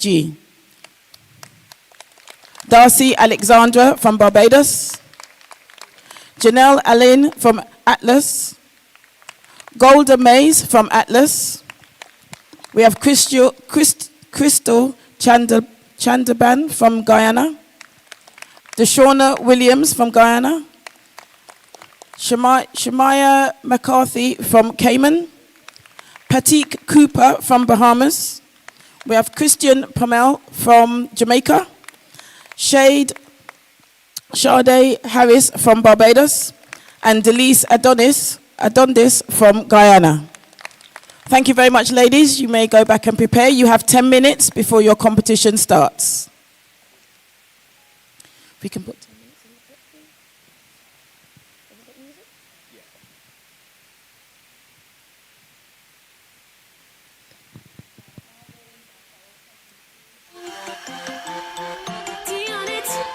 G. Darcy Alexandra from Barbados. Janelle Allen from Atlas. Golda Mays from Atlas. We have Crystal Chandaban from Guyana. Deshauna Williams from Guyana. Shemaya McCarthy from Cayman. Patik Cooper from Bahamas. We have Christian Pamel from Jamaica. Sade Harris from Barbados. And Delise Adondis from Guyana. Thank you very much, ladies. You may go back and prepare. You have 10 minutes before your competition starts. We can put 10 minutes in the book, please. Have you got music?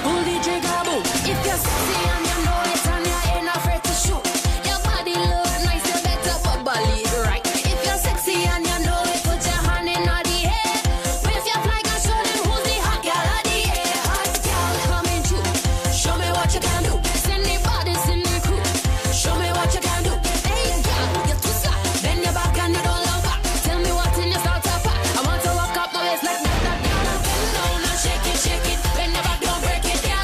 Pull the trigger, boom. If you're sexy and you know it and you ain't afraid to shoot, your body look nice, you better bubble it right. If you're sexy and you know it, put your hand in the air. Wave your flag and show them who's the hot girl of the air. Hot girl coming through, show me what you can do. Send the bodies in the crew, show me what you can do. Hey girl, you're too slack, bend your back and you don't look back. Tell me what's in your starter pack. I want to walk up my waist like that. Bend down and shake it, bend your back, don't break it, yeah.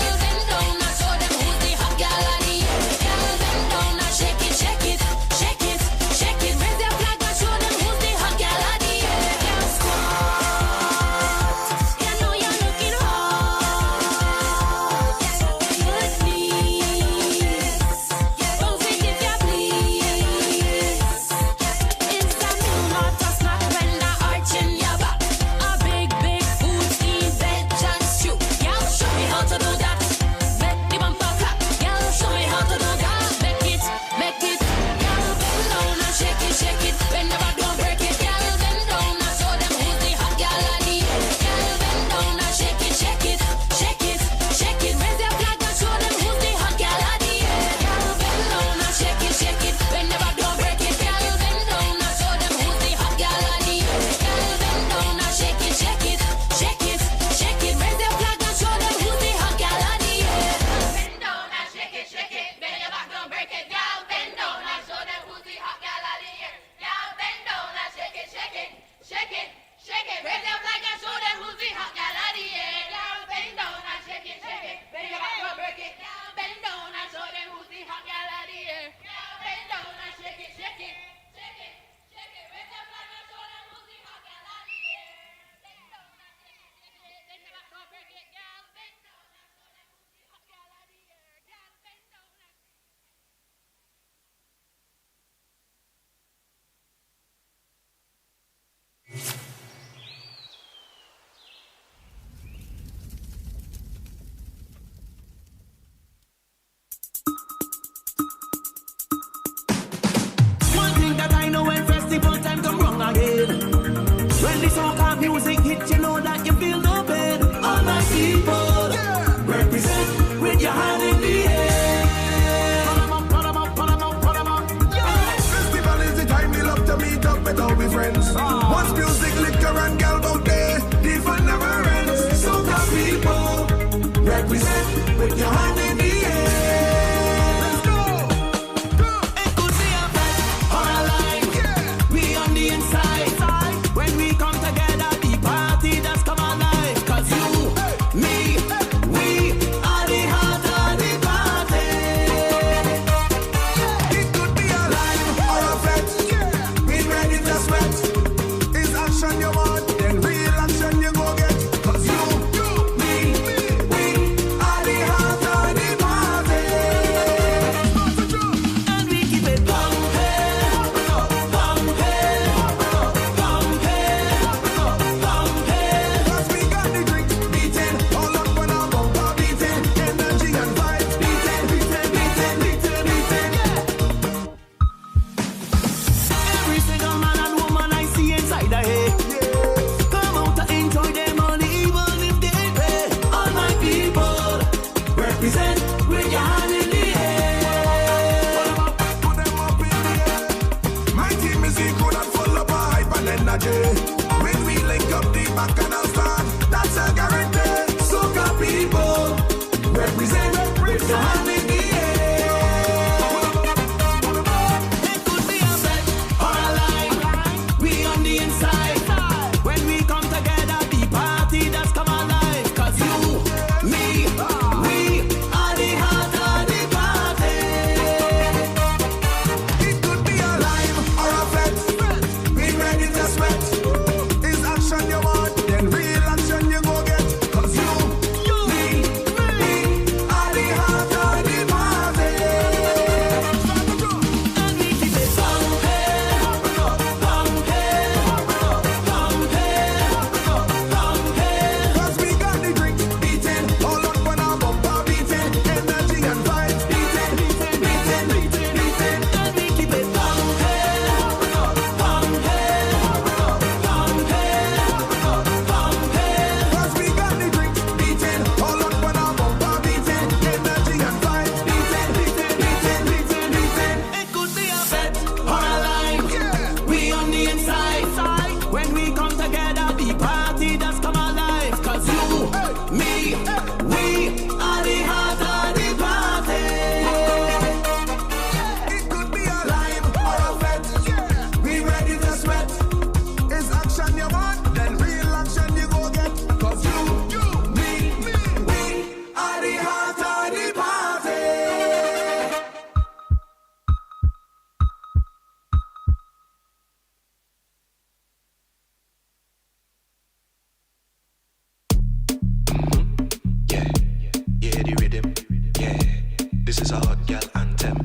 hot girl anthem.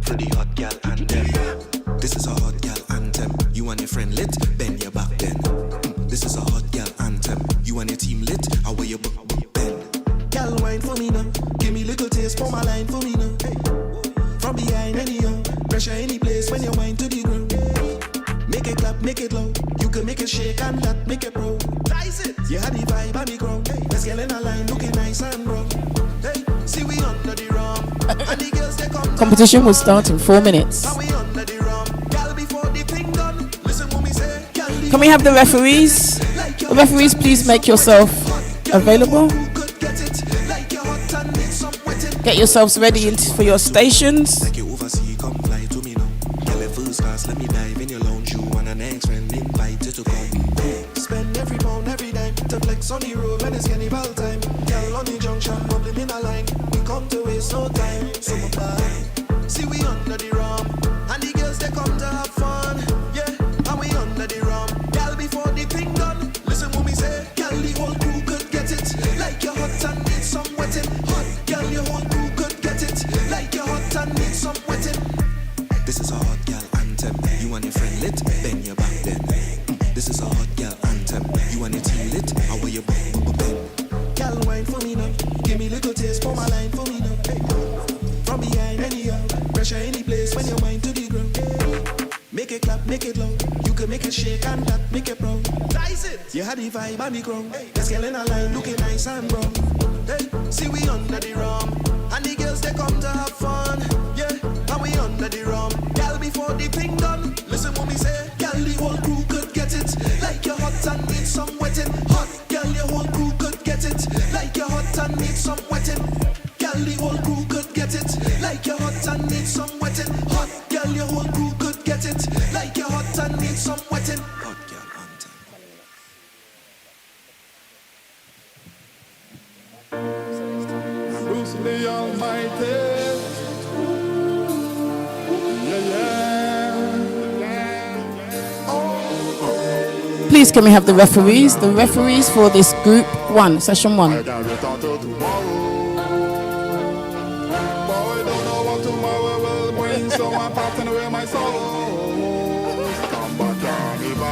For the hot girl anthem. This is a hot girl anthem. You and your friend lit, bend your back then. This is a hot girl anthem. You and your team lit, how will you bend? Girl wine for me now. Give me little taste for my line for me now. Hey. From behind anyhow, pressure any place when you wine to the ground. Make it clap, make it low. You can make it shake and that make it pro. Nice it. You had the vibe and the ground. Hey. Let's get in a line looking nice and bro. Hey, see we under the rum. And the girls they come. Competition will start in 4 minutes. And we under the rum. Girl before the thing done. Listen what me say. Can we have the referees? The referees, please make yourself available. Get yourselves ready for your stations. Like you oversee, come fly to me now. Girl, at first class, let me dive in your lounge. You and an ex friend invited to come. Spend every pound, every dime to flex on the road when it's cannibal time. Girl on the junction, bubbling in a line. We come to waste no time. So apply. See we under the rum, and the girls they come to have fun. Yeah, and we under the rum. Girl before the thing done. Listen what me say. Girl, the whole crew could get it. Like you're hot and need some wetting. Hot girl, your whole crew could get it. Like you're hot and need some wetting. This is a hot girl anthem. You and your friend lit, bend your back then. This is a hot girl anthem. You and your team lit, how will you bend? Girl wine for me now. Give me little taste for my line for me now. Hey. From behind anyhow, pressure any place when you wine to the ground. Make it clap, make it low. You can make it shake and that make it pro. Nice it. You had the vibe and the ground. Let's get in a line looking nice and bro. Hey, see we under the rum, and the girls they come to have fun. Yeah, and we under the rum. Girl before the thing done. Listen what me say. Girl, the whole crew could get it. Like you're hot and need some wetting. Hot girl, your whole crew could get it. Like you're hot and need some wetting. Girl, the whole crew could get it. Like you're hot and need some wetting. Hot girl, your whole crew could get it. Like you're hot and need some wetting. Hot girl anthem. Bruce the Almighty. Please, can we have the referees? The referees for this group 1, session 1. I got it until tomorrow. Boy, don't know what tomorrow will bring, so I'm parting away my sorrows. Come back, carnival.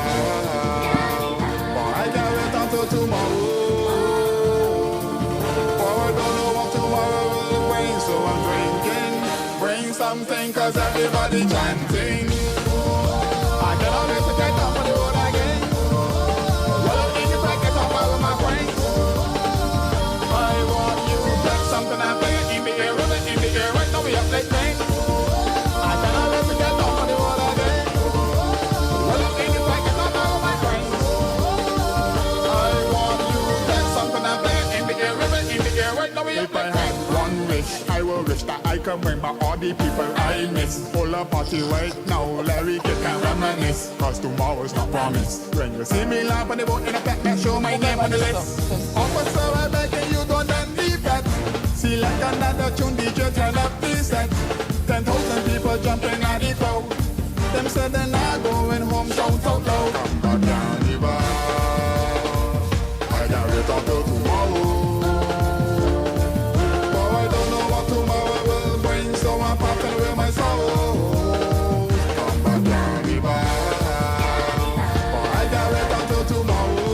Boy, I got it until tomorrow. Boy, don't know what tomorrow will bring, so I'm drinking. Bring something, cause everybody chanting. I can always get up on the road again. Well, I need to break it up all of my brains. I want you to get something I play in the air, right now we have like thing. I can always get up on the road again. Well, I need to break it up all of my brains. I want you to get something I play in the air, right now we have like thing. One wish, I will wish that I can remember all the people I miss. Full of party right now, Larry Kidd can reminisce. Cause tomorrow's not promised. When you see me laugh on the boat in a pet, show my name on the list. Officer, I begging you don't then leave that. See like another tune, DJ turn up the set. 10,000 people jumping at the crowd. Them said they're not going home, shout out loud. Come back, carnival. I got it until tomorrow. I'm parting away my sorrows. Come back, carnival. I got it until tomorrow.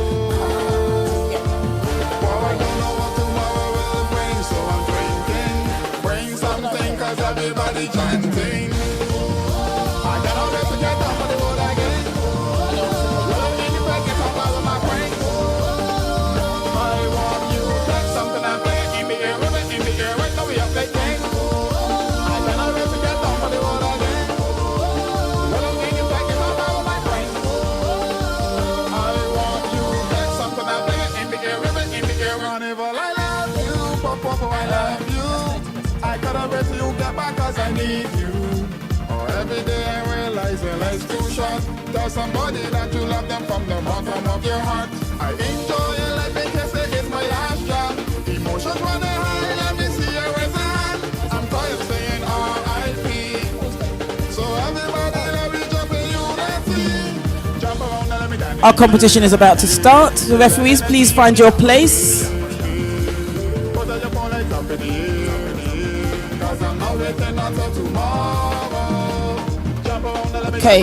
Boy, I don't know what tomorrow will bring, so I'm drinking. Bring something, cause everybody chanting. I got all this to get up on the road again. Well, I need to break it up all of my brains. I want you to get something I play in the air, right now we have like thing. I love you. I gotta wait till you get back cause I need you. Oh, every day I realize your life's too short. Tell somebody that you love them from the bottom of your heart. I enjoy your life in case it is my last job. Emotions running high, let me see your raise a hand. I'm tired of saying R.I.P. So everybody let me jump in unity. Jump around and let me dance. Our competition is about to start. The referees, please find your place. Cause I'm not now waiting until tomorrow. Jump around and let me Okay.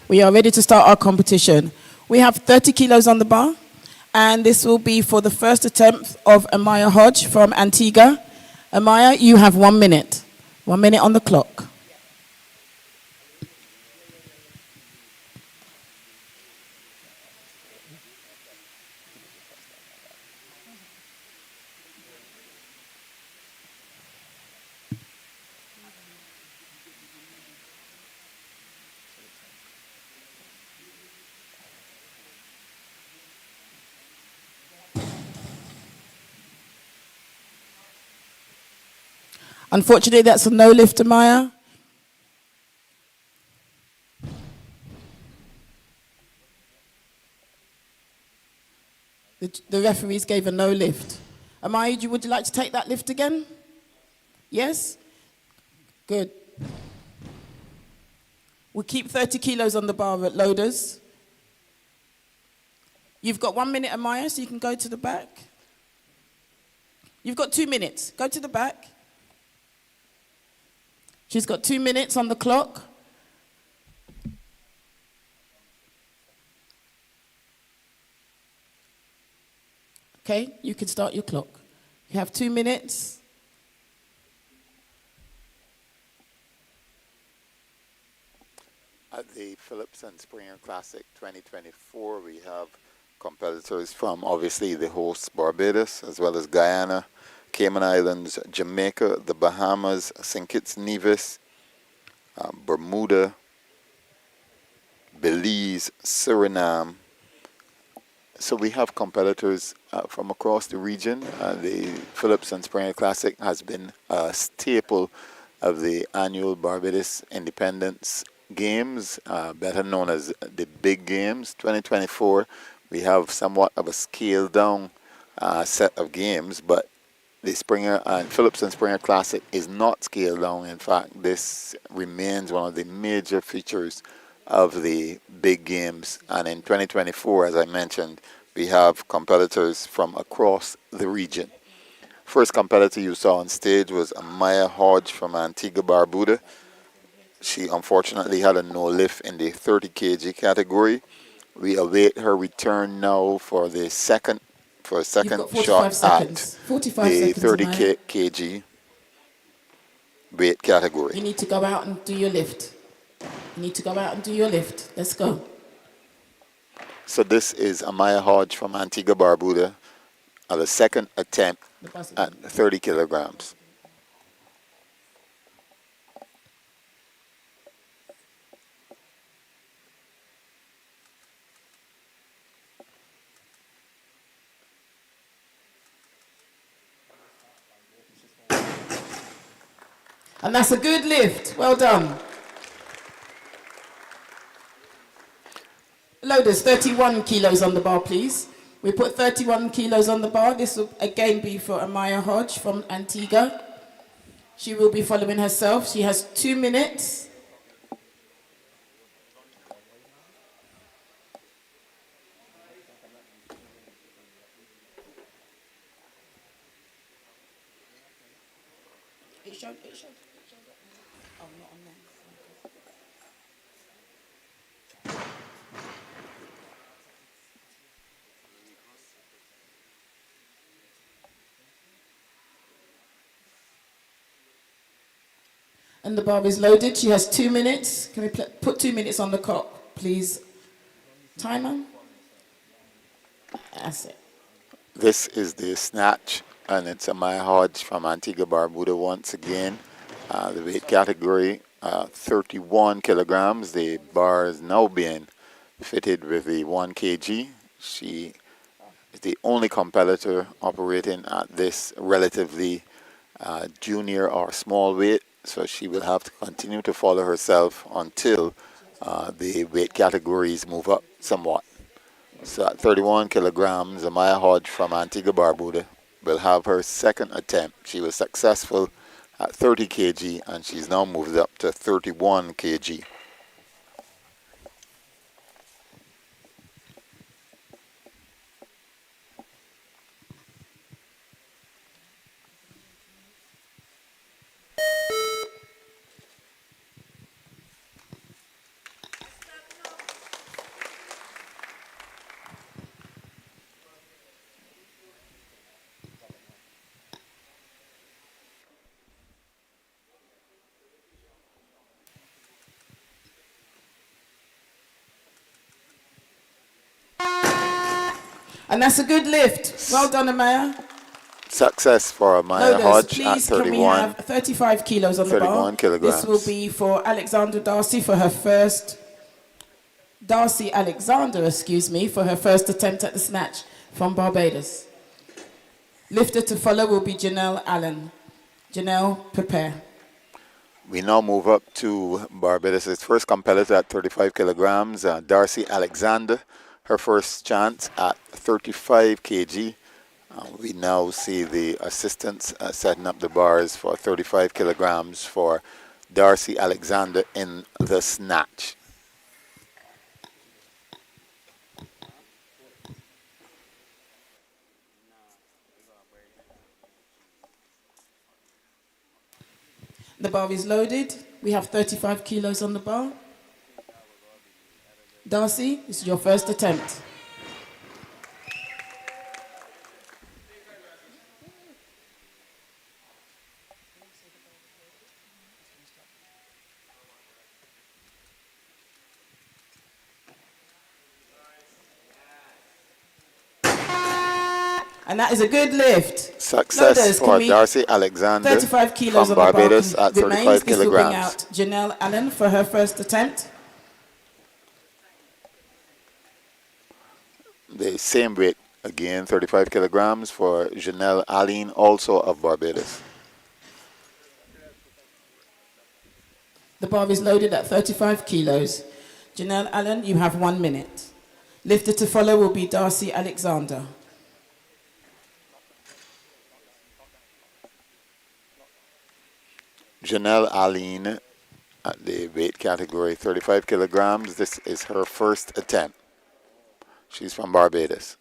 We are ready to start our competition. We have 30 kilos on the bar, and this will be for the first attempt of Amaya Hodge from Antigua. Amaya, you have 1 minute. 1 minute on the clock. Unfortunately, that's a no lift, Amaya. The referees gave a no lift. Amaya, would you like to take that lift again? Yes? Good. We'll keep 30 kilos on the bar at loaders. You've got 1 minute, Amaya, so you can go to the back. You've got 2 minutes. Go to the back. She's got 2 minutes on the clock. Okay, you can start your clock. You have 2 minutes. At the Phillips and Springer Classic 2024, we have competitors from obviously the host Barbados, as well as Guyana, Cayman Islands, Jamaica, the Bahamas, St. Kitts Nevis, Bermuda, Belize, Suriname. So we have competitors from across the region. The Phillips and Springer Classic has been a staple of the annual Barbados Independence Games, better known as the Big Games 2024. We have somewhat of a scaled down set of games, but the Springer and Phillips and Springer Classic is not scaled down. In fact, this remains one of the major features of the big games. And in 2024, as I mentioned, we have competitors from across the region. First competitor you saw on stage was Amaya Hodge from Antigua Barbuda. She unfortunately had a no lift in the 30 kg category. We await her return now for the second shot seconds. at 45 the seconds, 30 Amaya. kg weight category. You need to go out and do your lift. You need to go out and do your lift. Let's go. So this is Amaya Hodge from Antigua Barbuda at the second attempt at 30 kilograms. And that's a good lift. Well done. Loaders, 31 kilos on the bar, please. We put 31 kilos on the bar. This will again be for Amaya Hodge from Antigua. She will be following herself. She has 2 minutes. It showed. Oh, not on there. And the bar is loaded. She has 2 minutes. Can we put 2 minutes on the clock, please? Timer. That's it. This is the Snatch, and it's Amaya Hodge from Antigua Barbuda once again. The weight category, 31 kilograms. The bar is now being fitted with the 1 kg. She is the only competitor operating at this relatively junior or small weight, so she will have to continue to follow herself until the weight categories move up somewhat. So at 31 kilograms, Amaya Hodge from Antigua Barbuda will have her second attempt. She was successful at 30 kg and she's now moved up to 31 kg. And that's a good lift. Well done, Amaya. Success for Amaya Loaders, Hodge at please, can we have 31. 35 kilos on the bar? 31 kilograms. This will be for Alexander Darcy for her first... Darcy Alexander, excuse me, for her first attempt at the snatch from Barbados. Lifter to follow will be Janelle Allen. Janelle, prepare. We now move up to Barbados' first competitor at 35 kilograms, Darcy Alexander. Her first chance at 35 kg. We now see the assistants setting up the bars for 35 kilograms for Darcy Alexander in the snatch. The bar is loaded. We have 35 kilos on the bar. Darcy, this is your first attempt. And that is a good lift. Success Loaders, for Darcy Alexander 35 kilos from on the Barbados bar at 35 remains. This will bring kilograms. out Janelle Allen for her first attempt. The same weight again, 35 kilograms for Janelle Allen, also of Barbados. The bar is loaded at 35 kilos. Janelle Allen, you have 1 minute. Lifter to follow will be Darcy Alexander. Janelle Allen at the weight category 35 kilograms. This is her first attempt. She's from Barbados.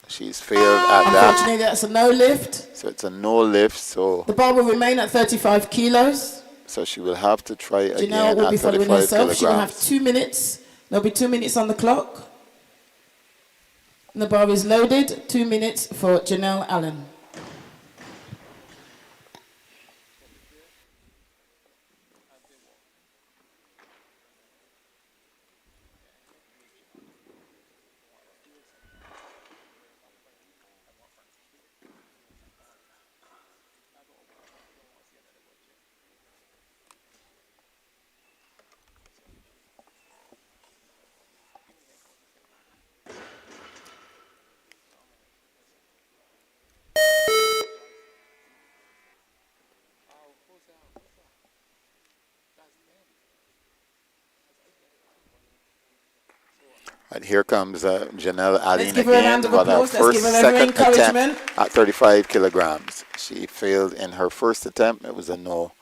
She's failed at that. Unfortunately, that's a no lift. So it's a no lift, so The bar will remain at 35 kilos. she will have to try Janelle again will be at following 35 herself. She will have kilograms. 2 minutes. There'll be 2 minutes on the clock. And the bar is loaded. 2 minutes for Janelle Allen. And here comes Janelle Allen Let's give her a again round of for her applause. Let's first give her every second encouragement. attempt at 35 kilograms. She failed in her first attempt. It was a no.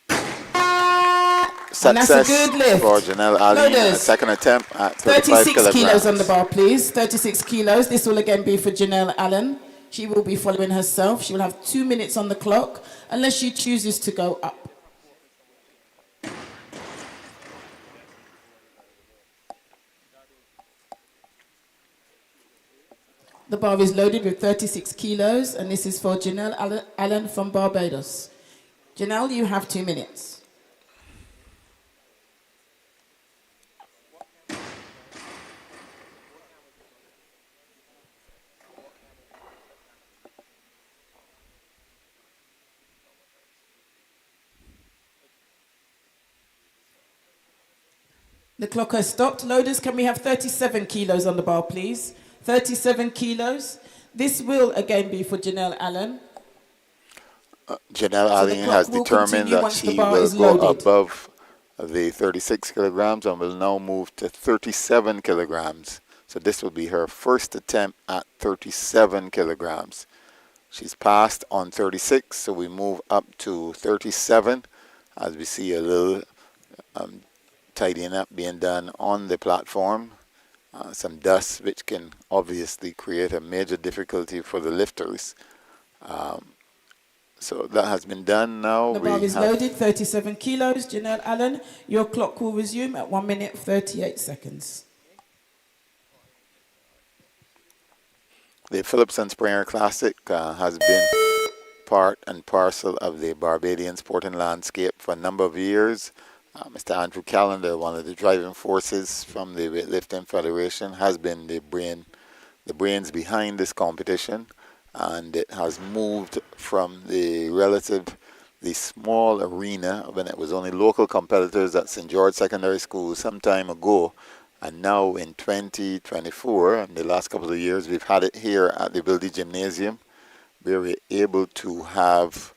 And that's a Success good lift. for Janelle Allen. A Loaders. second attempt at 35 36 kilograms. kilos on the bar, please. 36 kilos. This will again be for Janelle Allen. She will be following herself. She will have 2 minutes on the clock unless she chooses to go up. The bar is loaded with 36 kilos, and this is for Janelle Allen from Barbados. Janelle, you have 2 minutes. The clock has stopped. Loaders, can we have 37 kilos on the bar, please? 37 kilos. This will again be for Janelle Allen. Janelle So the Allen clock has will determined continue that once the she bar will is go loaded. above the 36 kilograms and will now move to 37 kilograms. So this will be her first attempt at 37 kilograms. She's passed on 36, so we move up to 37 as we see a little tidying up being done on the platform. Some dust, which can obviously create a major difficulty for the lifters. So that has been done now. The bar is loaded, 37 kilos. Janelle Allen, your clock will resume at 1 minute 38 seconds. The Phillips and Springer Classic has been part and parcel of the Barbadian sporting landscape for a number of years. Mr. Andrew Callender, one of the driving forces from the Weightlifting Federation, has been the brains behind this competition, and it has moved from the small arena when it was only local competitors at St. George Secondary School some time ago, and now in 2024, and the last couple of years, we've had it here at the Wilde Gymnasium, where we're able to have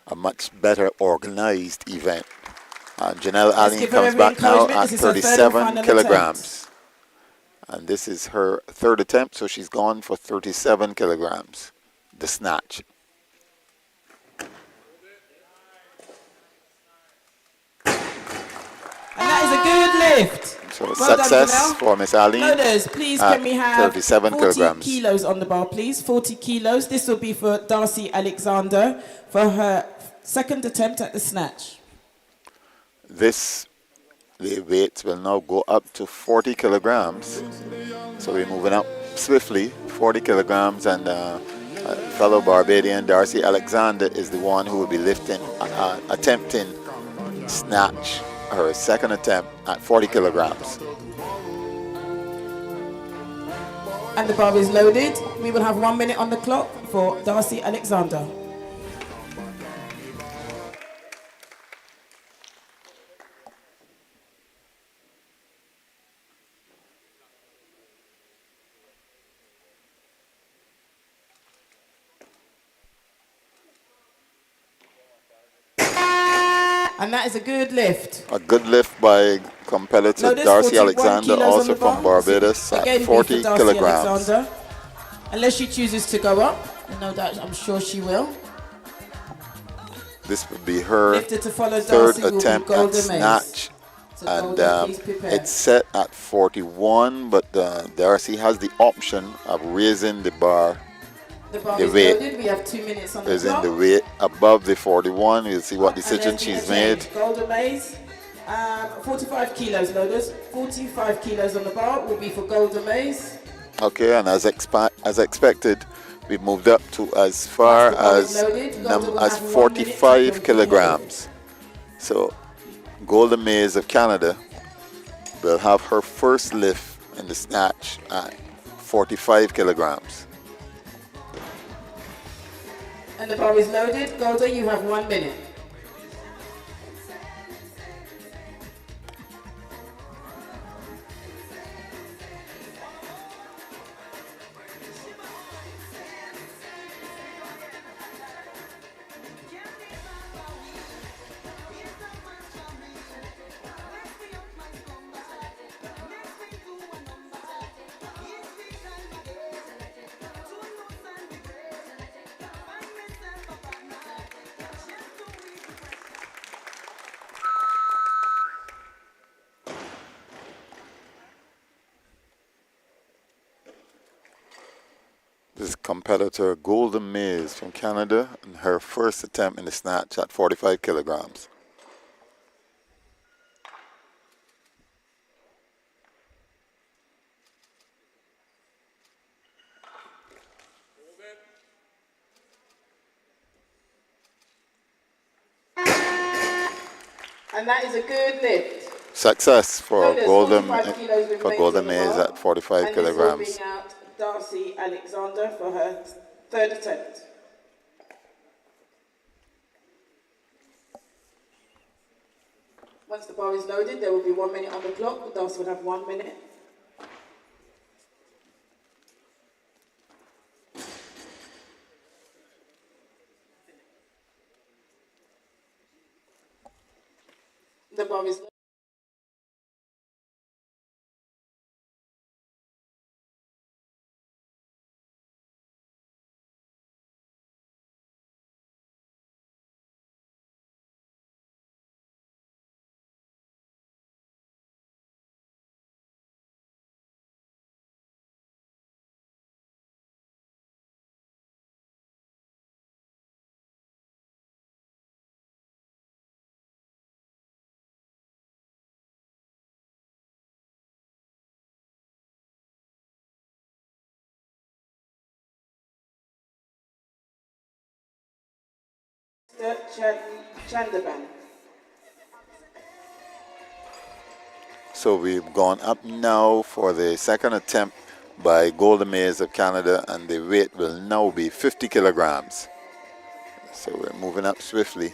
a much better organized event. Janelle Let's Allen give her comes every back now encouragement. at This is her third and 37 final kilograms. And this is her third attempt, so she's gone for 37 kilograms, the snatch. And that is a good lift. So Well done, success Janelle. for Miss Aline. Loaders, please at can we have 37 40 kilograms. kilos on the bar, please? 40 kilos. This will be for Darcy Alexander for her second attempt at the snatch. The weights will now go up to 40 kilograms. So we're moving up swiftly, 40 kilograms, and fellow Barbadian Darcy Alexander is the one who will be attempting snatch, her second attempt at 40 kilograms. And the bar is loaded. We will have 1 minute on the clock for Darcy Alexander. And that is a good lift. A good lift by competitor Loaders, Darcy 41 Alexander, kilos on also the bar. from Barbados, Again, at be 40 for Darcy kilograms. Alexander. Unless she chooses to go up, and no doubt, I'm sure she will. This would be her Lifted to follow third Darcy will be attempt at Golden Maze. snatch. So And Golden, please prepare. it's set at 41, but Darcy has the option of raising the bar. The bar the is weight loaded. We have 2 minutes on the Is in clock. the weight above the 41. You'll see what And decision there's the she's change. made. Golden Maze. 45 kilos, loaders. 45 kilos on the bar will be for Golden Maze. Okay, and as expected, we've moved up to as far Once the bar is as loaded, Golden will have 1 minute to 45 complete kilograms. So, Golden Maze of Canada will have her first lift in the snatch at 45 kilograms. And the bar is loaded. Golden, you have 1 minute. This competitor, Golden Maze from Canada, in her first attempt in the snatch at 45 kilograms. And that is a good lift. Success for Loaders, Golden 45 kilos for remains Golden on the Maze bar. at 45 And kilograms. this will bring out Darcy Alexander for her third attempt. Once the bar is loaded, there will be 1 minute on the clock. Darcy will have 1 minute. The bar is loaded. Chandaban. So we've gone up now for the second attempt by Golden Maze of Canada, and the weight will now be 50 kilograms. So we're moving up swiftly.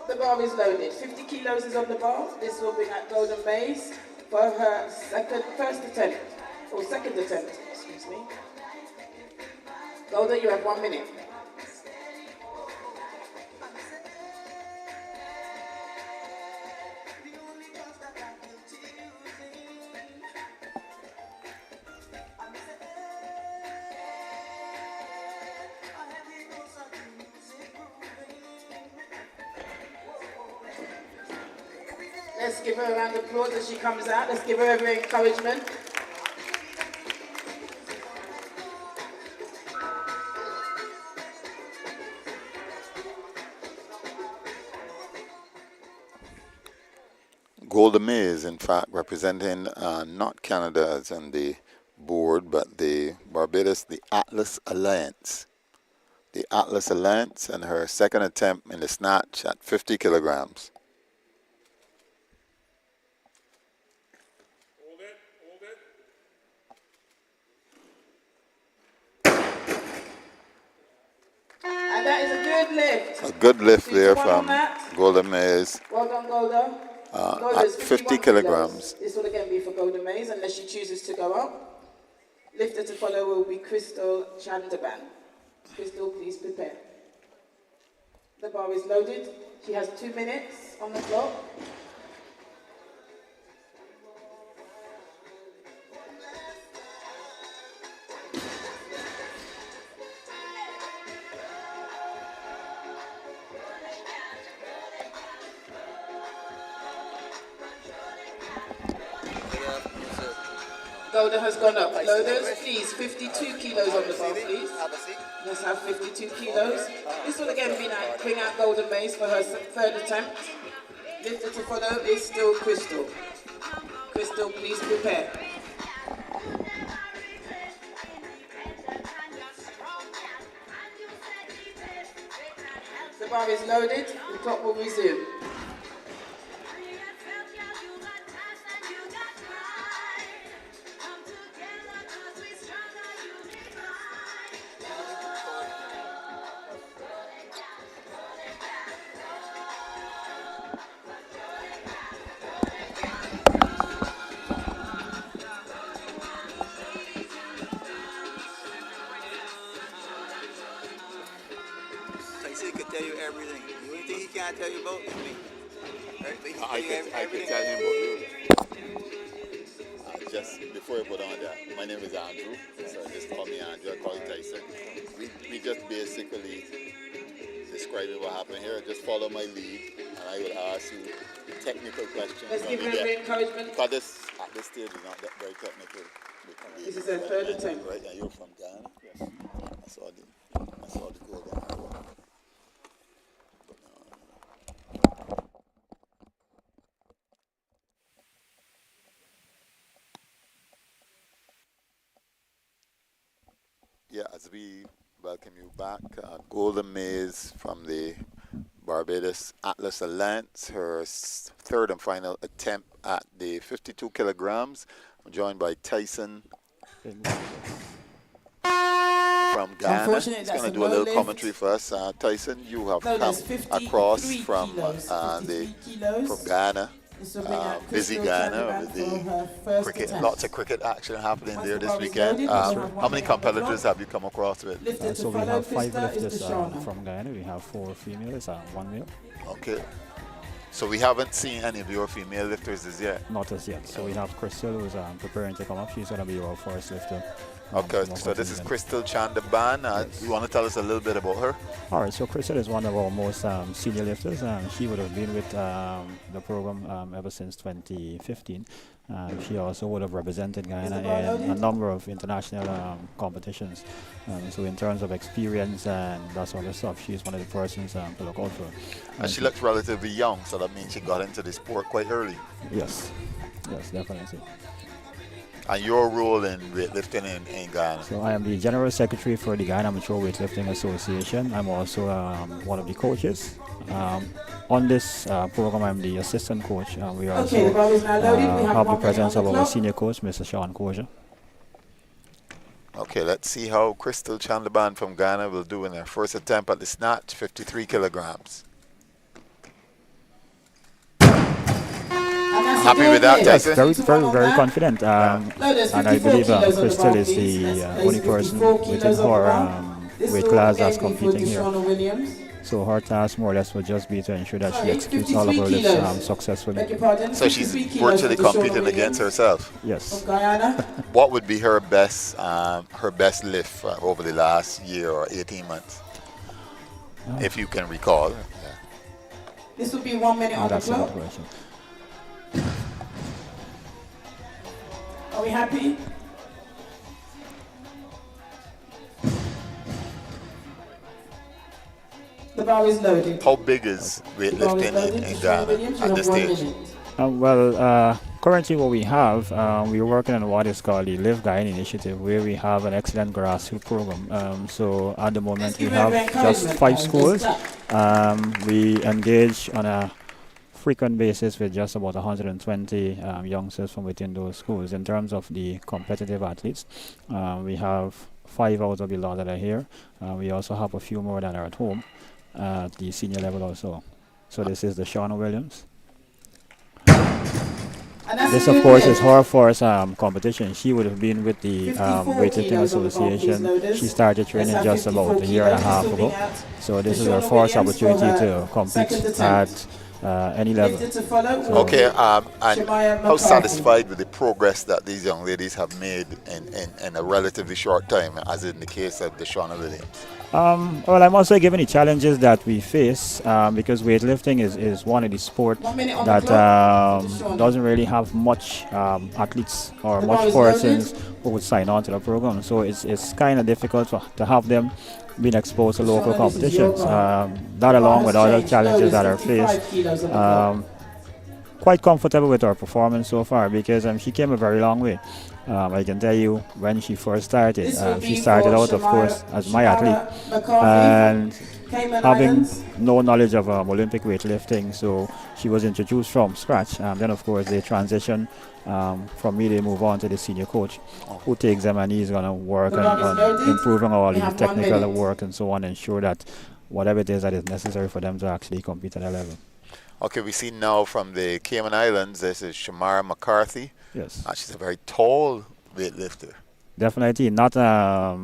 The bar is loaded. 50 kilos is on the bar. This will bring out Golden Maze for her second attempt. Excuse me. Golden, you have 1 minute. Let's give her a round of applause as she comes out. Let's give her every encouragement. Golden Maze, in fact, representing not Canada as on the board, but the Barbados, the Atlas Alliance. The Atlas Alliance, and her second attempt in the snatch at 50 kilograms. And that is a good lift. A good lift there 3 to 1 from on that. Golden Maze Well done, Golda. at 50 kilograms. This will again be for Golden Maze unless she chooses to go up. Lifter to follow will be Crystal Chandaban. Crystal, please prepare. The bar is loaded. She has 2 minutes on the clock. Golden has gone up. Loaders, please, 52 kilos on the bar, please. Let's have 52 kilos. This will again bring out Golden Maze for her third attempt. Lifter to follow is still Crystal. Crystal, please prepare. The bar is loaded. The clock will resume. He could tell you everything. The only thing he can't tell you about is me. Right? But he can I could tell him about you. Just before you put on that, my name is Andrew, so just call me Andrew, I call you Tyson. We just basically describing what happened here. Just follow my lead, and I will ask you technical questions. Let's give her the encouragement. But at this stage is not that very technical. This is her third attempt. Right, and you're from Ghana? Yes. I saw the golden arrow. Yeah, as we welcome you back, Golden Maze from the Barbados Atlas Alliance, her third and final attempt at the 52 kilograms. I'm joined by Tyson from Ghana. Unfortunately, He's that's going to a do a low little lift. commentary for us. Tyson, you have No, come that's 53 across from kilos. 53 kilos. from Ghana. This will bring out Busy Crystal Ghana Chandaban with for her the first cricket, attempt. lots of cricket action happening Once there the this bar is weekend. loaded, How we'll have 1 many minute on the competitors clock. have you come across with? Lifter to So we follow have 5 Krista is lifters Deshana. from Guyana. We have 4 females and 1 male. Okay. So we haven't seen any of your female lifters as yet. Not as yet. So we have Crystal who's preparing to come up. She's going to be our first lifter. Okay, so this is Crystal Chandaban. You want to tell us a little bit about her? All right, so Crystal is one of our most senior lifters. She would have been with the program ever since 2015. She also would have represented Guyana in a number of international competitions. So in terms of experience and that sort of stuff, she's one of the persons to look out for. And she looks relatively young, so that means she got into the sport quite early. Yes, definitely. And your role in weightlifting in Guyana? So I am the General Secretary for the Guyana Amateur Weightlifting Association. I'm also one of the coaches. On this program, I'm the assistant coach. We also have the presence of our senior coach, Mr. Sean Koja. Okay, let's see how Crystal Chandaban from Ghana will do in her first attempt at the snatch, 53 kilograms. Happy with that, Tyson? Very confident. And I believe Crystal is the only person within her weight class that's competing here. So her task more or less will just be to ensure that she executes all of her lifts successfully. So she's virtually competing against herself? Yes. What would be her best lift over the last year or 18 months? If you can recall. This would be 1 minute on the clock. Are we happy? The bar is loaded. How big is weightlifting in Ghana at this stage? Currently what we have, we're working on what is called the Live Guyana Initiative, where we have an excellent grassroots program. So at the moment we have just 5 schools. We engage on a frequent basis with just about 120 youngsters from within those schools. In terms of the competitive athletes, we have 5 out of the lot that are here. We also have a few more that are at home at the senior level also. So this is the Shauna Williams. This of course is her first competition. She would have been with the Weightlifting Association. She started training just about a year and a half ago. So this is her first opportunity to compete at any level. Okay, and how satisfied with the progress that these young ladies have made in a relatively short time, as in the case of the Shauna Williams? Well, I'm also given the challenges that we face because weightlifting is one of the sports that doesn't really have much athletes or much persons who would sign on to the program. So it's kind of difficult to have them being exposed to local competitions. That along with other challenges that are faced. Quite comfortable with our performance so far because she came a very long way. I can tell you when she first started, she started out of course as my athlete and having no knowledge of Olympic weightlifting, so she was introduced from scratch. Then of course they transition from me, they move on to the senior coach who takes them and he's going to work on improving all the technical work and so on, ensure that whatever it is that is necessary for them to actually compete at a level. Okay, we see now from the Cayman Islands, this is Shamara McCarthy. Yes. She's a very tall weightlifter. Definitely not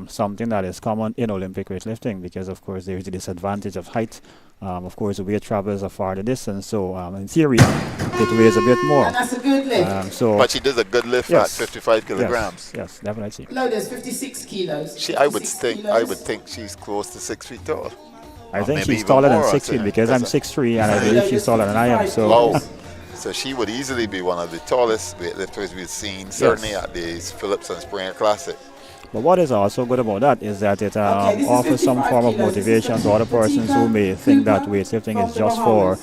something that is common in Olympic weightlifting because, of course, there is the disadvantage of height. Of course, the weight travels a farther distance, so in theory, it weighs a bit more. And that's a good lift. But she does a good lift at 55 kilograms. Yes, definitely. Loaders, 56 kilos. I would think she's close to 6 feet tall. I think she's taller than 6 feet because I'm 6'3", and I believe she's taller than I am. So. Wow. So she would easily be one of the tallest weightlifters we've seen, certainly at the Phillips and Springer Classic. But what is also good about that is that it offers some form of motivation to other persons who may think that weightlifting is just for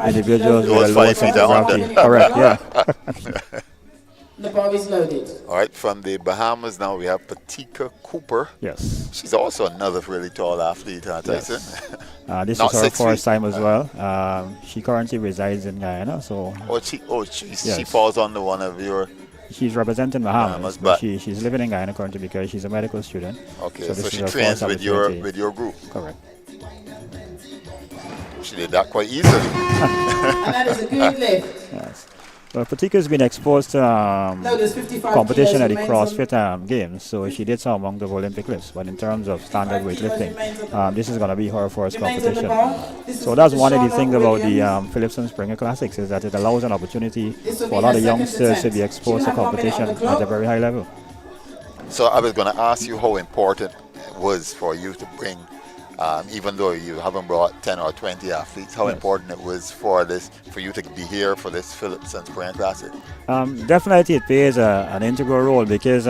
individuals with a low center of gravity. Correct, yeah. The bar is loaded. All right, from the Bahamas now we have Patika Cooper. Yes. She's also another really tall athlete, Tyson. Yes. This is her first time as well. She currently resides in Guyana, so. She falls under one of your. She's representing Bahamas, but she's living in Guyana currently because she's a medical student. Okay, so she trains with your group. Correct. She did that quite easily. And that is a good lift. Yes. Well, Patika's been exposed to Loaders, 55 competition kilos at the remains on- CrossFit Games, so she did some among the Olympic lifts. But in terms of standard 55 kilos weightlifting, remains on the- this is going to be her first remains on the competition. bar. This So is that's for one of the Deshauna things about the Williams. Phillips and Springer Classics is that it allows an opportunity This will for a be lot her of second youngsters to attempt. be exposed She'll to have 1 minute on competition the clock. at a very high level. So I was going to ask you how important it was for you to bring, even though you haven't brought 10 or 20 athletes, how Yes. important it was for you to be here for this Phillips and Spring Classic. Definitely it plays an integral role because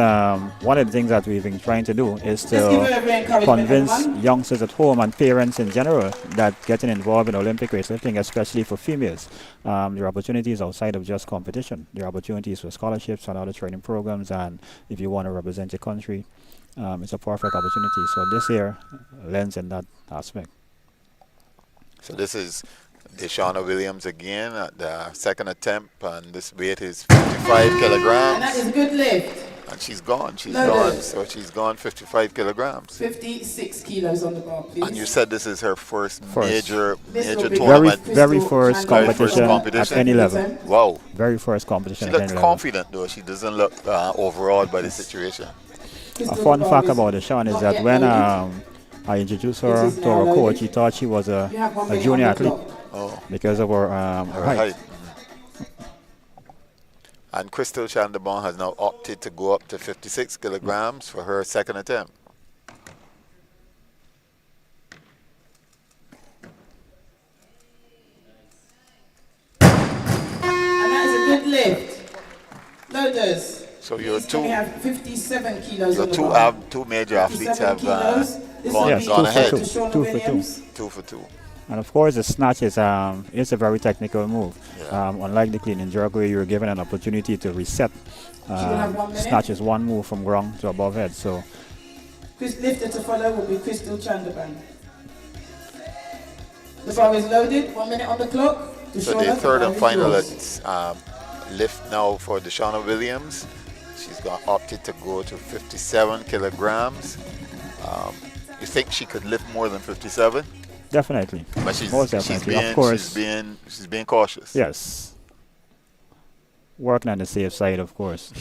one of the things that we've been trying to do is Let's give her to every encouragement, convince everyone. youngsters at home and parents in general that getting involved in Olympic weightlifting, especially for females, there are opportunities outside of just competition. There are opportunities for scholarships and other training programs, and if you want to represent your country, it's a perfect opportunity. So this year lends in that aspect. So this is Deshauna Williams again at the second attempt, and this weight is 55 And that kilograms. is a good lift. And she's gone. She's Loaded. gone. So she's gone 55 kilograms. 56 kilos on the bar, please. And you said this is her first First. major This will major be tournament. Very first Very first competition at competition. any level. Wow. Very first She competition at looks any level. confident though. She doesn't look overawed by the situation. A fun fact about Deshaun is that when I introduced her It is to our now coach, loaded. he thought she was a You have 1 minute junior on the athlete clock. Oh, because of her her height. height. And Crystal Chandabon has now opted to go up to 56 kilograms for her second attempt. And that is a good lift. Loaders. So your Please, can we two have 57 kilos your on the two bar? two major athletes 57 have kilos. This gone, will Yes, be gone two for ahead. two. Deshauna 2 for 2. Williams. 2 for 2. And of course, the snatch is a very technical move. Yeah. Unlike the clean and jerk, where you're given an opportunity to reset, have 1 minute. snatch is one move from ground to above head. So Chris lifter to follow will be Crystal Chandaban. The bar is loaded. 1 minute on the clock. So Deshauna, the third bar and is final yours. lift now for Deshauna Williams. She's opted to go to 57 kilograms. You think she could lift more than 57? definitely, But she's most she's definitely, being of course, she's being cautious. yes, working on the safe side, of course.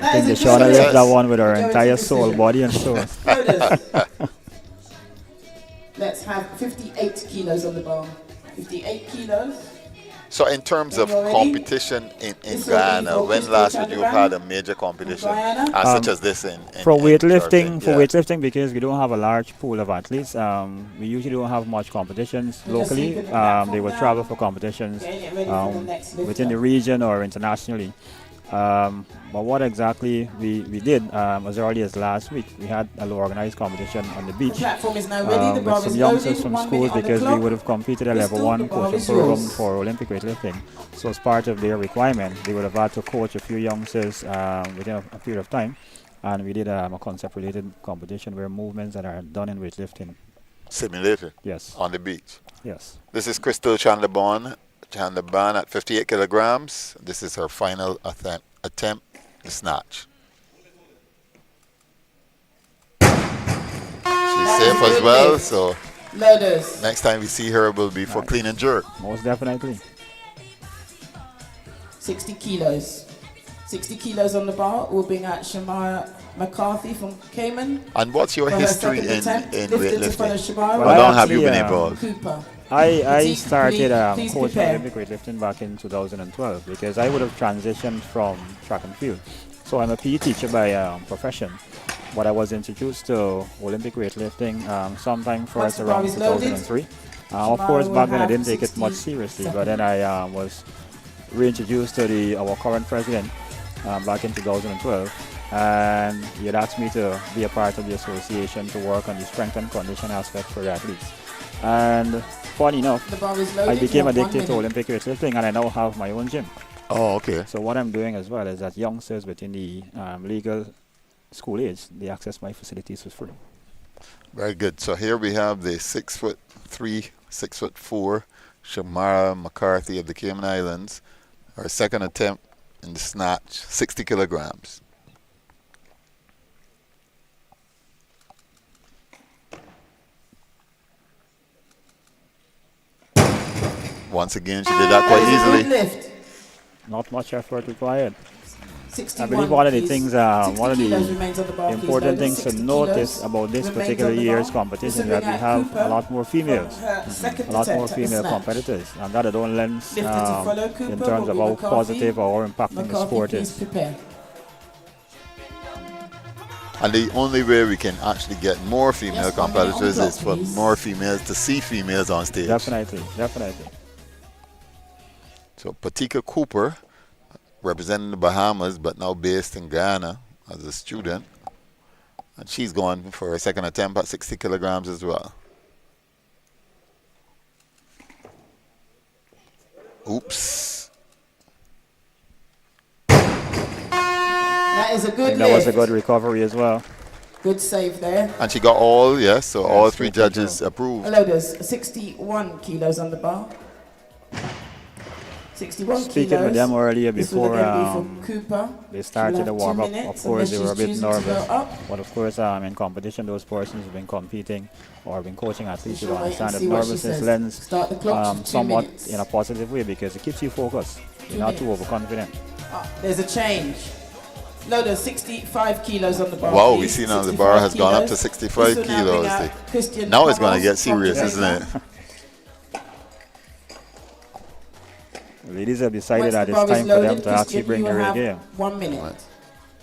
I think Deshauna Success. left that one with her Majority entire soul, decision. body, and soul. Loaders. Let's have 58 kilos on the bar. 58 kilos. So in terms of You ready? competition in This will be Guyana, for when Crystal last would you have had a Chandaban major competition Guyana. such as this in For in weightlifting, Georgia? because we don't have a large pool of athletes, we usually don't have much competitions We're just locally. keeping the platform They will down. travel for competitions Okay, get ready for the next lifter. within the region or internationally. But what exactly we did as early as last week, we had a low organized competition on the The beach platform is now ready. The with bar some is youngsters loaded. from 1 schools minute on the because we clock. would have competed at level Crystal, 1 the bar coaching is program yours. for Olympic weightlifting. So as part of their requirement, they would have had to coach a few youngsters within a period of time. And we did a concept-related competition where movements that are done in weightlifting. Simulated Yes, on the beach. yes. This is Crystal Chandaban at 58 kilograms. This is her final attempt to snatch. She's safe as well, so Loaders. next time we see her will be for Nice. clean and jerk. Most definitely. 60 kilos. 60 kilos on the bar will bring out Shamara McCarthy from Cayman. And what's your For her history second in attempt. Lifted to follow weightlifting? Shamara. Well, How long have you actually, been involved? Cooper. I Please- started please coaching prepare. Olympic weightlifting back in 2012 because I would have transitioned from track and field. So I'm a PE teacher by profession, but I was introduced to Olympic weightlifting sometime Once first the bar around is loaded, 2003. Of Shamara course, will back then I have didn't take it 60 much seriously, but then I was reintroduced to our current president back in 2012. And he had asked me to be a part of the association to work on the strength and condition aspect for the athletes. And funny enough, The bar is loaded. I You became have 1 addicted to minute. Olympic weightlifting and I now have my own gym. Oh, okay. So what I'm doing as well is that youngsters within the legal school age, they access my facilities for free. Very good. So here we have the 6'3" 6'4", Shamara McCarthy of the Cayman Islands. Her second attempt in the snatch, 60 kilograms. Once again, she did that quite easily. Lift. Not much effort required. I 61 believe one of the keys. things, 60 one of kilos the remains on the bar, please, important loaded. things to 60 notice kilos about this remains particular on the year's bar. competition This that we will have bring out a lot more females, Cooper from her second a lot more attempt at the female snatch. competitors, and that alone lends Lifted to follow Cooper in terms will of be how McCarthy. positive or impacting the McCarthy, sport please is. prepare. And the only way we can actually get more female Yes, 1 minute on the competitors clock, is for please. more females to see females on stage. Definitely, definitely. So Patika Cooper, representing the Bahamas, but now based in Guyana as a student. And she's going for her second attempt at 60 kilograms as well. Oops. That is a I good think that was a lift. good recovery as well. Good save there. And she got all, yes, so all Yes, three good control. judges approved. Hello, there's 61 kilos on the bar. 61 Speaking kilos. with them earlier This before was again be for Cooper. they started She'll the have 2 warm-up, minutes of course they unless were a she's bit choosing to go nervous. up. But of course, in competition, those persons who've been competing or been coaching athletes, you She'll don't wait and understand that see what she nervousness says. lends Start the clock, 2 somewhat minutes. in a positive way because it keeps you focused. You're not too minutes. overconfident. There's a change. No, there's 65 kilos on the bar. Wow, please. we see now the 65 bar has gone up to kilos. 65 This will now bring kilos. out Christian Now it's going to Thomas get from serious, Jamaica. isn't it? The ladies have decided Once that the it's bar is time for them loaded, to actually Christian, bring you the will real have game. 1 minute. Right.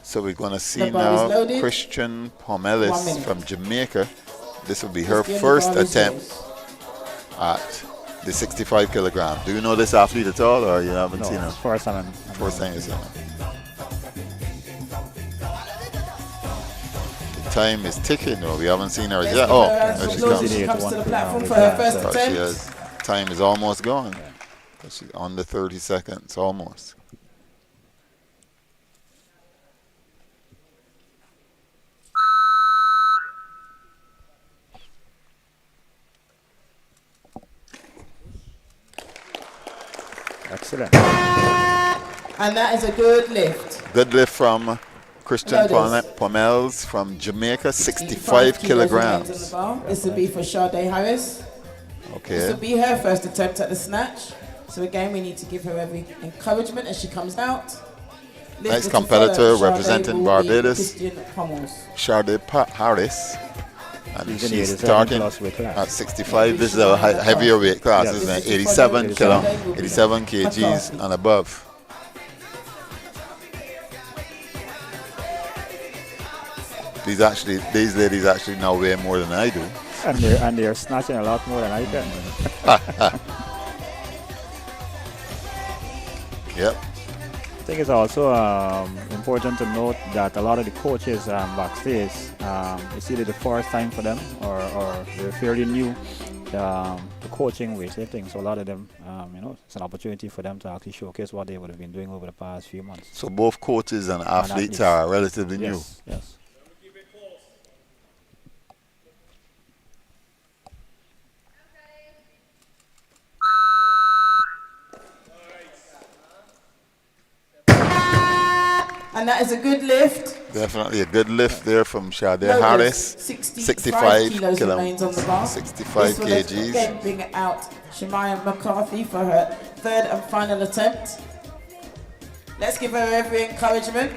So we're going to see The bar is now loaded. Christian 1 Pomelis minute. from Jamaica. This will be her Christian, the first bar is attempt yours. at the 65 kilogram. Do you know this athlete at all, or you haven't No, seen him? it's first time. First time you see him. The time is ticking, though. We haven't seen her Let's yet. give Oh, her a round there of she applause. comes. She comes to the Yeah, platform for yeah, her first But she attempt. has, time is almost gone. She's under 30 seconds, almost. Excellent. And that is a good lift. Good lift from Christian Loaders. Pomels from Jamaica, 65 kilos remains on kilograms. the bar. This will be for Sade Harris. This Okay. will be her first attempt at the snatch. So again, we need to give her every encouragement as she comes out. Lifted Next to competitor follow, Sade representing will be Barbados. Christian Pommels. Sade Harris. And She's in she's 87 starting plus weight class. at 65. This is a heavier weight class, Yes. isn't it? This is 87 kilo, Sade will be 87 kgs McCarthy. and above. These ladies actually now weigh more than I do. And they're snatching a lot more than I can. Yep. I think it's also important to note that a lot of the coaches backstage, it's either the first time for them or they're fairly new to coaching weightlifting. So a lot of them, it's an opportunity for them to actually showcase what they would have been doing over the past few months. So both coaches and athletes athletes. are relatively new. Yes, yes. And that is a good lift. Definitely a good lift there from Sade Loaders, Harris. 65 kilos remains on the bar. 65 This will kgs. again bring out Shemaya McCarthy for her third and final attempt. Let's give her every encouragement.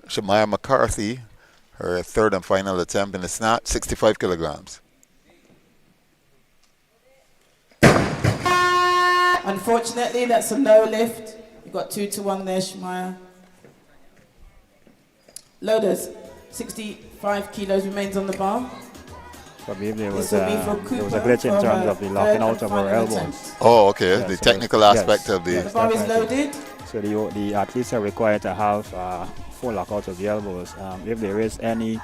Shemaya McCarthy, her third and final attempt in the snatch, 65 kilograms. Unfortunately, that's a low lift. You've got 2-1 there, Shemaya. Loaders, 65 kilos remains on the bar. So I believe there was This will be for a Cooper glitch in for terms her of the third locking and out of her final elbows. attempt. Oh, okay. Yes, The so technical yes. aspect of The the. bar is definitely. loaded. So the athletes are required to have before lockout of the elbows. If there is any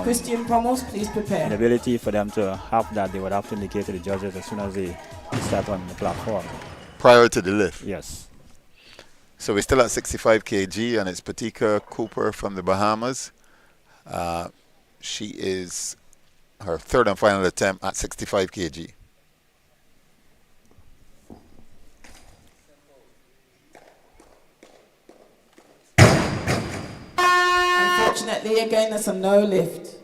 Christian Pommels, please prepare. inability for them to have that, they would have to indicate to the judges as soon as they start on the platform. Prior to the lift. Yes. So we're still at 65 kg, and it's Patika Cooper from the Bahamas. She is her third and final attempt at 65 kg. Unfortunately, again, that's a no lift.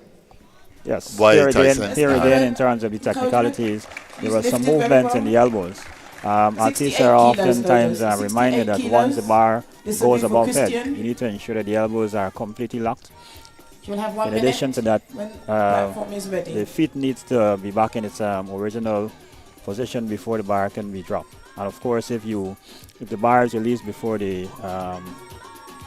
Yes. Why, Here Tyson? again, here again, in terms of the technicalities, there was some lifted very movements in well. the elbows. Athletes 68 are kilos, oftentimes though. reminded 68 that once the kilos. bar This will goes be for above head, Christian. you need to ensure that the elbows are completely locked. She will have 1 In minute addition to that, when platform is ready. the feet needs to be back in its original position before the bar can be dropped. And of course, if the bar is released before the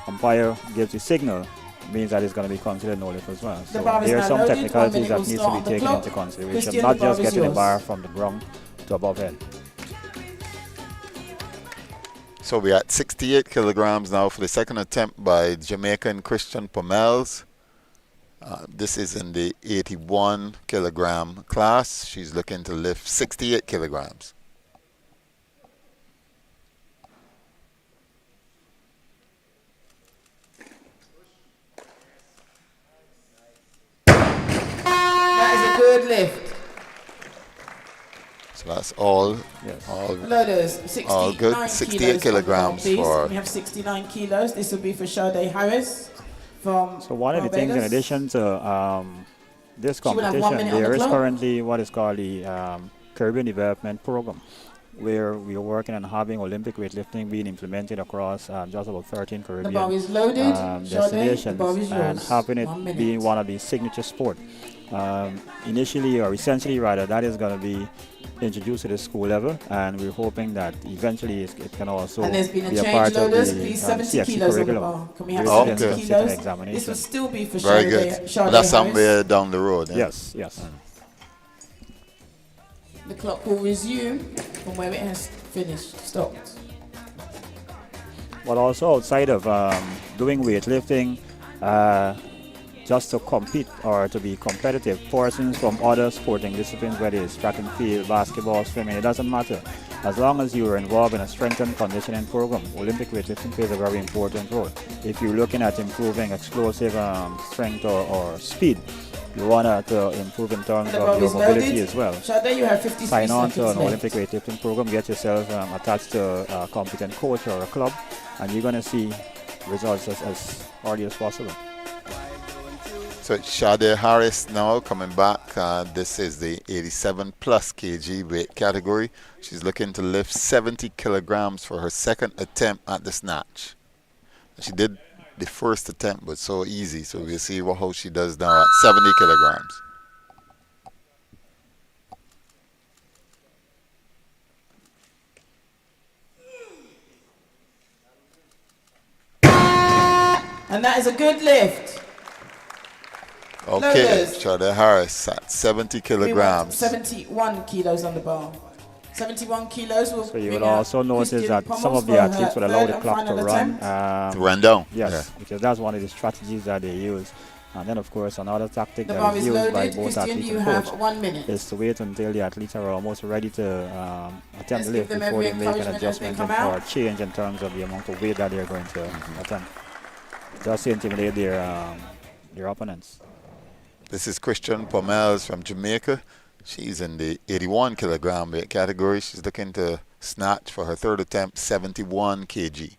umpire gives the signal, it means that it's going to be considered no lift as well. So bar is there are now some loaded. 1 technicalities minute that will needs start to on be the taken clock. into consideration, Christian, not the bar just is getting the yours. bar from the ground to above head. So we're at 68 kilograms now for the second attempt by Jamaican Christian Pomels. This is in the 81 kilogram class. She's looking to lift 68 kilograms. That is a good lift. So that's all. Yes. all Loaders, 69 all good. 68 kilograms please. for. We have 69 kilos. This will be for Sade Harris from So one of the things, in Barbados. addition to this She will have 1 competition, minute on there the is clock. currently what is called the Caribbean Development Program, where we are working on having Olympic weightlifting being implemented across just about 13 The bar Caribbean is loaded. Sade, the destinations, bar is and yours. having it 1 minute. being one of the signature sport. Initially, or essentially rather, that is going to be introduced to the school level, and we're hoping that eventually it can also And there's been a be a change, part of loaders. the Please, 70 CXC kilos on the curriculum. bar. Can we have Oh, 70 okay. Sitting kilos? examination. This will still be for Very Sade, good. Sade But that's Harris. somewhere down the road. Eh? Yes, yes. The clock will resume from where it has finished, stopped. But also outside of doing weightlifting, just to compete or to be competitive, persons from other sporting disciplines, whether it's track and field, basketball, swimming, it doesn't matter. As long as you are involved in a strength and conditioning program, Olympic weightlifting plays a very important role. If you're looking at improving explosive strength or speed, you want to improve in terms The of bar your is mobility loaded. as well. Sade, you have 53 Sign on seconds to an left. Olympic weightlifting program, get yourself attached to a competent coach or a club, and you're going to see results as early as possible. So it's Sade Harris now coming back. This is the 87 plus kg weight category. She's looking to lift 70 kilograms for her second attempt at the snatch. She did the first attempt, but so easy. So we'll see how she does now at 70 kilograms. And that is a good lift. Okay, Loaders. Sade Harris at 70 We want kilograms. 71 kilos on the bar. 71 kilos will So you bring will out also notice Christian that Pommels some of the for athletes her will allow third the and clock to final run. attempt. To run down. Yes, Yeah. because that's one of the strategies that they use. And then, of course, another tactic The bar that is is used by loaded. both Christian, athletes you and have coach 1 minute. is to wait until the athletes are almost ready to attempt Let's the give lift them before every they make an encouragement as they adjustment come or out. change in terms of the amount of weight that they're going to attempt. Just to intimidate their opponents. This is Christian Pomels from Jamaica. She's in the 81 kilogram weight category. She's looking to snatch for her third attempt 71 kg.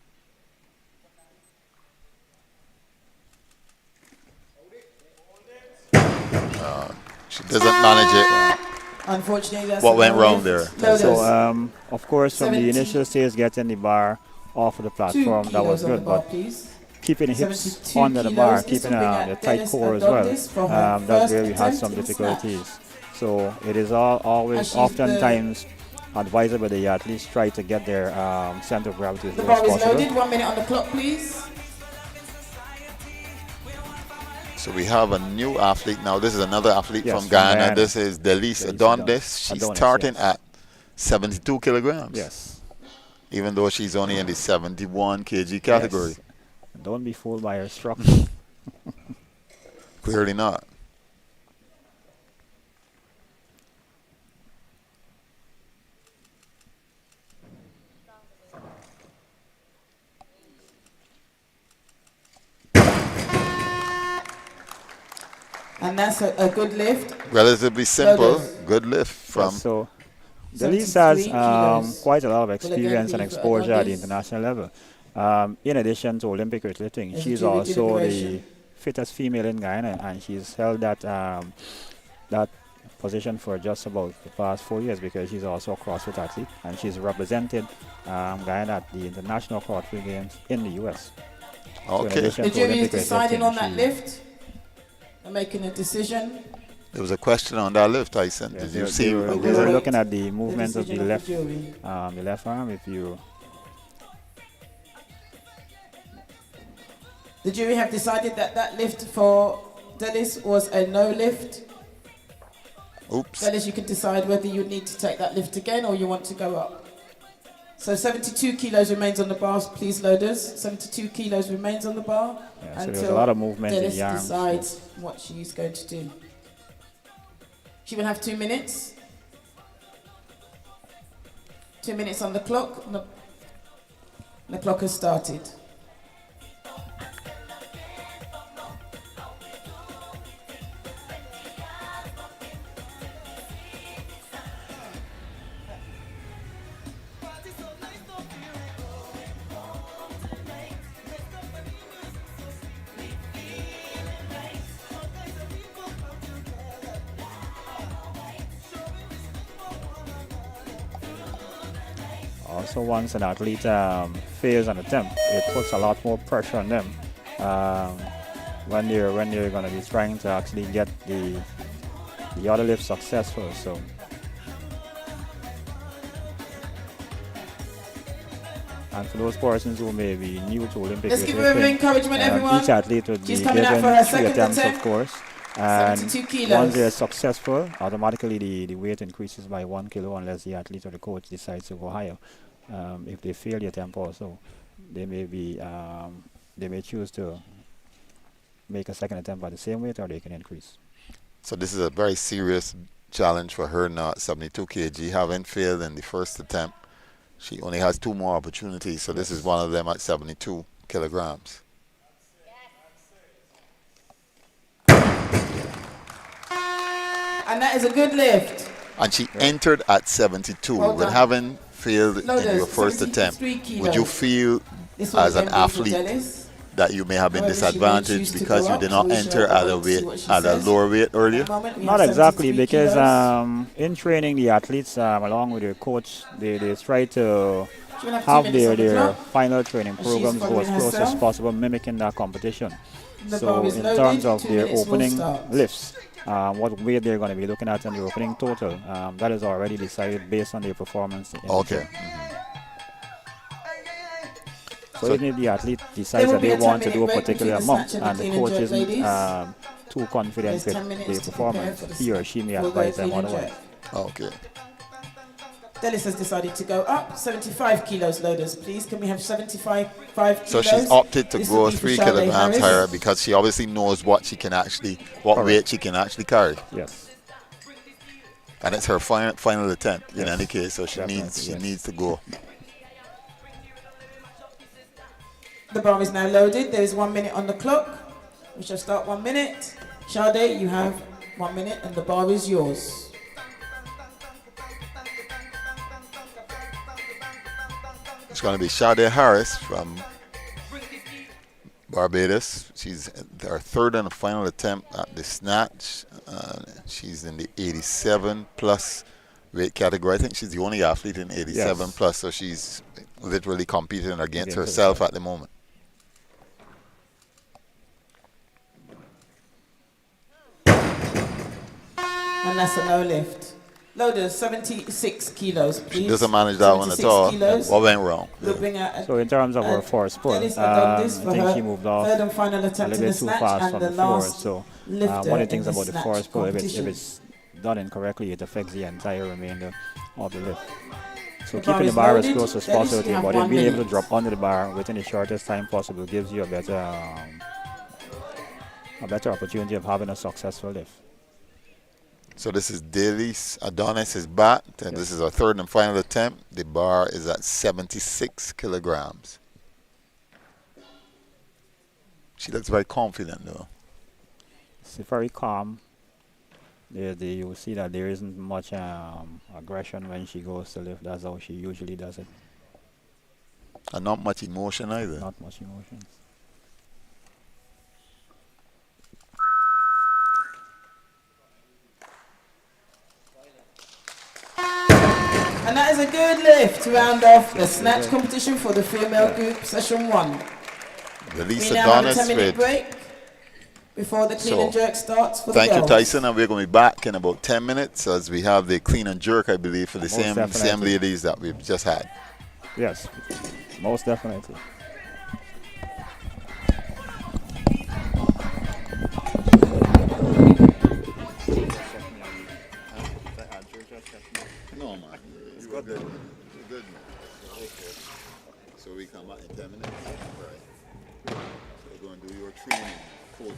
She doesn't manage it. Unfortunately, that's What a went no wrong lift. there? Loaders. So, of course, from the 70 initial stage, getting the bar off of the 2 platform, that was kilos on the good. bar, But please. keeping the hips 72 under the kilos. bar, This keeping will bring out the tight Dennis core as well, Adonis for her that's first where we had attempt some in snatch. difficulties. So it is And always, she's oftentimes, advisable that the athletes try to get their center of gravity as The low as bar is possible. loaded. 1 minute on the clock, please. So we have a new athlete now. This is another athlete Yes, from from Guyana. Guyana. This is Delise Delise Adonis. She's Adonis, starting yes. at 72 kilograms. Yes. Even though she's only in the 71 kg category. Yes. Don't be fooled by her structure. Clearly not. And that's a good lift. Relatively simple, Loaders. good lift from. So Delise has 73 kilos. quite a lot of Will again experience and be for exposure at the Adonis. international level. In addition to Olympic weightlifting, As a she's jury also the deliberation. fittest female in Guyana, and she's held that position for just about the past 4 years because she's also a CrossFit athlete, and she's represented Guyana at the International CrossFit Games in the U.S. So in Okay. addition The to jury is Olympic deciding weightlifting, on that she- lift. They're making a decision. There was a question on that lift, Tyson. Yeah, Did they you were- see? they were, We'll they were wait looking at the movement of decision the of the jury. left arm. If you The jury have decided that that lift for Delis was a no lift. Oops. Delis, you can decide whether you need to take that lift again or you want to go up. So 72 kilos remains on the bar, please, loaders. 72 kilos remains on the bar Yeah, so until there's a lot of movement in Delis the arms. decides what she's going to do. She will have 2 minutes. 2 minutes on the clock. And the clock has started. Also, once an athlete fails an attempt, it puts a lot more pressure on them when they're going to be trying to actually get the other lift successful. So, and for those persons who may be new to Olympic Let's give her a bit of weightlifting, encouragement, everyone. each athlete would She's be coming out given for her 3 second attempts, attempt. of course. And 72 kilos. once they're successful, automatically the weight increases by 1 kilo unless the athlete or the coach decides to go higher. If they fail the attempt also, they may choose to make a second attempt at the same weight, or they can increase. So this is a very serious challenge for her now at 72 kg. Having failed in the first attempt, she only has 2 more opportunities. So this is one of them at 72 kilograms. And that is a good lift. And she entered at 72. Well With done. having failed in Loaders, your first 73 attempt, would you kilos. feel This will as an again be for athlete Delis. that you may have been However, she may choose disadvantaged to because go you up, did so not we enter shall at a wait to see weight what she at a says. lower weight earlier? At the moment, we Not have exactly, 73 because kilos. in training the athletes along with their coach, they try to She will have 2 have minutes on the their clock. final training she's programs go as following close as herself. possible, mimicking that competition. The So bar is in loaded, terms of 2 their minutes will opening start. lifts, what weight they're going to be looking at in the opening total, that is already decided based on their performance. In the Okay. gym. So, So even if the athlete There decides will that be they a want to 10-minute do a break particular between the amount snatch and and the the clean and coach jerk, isn't ladies. too confident There's 10 with minutes their to prepare performance, for the he or she may for the advise them clean and otherwise. jerk. Okay. Delis has decided to go up. 75 kilos, loaders, please. Can we have 75 kilos? So she's opted to This go will be for 3 Sade kilograms Harris. higher because she obviously knows what she can actually, what Correct. weight she can actually carry. Yes. And it's her final attempt in Yes. any case, so she Definitely, yes. needs to go. The bar is now loaded. There is 1 minute on the clock. We shall start 1 minute. Sade, you have 1 minute and the bar is yours. It's going to be Sade Harris from Barbados. She's her 3rd and final attempt at the snatch. She's in the 87 plus weight category. I think she's the only athlete in 87 Yes. plus, so she's literally competing against Against herself herself. at the moment. And that's a no lift. Loaders, 76 kilos, please. She doesn't manage that one at 76 all. kilos. What went wrong? We'll bring out So in terms of her force pull, Delis I had done this for think her she moved off 3rd and final a attempt little in the bit too snatch fast and from the the floor. last So lifter one of the in things the about the snatch force pull, if competition. it's done incorrectly, it affects the entire remainder of the lift. So The bar keeping the is bar as loaded. close as Ladies, possible you to your have body and 1 being able minute. to drop under the bar within the shortest time possible gives you a better opportunity of having a successful lift. So this is Daly's. Adonis is back, and this is our third and final attempt. The bar is at 76 kilograms. She looks very confident, though. It's very calm. You will see that there isn't much aggression when she goes to lift. That's how she usually does it. And not much emotion either. Not much emotion. And that is a good lift to round off the snatch competition for the female group, session 1. Release We now have a Adonis 10-minute with. break before the clean and jerk starts for the Thank you, girls. Tyson, and we're going to be back in about 10 minutes as we have the clean and jerk, I believe, for the Most same definitely. ladies that we've just had. Yes, most definitely. No, man. It's good. Good, man. Okay. So we come back in 10 minutes? Right. So we're going to do your training, coaching.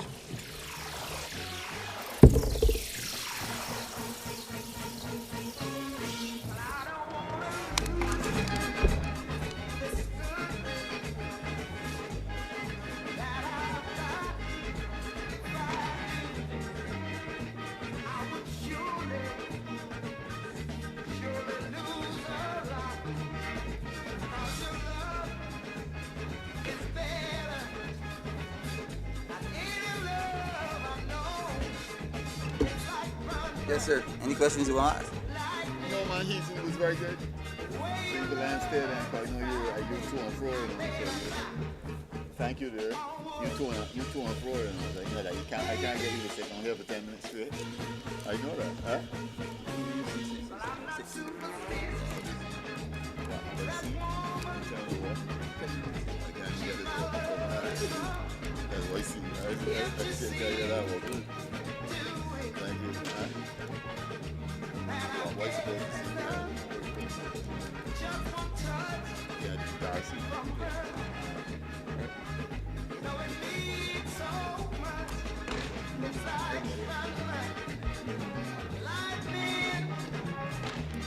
Yes, sir. Any questions you want? No, man, he was very good. So you can land still and because I know I do two and fro, thank you there. You two and fro, and I was like, no, I can't get you to sit down here for 10 minutes straight. I know that, huh? Thank you. What's supposed to see that? Yeah, this is Darcy.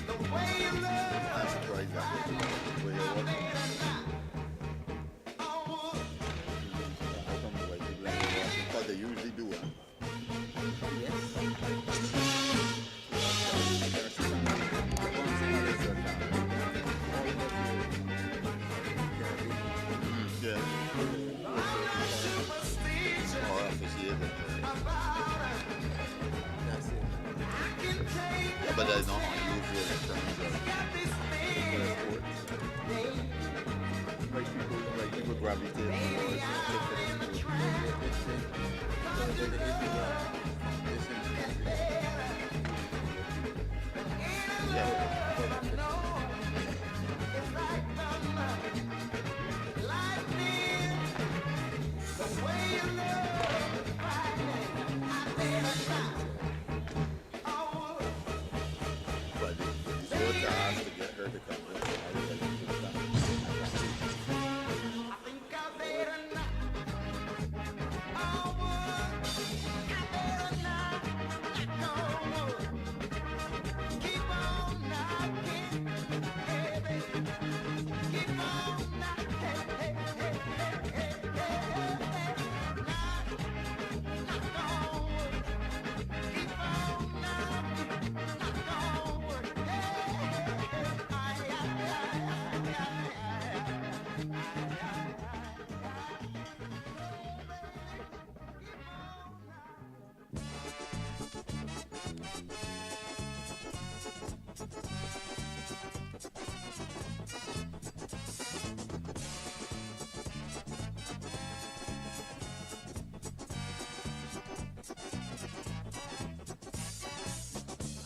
I'm surprised that way. How come the white people ain't watching? Because they usually do it. Yeah. Or officiate it. That's it. Yeah, but that's not unusual in terms of sports. Like people gravitate towards particular sports. But it's your task to get her to come.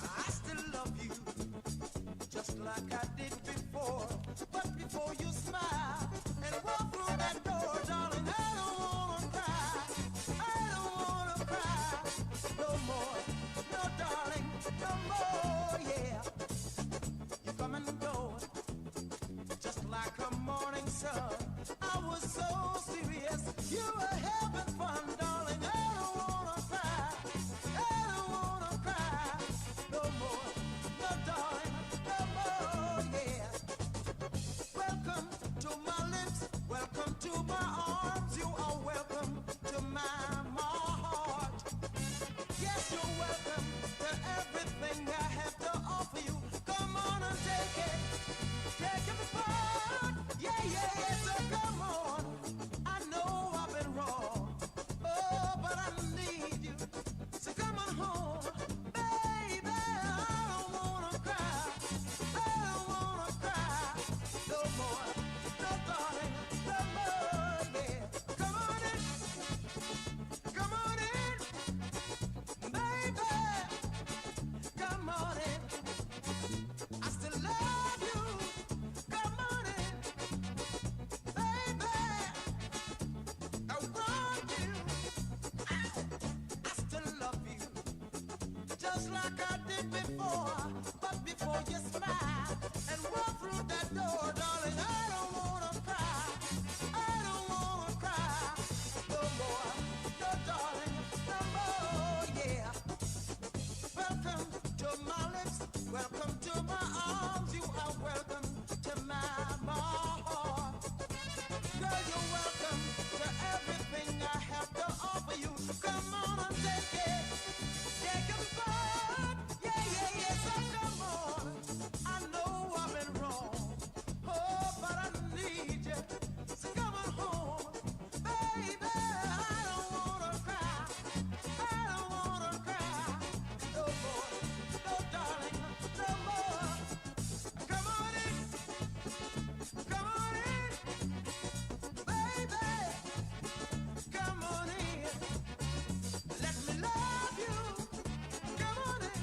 I still love you, just like I did before. But before you smile and walk through that door, darling, I don't wanna cry. I don't wanna cry no more. No, darling, no more, yeah. You come and go. answer. I was so serious. You were having fun, darling. I don't wanna cry. I don't wanna cry no more. No, darling, no more. Yeah. Welcome to my lips. Welcome to my arms. You are welcome to my heart. Yes, you're welcome to everything I have to offer you. Come on and take it. Take it apart. Yeah, yeah, yeah. So come on. I know I've been wrong. Oh, but I need you. So come on home. Baby, I don't wanna cry. I don't wanna cry no more. No, darling, no more. Yeah. Come on in. Come on in. Baby, come on in. I still love you. Come on in, baby. I want you. I still love you, just like I did before. But before you smile and walk through that door, darling, I don't wanna cry. I don't wanna cry no more. No, darling, no more. Yeah. Welcome to my lips. Welcome to my arms. You are welcome to my heart. Girl, you're welcome to everything I have to offer you. Come on and take it. Take it apart. Yeah, yeah, yeah. So come on. I know I've been wrong. Oh, but I need you. So come on home. Baby, I don't wanna cry. I don't wanna cry no more. No, darling, no more. Come on in. Come on in. Baby, come on in. Let me love you. Come on in.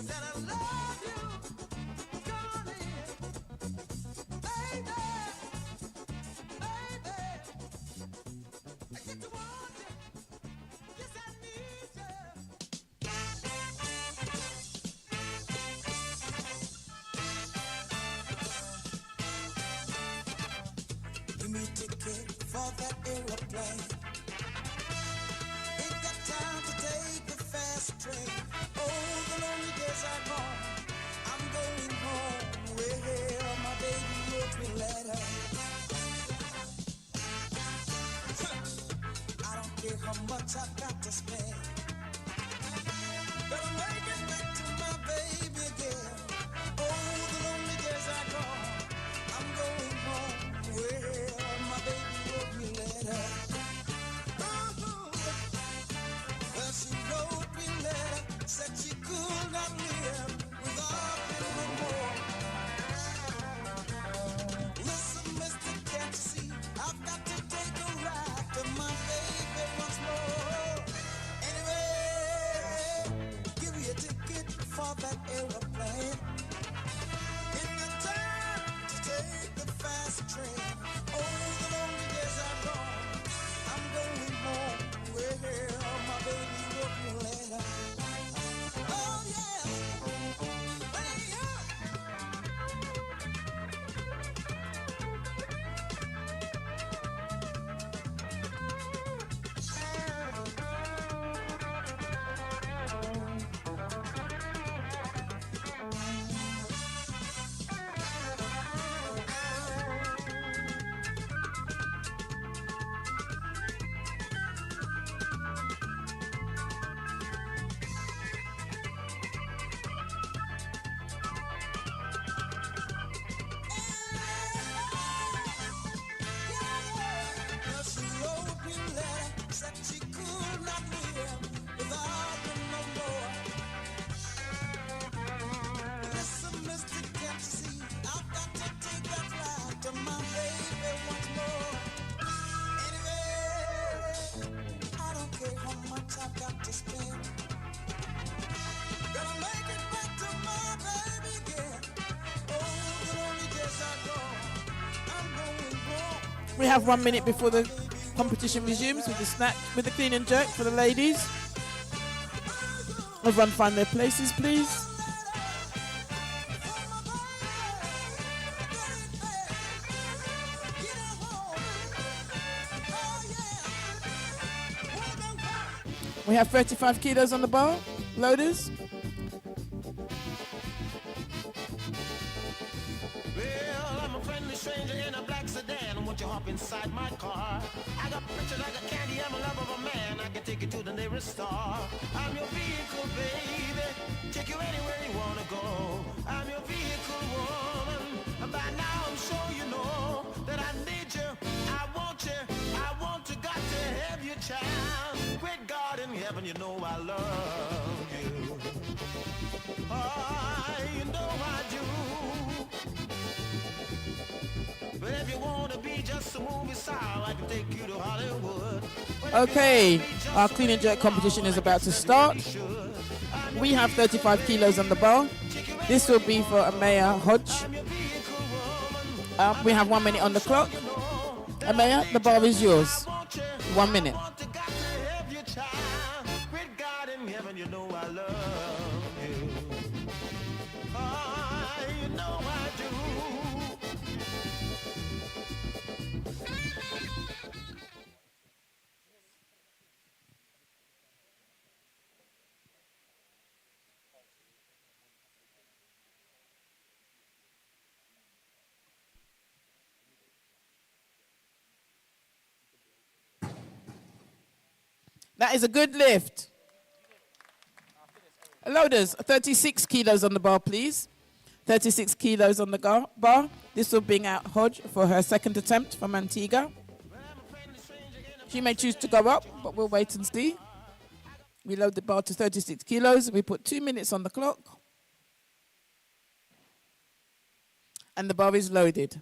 Said I love you. Come on in. Baby, baby. I get to want you. Yes, I need you. Give me a ticket for that aeroplane. Ain't got time to take the fast train. Oh, the lonely days are gone. I'm going home where my baby wrote me letter. I don't care how much I've got to spend. Gonna make it back to my baby again. Oh, the lonely days are gone. I'm going home where my baby wrote me letter. Well, she wrote me letter, said she could not live without me no more. Listen, mister, can't you see? I've got to take a ride to my baby once more. Anyway, give me a ticket for that aeroplane. Ain't got time to take the fast train. Oh, the lonely days are gone. I'm going home where my baby wrote me later. Oh yeah, hey yeah. Well, she wrote me letter, said she could not live without me no more. Listen, mister, can't you see? I've got to take that ride to my baby once more. Anyway, I don't care how much I've got to spend. Gonna make it back to my baby again. Oh, the lonely days are gone. I'm going home. We have 1 minute before the competition resumes with the snatch, with the clean and jerk for the ladies. Everyone find their places, please. We have 35 kilos on the bar. Loaders. Well, I'm a friendly stranger in a black sedan. Won't you hop inside my car? I got pictures like a candy. I'm a love of a man. I can take you to the nearest star. I'm your vehicle, baby. Take you anywhere you wanna go. I'm your vehicle, woman. And by now I'm sure you know that I need you. I want you. I want to, got to have you, child. Great God in heaven, you know I love you. Oh, you know I do. But if you want to be just a movie star, I can take you to Hollywood. Okay, our clean and jerk competition is about to start. We have 35 kilos on the bar. This will be for Amaya Hodge. We have 1 minute on the clock. Amaya, the bar is yours. 1 minute. That is a good lift. Loaders, 36 kilos on the bar, please. 36 kilos on the bar. This will bring out Hodge for her second attempt from Antigua. She may choose to go up, but we'll wait and see. We load the bar to 36 kilos. We put 2 minutes on the clock. And the bar is loaded.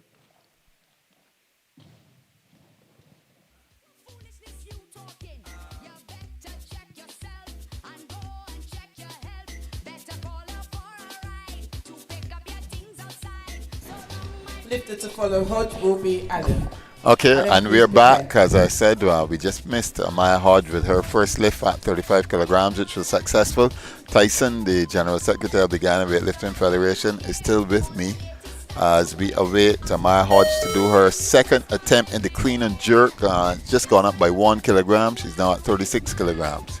Lifter to follow Hodge will be Alan. Okay, and we're back. As I said, we just missed Maya Hodge with her first lift at 35 kilograms, which was successful. Tyson, the General Secretary of the Ghana Weightlifting Federation, is still with me as we await Maya Hodge to do her second attempt in the clean and jerk. Just gone up by 1 kilogram. She's now at 36 kilograms.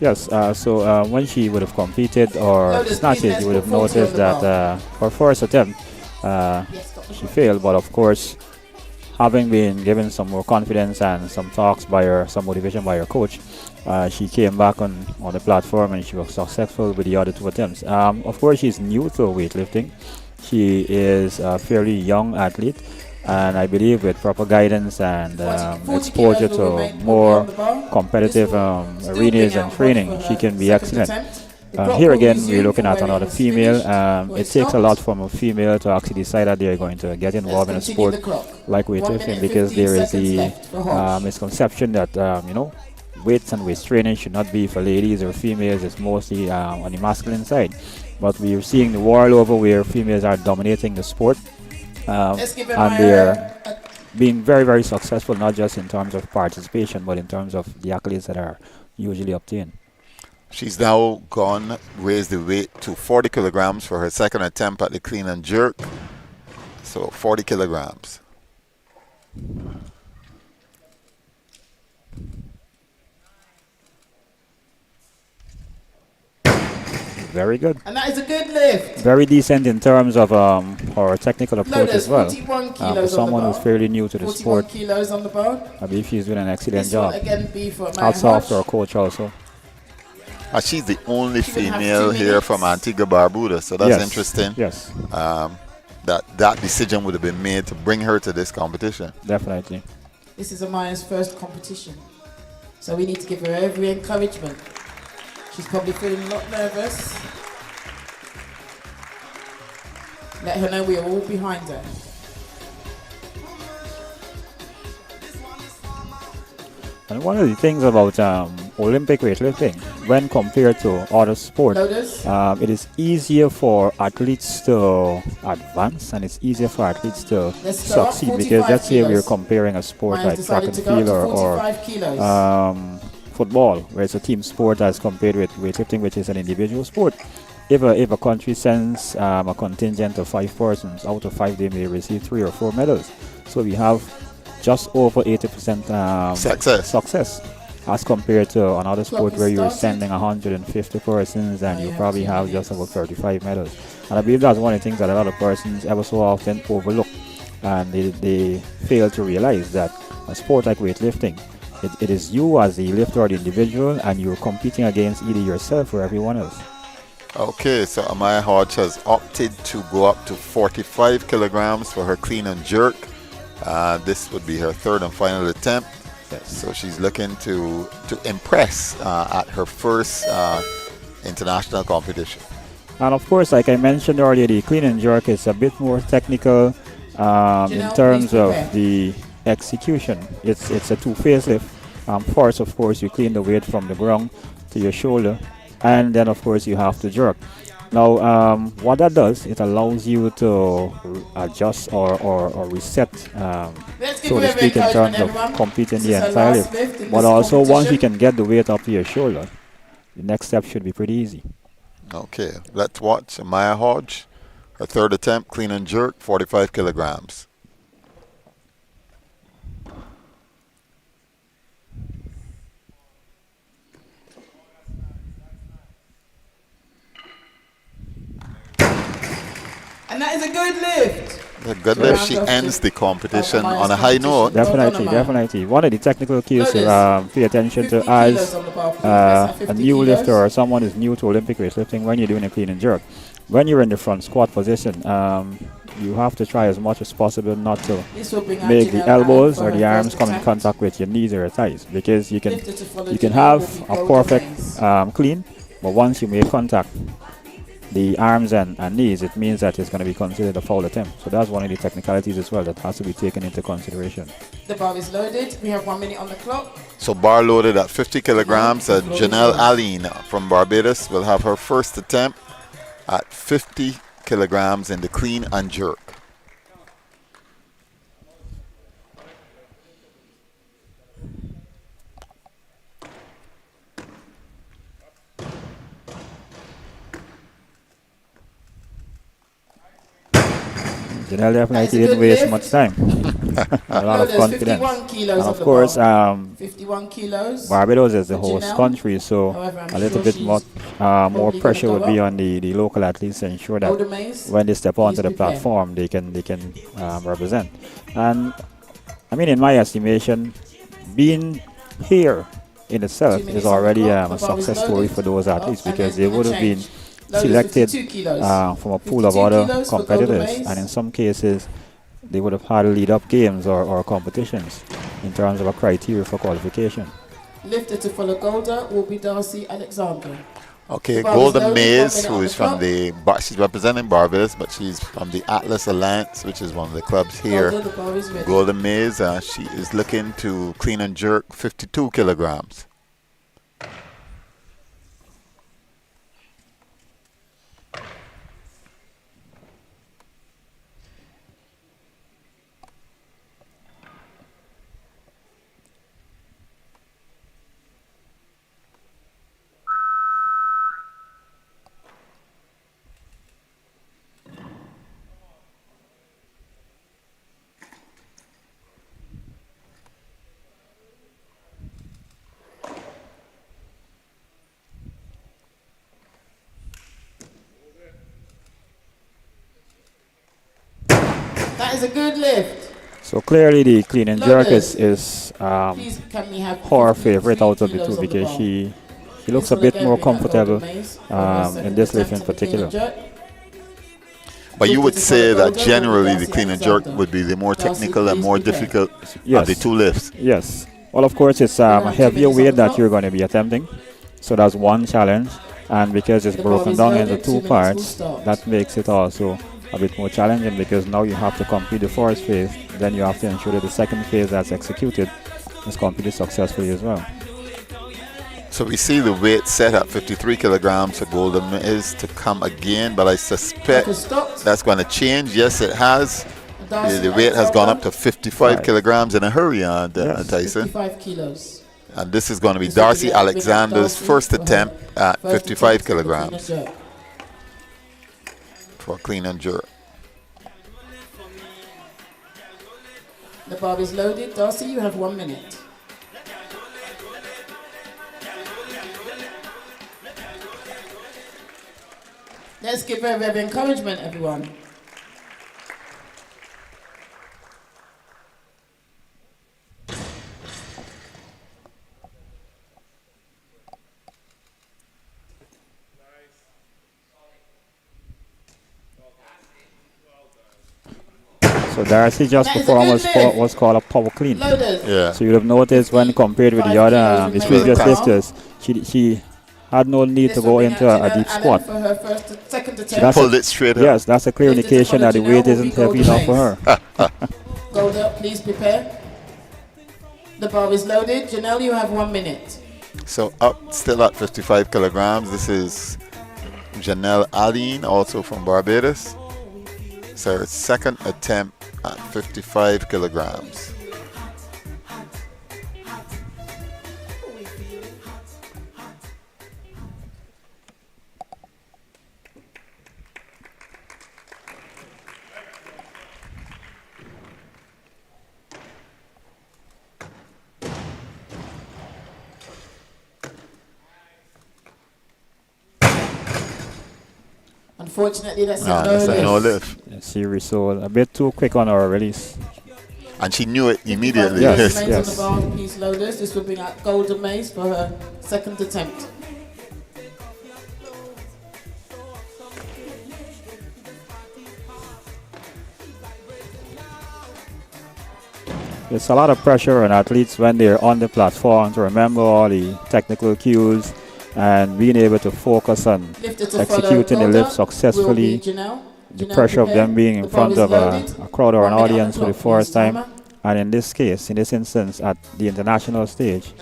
Yes, so when she would have competed or snatches, you would have noticed that her first attempt, she failed, but of course, having been given some more confidence and some talks by her, some motivation by her coach, she came back on the platform and she was successful with the other 2 attempts. Of course, she's new to weightlifting. She is a fairly young athlete, and I believe with proper guidance and exposure to more competitive arenas and training, she can be excellent. Here again, we're looking at another female. It takes a lot from a female to actually decide that they're going to get involved in a sport like weightlifting, because there is the misconception that weights and weight training should not be for ladies or females. It's mostly on the masculine side. But we're seeing the world over where females are dominating the sport, and they're being very, very successful, not just in terms of participation, but in terms of the accolades that are usually obtained. She's now raised the weight to 40 kilograms for her second attempt at the clean and jerk. So 40 kilograms. Very good. And that is a good lift. Very decent in terms of her technical approach as well. 41 For kilos someone on the who's bar. fairly new to the 41 sport, kilos on the bar. I believe she's doing an excellent This job. will again be for Maya Also Hodge. after her coach also. She's the only She will have female 2 here minutes. from Antigua Barbuda, so that's Yes, interesting. yes. That decision would have been made to bring her to this competition. Definitely. This is Amaya's first competition. So we need to give her every encouragement. She's probably feeling a lot nervous. Let her know we are all behind her. And one of the things about Olympic weightlifting, when compared to other sports, Loaders. it is easier for athletes to advance, and it's easier for athletes to Let's start. succeed, 45 because let's say we're kilos. comparing a sport Maya's like track decided and to go up field to or 45 kilos. football, where it's a team sport as compared with weightlifting, which is an individual sport. If a country sends a contingent of 5 persons, out of 5 they may receive 3 or 4 medals. So we have just over 80% success. as compared to another sport is where you're started. sending 150 persons and you have probably 2 have just minutes. about 35 medals. And I believe that's one of the things that a lot of persons ever so often overlook, and they fail to realize that a sport like weightlifting, it is you as the lifter or the individual, and you're competing against either yourself or everyone else. Okay, so Amaya Hodge has opted to go up to 45 kilograms for her clean and jerk. This would be her third and final attempt. So she's looking to impress at her first international competition. And of course, like I mentioned earlier, the clean and jerk is a bit more technical in Janelle, terms please of prepare. the execution. It's a two-phase lift. First, of course, you clean the weight from the ground to your shoulder, and then, of course, you have to jerk. Now, what that does, it allows you to adjust or reset, Let's give so you to a speak, in encouragement, terms of everyone. completing This the is her entire last lift. lift in But this also, once you competition. can get the weight up to your shoulder, the next step should be pretty easy. Okay, let's watch Amaya Hodge. Her third attempt, clean and jerk, 45 kilograms. And that is a good lift. A good lift. She ends the competition Amaya's on a high note. competition. Definitely, Well done, Amaya. definitely. One of the technical cues to Notice, pay attention 50 to kilos as on the bar, please. Let's have a 50 new kilos. lifter or someone is new to Olympic weightlifting. When you're doing a clean and jerk, when you're in the front squat position, you have to try as much as possible not to This will bring out make the Janelle elbows Allen or for the her arms first come in attempt. contact with your knees or your thighs, because you can Lifter to follow you can Janelle have will be a Golden perfect Mays. clean, but once you make contact, the arms and knees, it means that it's going to be considered a foul attempt. So that's one of the technicalities as well that has to be taken into consideration. The bar is loaded. We have 1 minute on the clock. So bar loaded at 50 kilograms. The floor is Janelle yours. Aline from Barbados will have her first attempt at 50 kilograms in the clean and jerk. Janelle That is definitely a didn't good waste lift. much time. A lot of There's confidence. 51 kilos And on of the course, bar. 51 kilos. Barbados is the for host Janelle. country, so However, I'm a little sure bit more she's more probably pressure gonna would go be up. on the local athletes to ensure that Golden Mays, when they step onto the please prepare. platform, they can represent. And I mean, in my estimation, being here in itself 2 minutes is on the already clock. a The bar is success story loaded. for those athletes, And because then they we're would gonna have been change. Loaded selected 52 kilos. from a pool of 52 other kilos for Golden competitors, Mays. and in some cases, they would have had lead up games or competitions in terms of a criteria for qualification. Lifter to follow Golda will be Darcy Alexander. Okay, The bar is Golden loaded, 1 Mays, minute who on is the from clock. she's representing Barbados, but she's from the Atlas Alliance, which is one of the clubs here. Golda, the bar is ready. Golden Mays, she is looking to clean and jerk 52 kilograms. That is a good lift. So clearly, the clean and jerk Loaders. is Please, can we have her 53 favorite out of the kilos two, on the because bar? she looks a This will bit again more bring out comfortable Golden Mays for her in second this lift in attempt at the clean and particular. jerk. But you would Lifter to say follow that Golda will be generally the Darcy clean and jerk Alexander. would be the more Darcy, technical and please more prepare. difficult Yes. of the two lifts. Yes. Well, of course, it's have a 2 heavier minutes on weight the that clock. you're going to be attempting. So that's one challenge. And because it's The bar broken is down loaded, into 2 two minutes will parts, start. that makes it also a bit more challenging, because now you have to complete the first phase. Then you have to ensure that the second phase that's executed is completed successfully as well. So we see the weight set at 53 kilograms for Golden is to come again, but I suspect Clock has stopped. that's going to change. Yes, it has. Darcy The weight has gone up Alexander, to 55 Right. kilograms in a hurry, Yes. Tyson. 55 kilos. And this is going to be This will Darcy be bring out Alexander's Darcy first for her attempt at first 55 attempt at the clean and kilograms jerk. for clean and jerk. The bar is loaded. Darcy, you have 1 minute. Let's give her a bit of encouragement, everyone. So Darcy just That is a performed good lift. what's called a power clean. Loaders. Yeah. So you would have noticed when compared with the 55 other, kilos the remaining previous on the arm. lifters, she had no need This to will go bring into out a Janelle deep Allen squat. for her second attempt. That's Pulled it straight up. Yes, that's a clear Lifted to indication that the follow weight Janelle isn't will be heavy enough for Golden her. Gold up, please prepare. The bar is loaded. Janelle, you have 1 minute. So up still at 55 kilograms. This is Janelle Allen, also from Barbados. It's her second attempt at 55 kilograms. Unfortunately, that's a Ah, no that's a lift. no lift. Yeah, Siri Soul a bit too quick on our release. And she knew it immediately. Yes. Remains on the bar, piece loaders. This will bring out Golden Maze for her second attempt. There's a lot of pressure on athletes when they're on the platform to remember all the technical cues and being able to focus on Lifter to executing the follow lift Golda will be successfully. Janelle. The Janelle, pressure of prepare. them being The in bar front is of loaded. a crowd or an 1 minute on the audience for the clock, first please, time, timer. and in this case, in this instance, at the international stage.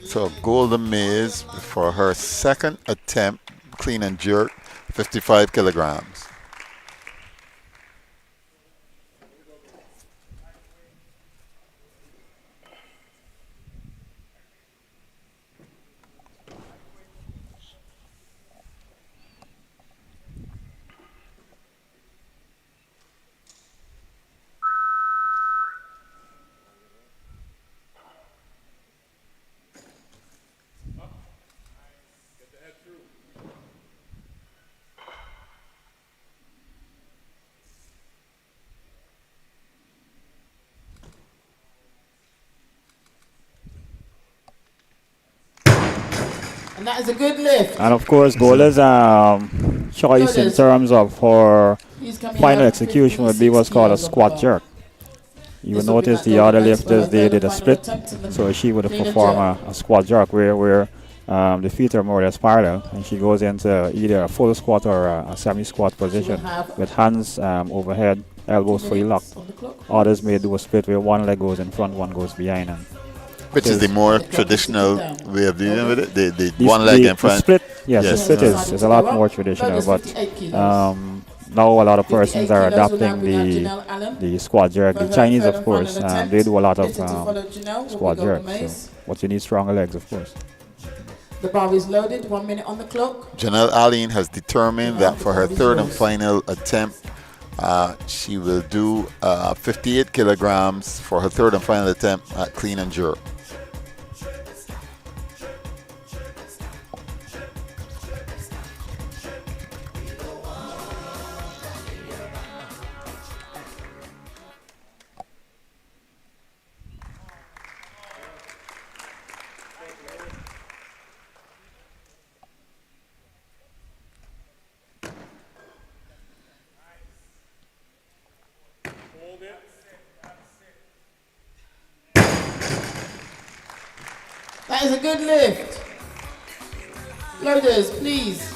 So Golden Maze for her second attempt, clean and jerk, 55 kilograms. And that is a good lift. And of course, Gola's choice in terms of her He's coming final out execution would be 56 what's called a kilos on the squat bar. jerk. You will This will be notice that the Golden other Maze for lifters, her they third did a and split, final attempt in the so she would have clean and performed jerk. a squat jerk where the feet are more or less parallel, and she goes into either a full squat or a semi-squat position have with hands overhead, elbows fully locked. On the clock. Others may do a split where one leg goes in front, one goes behind. And Which is the more traditional way of dealing with it. The one leg in front. The split, yes, the Yes. split is a lot more traditional, but 58 kilos. now a lot of persons 58 are kilos will now adopting bring out Janelle Allen the squat jerk. for The her Chinese, third of and course, final attempt. they do a lot of Lifted to follow Janelle will squat be jerk. Golden Maze. But you need stronger legs, of course. The bar is loaded. 1 minute on the clock. Janelle Allen has determined that for her third and final attempt, she will do 58 kilograms for her third and final attempt at clean and jerk. That is a good lift. Loaders, please.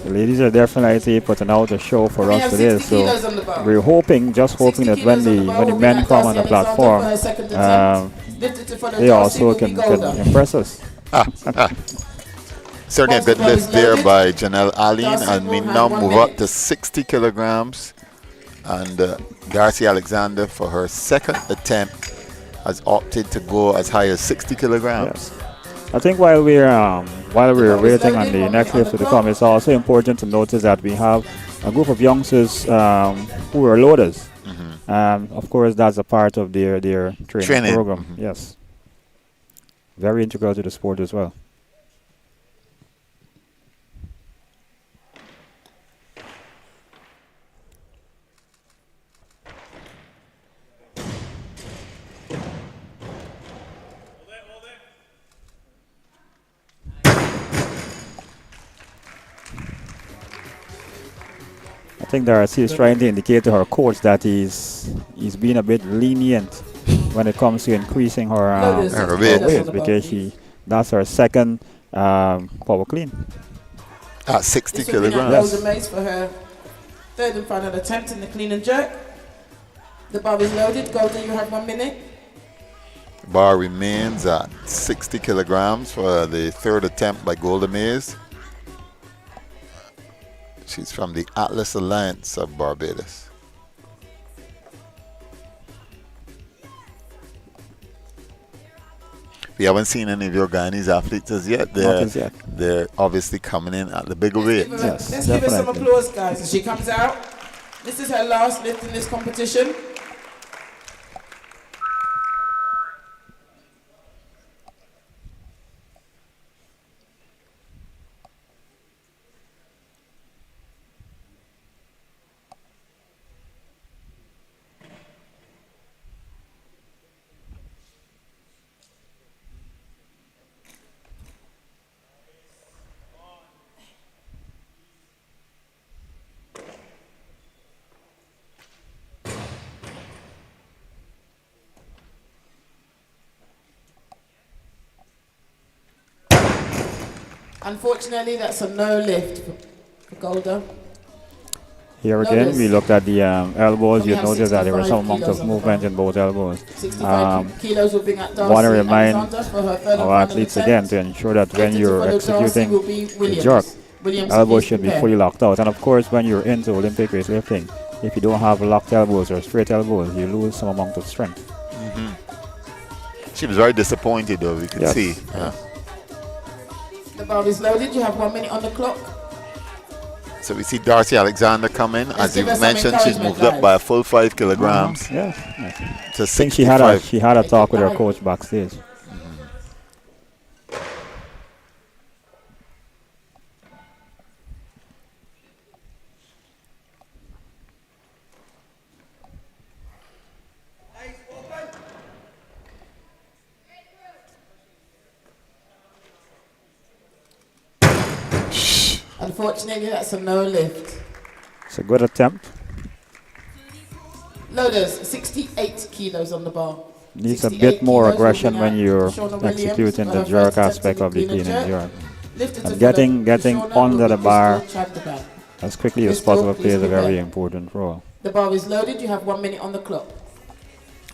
The ladies are definitely putting out a show for We us have today. 60 kilos on the bar. So we're hoping, just hoping 60 that when kilos on the bar when the will men bring out come on Darcy the Alexander platform, for her second attempt. Lifted to follow they Darcy also will be can Golda. impress us. Certainly a good Bar is lift there loaded. by Janelle Allen, Darcy and we will have now 1 move up minute. to 60 kilograms. And Darcy Alexander, for her second attempt, has opted to go as high as 60 kilograms. Yes. I think while we're bar is waiting on loaded, the 1 next minute lift on to the come, clock. it's also important to notice that we have a group of youngsters who are loaders. Of course, that's a part of their training Training. program. Yes. very integral to the sport as well. I think Darcy is trying to indicate to her coach that he's being a bit lenient when it comes to increasing her Her weight. weight because that's her second power clean. At 60 This will be now kilograms. Golden Mace for her third and final attempt in the clean and jerk. The bar is loaded. Golden, you have 1 minute. Bar remains at 60 kilograms for the third attempt by Golden Maze. She's from the Atlas Alliance of Barbados. We haven't seen any of your Guyanese athletes as yet. Not as yet. They're obviously coming in at the bigger weight. Yes, Let's give her some definitely. applause, guys, as she comes out. This is her last lift in this competition. Unfortunately, that's a no lift for Golda. Here again, we looked at the elbows. We You have notice that there was 65 some amount kilos of on the movement bar. in both elbows. 65 kilos will bring out Darcy Want to remind Alexander for her third and our final athletes attempt. again to ensure that when Lifted to you're follow Darcy executing will be the Williams. jerk, Williams, elbows please should be prepare. fully locked out. And of course, when you're into Olympic weightlifting, if you don't have locked elbows or straight elbows, you lose some amount of strength. She was very disappointed, though, we could Yes. see. The bar is loaded. You have 1 minute on the clock. So we see Darcy Alexander come in. As you give her some mentioned, she's encouragement, moved up guys. by a full 5 kilograms Yeah. to I think she had 65. a talk with her coach backstage. Unfortunately, that's a no lift. It's a good attempt. Loaders, 68 kilos on the bar. Needs a 68 bit more kilos will aggression bring when out you're Shauna Williams executing for the her jerk first attempt aspect in of the clean clean and jerk. Lifted And to getting Shauna under will the be bar Crystal Chandrabhan. as quickly as Crystal, possible please plays a prepare. very important role. The bar is loaded. You have 1 minute on the clock.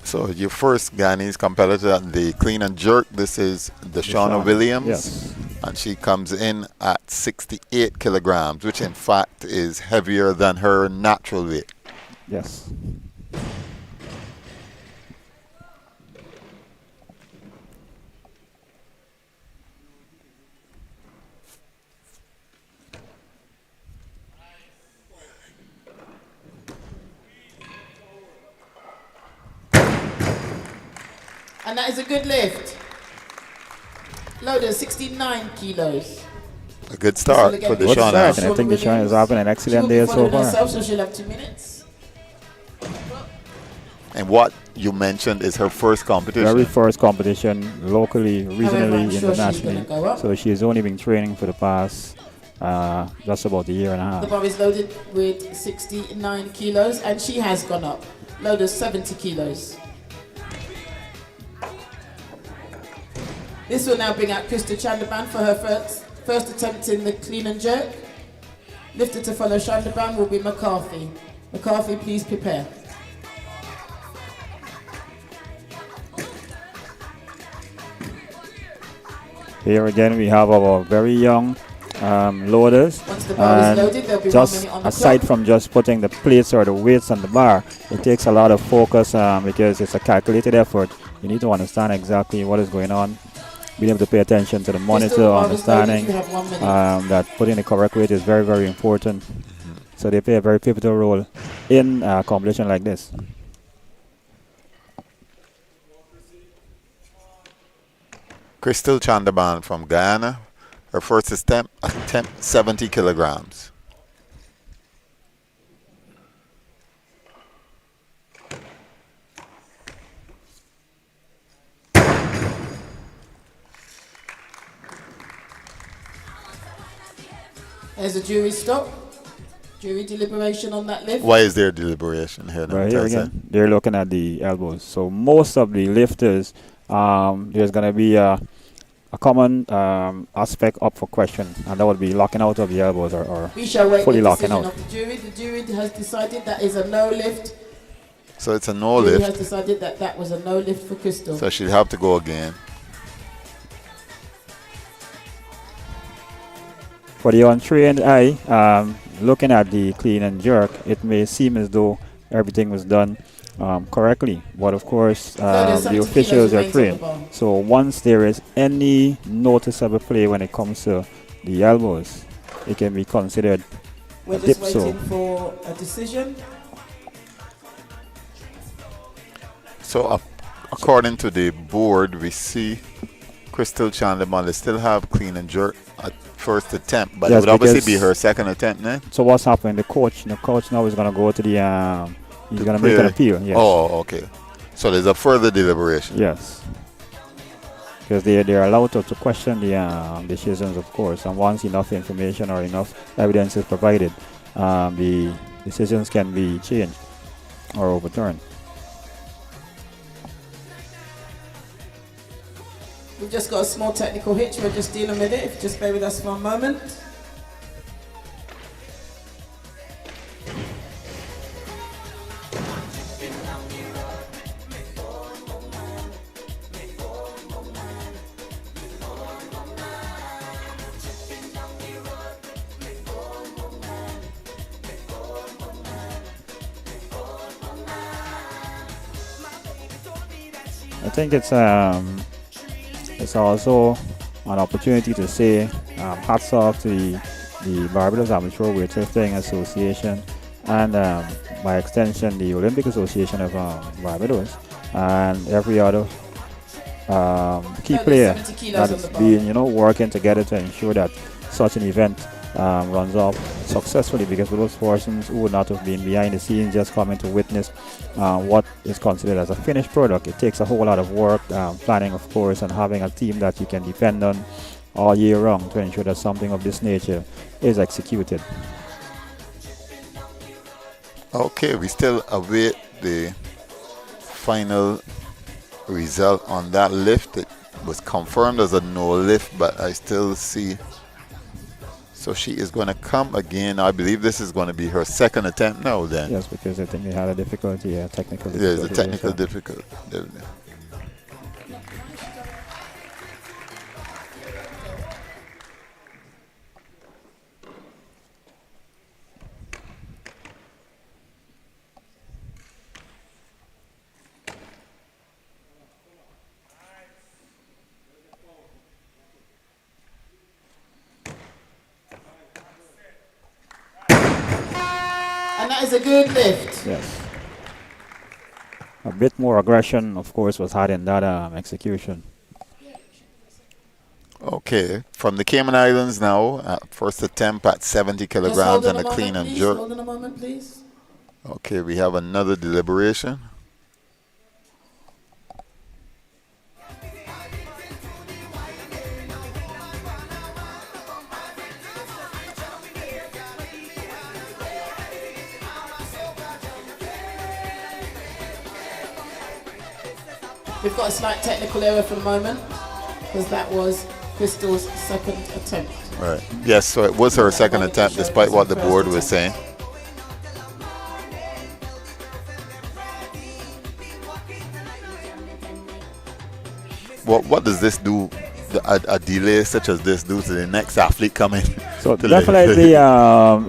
So your first Guyanese competitor at the clean and jerk, this is Deshauna Williams. Yes. And she comes in at 68 kilograms, which in fact is heavier than her natural weight. Yes. And that is a good lift. Loaders, 69 kilos. A good start for Good Deshauna. start, and I think Deshauna is having an excellent day so far. Herself, so she'll have 2 minutes. And what you mentioned is her first competition. Very first competition, locally, I'm regionally, sure she's internationally. gonna go up. So she's only been training for the past just about a year and a The half. bar is loaded with 69 kilos, and she has gone up. Loaders, 70 kilos. This will now bring out Krista Chandrabhan for her first attempt in the clean and jerk. Lifted to follow Chandrabhan will be McCarthy. McCarthy, please prepare. Here again, we have our very young loaders. Once the bar is And loaded, there'll be 1 just minute on the aside clock. from just putting the plates or the weights on the bar, it takes a lot of focus because it's a calculated effort. You need to understand exactly what is going on, being able to pay attention to the monitor, the bar is loaded, understanding you have 1 minute. that putting the correct weight is very, very important. So they play a very pivotal role in a competition like this. Crystal Chandaban from Guyana. Her first attempt 70 kilograms. There's a jury stop. Jury deliberation on that lift. Why is there deliberation here? Right here again, they're looking at the elbows. So most of the lifters, there's going to be a common aspect up for question, and that would be locking out of the elbows or We shall wait fully the locking decision out. of the jury. The jury has decided that is a no lift. So it's a no The jury lift. has decided that that was a no lift for Crystal. So she'd have to go again. For the untrained eye, looking at the clean and jerk, it may seem as though everything was done correctly, but of course there's the 70 officials kilos are remains on the trained. bar. So once there is any noticeable play when it comes to the elbows, it can be considered We're a just dip. So waiting for a decision. So according to the board, we see Crystal Chandaban, they still have clean and jerk at first attempt, but Yes, it would obviously because- be her second attempt then. So what's happening? The coach now is going to go to the. He's going to make an appeal. Yes. Oh, okay. So there's a further deliberation. Yes. Because they're allowed to question the decisions, of course, and once enough information or enough evidence is provided, the decisions can be changed or overturned. We've just got a small technical hitch. We're just dealing with it. If you just bear with us for a moment. I think it's also an opportunity to say hats off to the Barbados Amateur Weightlifting Association and by extension the Olympic Association of Barbados and every other key player 70 kilos that on is the bar. being working together to ensure that such an event runs off successfully, because for those persons who would not have been behind the scenes just coming to witness what is considered as a finished product, it takes a whole lot of work, planning of course, and having a team that you can depend on all year round to ensure that something of this nature is executed. Okay, we still await the final result on that lift. It was confirmed as a no lift, but I still see. So she is going to come again. I believe this is going to be her second attempt now then. Yes, because I think they had a difficulty, technical difficulty. There's a there, technical so- difficulty. And that is a good lift. Yes. A bit more aggression, of course, was had in that execution. Okay, from the Cayman Islands now, first attempt at 70 Just hold kilograms on and a clean moment, and please. jerk. Hold on a moment, please. Okay, we have another deliberation. We've got a slight technical error for the moment because that was Crystal's second attempt. Right. Yes, so it was her second attempt, despite what the board was saying. What does this do? A delay such as this do to the next athlete coming? So to definitely,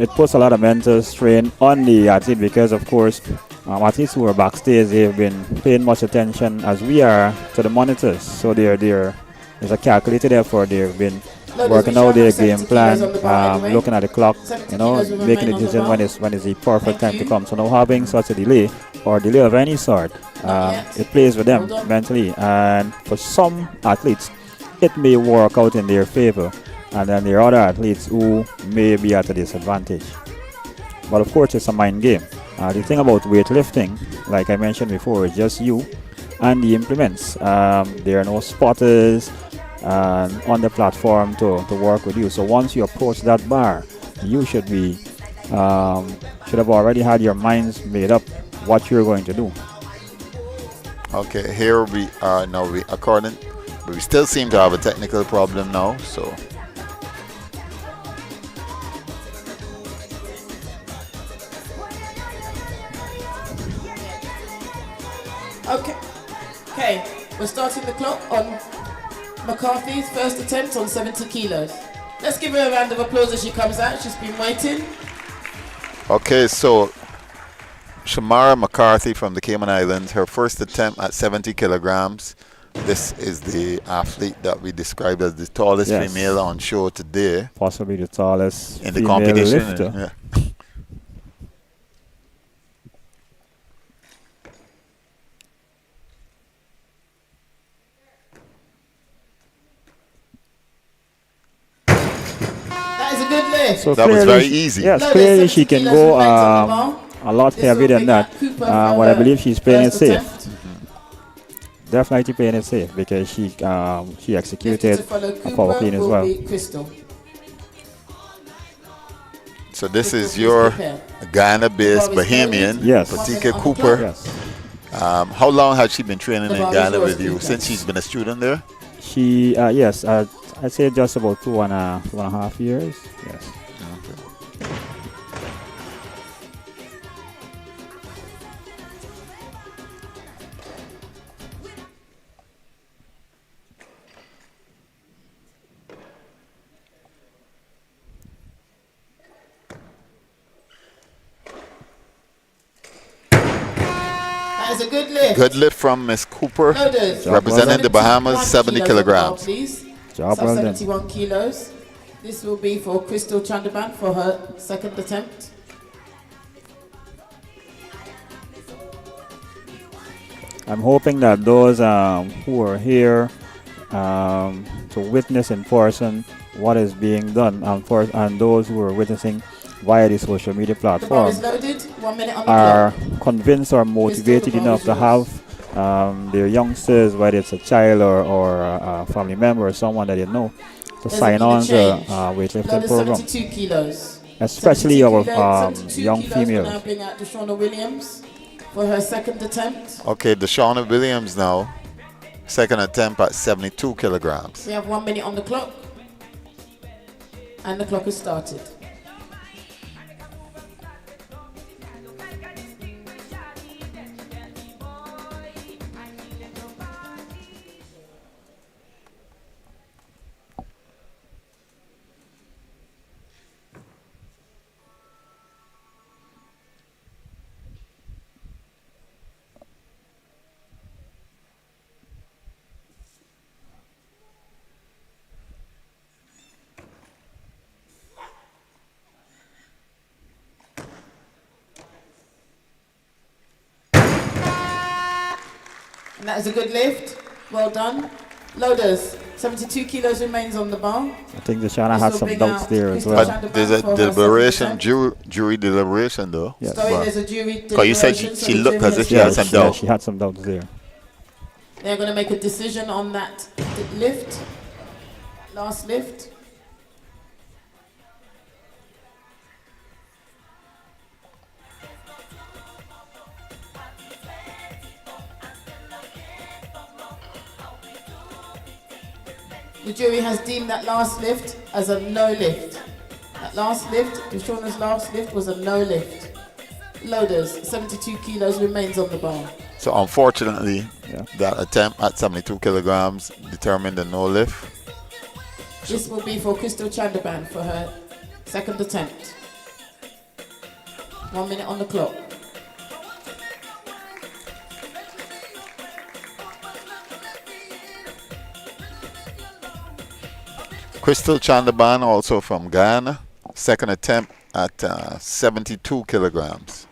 it puts a lot of mental strain on the athlete, because of course, athletes who are backstage, they've been paying much attention as we are to the monitors. So there's a calculated effort. They've been Look, working we out their shall have game 70 kilos on the bar plan, anyway. looking at the clock, 70 you know, kilos will making remain a on the decision bar. when is the perfect Thank time to you. come. So now having such a delay or delay of any sort, Not yet. it plays with them Hold on. mentally. And for some athletes, it may work out in their favor, and then there are other athletes who may be at a disadvantage. But of course, it's a mind game. The thing about weightlifting, like I mentioned before, is just you and the implements. There are no spotters on the platform to work with you. So once you approach that bar, you should have already had your minds made up what you're going to do. Okay, here we are now. We still seem to have a technical problem now. So Okay, we're starting the clock on McCarthy's first attempt on 70 kilos. Let's give her a round of applause as she comes out. She's been waiting. okay, so Shamara McCarthy from the Cayman Islands, her first attempt at 70 kilograms. This is the athlete that we described as the tallest Yes. female on show today Possibly the tallest in the female competition. lifter. Yeah. That is a good lift. So That was clearly very easy. Yes, No, clearly there's she 70 can kilos go remains on the bar. a lot This heavier will than bring that. out Cooper But I for believe she's playing it first safe. attempt. Definitely playing it safe because she Lifted executed to follow a Cooper power clean as will well. be Crystal. So this Crystal, is please your prepare. Ghana-based Bar is Bahamian, loaded. Yes. Patika 1 minute on the Cooper. Yes. How long has she been training The in bar is Ghana yours, with you? please. Since she's been a student there? She yes, I'd say just about 2.5 years. Yes. That is a good lift. Good lift from Miss Cooper, Loaders. representing the Bahamas, 70 kilos on the bar, kilograms. please. Job So well done. 71 kilos. This will be for Crystal Chandaban for her second attempt. I'm hoping that those who are here to witness in person what is being done, and those who are witnessing via the social media The bar platform is loaded. 1 minute on the are clock. convinced or motivated bar enough is to yours. have their youngsters, whether it's a child or a family member or someone that they know, to There's sign a on to change. weightlifting Loaded program, 72 kilos. especially 72 our kilos, 72 young kilos will now females. bring out Deshauna Williams for her second attempt. Okay, Deshauna Williams now, second attempt at 72 kilograms. We have 1 minute on the clock. And the clock has started. And that is a good lift. Well done. Loaders, 72 kilos remains on the bar. I think Deshauna This had will some bring doubts out there as Crystal well. Chandaban But there's a for her deliberation, second attempt. jury deliberation though. Yes. Sorry, But- there's a jury Because you said deliberation, she the looked jury as if has she had changed. some Yeah, doubt. she had some doubts there. They're going to make a decision on that lift. Last lift. The jury has deemed that last lift as a no lift. That last lift, Deshauna's last lift was a no lift. Loaders, 72 kilos remains on the bar. So unfortunately, Yeah. that attempt at 72 kilograms determined a no lift. This will be for Crystal Chandaban for her second attempt. 1 minute on the clock. Crystal Chandaban, also from Ghana, second attempt at 72 kilograms.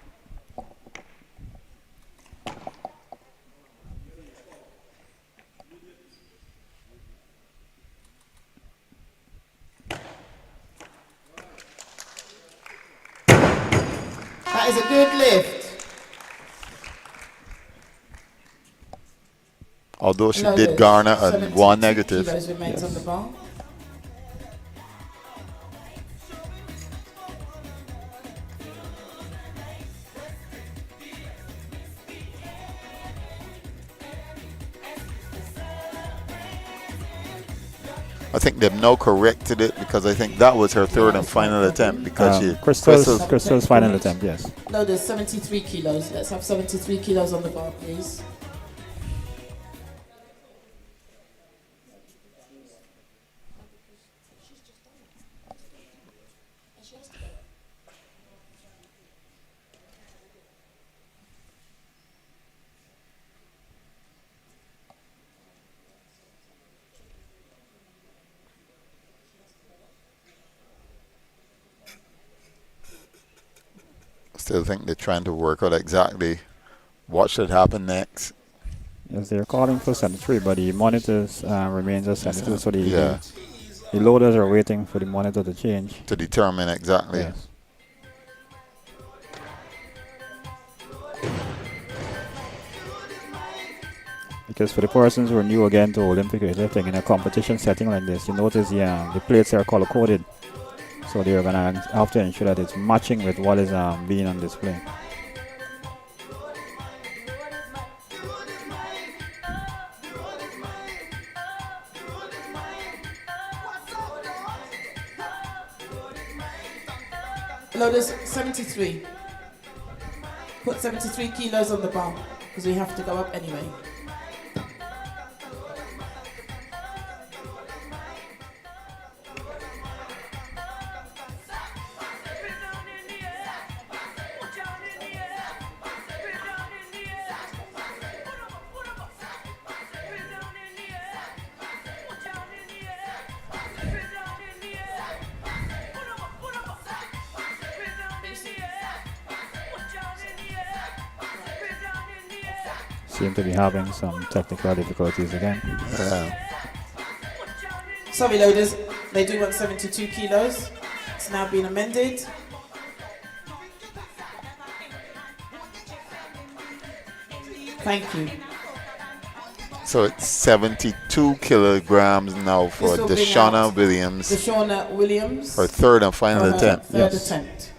That is a good lift. Although she Loaded. did garner a 72 one negative. kilos remains on the bar. I think they've now corrected it because I think that was her third and final attempt because Crystal's final attempt, yes. No, there's 73 kilos. Let's have 73 kilos on the bar, please. Still think they're trying to work out exactly what should happen next. Yes, they're calling for 73, but the monitors remains at 72, so Yeah. the loaders are waiting for the monitor to change. To determine exactly. Yes. Because for the persons who are new again to Olympic weightlifting in a competition setting like this, you notice the plates are color coded. So they're going to have to ensure that it's matching with what is being on display. Loaders, 73. Put 73 kilos on the bar because we have to go up anyway. Seem to be having some technical difficulties again. Sorry, loaders. They do want 72 kilos. It's now been amended. Thank you. So it's 72 kilograms now for This will bring Deshauna out Williams. Deshauna Williams. Her third and final for her attempt. Third attempt.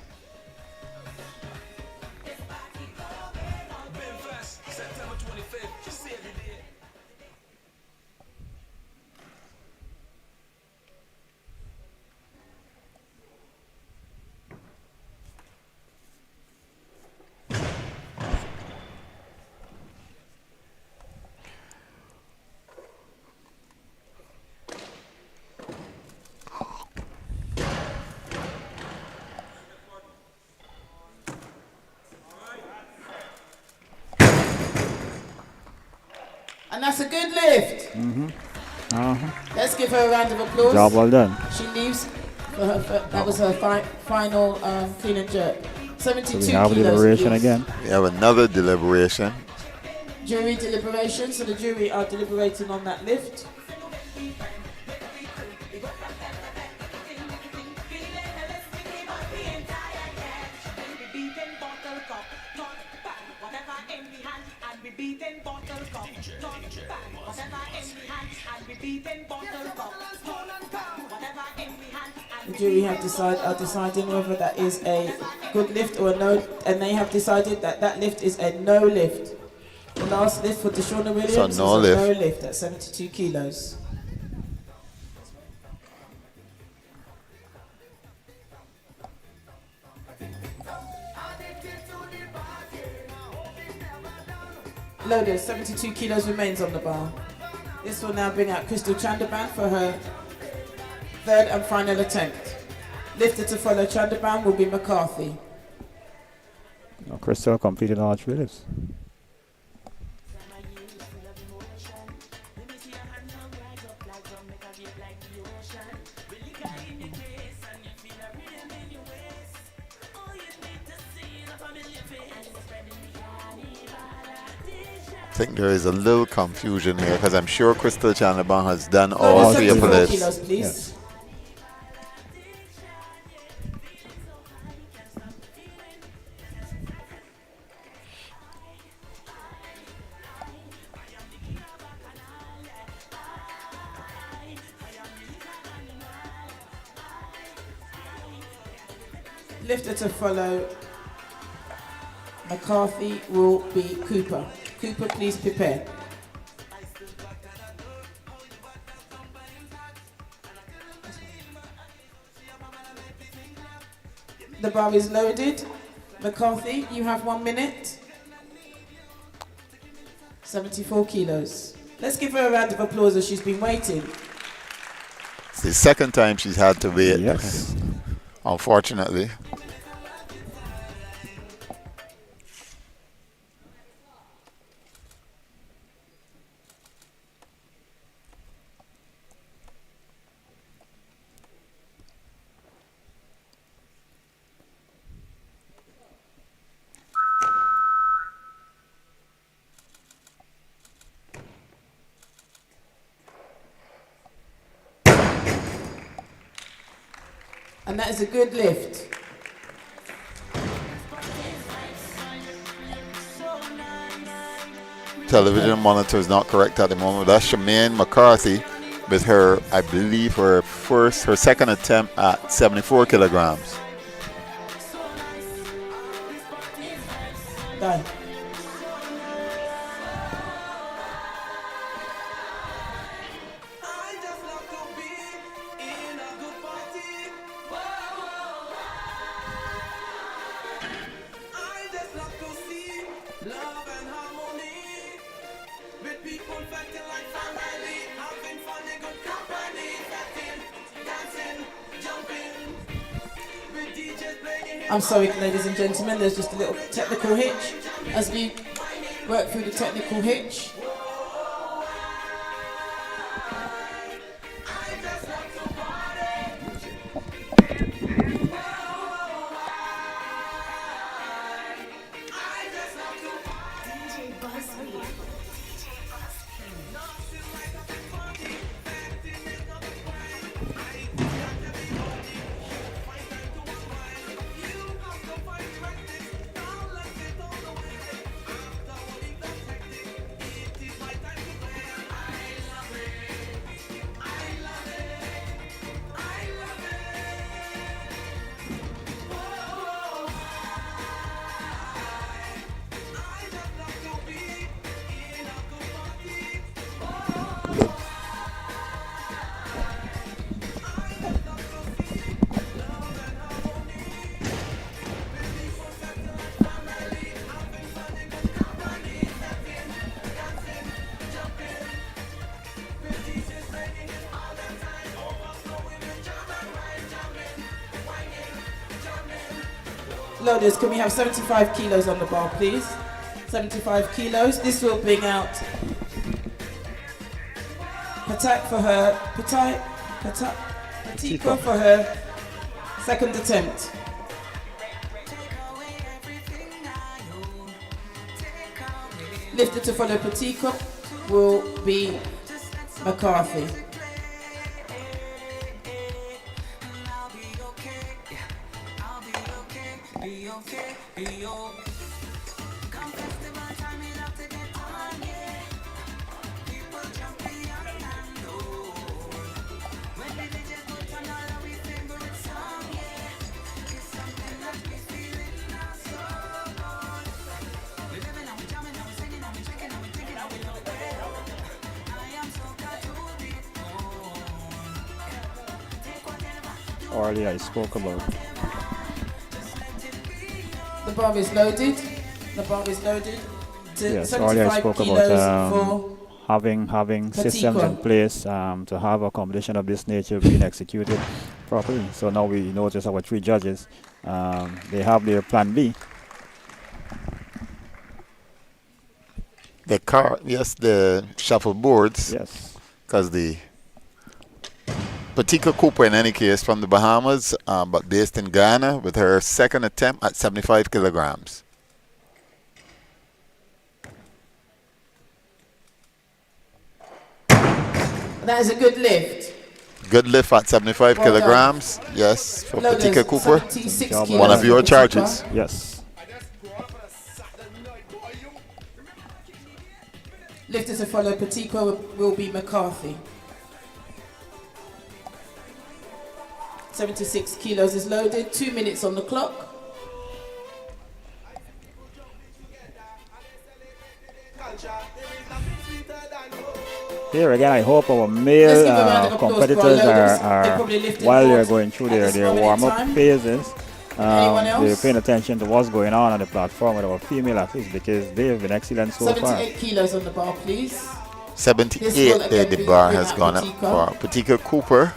And that's a good lift. Let's give her a round of applause. Job well done. She leaves. That was her final clean and jerk. 72 So we have kilos. deliberation please. again. We have another deliberation. Jury deliberation. So the jury are deliberating on that lift. The jury have are deciding whether that is a good lift or a no, and they have decided that that lift is a no lift. The last lift for Deshauna Williams So is no a lift. no lift at 72 kilos. Loaders, 72 kilos remains on the bar. This will now bring out Crystal Chandaban for her third and final attempt. Lifted to follow Chandaban will be McCarthy. Now, Crystal completed all three lifts. I think there is a little confusion here because I'm sure Crystal Chanaban has done all three of her 74 lifts. kilos, please. Yes. Lifter to follow McCarthy will be Cooper. Cooper, please prepare. The bar is loaded. McCarthy, you have 1 minute. 74 kilos. Let's give her a round of applause as she's been waiting. It's the second time she's had to wait. Yes. Unfortunately. And that is a good lift. Television monitor is not correct at the moment. That's Shemaine McCarthy with her, I believe, her second attempt at 74 kilograms. Done. I'm sorry, ladies and gentlemen, there's just a little technical hitch. As we work through the technical hitch, loaders, can we have 75 kilos on the bar, please? 75 kilos. This will bring out Patak for her, Patika for her second attempt. Lifted to follow Patika will be McCarthy. Earlier I spoke about. The bar is loaded. The bar is loaded. To Yes, earlier I 75 spoke kilos about for having systems in place to have a competition of this nature being executed properly. So now we notice our three judges, they have their plan B. The shuffle boards. Yes. Because the Patika Cooper, in any case, from the Bahamas, but based in Ghana, with her second attempt at 75 kilograms. that is a good lift. Good lift at 75 Well kilograms. Yes, for Loaders, Patika Cooper. 76 One kilos One of for your Patika. charges. Yes. Lifted to follow Patika will be McCarthy. 76 kilos is loaded. 2 minutes on the clock. Here again, I hope our Let's male give a round of applause for our competitors loaders. are They're probably lifting while they're loads going through at their this moment in warm-up time. phases, Anyone they're else? paying attention to what's going on the platform with our female athletes because they've been excellent so far. 78 kilos on the bar, please. This will 78 there, again the be bar in has at gone up Patika. for Patika Cooper.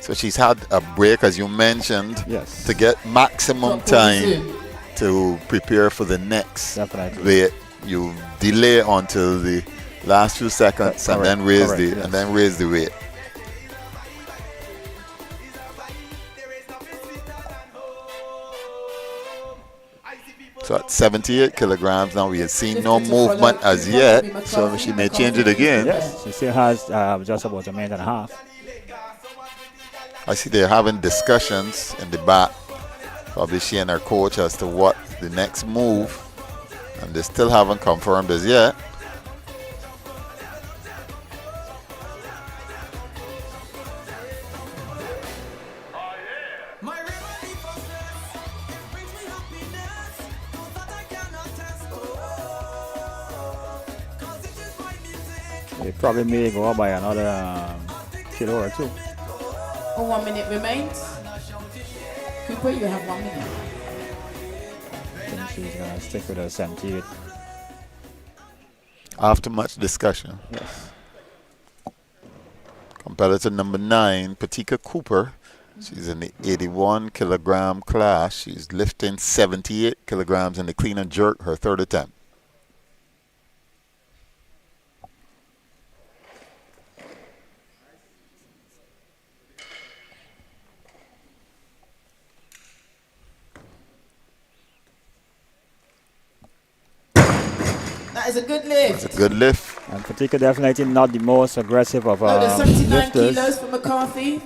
So she's had a break, as you mentioned, Yes. to get maximum Clock will be time soon. to prepare for the next Definitely. weight. You delay until the last few seconds and then raise Correct, the yes. and then raise the weight. So at 78 kilograms now, we have seen no movement as yet, so she may change it again. Yes, she still has just about a minute and a half. I see they're having discussions in the back, probably she and her coach as to what the next move, and they still haven't confirmed as yet. My remedy for stress, it brings me happiness. Those that I cannot test. Oh, 'cause it is my music. They probably may go up by another kilo or two. Oh, 1 minute remains. Cooper, you have 1 minute. I think she's going to stick with her 78. After much discussion, Yes. competitor number 9, Patika Cooper, she's in the 81 kilogram class. She's lifting 78 kilograms in the clean and jerk, her third attempt. That is a good lift. It's a good lift. And Patika definitely not the most aggressive of Loaded 79 lifters. kilos for McCarthy.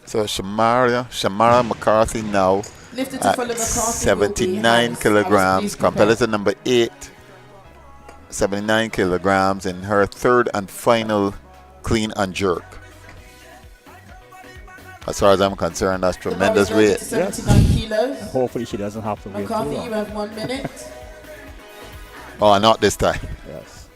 So Shamara McCarthy now Lifted to at follow McCarthy. will be 79 Harris. kilograms. Harris, please prepare. Competitor number 8, 79 kilograms in her third and final clean and jerk. As far as I'm concerned, that's The bar tremendous is loaded weight. to 79 kilos. Hopefully she doesn't have to wait too McCarthy, you long. have 1 minute. Oh, not this time. Yes.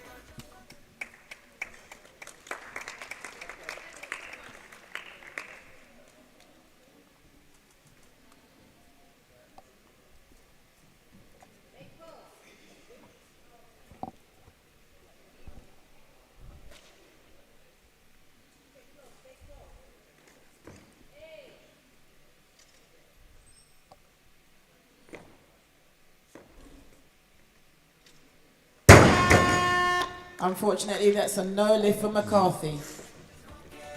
Unfortunately, that's a no lift for McCarthy.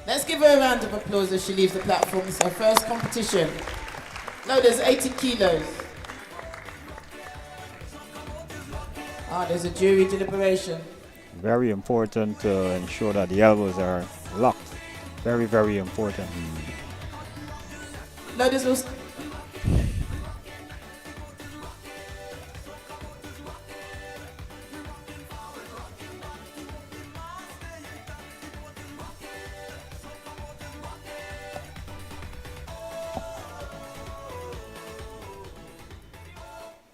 Let's give her a round of applause as she leaves the platform. It's her first competition. Loaders, 80 kilos. Ah, there's a jury deliberation. Very important to ensure that the elbows are locked. Very, very important. Loaders will...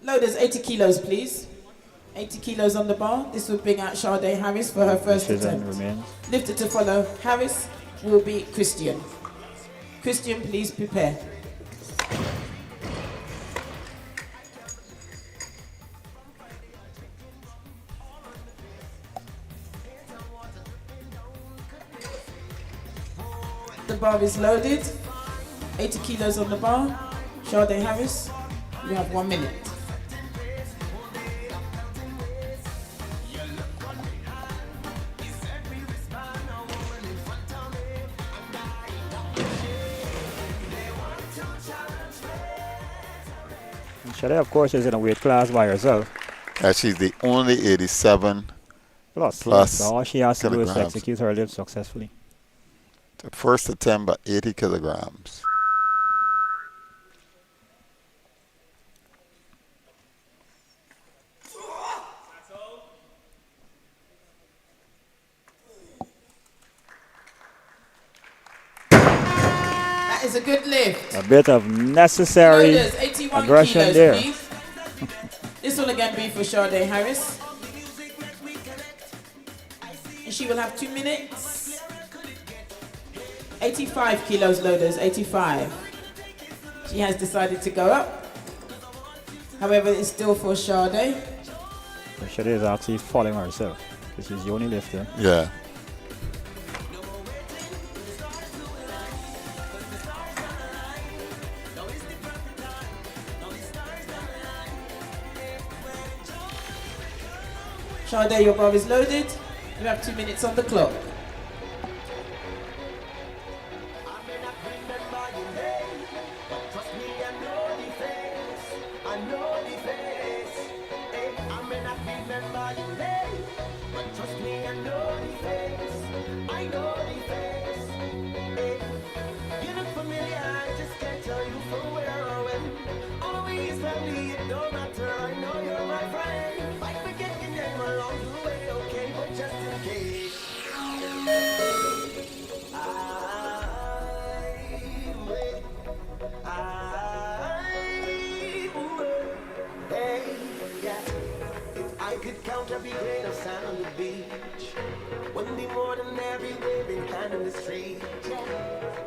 Loaders, 80 kilos, please. 80 kilos on the bar. This will bring out Sade Harris for her first Decision attempt. remains. Lifted to follow Harris will be Christian. Christian, please prepare. The bar is loaded. 80 kilos on the bar. Sade Harris, you have 1 minute. Shade, of course, is in a weight class by herself. She's the only 87 Plus. Plus So all she has to do is to kilograms. execute her lift successfully. The first attempt at 80 kilograms. That is a good lift. A bit of necessary Loaders, 81 aggression kilos, there. please. This will again be for Sade Harris. And she will have 2 minutes. 85 kilos, loaders, 85. She has decided to go up. However, it's still for Sade. Sade is actually falling herself because she's the only lifter. Yeah. Sade, your bar is loaded. You have 2 minutes on the clock. I could count every grain of sand on the beach. Wouldn't be more than every waving hand in the street.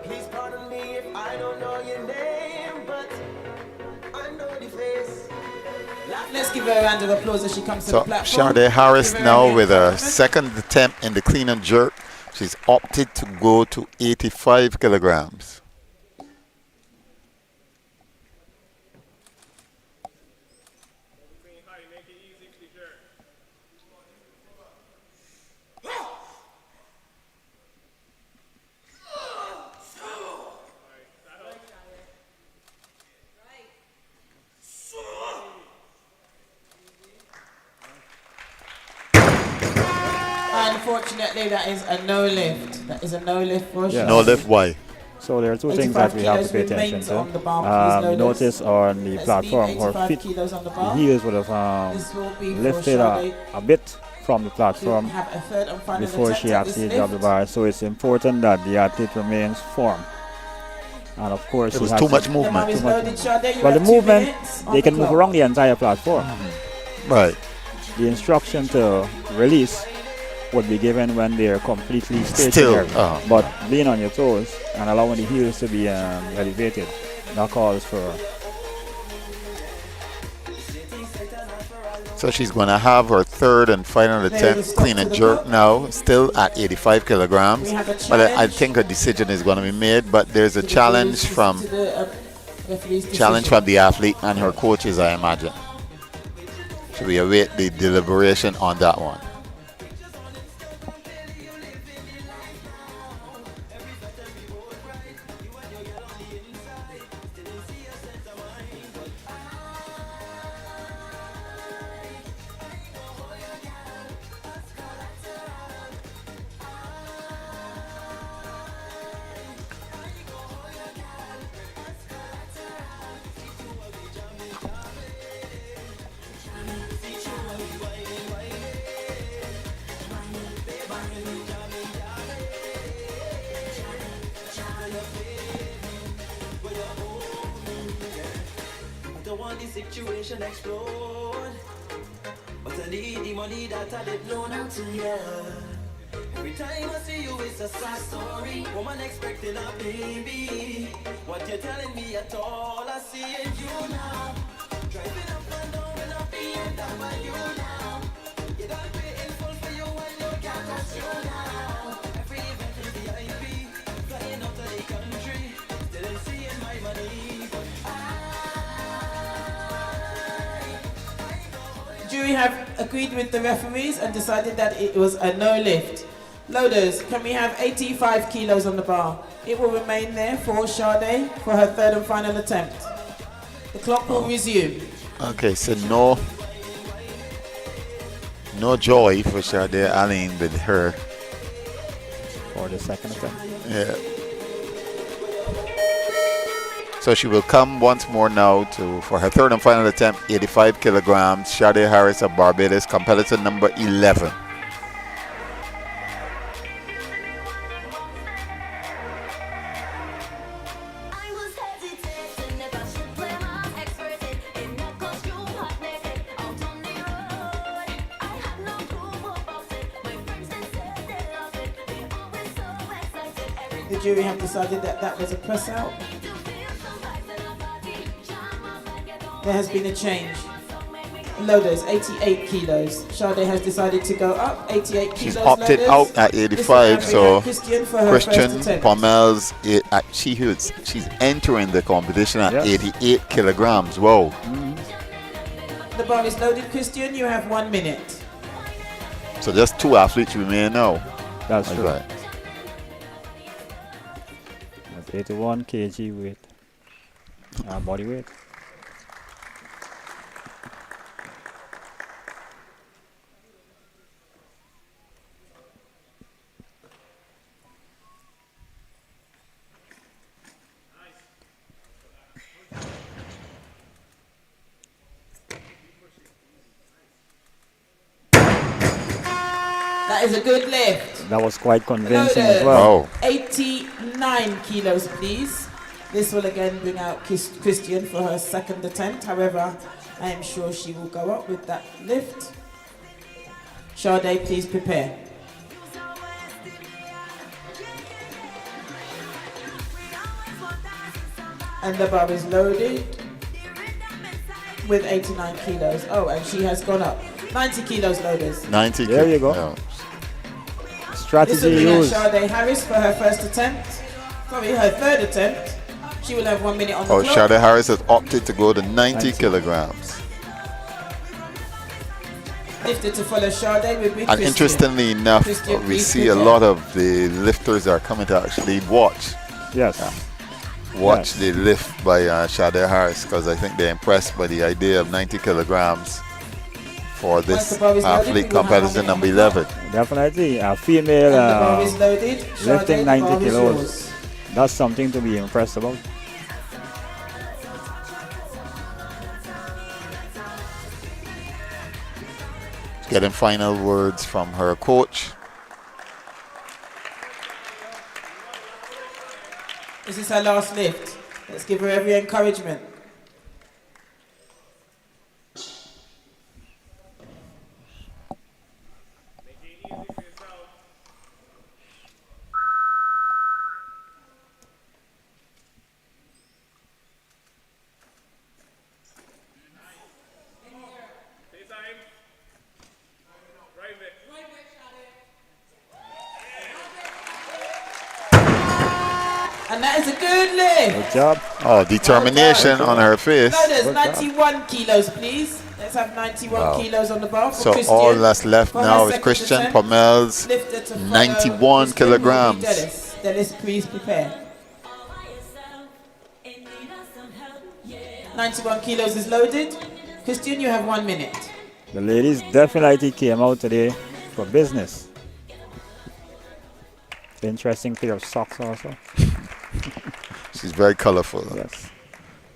Please pardon me if I don't know your name, but I know the face. Let's give her a round of applause as she comes to the So platform. Sade Harris Give her a now hand with for a compliment. second attempt in the clean and jerk. She's opted to go to 85 kilograms. Unfortunately, that is a no lift. That is a no lift for Yeah. No Sade. lift, why? So there are two things 85 that we have to pay kilos attention remains on the to. bar, please, You loaders. notice on the Let's platform leave her 85 feet, kilos on the the bar. heels would have This will be for lifted Sade a bit from the to platform have a third and final before attempt she at this actually lift. dropped the bar. So it's important that the athlete remains firm. And of course, It she was has too much The bar movement. is Too much loaded, Sade. You Well, the have 2 movement, minutes on they the can move clock. around the entire platform. Right. The instruction to release would be given when they're completely stationary. But being on your toes and allowing the heels to be elevated, that calls for. So she's going to have her third and final attempt clean and jerk now, still at 85 kilograms. We have a But I challenge. think a decision is going to be made, but there's a To the challenge rules, from to the, referee's decision. the athlete and her coaches, I imagine. Should we await the deliberation on that one? Don't want the situation explode, but I need the money that I did loan out to you. Every time I see you, it's a sad story. Woman expecting a baby. What you're telling me at all, I see in you now. Driving up and down in a BMW now. You done paying full for you and you can't touch you now. Every event is VIP, flying out of the country, still ain't seeing my money, but Jury have agreed with the referees and decided that it was a no lift. Loaders, can we have 85 kilos on the bar? It will remain there for Sade for her third and final attempt. The clock will resume. Okay, so no joy for Sade Allen with her. For the second attempt. Yeah. So she will come once more now for her third and final attempt, 85 kilograms. Sade Harris of Barbados, competitor number 11. The jury have decided that that was a press out. There has been a change. Loaders, 88 kilos. Sade has decided to go up, 88 kilos. She's opted loaders. out at This will 85, now so bring out Christian for her first Christian attempt. Pommel's, she's entering the competition at Yes. 88 kilograms. Whoa. The bar is loaded, Christian. You have 1 minute. So just 2 athletes remain now. That's true. Okay. That's 81 kg weight. Body weight. That is a good lift. That was quite convincing as well. Wow. 89 kilos, please. This will again bring out Christian for her second attempt. However, I am sure she will go up with that lift. Sade, please prepare. And the bar is loaded with 89 kilos. Oh, and she has gone up. 90 kilos loaders. 90 There you go. Yeah. This Strategy will bring out used. Sade Harris for her first attempt. Sorry, her third attempt. She will have 1 minute on the Oh, clock. Sade Harris has opted to go to 90 90. kilograms. Lifted to follow Sade with big And Christian. interestingly enough, Christian, we please see a prepare. lot of the lifters are coming to actually watch Yes. watch Yes. the lift by Sade Harris, because I think they're impressed by the idea of 90 kilograms for Once this the bar is loaded, athlete we will have competition 1 minute number on the clock. 11. Definitely. A And female the bar is loaded. Sade, lifting the 90 bar is kilos. yours. That's something to be impressed about. Getting final words from her coach. This is her last lift. Let's give her every encouragement. And that is a good lift. Good job. Oh, determination on her face. Loaders, Good job. 91 kilos, please. Let's have 91 Wow. kilos on the bar for So Christian. all that's left For her now is second Christian attempt. Pommel's Lifted to follow 91 Christian will be kilograms. Dennis. Dennis, please prepare. 91 kilos is loaded. Christian, you have 1 minute. The ladies definitely came out today for business. Interesting pair of socks also. She's very colorful, Yes.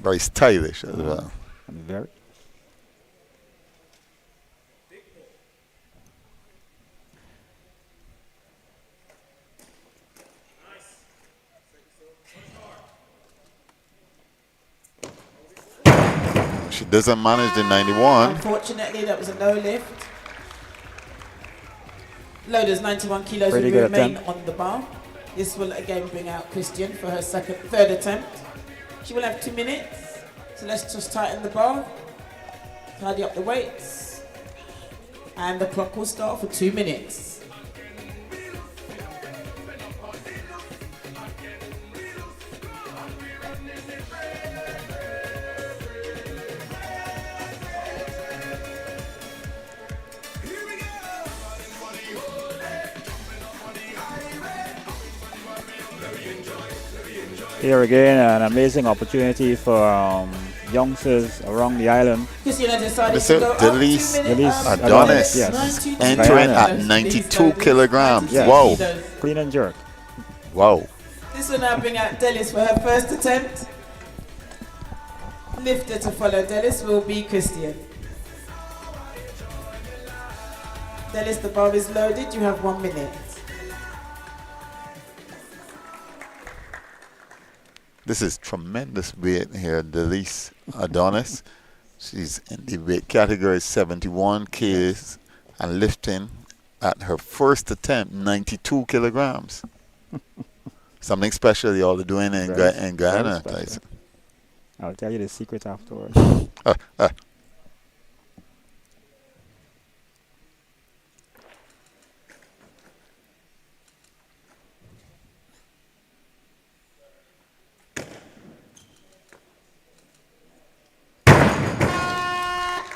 very stylish as well. And very. She doesn't manage the 91. Unfortunately, that was a low lift. Loaders, 91 kilos Pretty will good remain attempt. on the bar. This will again bring out Christian for her third attempt. She will have 2 minutes. So let's just tighten the bar, tidy up the weights, and the clock will start for 2 minutes. Here again, an amazing opportunity for youngsters around the island. Christian has decided Listen, to go up Delise 2 minutes. Delise Adonis, yes. entering Guyana. at 92 kilograms. Yes. Wow, Clean and jerk. wow. This will now bring out Delis for her first attempt. Lifter to follow Delis will be Christian. Delis, the bar is loaded. You have 1 minute. This is tremendous weight here, Delise Adonis. She's in the weight category 71 kgs and lifting at her first attempt 92 kilograms. Something special y'all are doing in, in Very Guyana, special. Tyson. I'll tell you the secret afterwards.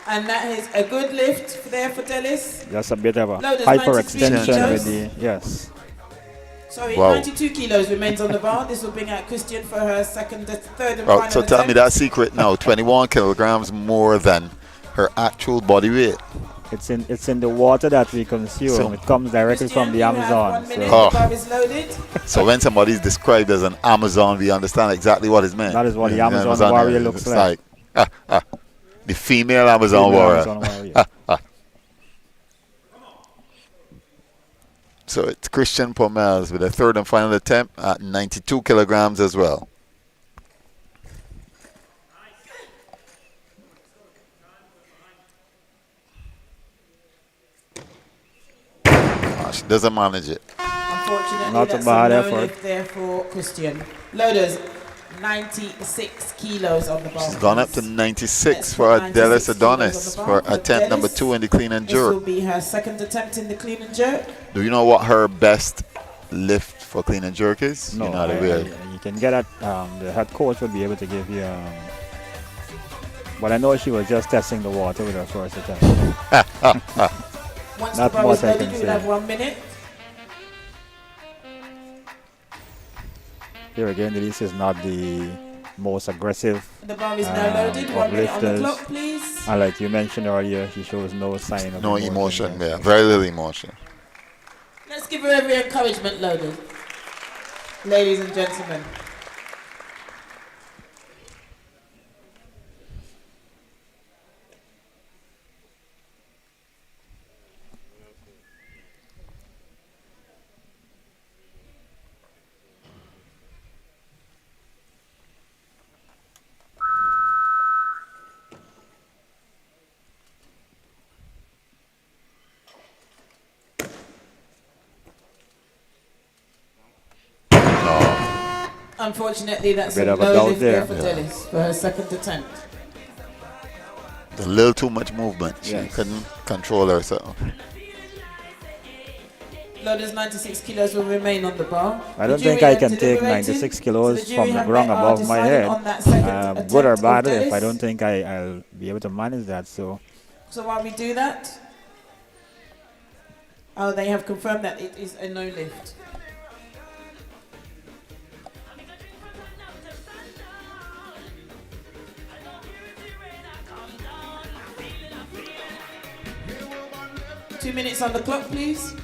And that is a good lift there for Delis. Just a bit of a Loaders, 93 hyperextension kilos. with the, yes. Sorry, Wow. 92 kilos remains on the bar. This will bring out Christian for her third and Oh, final so tell me attempt. that secret now. 21 kilograms more than her actual body weight. It's in the water that we consume. So- It comes directly Christian, from the you have Amazon. 1 minute. Oh. The bar is loaded. So when somebody is described as an Amazon, we understand exactly what is meant. That is what the Yeah, Amazon warrior is- looks it's like. the female Amazon Female warrior. Amazon warrior. So it's Christian Pomels with a third and final attempt at 92 kilograms as well. She doesn't manage it. Unfortunately, Not a that's bad no effort. lift there for Christian. Loaders, 96 kilos on the bar. She's gone up to please. 96 Let's for put Adelis 96 Adonis kilos on for the bar. attempt number Adelis, 2 in the clean and This will jerk. be her second attempt in the clean and jerk. Do you know what her best lift for clean and jerk is? No, You're not aware. you can get it. The head coach will be able to give you. But I know she was just testing the water with her first attempt. Once Not the bar much is I loaded, can you say. will have 1 minute. Here again, this is not the most aggressive. The bar is now loaded. of 1 minute on the lifters. clock, please. And like you mentioned earlier, she shows no sign of No emotion there. there. Very little emotion. Let's give her every encouragement, loaded. Ladies and gentlemen. Unfortunately, that's bit a of a low doubt lift there there. for Yeah. Dennis for her second attempt. A little too much movement. She Yes. couldn't control herself. Loaders 96 kilos will remain on the bar. I don't The think jury I have can take deliberated, 96 so kilos the jury from the have ground are above my deciding head. on that second Good or attempt bad, of if I Dennis. don't think I'll be able to manage that. So So while we do that, they have confirmed that it is a no lift. Two minutes on the clock, please.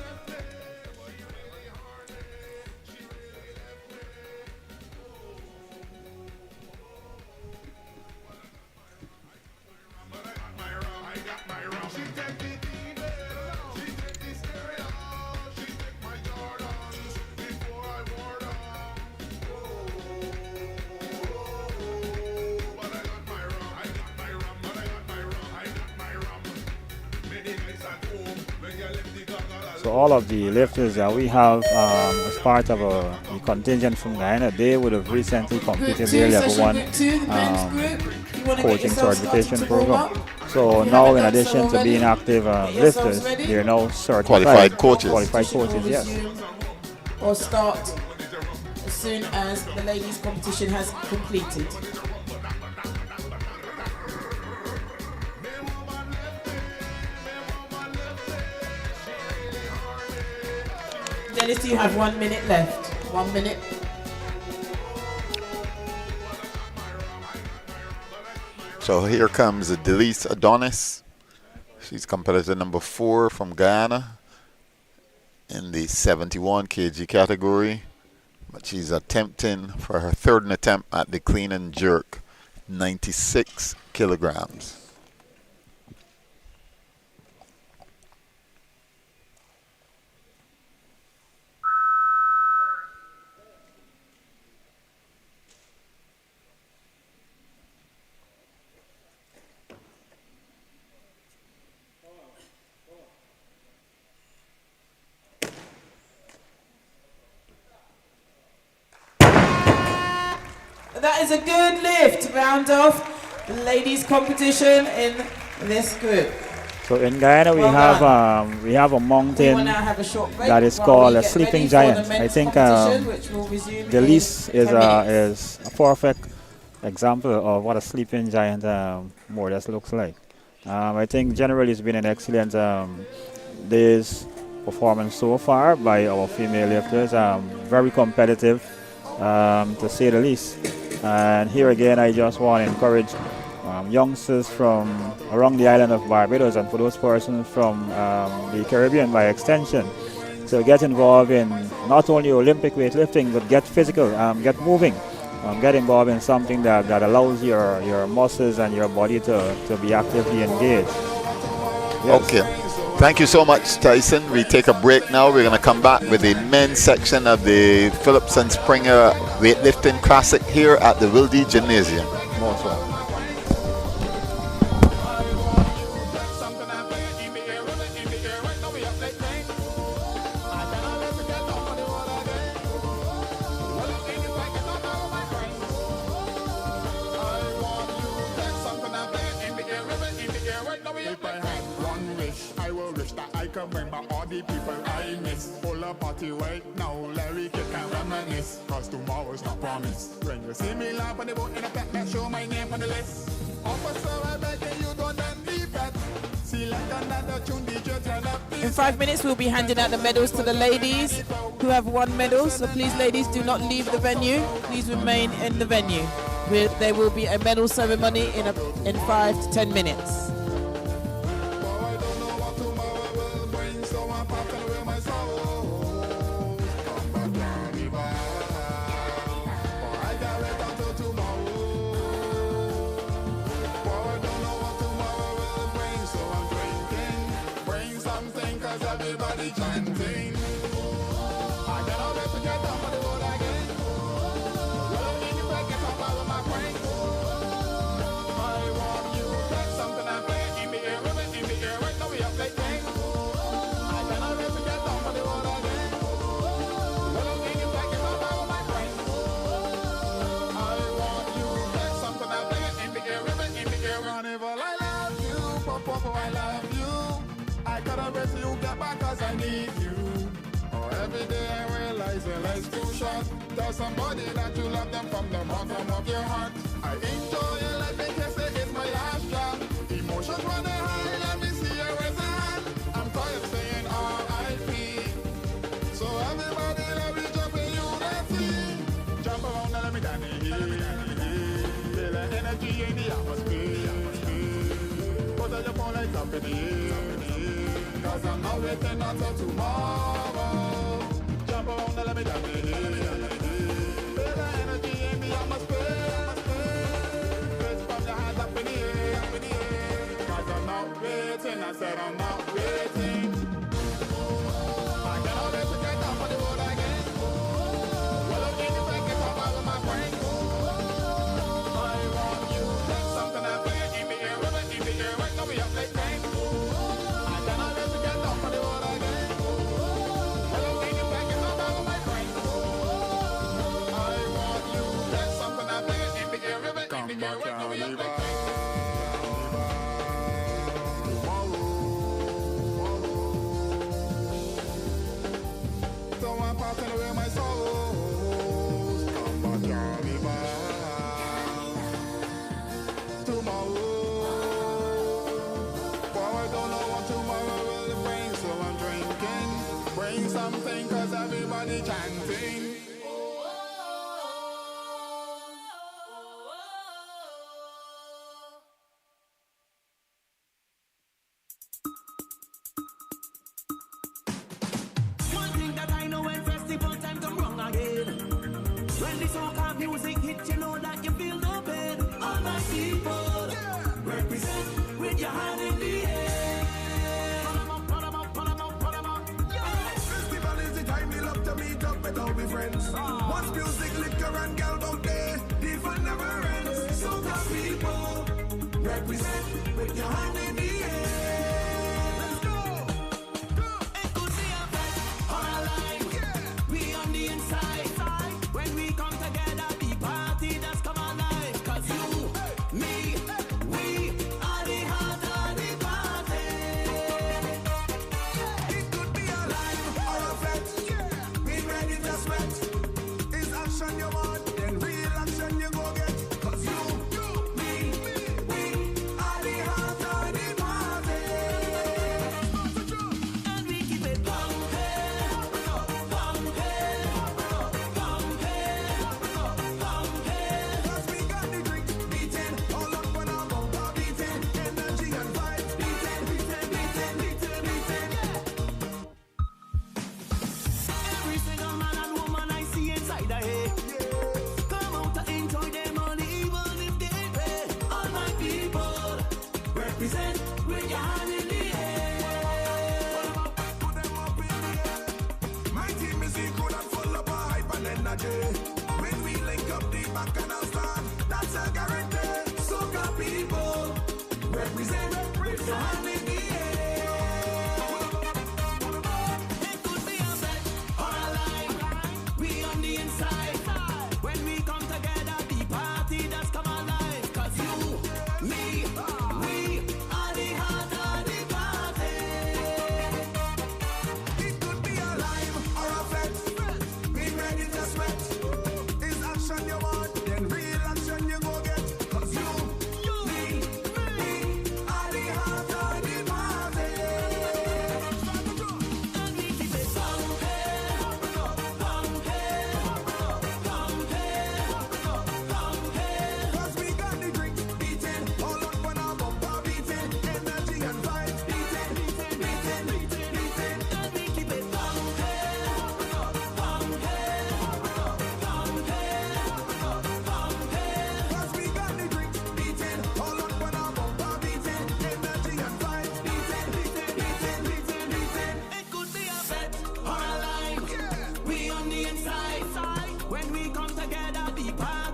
So all of the lifters that we have as part of the contingent from Guyana, they would have recently completed their level session 1 group two, the men's group. You wanna get coaching yourself started certification to warm program. up? So If you now haven't in done so addition to already, being active get yourselves lifters, ready. they're now certified Qualified coaches. Qualified Competition coaches, will yes. resume or start as soon as the ladies' competition has completed. Dennis, you have 1 minute left. 1 minute. So here comes Delise Adonis. She's competitor number 4 from Guyana in the 71 kg category. But she's attempting for her third attempt at the clean and jerk, 96 kilograms. That is a good lift. Round off the ladies' competition in this group. So in Guyana we Well have done. a We mountain will now have a short break that is while called we a get sleeping ready for the giant. I men's think competition, which will resume the in least 10 minutes. is a perfect example of what a sleeping giant more or less looks like. I think generally it's been an excellent day's performance so far by our female lifters. Very competitive, to say the least. And here again, I just want to encourage youngsters from around the island of Barbados, and for those persons from the Caribbean by extension, to get involved in not only Olympic weightlifting, but get physical, get moving, get involved in something that allows your muscles and your body to be actively engaged. Yes. Okay. Thank you so much, Tyson. We take a break now. We're going to come back with the men's section of the Phillips and Springer Weightlifting Classic here at the Wilde Gymnasium. Most welcome. If I had one wish, I will wish that I could remember all the people I miss. Full of party right now, Larry kick and reminisce. Cause tomorrow's not promised. When you see me laugh on the boat in a pack, that show my name on the list. Officer, I beg you don't let me bet. Select another tune, DJ, turn up the In 5 minutes, we'll be handing out the medals to the ladies who have won medals. So please, ladies, do not leave the venue. Please remain in the venue. There will be a medal ceremony in 5 to 10 minutes. Everybody chanting. I cannot wait to get up on the road again. Well, in the break, get up out of my brain. I want you to get something and play in the air, right now we are playing. I cannot wait to get up on the road again. Well, in the break, get up out of my brain. I want you to get something and play in the air, Carnival, I love you, Popo, I love you. I gotta wait till you get back cause I need you. Oh, every day I realize your life's too short. Tell somebody that you love them from the bottom of your heart. I enjoy your life because it's my last job. Emotions running high, let me see your raise a hand. I'm tired of saying R.I.P. So everybody let me jump in unity. Jump around and let me dance here. Feel the energy in the atmosphere. Put on your phone lights up in the air. Cause I'm not waiting until tomorrow. Jump around and let me dance it. Feel the energy in the atmosphere. Raise from your hands up in the air. Cause I'm not waiting, I said I'm not waiting. I cannot wait to get up on the road again. Well, I'm in the break, get up out of my brain. I want you to get something I play in the air, right now we are playing. Something cause everybody chanting. One thing that I know when festival time come wrong again. When the soca music hits, you know that you feel no pain. All my people, represent with your hand in the air. Pull 'em up, pull 'em up, pull 'em up, pull 'em up. Yeah. Festival is the time we love to meet up with all my friends. Once music, liquor and gal out there, the fun never ends. Soca people, represent with your hand in the air. Let's go. All alive. We on the inside. When we come together, the party that's coming.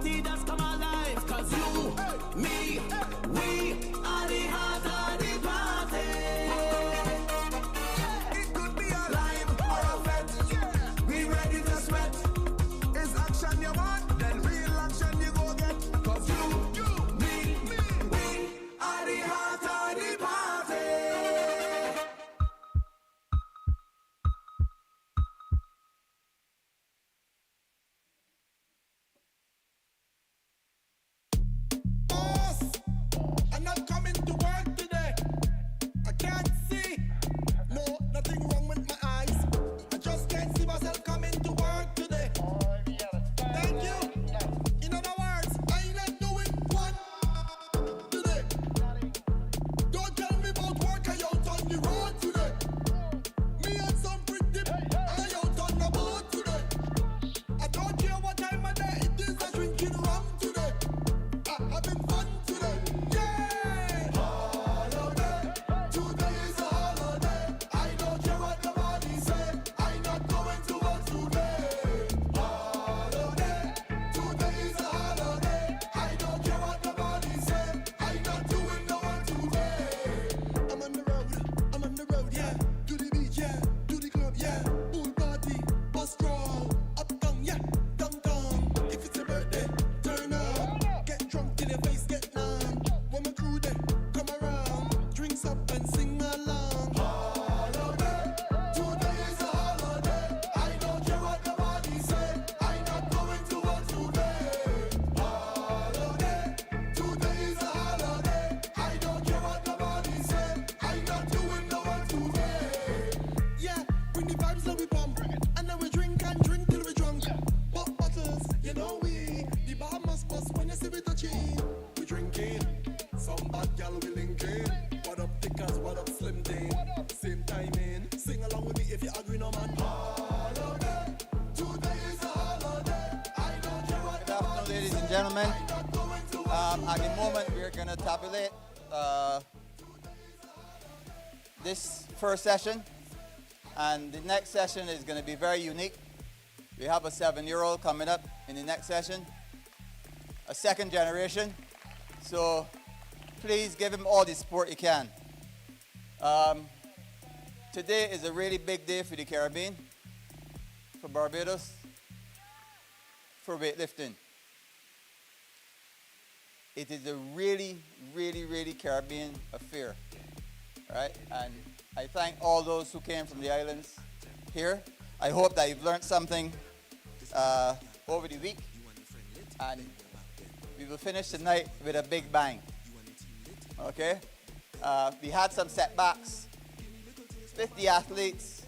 party just come alive. Cause you, me, we are the heart of the party. It could be a lime or a vet. We ready to sweat. Is action you want? Then real action you go get. Cause you, me, we are the heart of the party. Boss, I'm not coming to work today. I can't see. No, nothing wrong with my eyes. I just can't see myself coming to work today. Thank you. In other words, I ain't not doing one today. Don't tell me about work, I out on the road today. Me and some pretty I out on the boat today. I don't care what time of day it is, I drinking rum today. I having fun today. Yeah! Holiday. Today is a holiday. I don't care what nobody say. I'm not going to work today. Holiday. Today is a holiday. I don't care what nobody say. I'm not doing no one today. I'm on the road, yeah. To the beach, yeah. To the club, yeah. Pool party, bus stroll, uptown, yeah. Downtown. If it's a birthday, turn up. Get drunk till your face get numb. When my crew they come around, drinks up and sing along. Holiday, today is a holiday. I don't care what nobody say. I'm not going to work today. Holiday, today is a holiday. I don't care what nobody say. I'm not doing no one today. Yeah, bring the vibes that we pump, and then we drink till we drunk. Pop bottles, you know we. The bar must bust when you see we touching. We drinking, some bad gal we linking. What up thickers, what up slim thing? Same timing, sing along with me if you agree, no man. Holiday, today is a holiday. I don't care what Good afternoon, ladies and gentlemen. At the moment, we're going to tabulate this first session, and the next session is going to be very unique. We have a 7-year-old coming up in the next session, a second generation. So please give him all the support you can. Today is a really big day for the Caribbean, for Barbados, for weightlifting. It is a really, really, really Caribbean affair, right? And I thank all those who came from the islands here. I hope that you've learned something over the week, and we will finish tonight with a big bang. Okay? We had some setbacks with the athletes,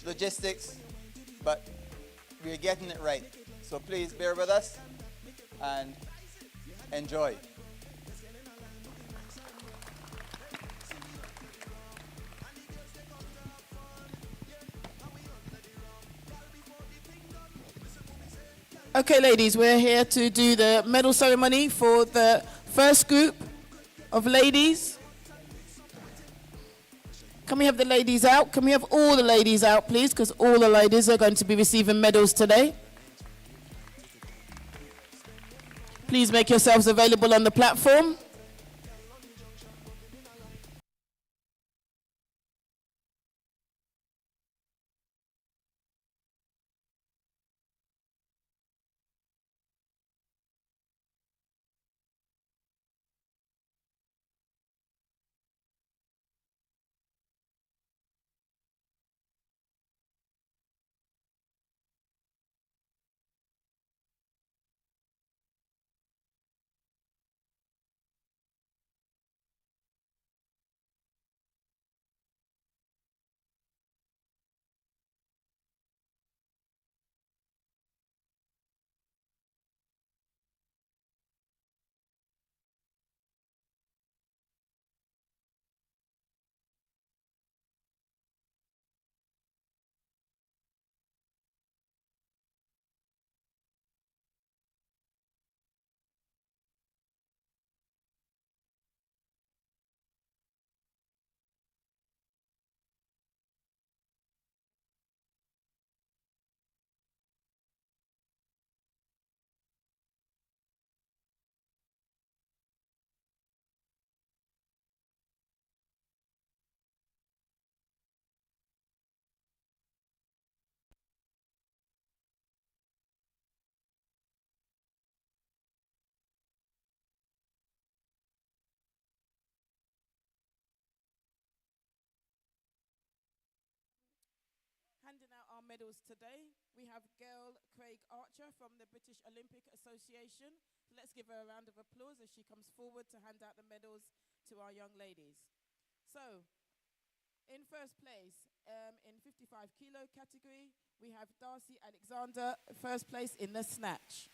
logistics, but we're getting it right. So please bear with us and enjoy. Okay, ladies, we're here to do the medal ceremony for the first group of ladies. Can we have the ladies out? Can we have all the ladies out, please? Because all the ladies are going to be receiving medals today. Please make yourselves available on the platform. Handing out our medals today, we have Gail Craig Archer from the British Olympic Association. Let's give her a round of applause as she comes forward to hand out the medals to our young ladies. So, in first place, in 55 kilo category, we have Darcy Alexander, first place in the snatch.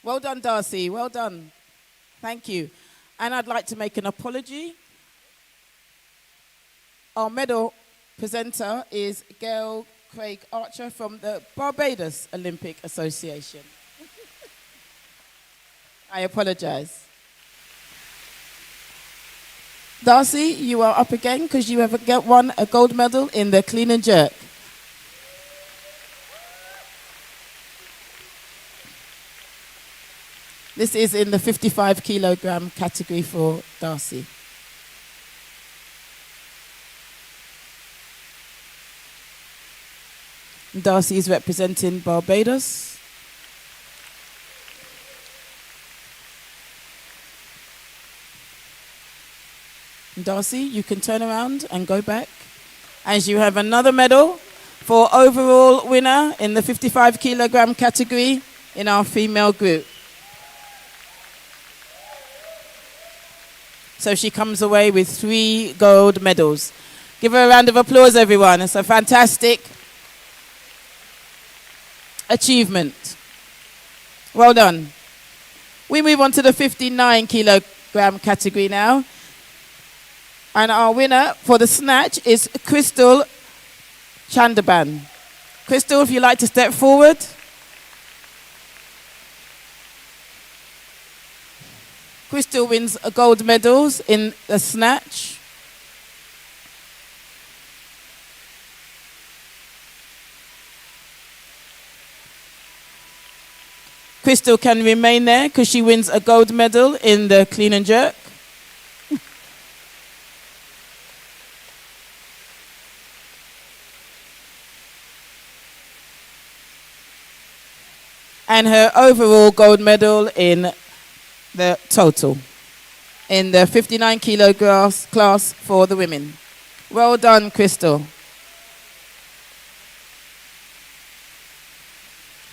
Well done, Darcy. Well done. Thank you. And I'd like to make an apology. Our medal presenter is Gail Craig Archer from the Barbados Olympic Association. I apologize. Darcy, you are up again because you have won a gold medal in the clean and jerk. This is in the 55 kilogram category for Darcy. Darcy is representing Barbados. Darcy, you can turn around and go back. As you have another medal for overall winner in the 55 kilogram category in our female group. So she comes away with 3 gold medals. Give her a round of applause, everyone. It's a fantastic achievement. Well done. We move on to the 59 kilogram category now. And our winner for the snatch is Crystal Chandaban. Crystal, if you'd like to step forward. Crystal wins gold medals in the snatch. Crystal can remain there because she wins a gold medal in the clean and jerk. And her overall gold medal in the total in the 59 kilograms class for the women. Well done, Crystal.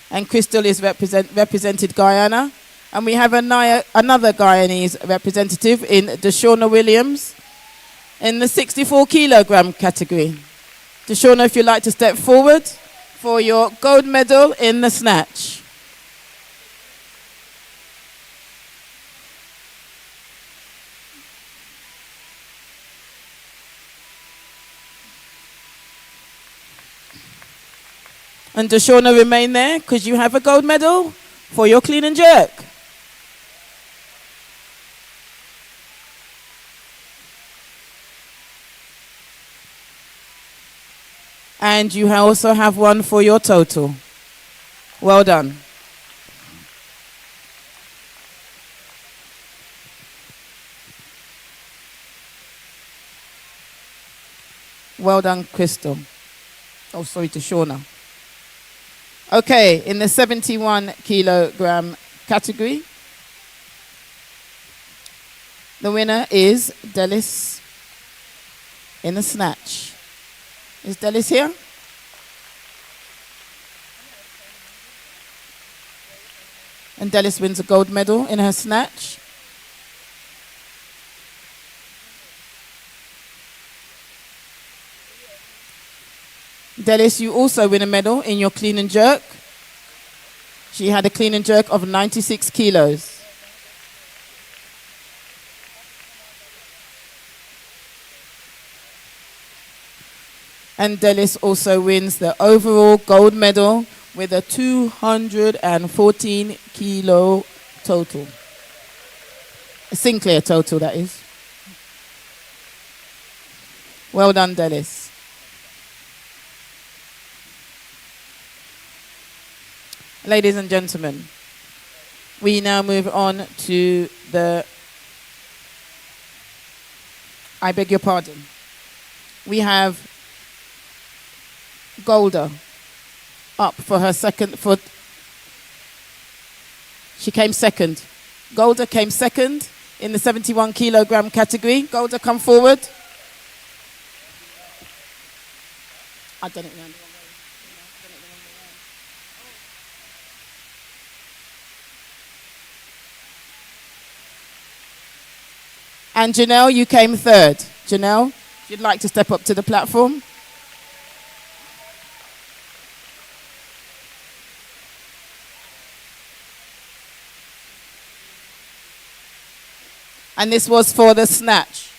And Crystal is represented Guyana. And we have another Guyanese representative in Deshauna Williams in the 64 kilogram category. Deshauna, if you'd like to step forward for your gold medal in the snatch. And Deshauna, remain there because you have a gold medal for your clean and jerk. And you also have one for your total. Well done. Well done, Crystal. Oh, sorry, Deshauna. Okay, in the 71 kilogram category, the winner is Delis in the snatch. Is Delis here? And Delis wins a gold medal in her snatch. Delis, you also win a medal in your clean and jerk. She had a clean and jerk of 96 kilos. And Delis also wins the overall gold medal with a 214 kilo total. A Sinclair total, that is. Well done, Delis. Ladies and gentlemen, we now move on to the, I beg your pardon. We have Golda up for her second foot. She came second. Golda came second in the 71 kilogram category. Golda, come forward. I've done it now. And Janelle, you came third. Janelle, if you'd like to step up to the platform. And this was for the snatch.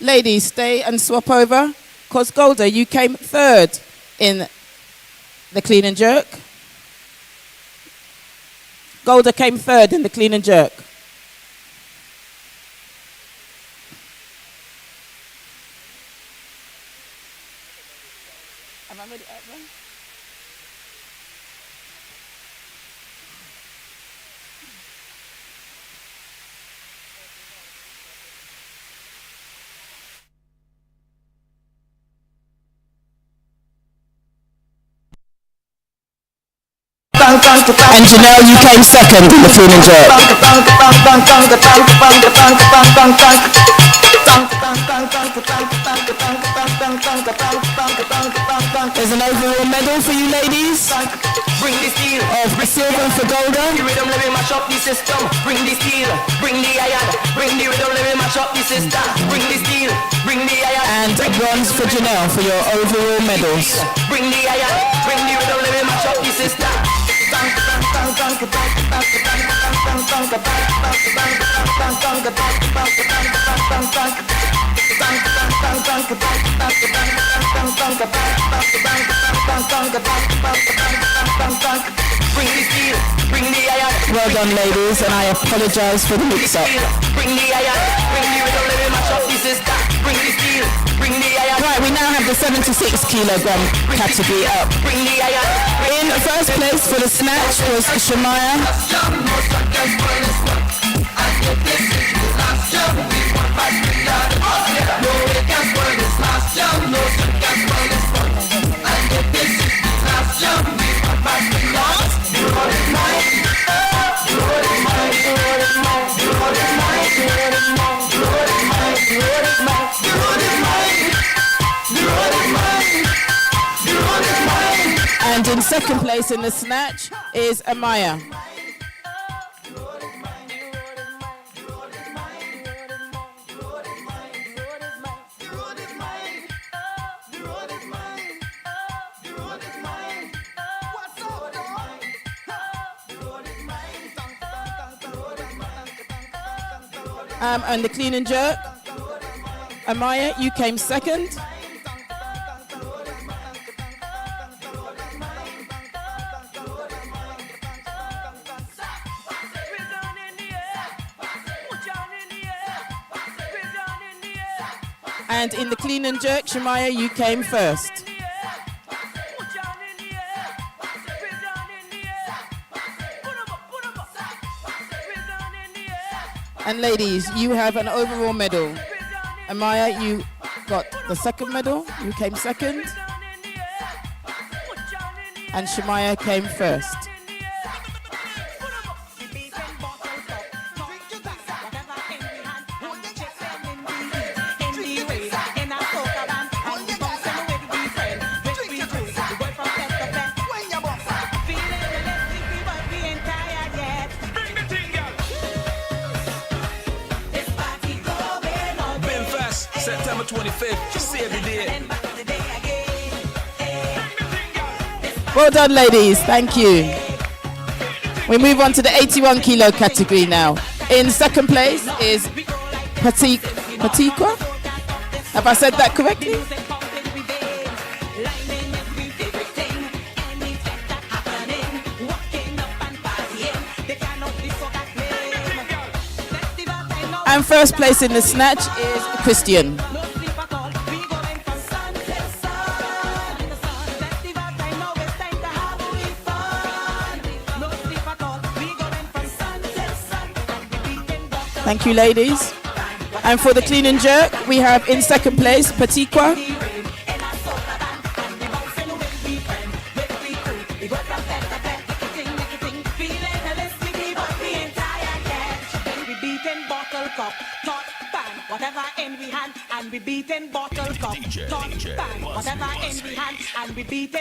Ladies, stay and swap over, because Golda, you came third in the clean and jerk. Golda came third in the clean and jerk. Am I ready? And Janelle, you came second in the clean and jerk. There's an overall medal for you ladies. Bring the steel, of silver for Golda. Bring the rhythm, let me mash up the system. Bring the steel, bring the iron. Bring the rhythm, let me mash up the system. Bring the steel, bring the iron. And bronze for Janelle for your overall medals. Bring the iron, bring the rhythm, let me mash up the system. Bring the steel, bring the iron. Well done, ladies, and I apologize for the mix-up. Bring the iron, bring the rhythm, let me mash up the system. Bring the steel, bring the iron. Right, we now have the 76 kilogram category up. Bring the iron. In first place for the snatch was Shemaya. And in second place in the snatch is Amaya. And the clean and jerk, Amaya, you came second. And in the clean and jerk, Shemaya, you came first. And ladies, you have an overall medal. Amaya, you got the second medal. You came second. And Shemaya came first. September 25th, just save the day. Well done, ladies. Thank you. We move on to the 81 kilo category now. In second place is Patikwa. Have I said that correctly? And first place in the snatch is Christian. Thank you, ladies. And for the clean and jerk, we have in second place Patikwa.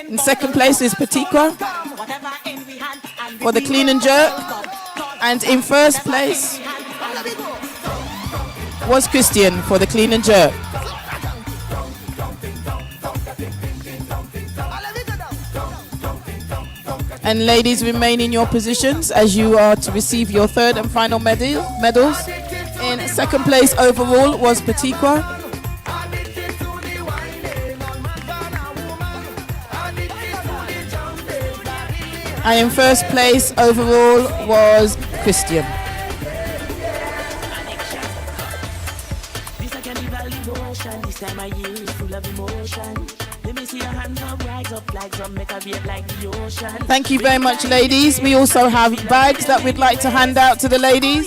In second place is Patikwa for the clean and jerk. And in first place was Christian for the clean and jerk. And ladies, remain in your positions as you are to receive your third and final medals. In second place overall was Patikwa. And in first place overall was Christian. Thank you very much, ladies. We also have bags that we'd like to hand out to the ladies.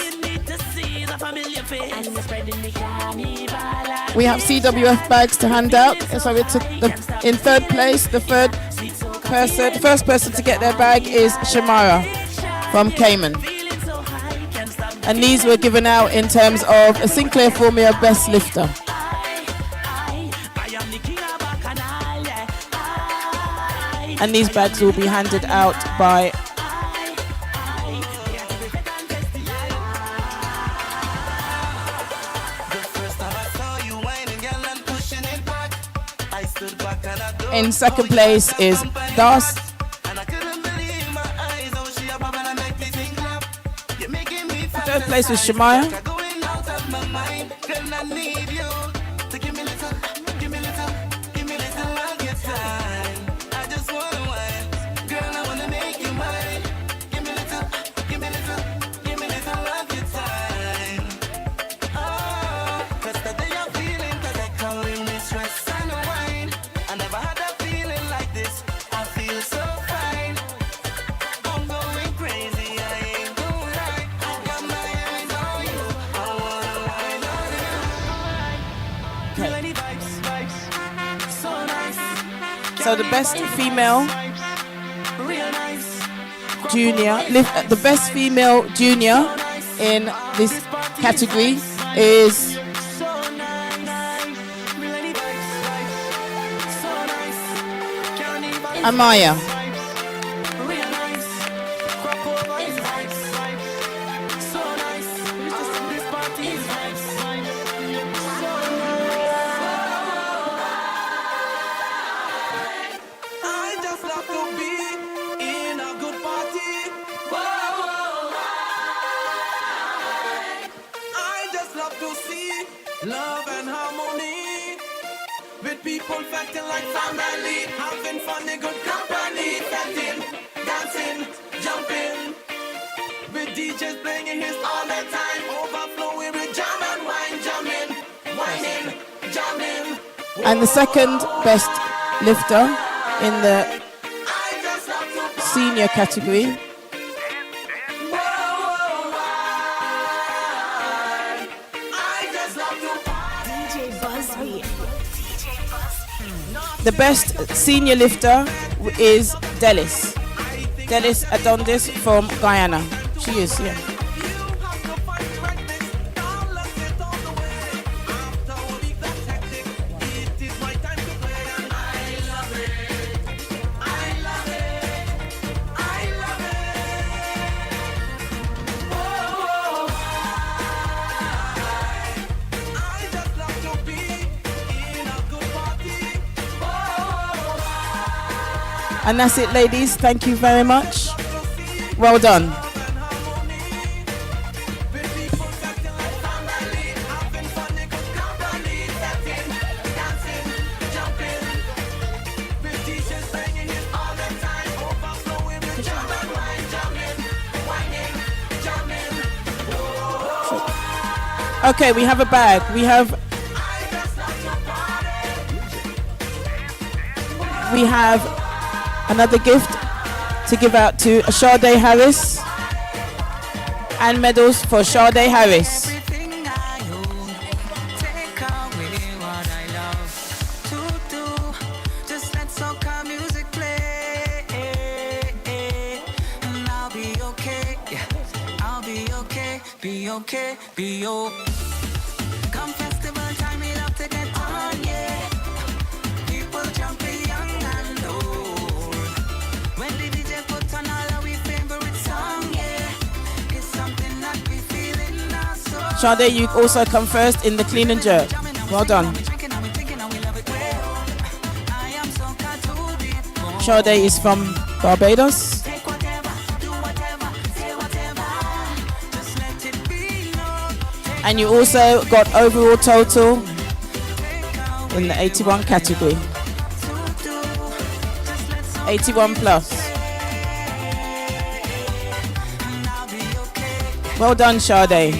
We have CWF bags to hand out. So it's in third place, the first person to get their bag is Shamara from Cayman. And these were given out in terms of a Sinclair Formula Best Lifter. And these bags will be handed out by in second place is Das. Third place was Shemaya. So the best female junior, the best female junior in this category is Amaya. Love and harmony with people acting like family, having fun in good company, fetting, dancing, jumping with DJs playing hits all the time, overflowing with jam and wine, jamming, whining, jamming. And the second best lifter in the senior category the best senior lifter is Delis Adondis from Guyana. She is, yeah. And that's it, ladies. Thank you very much. Well done. Okay, we have a bag. We have another gift to give out to Sade Harris, and medals for Sade Harris. Everything I own, take away what I love to do. Just let soca music play, and I'll be okay. I'll be okay, be okay, be okay. Come festival time, we love to get on, yeah. People jumping young and old. When the DJ put on all our favorite song, yeah. It's something that we feel in our soul. Sade, you also come first in the clean and jerk. Well done. Sade is from Barbados. Take whatever, do whatever, say whatever. Just let it be known. And you also got overall total in the 81 category. 81 plus. Well done, Sade.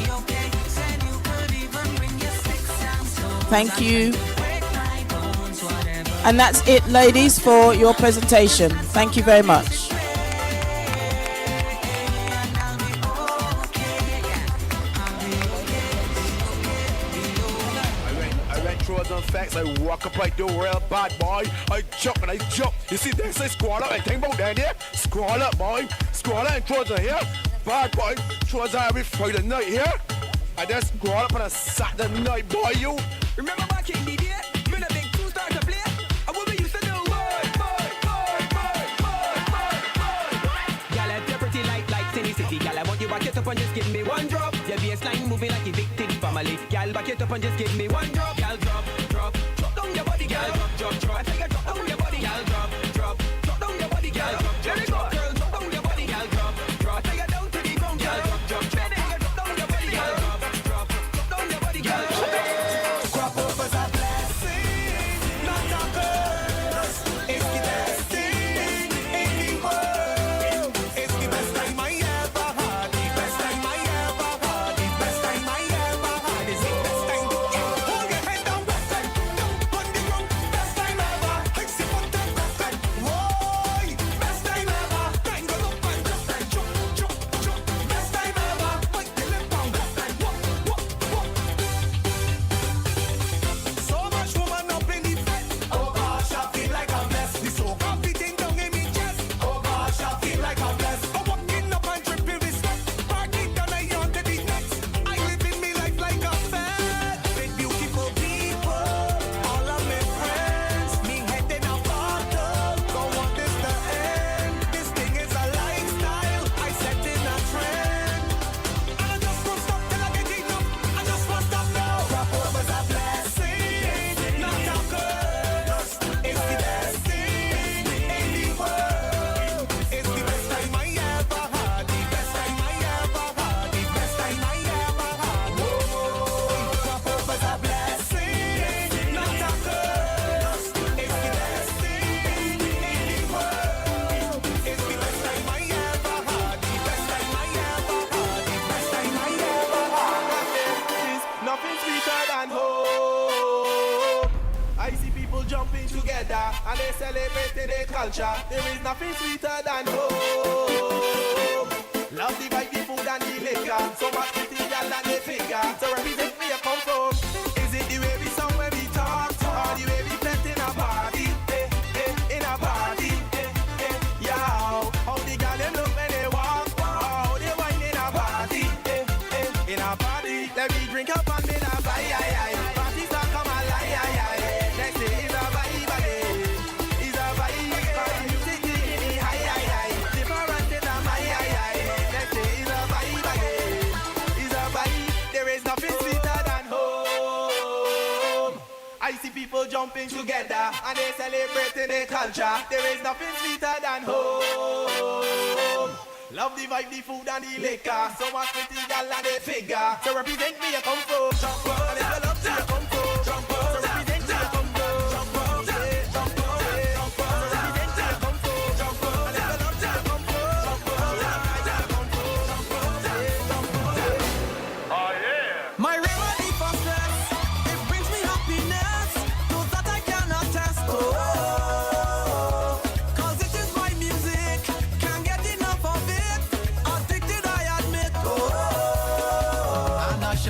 Thank you. And that's it, ladies, for your presentation. Thank you very much. I went through some facts, I walk up like the real bad boy. I jump and I jump. You see, they say squall up and think about that here. Squall up, boy. Squall up and throws are here. Bad boy. Throws are every Friday night here. I just squall up on a Saturday night, boy, you. Remember back in the day, when a big two start to play, and what we used to do, Y'all have your pretty like City City. Y'all, I want you back it up and just give me one drop. Your baseline moving like a big thing family. Y'all, back it up and just give me one drop. Y'all, drop down your body, girl. Drop. I take a drop down your body, girl. Drop down your body, girl. Let it go, girl. Drop down your body, girl. Drop. I take it down to the ground, girl. Drop. Let it go, drop down your body, girl. Drop down your body, girl. Crop overs a blessing, not a curse. It's the best thing in the world. It's the best time I ever had. The best time I ever had. The best time I ever had. It's the best time. Yeah, hold your head down, best time. Down on the ground, best time ever. I see what the best time. Whoa, best time ever. Time go up and just like jump. Best time ever. Bite the lip down, best time. Whoa. So much woman up in the bed. Oh gosh, I feel like I'm blessed. The soca beating down in me chest. Oh gosh, I feel like I'm blessed. I'm walking up and tripping respect. Party done, I on to the next. I living me life like a fed. With beautiful people, all of my friends. Me head in a bottle, don't want this to end. This thing is a lifestyle, I set in a trend. And I just won't stop till I get enough. I just won't stop now. Crop overs a blessing, not a curse. It's the best thing in the world. It's the best time I ever had. The best time I ever had. The best time I ever had. Whoa, crop overs a blessing, not a curse. It's the best thing in the world. It's the best time I ever had. The best time I ever had. The best time I ever had. Nothing sweeter than home. I see people jumping together and they celebrating their culture. There is nothing sweeter than home. Love the vibe, the food and the liquor. So much pretty girl and they figure. So represent me a come from. Is it the way we song when we talk? Or the way we plant in a party? In a party. Yeah, how the girl them look when they walk. How they wine in a party. In a party. Let me drink up and then a vibe. Party start come alive. Next day is a vibe again. Is a vibe. Music taking me high. Different in a my Next day is a vibe again. Is a vibe. There is nothing sweeter than home. I see people jumping together and they celebrating their culture. There is nothing sweeter than home. Love the vibe, the food and the liquor. So much pretty girl and they figure. So represent me, you come from. Jump up. And if you love to, you come from. Jump up. So represent me, you come from. Jump up. Jump up. Jump up. So represent me, you come from. Jump up. And if you love to, you come from. Jump up. Jump up. My river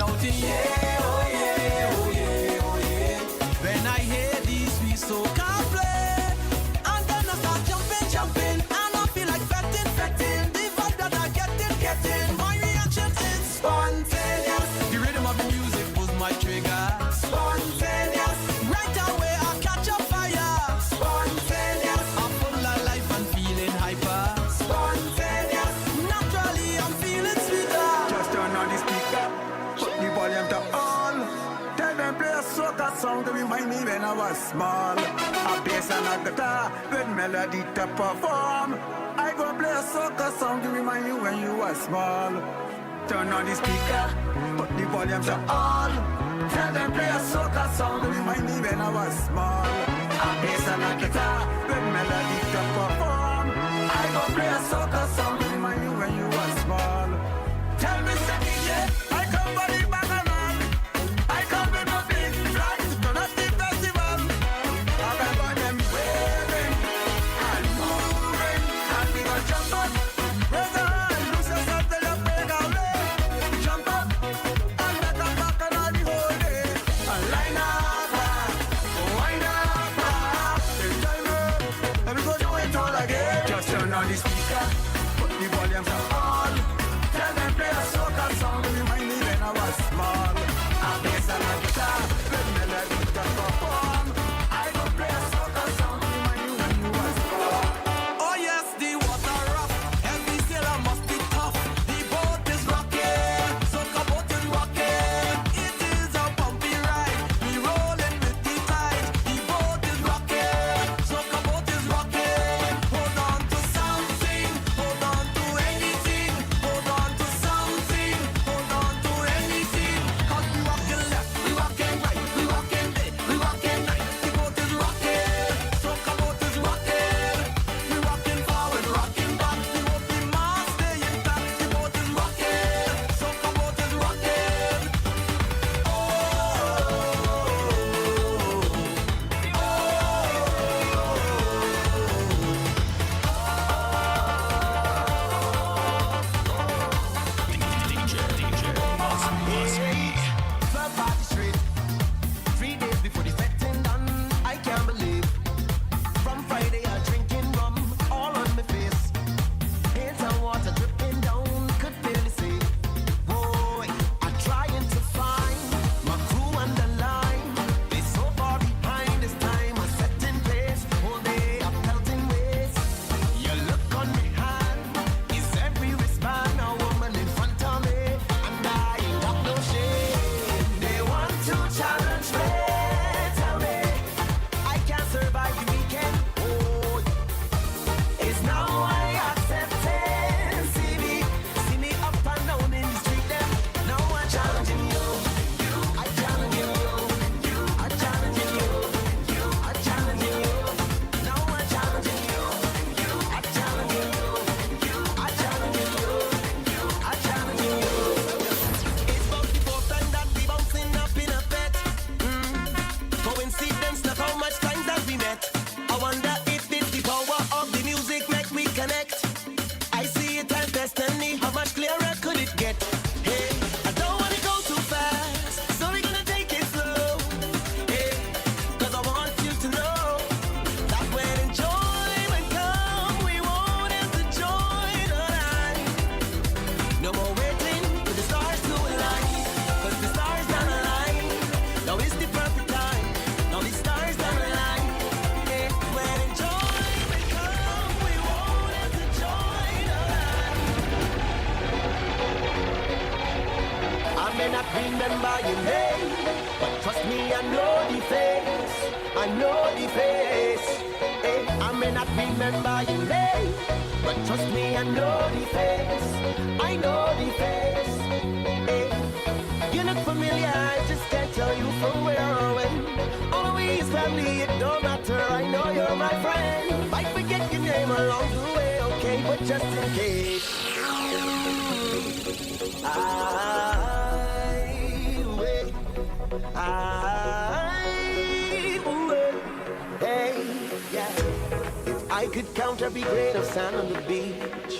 shouting, yeah, oh yeah, oh yeah, oh yeah. When I hear these sweet soca play, and then I start jumping, and I feel like fetting. The vibe that I getting. My reaction is spontaneous. The rhythm of the music was my trigger. Spontaneous. Right away I catch a fire. Spontaneous. I'm full of life and feeling hyper. Spontaneous. Naturally I'm feeling sweeter. Just turn on the speaker, put the volume to all. Tell them play a soca song to remind me when I was small. A bass and a guitar with melody to perform. I go play a soca song to remind you when you was small. Turn on the speaker, put the volume to all. Tell them play a soca song to remind me when I was small. A bass and a guitar with melody to perform. I go play a soca song to remind you when you was small. Tell me, say DJ, I come for the bacchanal. I come with my big flag to turn up the festival. I remember them waving and moving, and we gon' jump up, raise your hand, lose yourself till you break away. Jump up and make a bacchanal the whole day. And line up, wind up, enjoy me, and we gon' do it all again. Just turn on the speaker, put the volume to all. Tell them play a soca song to remind me when I was small. A bass and a guitar with melody to perform. I go play a soca song to remind you when you was small. Oh yes, the water rough. Every sailor must be tough. The boat is rocking, soca boat is rocking. It is a bumpy ride. We rolling with the tide. The boat is rocking, soca boat is rocking. Hold on to something, hold on to anything. Hold on to something, hold on to anything. 'Cause we rocking left, we rocking right, we rocking day, we rocking night. The boat is rocking, soca boat is rocking. We rocking forward, rocking back. We hope the mast stay intact. The boat is rocking, soca boat is rocking. Club party straight. 3 days before the fetting done. I can't believe. From Friday I drinking rum all on my face. Hands and water dripping down. Could barely see. Boy, I'm trying to find my crew on the line. They so far behind this time. I set in place. All day I felt in ways. You look on me hand. Is every wristband a woman in front of me? And I ain't got no shame. They want to challenge me. Tell me I can't survive the weekend. Oh, it's now I accept it. See me up and down in the street. Then now I'm challenging you. I challenging you. I challenging you. I challenging you. Now I'm challenging you. I challenging you. I challenging you. I challenging you. It's about the fourth time that we bouncing up in a bed. Coincidence, not how much times that we met. I wonder if it's the power of the music make we connect. I see it as destiny. How much clearer could it get? Hey, I don't wanna go too fast, so we're gonna take it slow. Hey, 'cause I want you to know that when enjoyment come, we won't have to join the line. No more waiting for the stars to align, 'cause the stars don't align. Now is the perfect time. Now the stars don't align. Hey, when enjoyment come, we won't have to join the line. I may not remember your name, but trust me, I know the face. I know the face. Hey, I may not remember your name, but trust me, I know the face. I know the face. Hey, you look familiar, I just can't tell you from where or when. Always family, it don't matter. I know you're my friend. Might forget your name along the way, okay, but just in case. Hey, yeah. If I could count every grain of sand on the beach,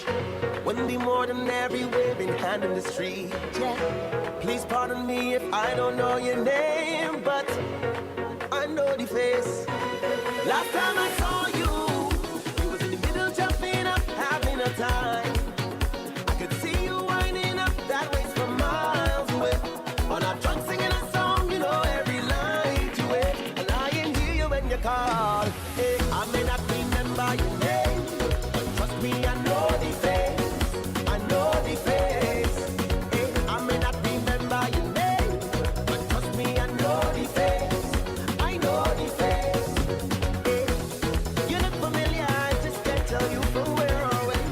when can be more than every waving hand in the street. Yeah. Please pardon me if I don't know your name, but I know the face. Last time I saw you, you was in the middle jumping up, having a time. I could see you winding up that waist from miles away. On a trunk singing a song, you know every line to it. And I can hear you when you call. Hey, I may not remember your name, but trust me, I know the face. I know the face. Hey, I may not remember your name, but trust me, I know the face. I know the face. Hey, you look familiar, I just can't tell you from where or when.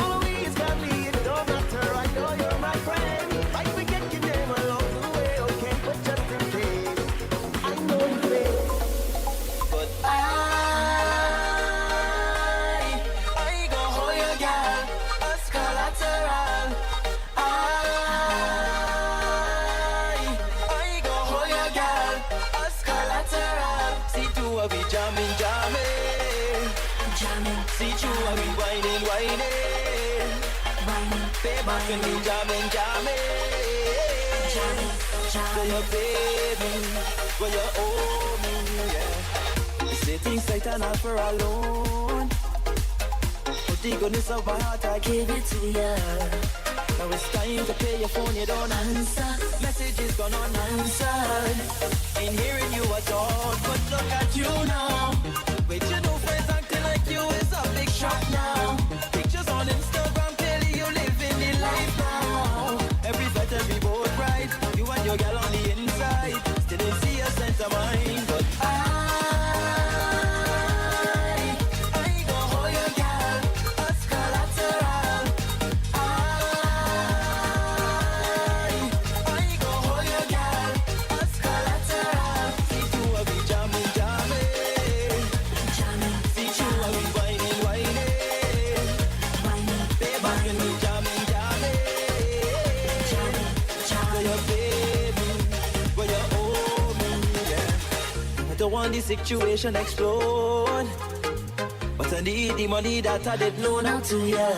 Always got me, it don't matter, I know you're my friend. I forget your name along the way, okay, but just in case, I know the face. But I go hold your girl as collateral. I go hold your girl as collateral. See two of we jamming, jamming, jamming. See two of we whining, whining, whining. Stay back and we jamming, jamming, jamming, jamming. For your baby, for your own, yeah. You say things like that not for alone. But the goodness of my heart, I give it to ya. Now it's time to pay your phone, you don't answer. Messages gone unanswered. Ain't hearing you at all, but look at you now. With your new friends acting like you is a big shock now. Pictures on Instagram, clearly you living the life now. Every fight, every boat ride, you and your girl on the inside. Still didn't see a sense of mind, but I go hold your girl as collateral. I go hold your girl as collateral. See two of we jamming, jamming, jamming. See two of we whining, whining, whining. Stay back and we jamming, jamming, jamming, jamming. For your baby, for your own, yeah. I don't want this situation explode, but I need the money that I did loan out to ya.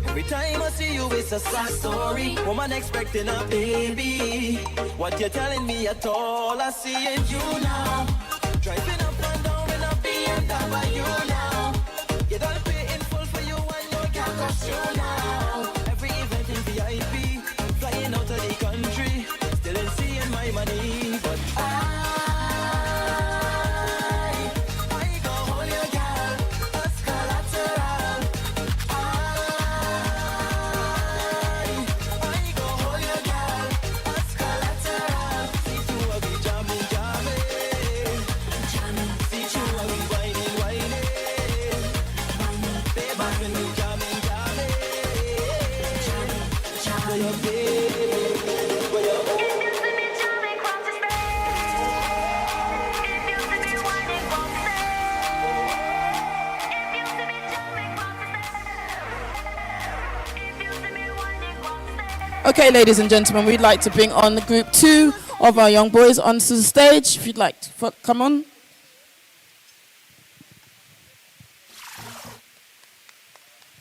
Every time I see you, it's a sad story. Woman expecting a baby. What you telling me at all? I see in you now. Driving up and down in a BMW now. You don't pay in full for you and your car cost you now. Every event in VIP, flying out of the country, still ain't seeing my money, but I go hold your girl as collateral. I go hold your girl as collateral. See two of we jamming, jamming, jamming. See two of we whining, whining, whining. Stay back and we jamming, jamming, jamming, jamming. For your baby, for your own. Okay, ladies and gentlemen, we'd like to bring on the group 2 of our young boys onto the stage. If you'd like to come on.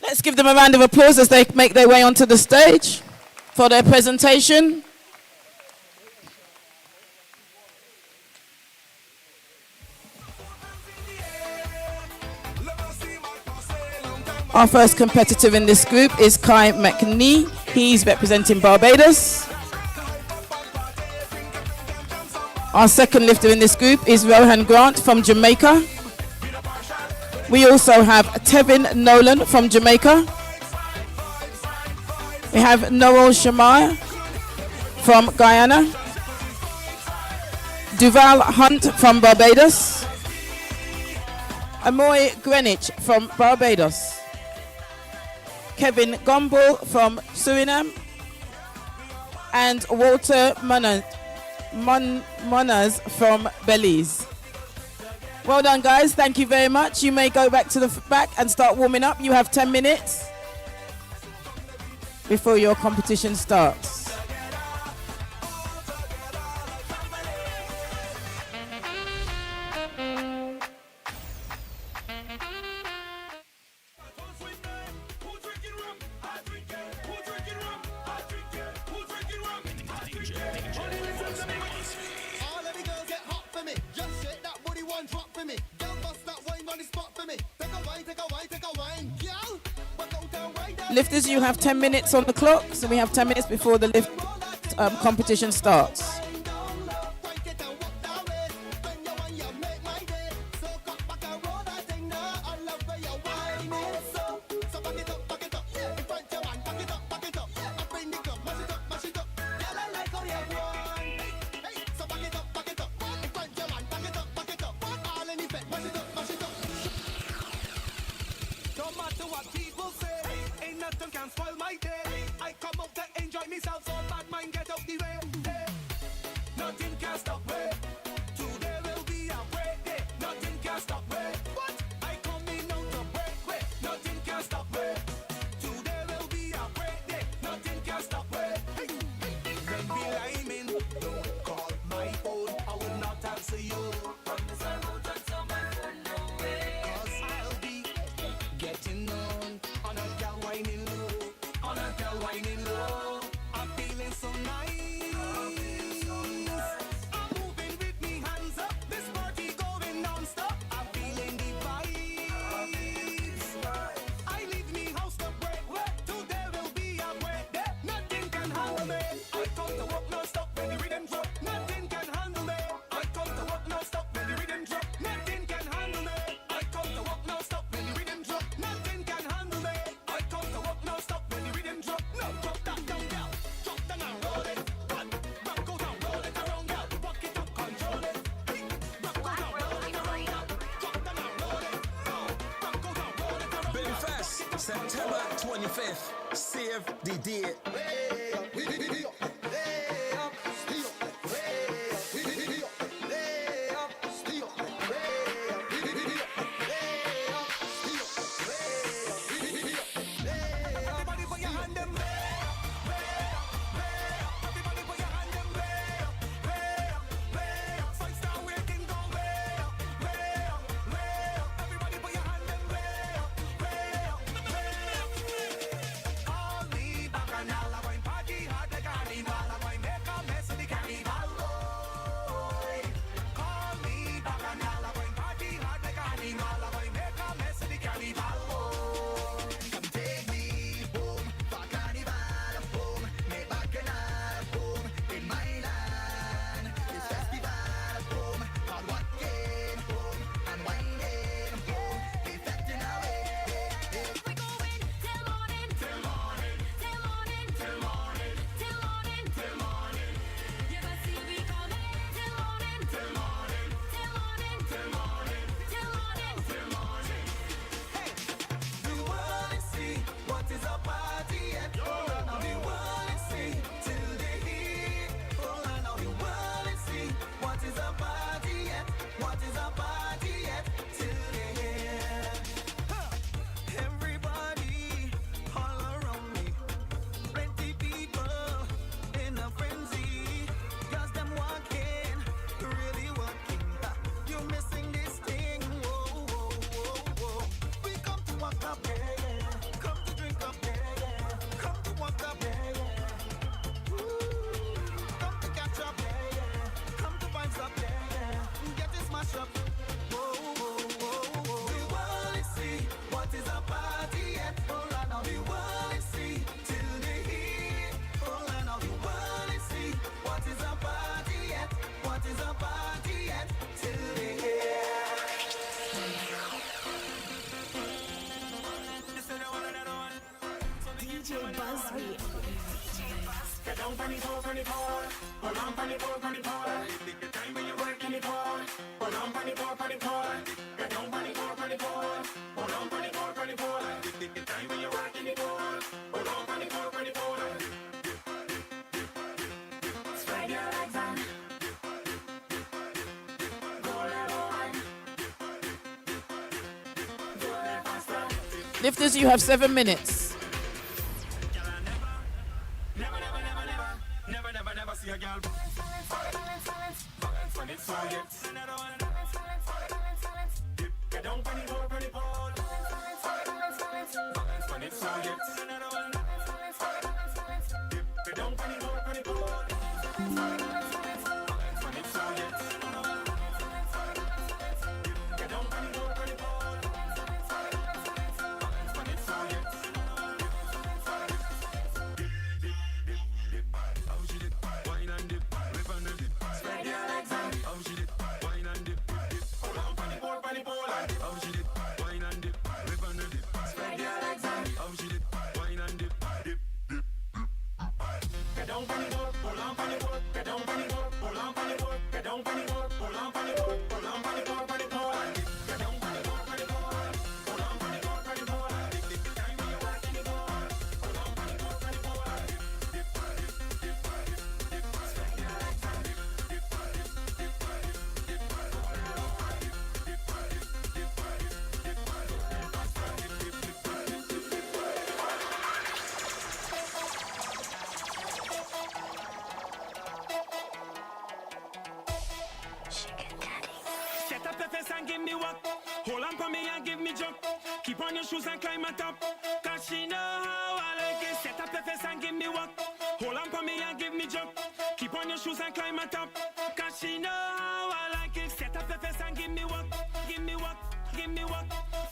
Let's give them a round of applause as they make their way onto the stage for their presentation. Our first competitor in this group is Kai McNee. He's representing Barbados. Our second lifter in this group is Rohan Grant from Jamaica. We also have Tevin Nolan from Jamaica. We have Noel Shamar from Guyana. Duval Hunt from Barbados. Amoy Greenwich from Barbados. Kevin Gumbel from Suriname. And Walter Monas from Belize. Well done, guys. Thank you very much. You may go back to the back and start warming up. You have 10 minutes before your competition starts. Lifters, you have 10 minutes on the clock, so we have 10 minutes before the lift competition starts. No matter what people say, ain't nothing can spoil my day. I come out to enjoy myself, so bad mind get out the way. Hey, nothing can stop me. Today will be a great day. Nothing can stop me. What? I come in out to break way. Nothing can stop me. Today will be a great day. Nothing can stop me. Hey, when we liming, don't call my phone. I will not answer you. From the sun, don't answer my phone, no way. 'Cause I'll be getting on a girl whining low, on a girl whining low. I'm feeling so nice. I'm moving with me hands up. This party going non-stop. I'm feeling the vibes. I leave me house to break way. Today will be a great day. Nothing can handle me. I come to work non-stop when the rhythm drop. Nothing can handle me. I come to work non-stop when the rhythm drop. Nothing can handle me. I come to work non-stop when the rhythm drop. Nothing can handle me. I come to work non-stop when the rhythm drop. No, drop that down, girl. Drop down and roll it. Rock, go down, roll it around, girl. Walk it up, control it. Rock, go down, roll it around, girl. Drop down and roll it. Rock, go down, roll it around, Big girl. Fest, September 25th. Save the date. Everybody put your hand in way up, way up, way up. Everybody put your hand in way up, way up, way up. So it's not waiting, go way up, way up, way up. Everybody put your hand in way up, way up, way up. Call me bacchanal, I'm going party hard like a carnival. I'm going make a mess of the carnival, boy. Call me bacchanal, I'm going party hard like a carnival. I'm going make a mess of the carnival, boy. Come take me home for carnival, home, me bacchanal, home, in my land. It's festival, home, on what game, home, and winding, home, be fetting away. We're going till morning, Till morning, till morning, till morning, till morning. till morning, You better see we coming till morning, till morning, till morning, till morning, till morning. till morning. Hey, we wanna see what is a party at. Now we wanna see till they hear. Oh, now we wanna see what is a party at. What is a party at till they hear. Everybody all around me, plenty people in a frenzy. 'Cause them walking, really walking. You're missing this thing. Whoa, whoa, whoa, whoa. We come to walk up, yeah, yeah. Come to drink up, yeah, yeah. Come to walk up, yeah, yeah. Ooh. Come to catch up, yeah, yeah. Come to find stuff, yeah, yeah. Get this mash up. Whoa, whoa, whoa, whoa. We wanna see what is a party at. Hold on, now we wanna see till they hear. Hold on, now we wanna see what is a party at. What is a party at till they hear. DJ Buzzbeat. Get down on the floor, on the floor. Hold on on the floor, on the floor. Take the time when you work in the floor. Hold on on the floor, on the floor. Get down on the floor, on the floor. Hold on on the floor, on the floor. Take the time when you work in the floor. Hold on on the floor, on the floor. Spread your legs on. Go level one. Do it faster. Lifters, you have 7 minutes. Never see a girl when it's so yet. Get down on the floor, on the floor. When it's so yet. Get down on the floor, on the floor. When it's so yet. Get down on the floor, on the floor. When it's so yet. Set up the face and give me what? Hold on for me and give me jump. Keep on your shoes and climb on top. Cause she know how I like it. Set up the face and give me what? Hold on for me and give me jump. Keep on your shoes and climb on top. Cause she know how I like it. Set up the face and give me what? Give me what? Give me what?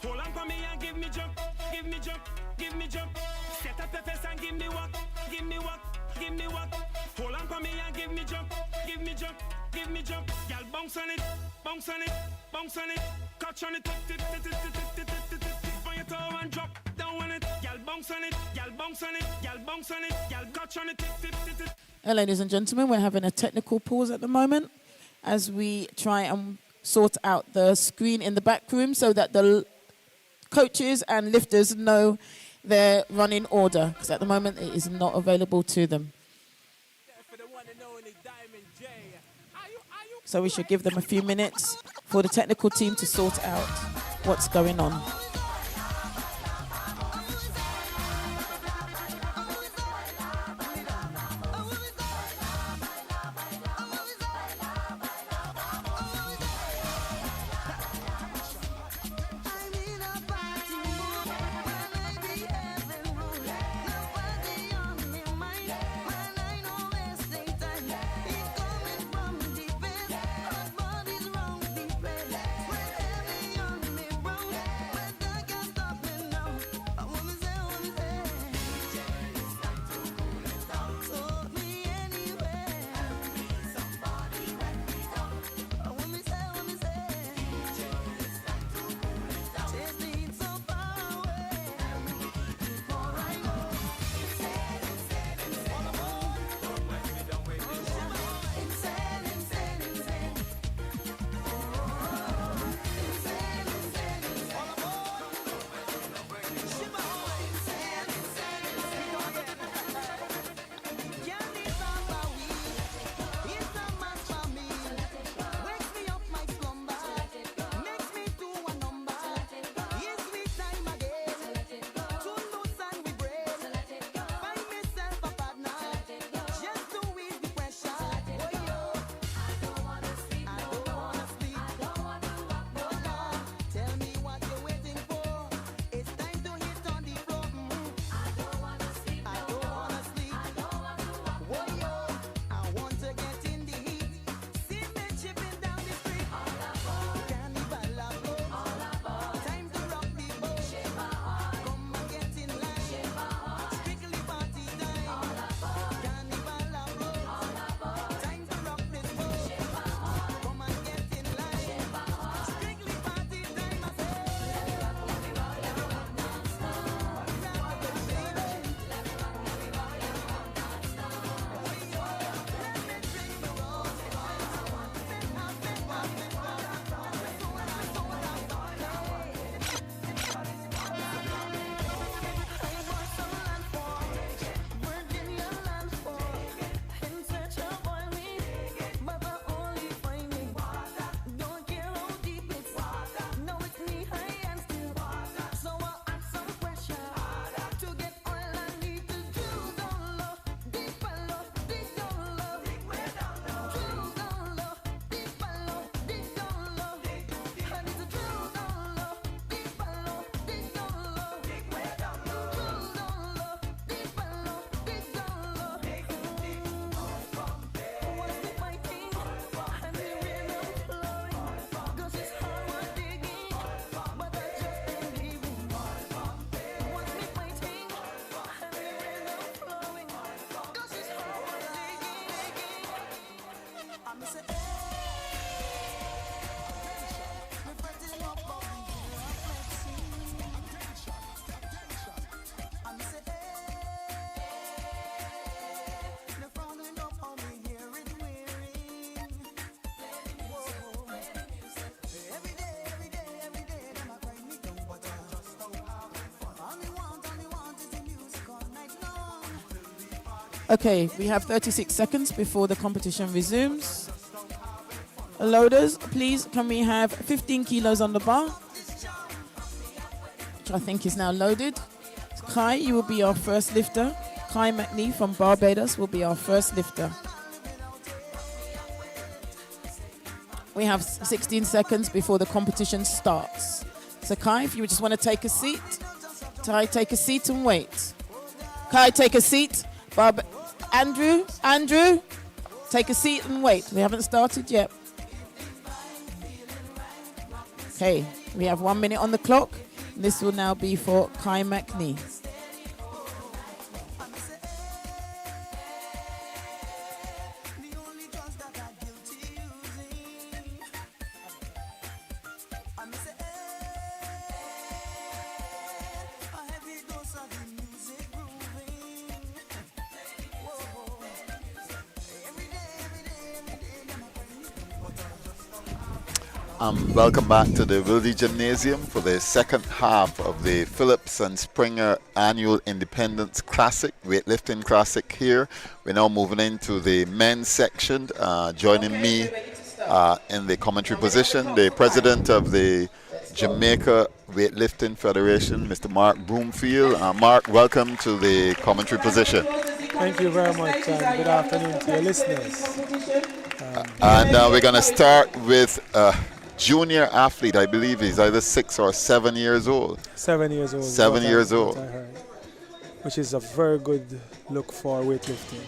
Hold on for me and give me jump. Give me jump. Give me jump. Set up the face and give me what? Give me what? Give me what? Hold on for me and give me jump. Give me jump. Give me jump. Y'all bounce on it. Bounce on it. Bounce on it. Catch on it. Tip on your toe and drop down on it. Y'all bounce on it. Y'all bounce on it. Y'all bounce on it. Y'all catch on it. Ladies and gentlemen, we're having a technical pause at the moment as we try and sort out the screen in the back room so that the coaches and lifters know their running order, because at the moment it is not available to them. So we should give them a few minutes for the technical team to sort out what's going on. Bodies wrong, be played. When heavy on me, wrong. Okay, we have 36 seconds before the competition resumes. Loaders, please, can we have 15 kilos on the bar? Which I think is now loaded. Kai, you will be our first lifter. Kai McNee from Barbados will be our first lifter. We have 16 seconds before the competition starts. So Kai, if you just want to take a seat. Kai, take a seat and wait. Kai, take a seat. Andrew, take a seat and wait. We haven't started yet. Okay, we have 1 minute on the clock. This will now be for Kai McNee. Welcome back to the Wildy Gymnasium for the second half of the Phillips and Springer Annual Independence Classic, Weightlifting Classic here. We're now moving into the men's section. Joining me in the commentary position, the president of the Jamaica Weightlifting Federation, Mr. Mark Broomfield. Mark, welcome to the commentary position. Thank you very much, and good afternoon to your listeners. And we're going to start with junior athlete. I believe he's either 6 or 7 years old. 7 years old. 7 years old. I heard, which is a very good look for weightlifting.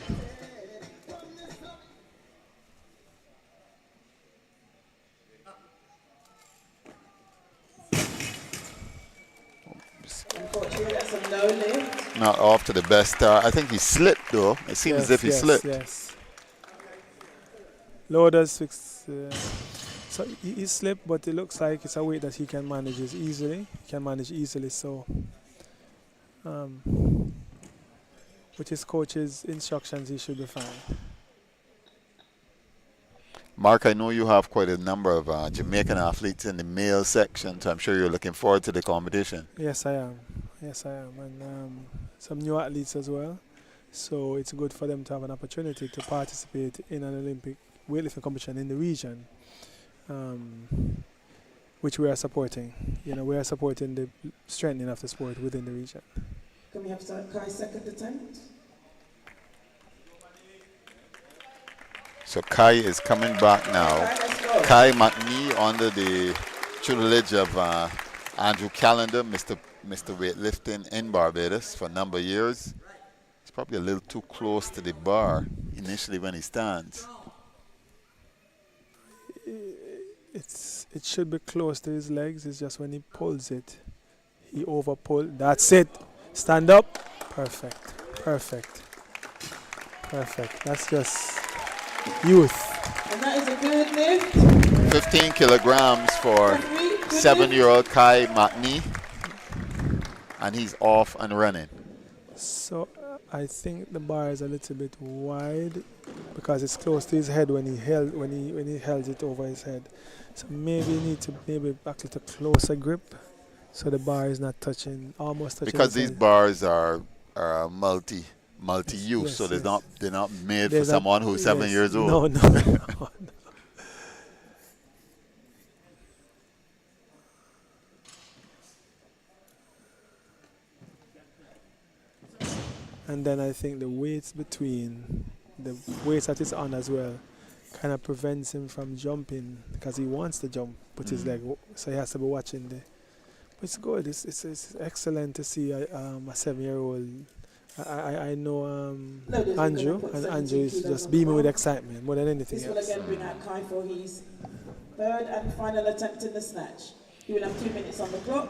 Not off to the best start. I think he slipped though. It seems as if he slipped. Yes. Loaders fixed. So he slipped, but it looks like it's a weight that he can manage easily. So, with his coach's instructions, he should be fine. Mark, I know you have quite a number of Jamaican athletes in the male section, so I'm sure you're looking forward to the competition. Yes, I am. And some new athletes as well. So it's good for them to have an opportunity to participate in an Olympic weightlifting competition in the region. Which we are supporting. We are supporting the strengthening of the sport within the region. Can we have Kai's second attempt? So Kai is coming back now. Kai McNee under the tutelage of Andrew Callender, Mr. Weightlifting in Barbados for a number of years. He's probably a little too close to the bar initially when he stands. It should be close to his legs. It's just when he pulls it, he over pulled. That's it. Stand up. Perfect. That's just youth. And that is a good lift. 15 kilograms for 7-year-old Kai McNee. And he's off and running. So I think the bar is a little bit wide because it's close to his head when he held it over his head. So maybe you need to back a closer grip so the bar is not almost touching. Because these bars are multi-use, so they're not made for someone who's 7 years old. No. And then I think the weights that he's on as well kind of prevents him from jumping because he wants to jump, but his leg, so he has to be watching but it's good. It's excellent to see a 7-year-old. I know Andrew, and Andrew is just beaming with excitement more than anything else. This will again bring out Kai for his third and final attempt in the snatch. He will have 2 minutes on the clock.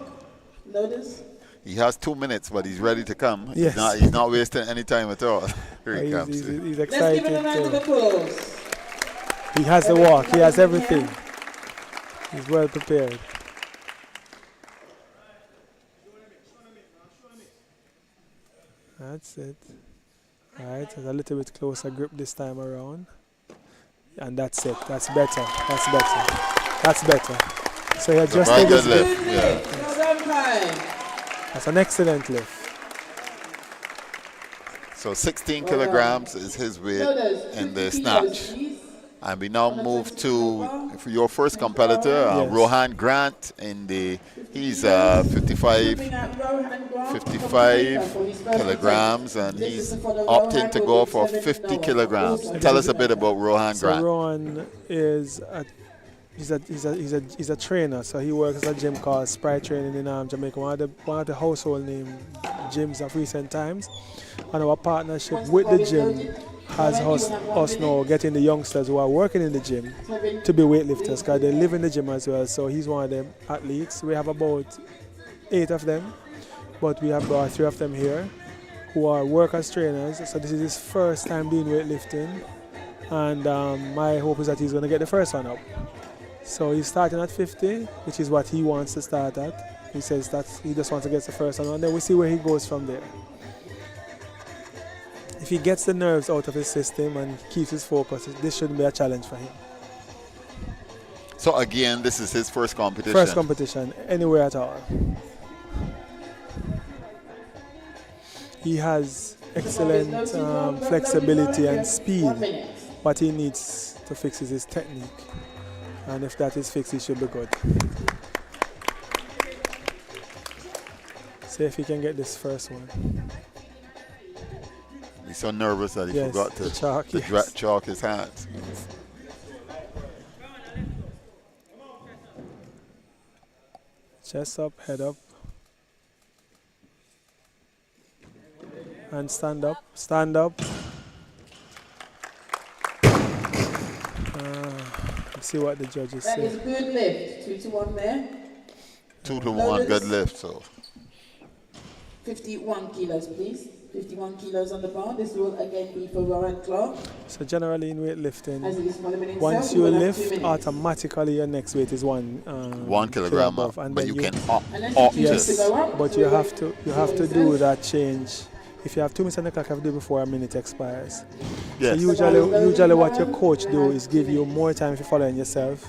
Loaders. He has 2 minutes, but he's ready to come. Yes. He's not wasting any time at all. Here he comes. He's excited. Let's give him a round of applause. He has the walk. He has everything. He's well prepared. That's it. All right, a little bit closer grip this time around. And that's it. That's better. So he adjusted his lift. Yeah. That's an excellent lift. So 16 kilograms is his weight in the snatch. And we now move to for your first competitor, Rohan Grant. He's 55 kilograms, and he's opting to go for 50 kilograms. Tell us a bit about Rohan So Grant. Rohan is he's a trainer. So he works at a gym called Sprite Training in Jamaica, one of the household name gyms of recent times. And our partnership with the gym has us now getting the youngsters who are working in the gym to be weightlifters, because they live in the gym as well. So he's one of them athletes. We have about 8 of them, but we have about 3 of them here who are workers trainers. So this is his first time doing weightlifting, and my hope is that he's going to get the first one up. So he's starting at 50, which is what he wants to start at. He says that he just wants to get the first one, and then we see where he goes from there. If he gets the nerves out of his system and keeps his focus, this shouldn't be a challenge for him. So again, this is his first competition. First competition, anywhere at all. He has excellent flexibility and speed. What he needs to fix is his technique. And if that is fixed, he should be good. See if he can get this first one. He's so nervous that he forgot to chalk his hands. Chest up, head up. And stand up, stand up. Let's see what the judges say. That is a good lift. 2 to 1 there. 2 to 1, good lift. So 51 kilos, please. 51 kilos on the bar. This will again be for Rohan Clark. So generally in weightlifting, As he is following once himself, you we will have 2 lift, minutes. automatically your next weight is 1 kilogram up, and but then you can Unless opt you yes, choose to go up, but so you we have to do that change. If you have 2 minutes on the clock, you have to do before a minute expires. Yes. So usually what your coach do is give you more time if you're following yourself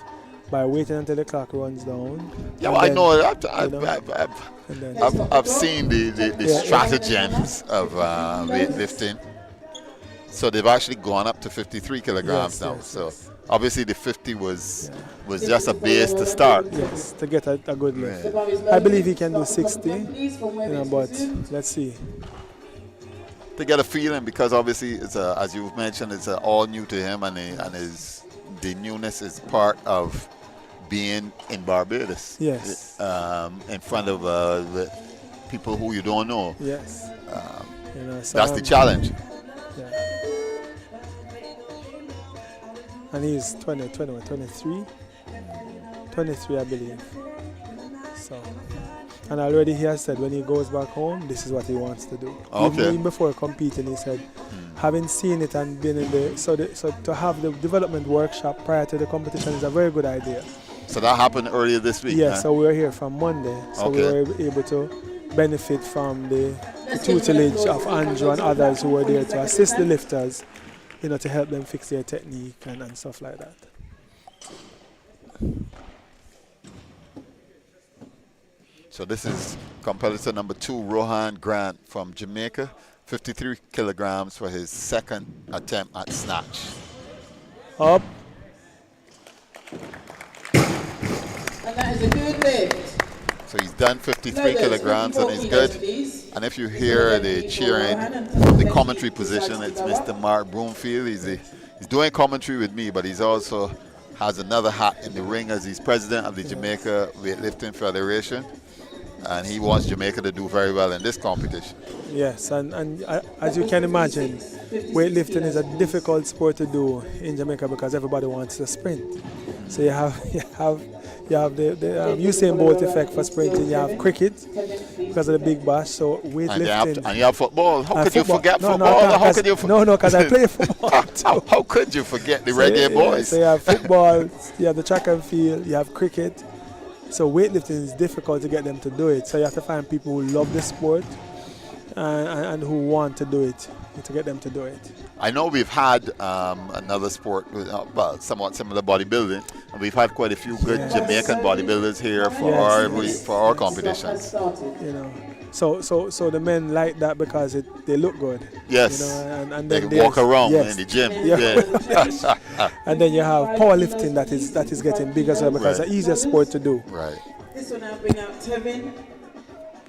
by waiting until the clock runs down. Yeah, well, And I know. then- I've seen the stratagems of weightlifting. So they've actually gone up to 53 kilograms now. So obviously the 50 was just a base to start. Yes, to get a good lift. I believe he can do 60, but let's see. To get a feeling, because obviously it's as you've mentioned, it's all new to him, and the newness is part of being in Barbados. Yes. In front of the people who you don't know. Yes. So that's the challenge. Yeah. And he's 23, I believe. So, and already he has said when he goes back home, this is what he wants to do. Okay. Even before competing, he said, having seen it and been in so to have the development workshop prior to the competition is a very good idea. So that happened earlier this week. Yes, huh? so we were here from Monday, so we were able to benefit from the tutelage of Andrew and others who were there to assist the lifters, to help them fix their technique and stuff like that. So this is competitor number 2, Rohan Grant from Jamaica, 53 kilograms for his second attempt at snatch. Up. And that is a good lift. So he's done 53 kilograms and he's good. And if you hear the cheering from the commentary position, it's Mr. Mark Broomfield. He's doing commentary with me, but he's also has another hat in the ring as he's president of the Jamaica Weightlifting Federation. And he wants Jamaica to do very well in this competition. Yes, and as you can imagine, weightlifting is a difficult sport to do in Jamaica because everybody wants to sprint. So you have the Usain Bolt effect for sprinting. You have cricket because of the big bash. So weightlifting. And you have football. How could you forget football? No, because I play football. How could you forget the reggae boys? So you have football, you have the track and field, you have cricket. So weightlifting is difficult to get them to do it. So you have to find people who love the sport and who want to do it. to get them to do it. I know we've had another sport with well, somewhat similar bodybuilding, and we've had quite a few good Yes. Jamaican bodybuilders here for Yes. our competitions. You know, so the men like that because they look good. Yes, You know, and they then can walk there's- around yes. in the gym. Yeah. Yeah. And then you have powerlifting that is getting bigger as well because Right. it's an easier sport to do. Right. This will now bring out Tevin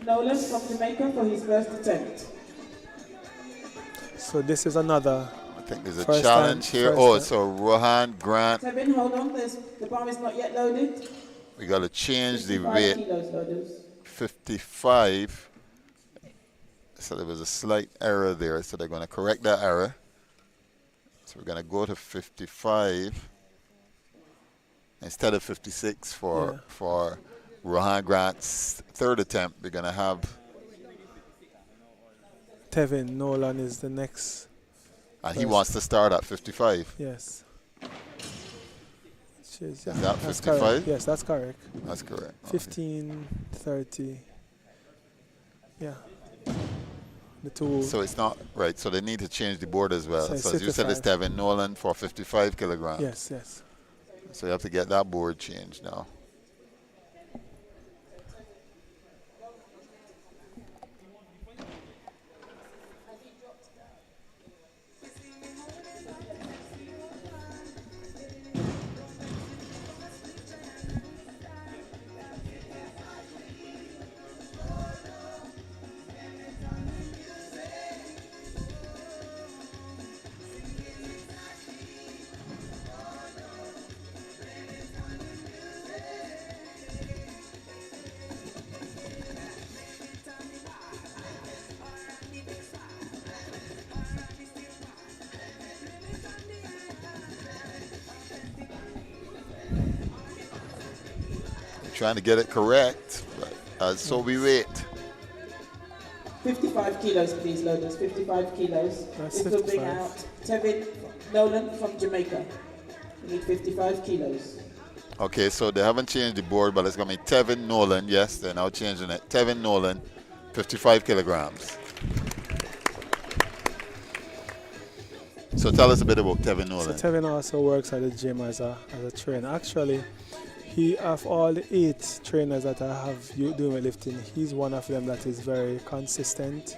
Nolan from Jamaica for his first attempt. So this is another. I think there's a first challenge time- here. first Oh, time. so Rohan Grant, Tevin, hold on. The bar is not yet loaded. we got to change the 55 weight. kilos loaders. 55. So there was a slight error there, so they're going to correct that error. So we're going to go to 55 instead of 56 for Rohan Grant's third attempt. We're going to have Tevin Nolan is the next. and he wants to start at 55. Yes. Is that that's 55? correct. Yes, that's correct. That's correct. 15, 30. Yeah. The two. So it's not right. So they need to change the board as well. So So it's as you said, it's 55. Tevin Nolan for 55 kilograms. Yes, yes. So you have to get that board changed now. Trying to get it correct, but so we wait. 55 kilos, please, loaders. 55 kilos. That's This will bring 55. out Tevin Nolan from Jamaica. We need 55 kilos. Okay, so they haven't changed the board, but it's going to be Tevin Nolan. Yes, they're now changing it. Tevin Nolan, 55 kilograms. So tell us a bit about Tevin So Nolan. Tevin also works at the gym as a trainer. Actually, he of all the 8 trainers that I have doing weightlifting, he's one of them that is very consistent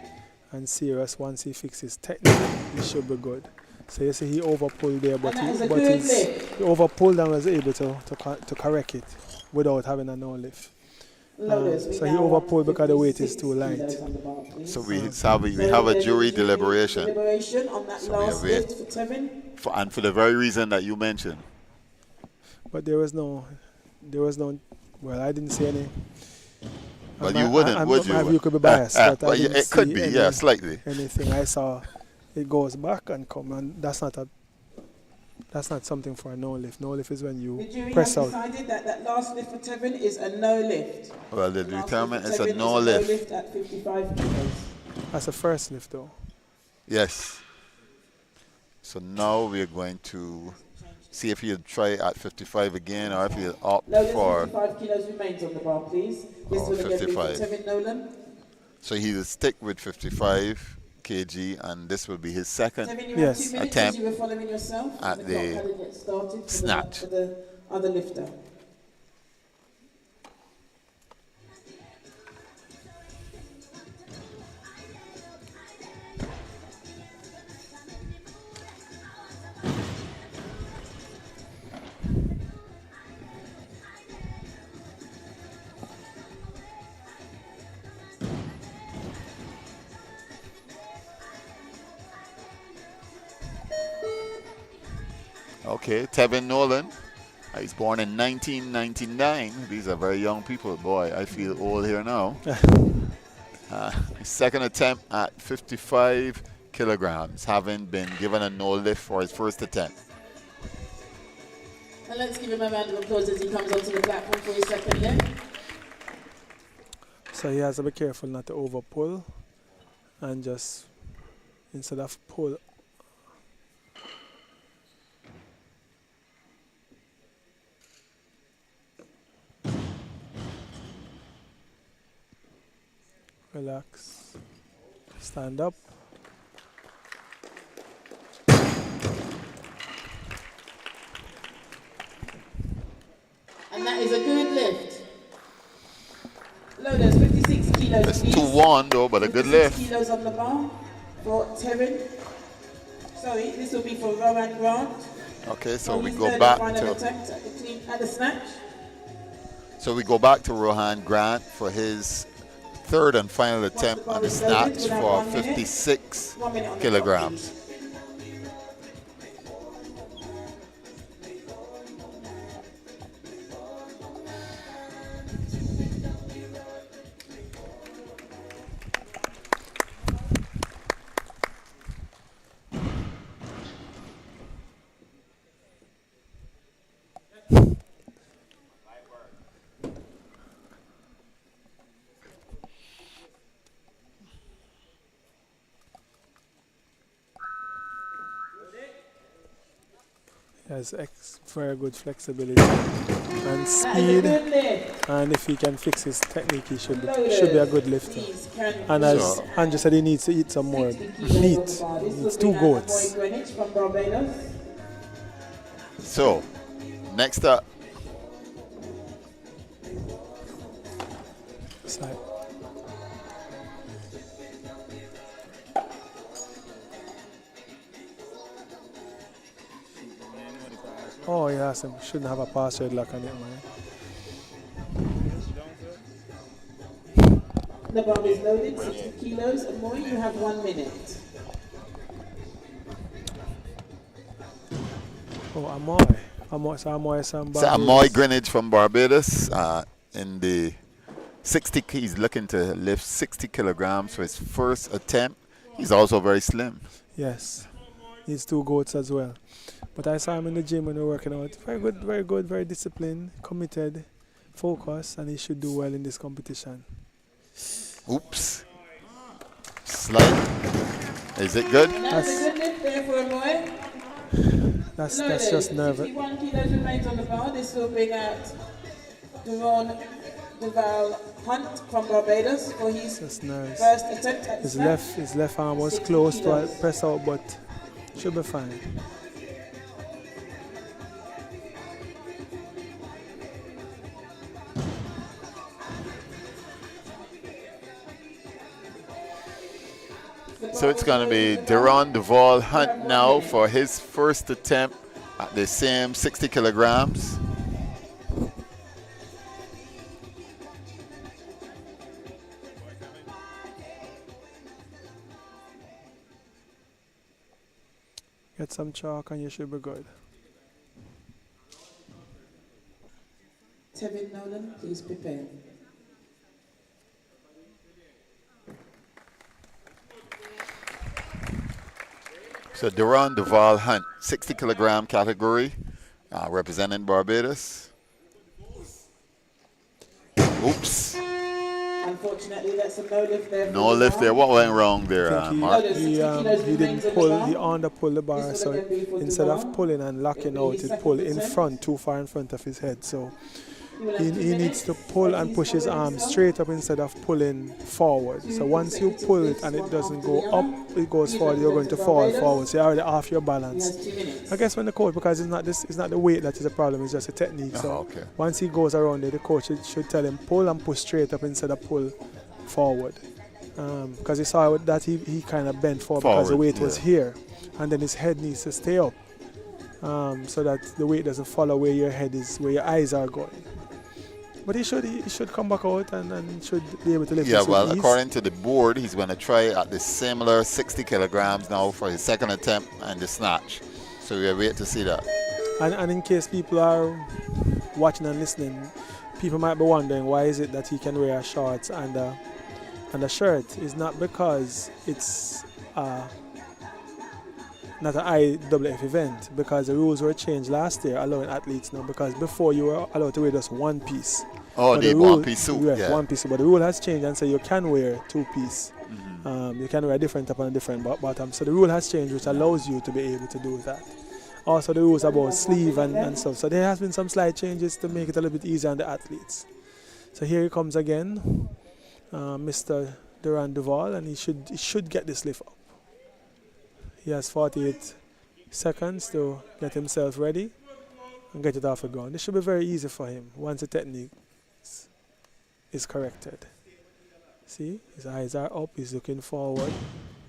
and serious. Once he fixes technique, he should be good. So you see he overpulled there, but And that is a he good lift. overpulled and was able to correct it without having a no lift. Loaders, we So he now overpulled want because the weight is 56 too light. kilos on the bar, please. So we have a jury deliberation. Deliberation on that So we last have it. lift for Tevin. And for the very reason that you mentioned. But there was no, well, I didn't see any. But you wouldn't, would you? My view could be biased, but I Well, didn't it could see be, any- yeah, slightly. Anything I saw, it goes back and come, and that's not something for a no lift. No lift is when The you jury press has out. decided that that last lift for Tevin is a no lift. Well, they The last determined lift it's for a Tevin no is lift. No lift at 55 kilos. That's a first lift, though. Yes. So now we're going to see if he'll try at 55 again or if he'll opt Loaders, for. 55 kilos remains on the bar, please. This Oh, will again be for 55. Tevin Nolan. So he'll stick with 55 kg, and this will be his second Tevin, you Yes. have 2 minutes attempt as you were following yourself. at and the clock hadn't yet started for snatch. for the other lifter. Okay, Tevin Nolan. He's born in 1999. These are very young people. Boy, I feel old here now. His second attempt at 55 kilograms, having been given a no lift for his first attempt. And let's give him a round of applause as he comes onto the platform for his second lift. So he has to be careful not to over pull, and just instead of pull. Relax. Stand up. that is a good lift. Loaders, 56 kilos, It's please. 2-1 though, but a good 56 lift. kilos on the bar for Terran. Sorry, this will be for Rowan Grant. Okay, so For we his go third back and final to attempt at the at the snatch. Rohan Grant for his third and final attempt on the snatch for 56 1 minute on the clock, kilograms. He has very good flexibility and speed, and if he can fix his technique, he should be a good lifter. And as Andrew said, he needs to eat some more meat. He needs 2 goats. So, next up, Side. Oh, yes, I shouldn't have a password lock on it, man. The bar is loaded, 60 kilos and more. You have 1 minute. Oh, Amoy. Amoy Greenwich from Barbados in the 60. He's looking to lift 60 kilograms for his first attempt. He's also very slim. Yes, needs 2 goats as well. But I saw him in the gym when we were working out. Very good, very disciplined, committed, focused, and he should do well in this competition. Oops. Slide. Is it good? That's a good lift there for a boy. That's just nervous. 61 kilos remains on the bar. This will bring out Duval Hunt from Barbados for his first attempt at the snatch. His left arm was close to a press out, but should be fine. So it's going to be Deron Duval Hunt now for his first attempt at the same 60 kilograms. Get some chalk and you should be good. Tevin Nolan, please prepare. So Deron Duval Hunt, 60 kilogram category, representing Barbados. Oops. Unfortunately, that's a no lift there. No lift there. What went wrong there, Mark? He didn't pull, he under-pulled the bar, so instead of pulling and locking out, it pulled in front, too far in front of his head. So he needs to pull and push his arm straight up instead of pulling forward. So once you pull it and it doesn't go up, it goes forward, you're going to fall forward. So you're already off your balance. I guess when the coach, because it's not the weight that is a problem, it's just a technique. So once he goes around there, the coach should tell him pull and push straight up instead of pull forward. Because he saw that he kind of bent forward because the weight was here. And then his head needs to stay up so that the weight doesn't follow where your head is, where your eyes are going. But he should come back out and should be able to lift. Yeah, well, according to the board, he's going to try at the similar 60 kilograms now for his second attempt and the snatch. So we'll wait to see that. And in case people are watching and listening, people might be wondering why is it that he can wear shorts and a shirt. It's not because it's not an IWF event, because the rules were changed last year allowing athletes now, because before you were allowed to wear just one piece. Oh, the one-piece suit. Yes, yeah, one piece. But the rule has changed and so you can wear 2-piece. You can wear a different top and a different bottom. So the rule has changed, which allows you to be able to do that. Also the rules about sleeve and stuff. So there has been some slight changes to make it a little bit easier on the athletes. So here he comes again, Mr. Deron Duval, and he should get this lift up. He has 48 seconds to get himself ready. and get it off the ground. This should be very easy for him once the technique is corrected. See, his eyes are up, he's looking forward,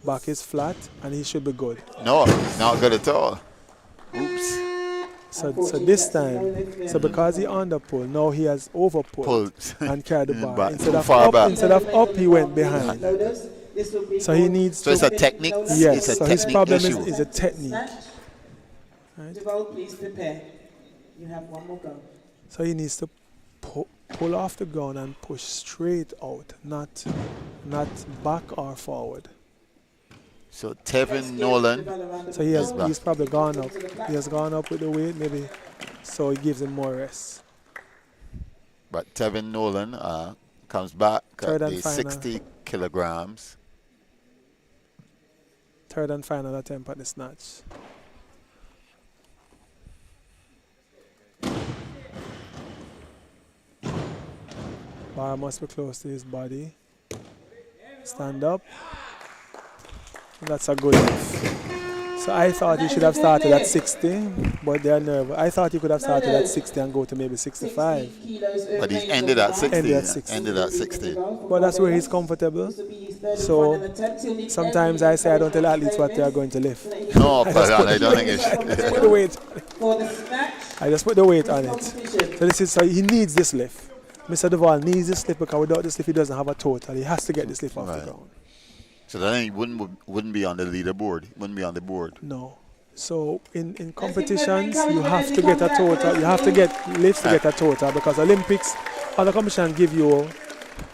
back is flat, and he should be good. No, he's not good at all. Oops. So this time, so because he under pull, now he has over pulled and carried the bar. Back, Instead too of far up, back. instead of up, he went behind. So he needs So it's a technique. Yes, It's a so his technique problem issue. is a technique. Right? Devol, please prepare. You have one more go. So he needs to pull off the ground and push straight out, not back or forward. So Tevin Nolan. So he's probably gone up. He has gone up with the weight, maybe, so it gives him more rest. But Tevin Nolan comes back Third at and the final. 60 kilograms. Third and final attempt at the snatch. Bar must be close to his body. Stand up. That's a good lift. So I thought he should have started at 60, but they are nervous. I thought he could have started at 60 and go to maybe 65. But he's ended at 60. Ended at 60. Ended at 60. But that's where he's comfortable. So sometimes I say I don't tell athletes what they are going to lift. No, but I don't think it's... Put the weight. I just put the weight on it. So he needs this lift. Mr. Devol needs this lift because without this lift he doesn't have a total. He has to get this lift off the ground. So then he wouldn't be on the leaderboard. He wouldn't be on the board. No. So in competitions you have to get a total. You have to get lifts to get a total because Olympics, other competitions give you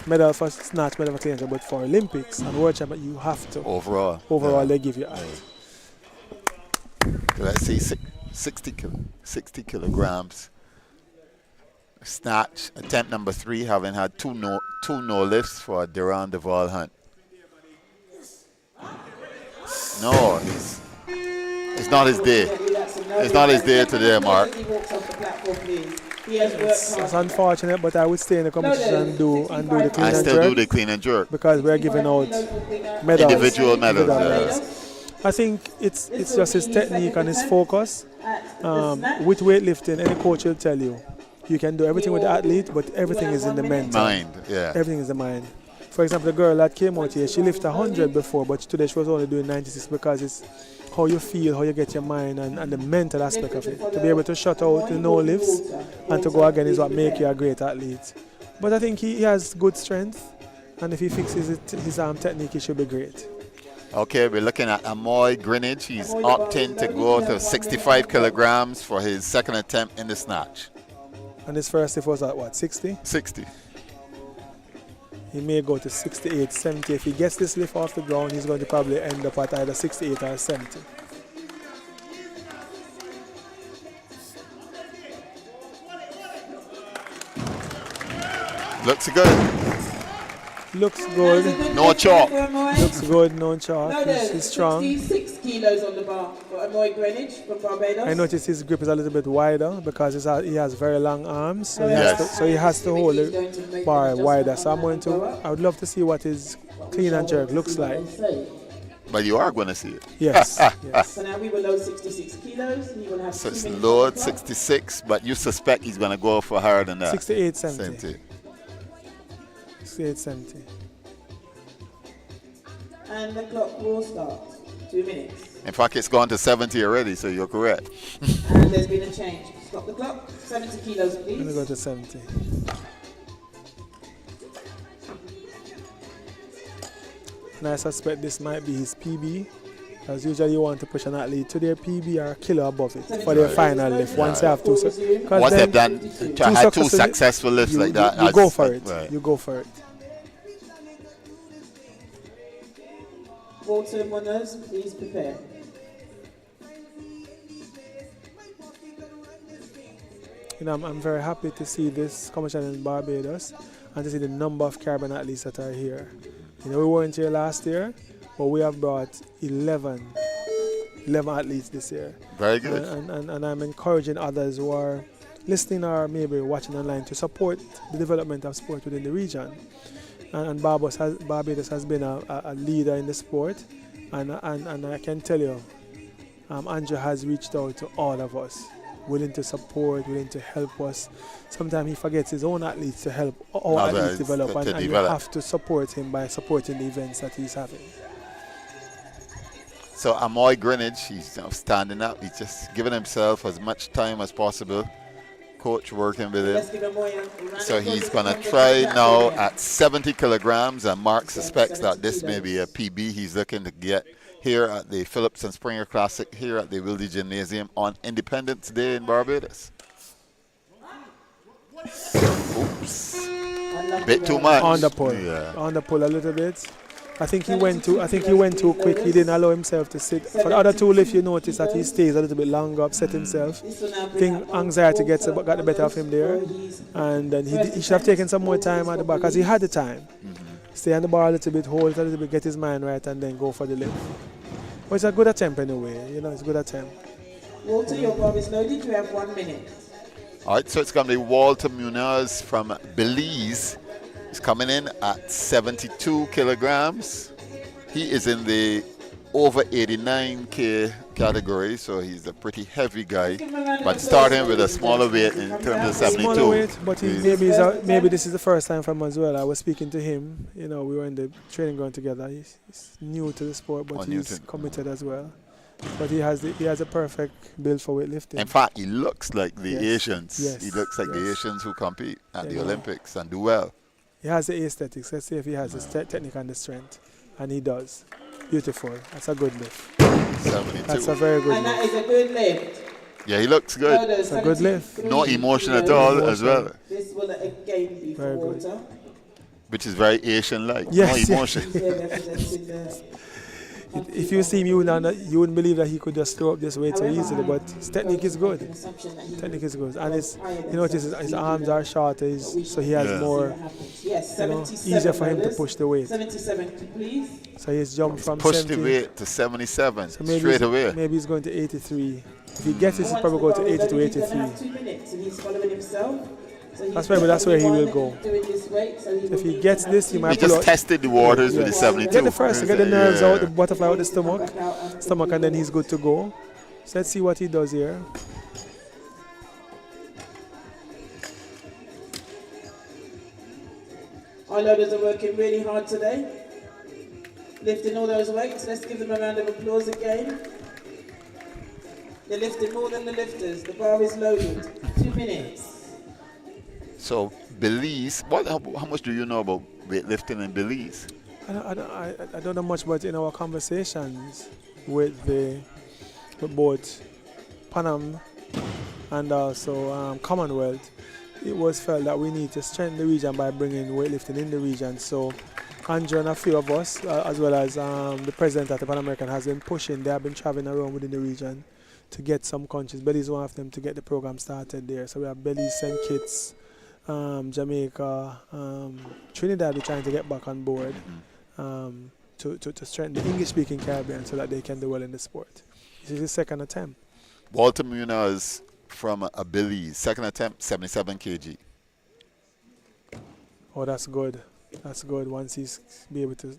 medal for snatch, medal for clean and jerk, but for Olympics and World Championship you have to. Overall they give you a. So let's see, 60 kilograms. Snatch, attempt number 3, having had two no lifts for Duran Devol Hunt. No, it's not his day. It's not his day today, Mark. It's unfortunate, but I would stay in the competition and do the clean and jerk. I still do the clean and jerk. Because we're giving out medals. Individual medals, yeah. I think it's just his technique and his focus. With weightlifting, any coach will tell you, you can do everything with the athlete, but everything is in the mental. Mind, yeah. Everything is the mind. For example, the girl that came out here, she lifted 100 before, but today she was only doing 96 because it's how you feel, how you get your mind, and the mental aspect of it. To be able to shut out the no lifts and to go again is what makes you a great athlete. But I think he has good strength, and if he fixes his arm technique, he should be great. Okay, we're looking at Amoy Greenwich. He's opting to go to 65 kilograms for his second attempt in the snatch. And his first lift was at what, 60? 60. He may go to 68, 70. If he gets this lift off the ground, he's going to probably end up at either 68 or 70. Looks good. Looks good. No chalk. Looks good, no chalk. He's strong. 66 kilos on the bar for Amoy Greenwich from Barbados. I noticed his grip is a little bit wider because he has very long arms, so, he has to hold the bar wider. So I would love to see what his clean and jerk looks like. But you are going to see it. Yes. Yes. So now we will load 66 kilos. He will have So it's load 66, but you suspect he's going to go for higher than that. 68, 70. 68, 70. And the clock will start. 2 minutes. In fact, it's gone to 70 already, so you're correct. And there's been a change. Stop the clock. 70 kilos, please. Let me go to 70. And I suspect this might be his PB. Because usually you want to push an athlete to their PB or a kilo above it for their final lift. Once they have two. Once they've done had two successful lifts like that. You go for it. Right. You go for it. Water runners, please prepare. You know, I'm very happy to see this competition in Barbados and to see the number of Caribbean athletes that are here. You know, we weren't here last year, but we have brought 11 athletes this year. Very good. And I'm encouraging others who are listening or maybe watching online to support the development of sport within the region. And Barbados has been a leader in the sport, and I can tell you, Andrew has reached out to all of us willing to support, willing to help us. Sometimes he forgets his own athletes to help our Others athletes develop, to and you develop. have to support him by supporting the events that he's having. So Amoy Greenwich, he's standing up. He's just giving himself as much time as possible. Coach working with him. So he's going to try now at 70 kilograms, and Mark suspects that this may be a PB he's looking to get here at the Phillips and Springer Classic here at the Wilde Gymnasium on Independence Day in Barbados. Oops. Bit too much. On the pull. Yeah. On the pull a little bit. I think he went too quick. He didn't allow himself to sit. For the other two lifts, you notice that he stays a little bit longer, upset himself. I think anxiety got the better of him there, and then he should have taken some more time at the back, because he had the time. Stay on the bar a little bit, hold it a little bit, get his mind right, and then go for the lift. But it's a good attempt anyway. It's a good attempt. Walter, your bar is loaded. You have 1 minute. All right, so it's going to be Walter Munoz from Belize. He's coming in at 72 kilograms. He is in the over 89K category, so he's a pretty heavy guy. But starting with a smaller weight in terms of 72. Smaller weight, but maybe this is the first time for him as well. I was speaking to him. We were in the training ground together. He's new to the sport, but he's committed as well. But he has a perfect build for weightlifting. In fact, he looks like the Asians. Yes. He looks like the Asians who compete at the Olympics and do well. He has the aesthetics. Let's see if he has the technique and the strength. And he does. Beautiful. That's a good lift. 72. That's a very good And lift. that is a good lift. Yeah, he looks good. It's a good lift. No emotion at all as well. This will again be for Walter. Which is very Asian-like. Yes, no emotion. If you see him, you wouldn't believe that he could just throw up this weight so easily, but his technique is good. Technique is good. And notice his arms are shorter, so he has more, easier for him to push the weight. 77, please. So he's jumped from Push 70. the weight to 77 So maybe straight away. Maybe he's going to 83. If he gets this, he'll probably go to 80 to 83. He's going to have 2 minutes, and he's following himself. So That's where he will go. If he gets this, he might He just tested the waters with the 72. Get the first, get the nerves out, the butterfly out the stomach, and then he's good to go. So let's see what he does here. Our loaders are working really hard today, lifting all those weights. Let's give them a round of applause again. They're lifting more than the lifters. The bar is loaded. 2 minutes. So Belize, how much do you know about weightlifting in Belize? I don't know much, but in our conversations with both Panam and also Commonwealth, it was felt that we need to strengthen the region by bringing weightlifting in the region. So Andrew and a few of us, as well as the president at the Pan American, has been pushing. They have been traveling around within the region to get some countries. Belize is one of them to get the program started there. So we have Belize, St. Kitts, Jamaica, Trinidad. We're trying to get back on board to strengthen the English-speaking Caribbean so that they can do well in the sport. This is his second attempt. Walter Munoz from Belize, second attempt, 77 kg. Oh, that's good. That's good. Once he's be able to,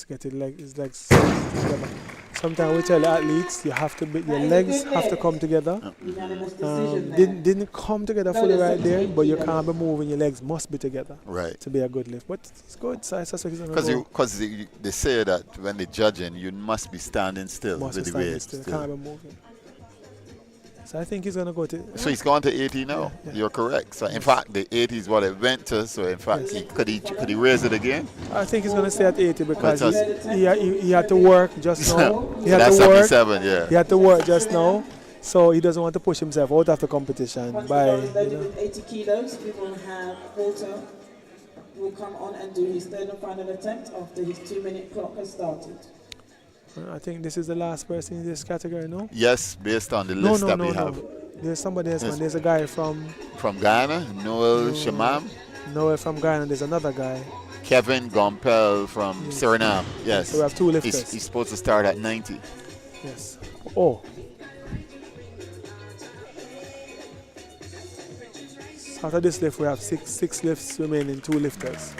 get his legs together. Sometimes we tell athletes your legs have to come together. Didn't come together fully right there, but you can't be moving. Your legs must be together, right, to be a good lift. But it's good. So that's what he's gonna go. Because they say that when they're judging, you must be standing still with the weight. Can't be moving. So I think he's going to go to... So he's gone to 80 now? Yeah. You're correct. So in fact, the 80 is what it went to. So in fact, could he raise it again? I think he's going to stay at 80 because he had to work just now. That's 77, yeah. He had to work just now. So he doesn't want to push himself out of the competition. With 80 kilos, we will have Walter will come on and do his third and final attempt after his 2-minute clock has started. I think this is the last person in this category, no? Yes, based on the list that we have. No. There's somebody else, man. There's a guy from Ghana, Noel Shamam. Noel from Ghana. There's another guy. Kevin Gompel from Suriname. Yes. So we have 2 lifters. He's supposed to start at 90. Yes. Oh. So after this lift, we have six lifts remaining, 2 lifters.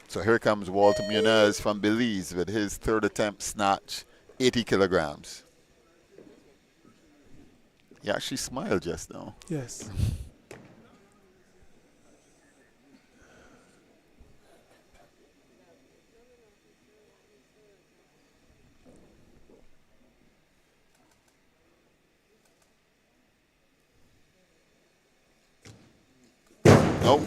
So here comes Walter Munoz from Belize with his third attempt snatch, 80 kilograms. He actually smiled just now. Yes. Nope.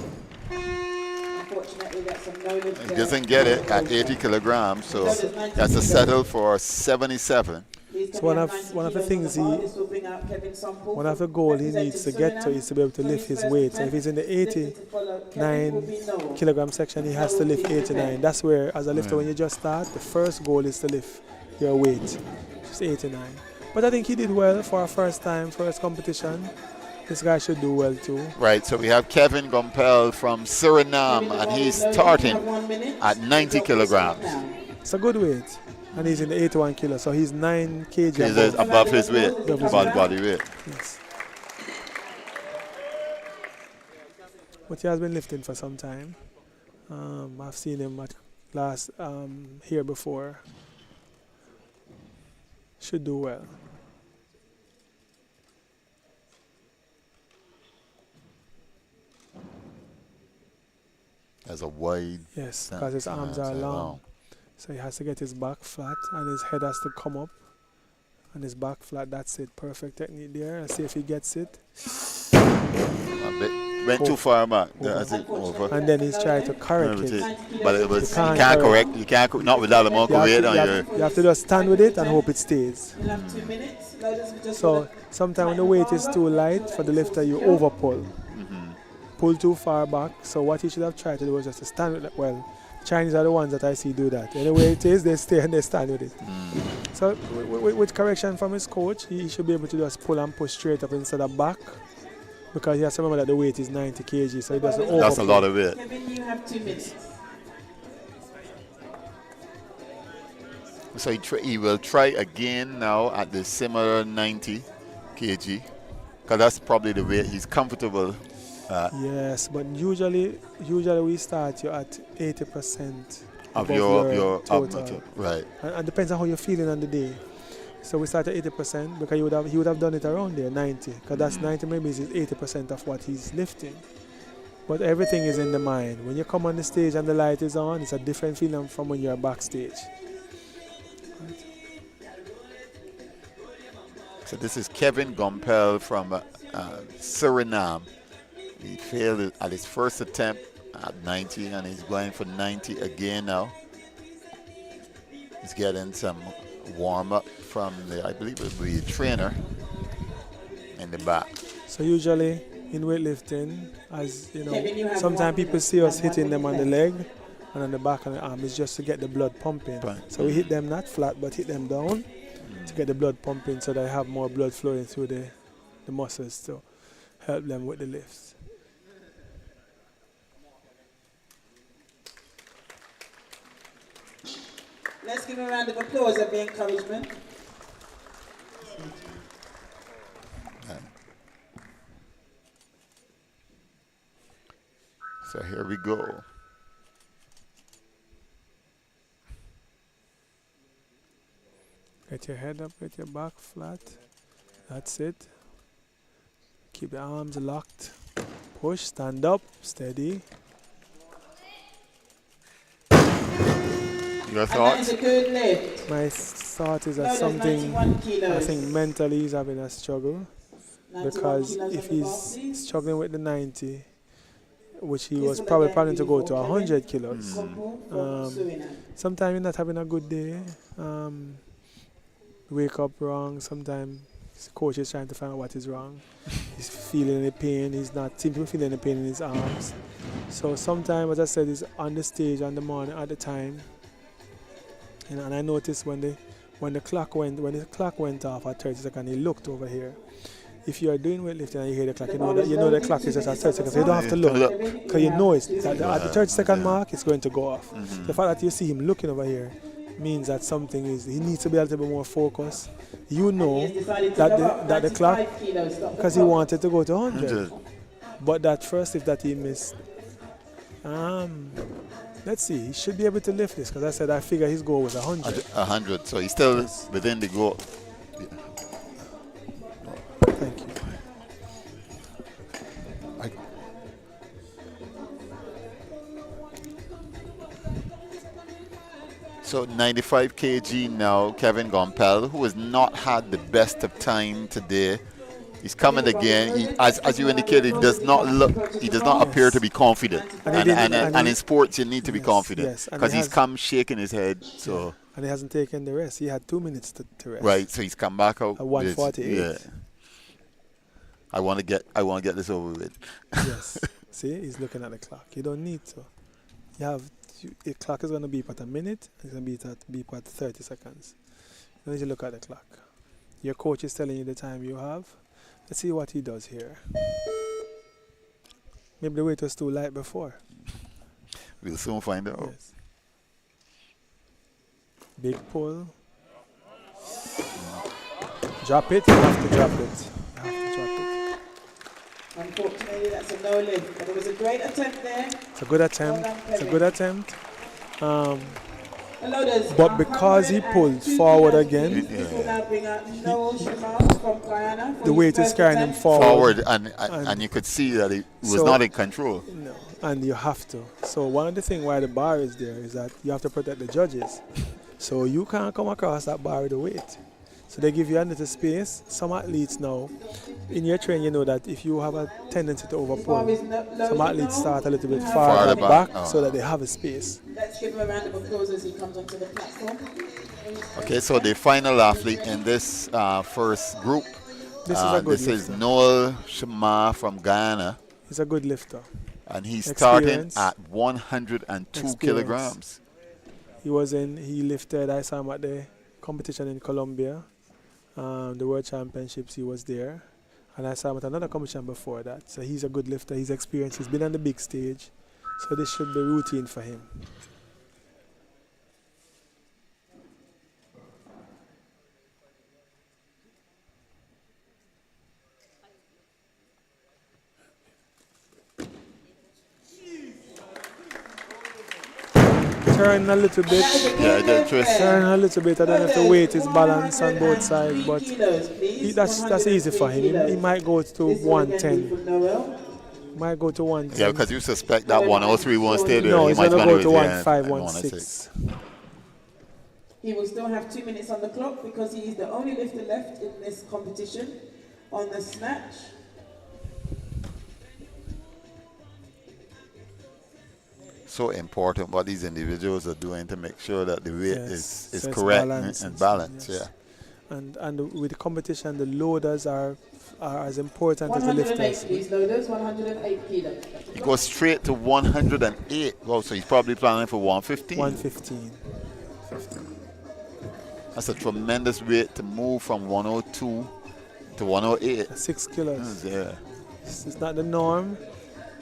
Unfortunately, that's a no lift He there. doesn't get it at 80 kilograms, so that's a settle for 77. So one of the things one of the goal he needs to get to is to be able to lift his weight. So if he's in the 89 kilogram section, he has to lift 89. That's where, as a lifter, when you just start, the first goal is to lift your weight, just 89. But I think he did well for a first competition. This guy should do well too. Right, so we have Kevin Gompel from Suriname, and he's starting at 90 kilograms. It's a good weight. And he's in the 81 kilo, so he's 9 kg He's above his weight, above body weight. Yes. But he has been lifting for some time. I've seen him at here before. Should do well. Has a wide. Yes, because his arms are long. So he has to get his back flat and his head has to come up. And his back flat, that's it. Perfect technique there. Let's see if he gets it. Went too far back. That's it, over. And then he's trying to correct it. But it was, you can't correct. You can't, not without a more weight on your. You have to just stand with it and hope it stays. So sometimes when the weight is too light for the lifter, you over pull. Pull too far back. So what he should have tried to do was just to stand with it. Well, Chinese are the ones that I see do that. Anyway it is, they stay and they stand with it. So with correction from his coach, he should be able to just pull and push straight up instead of back, because he has to remember that the weight is 90 kg, so he doesn't over. That's a lot of weight. Kevin, you have 2 minutes. So he will try again now at the similar 90 kg, because that's probably the weight he's comfortable. Yes, but usually we start you at 80% of your total. Right. And depends on how you're feeling on the day. So we start at 80% because he would have done it around there, 90, because that's 90 maybe is 80% of what he's lifting. But everything is in the mind. When you come on the stage and the light is on, it's a different feeling from when you're backstage. Right. So this is Kevin Gompel from Suriname. He failed at his first attempt at 90, and he's going for 90 again now. He's getting some warm-up from I believe it will be a trainer in the back. So usually in weightlifting, as you know, sometimes people see us hitting them on the leg and on the back and the arm. It's just to get the blood pumping. Right. So we hit them not flat, but hit them down to get the blood pumping, so they have more blood flowing through the muscles to help them with the lifts. Let's give him a round of applause of the encouragement. So here we go. Get your head up, get your back flat. That's it. Keep the arms locked. Push, stand up, steady. Your thoughts? And that is a good lift. My thought is that something, I think mentally he's having a struggle, because if he's struggling with the 90, which he was probably planning to go to 100 kilos, sometimes you're not having a good day, wake up wrong, sometimes the coach is trying to find out what is wrong. He's feeling any pain, he's not seem to be feeling any pain in his arms. So sometimes, as I said, he's on the stage on the morning at the time. And I noticed when the clock went off at 30 seconds, he looked over here. If you are doing weightlifting and you hear the clock, you know the clock is just at 30 seconds. So you don't have to look, because you know it's at the 30-second mark, it's going to go off. The fact that you see him looking over here means that something is. He needs to be a little bit more focused. You know that the clock, because he wanted to go to 100, but that first lift that he missed. Let's see, he should be able to lift this, because I said I figure his goal was 100. 100, so he's still within the goal. Thank you. So 95 kg now, Kevin Gompel, who has not had the best of time today. He's coming again. As you indicated, he does not appear to be confident. And in sports, you need to be confident Yes, because he's come shaking his head. So and he hasn't taken the rest. He had 2 minutes to rest. right, so he's come back out. At 148. Yeah. I want to get this over with. Yes. See, he's looking at the clock. You don't need to. The clock is going to beep at a minute. It's going to beep at 30 seconds. You need to look at the clock. Your coach is telling you the time you have. Let's see what he does here. Maybe the weight was too light before. We'll soon find out. Yes. Big pull. Drop it. You have to drop it. Unfortunately, that's a no limb. But it was a great attempt there. It's a good attempt. It's a good attempt. Loaders, But because he pulled forward again, the weight is carrying him forward. And you could see that he was not in control. No, and you have to. So one of the things why the bar is there is that you have to protect the judges. So you can't come across that bar with the weight. So they give you a little space. Some athletes now, in your training, you know that if you have a tendency to overpull, some athletes start a little bit farther back so that they have a space. Let's give him a round of applause as he comes onto the platform. Okay, so the final athlete in this first group, this is Noel Shema from Guyana. He's a good lifter. And he's starting at 102 kilograms. He lifted, I saw him at the competition in Colombia. The World Championships, he was there. And I saw him at another competition before that. So he's a good lifter. He's experienced. He's been on the big stage. So this should be routine for him. Turn a little bit. Turn a little bit. I don't know if the weight is balanced on both sides, but that's easy for him. He might go to 110. Might go to 110. Yeah, because you suspect that 103 won't stay there. No, he's going to go to 116. He will still have 2 minutes on the clock because he is the only lifter left in this competition on the snatch. So important what these individuals are doing to make sure that the weight is correct and balanced. Yes. Yeah. And with the competition, the loaders are as important as the lifters. 108, please, loaders, 108 kilos. He goes straight to 108. Wow, so he's probably planning for 115. 115. That's a tremendous weight to move from 102 to 108. 6 kilos. Yeah. It's not the norm.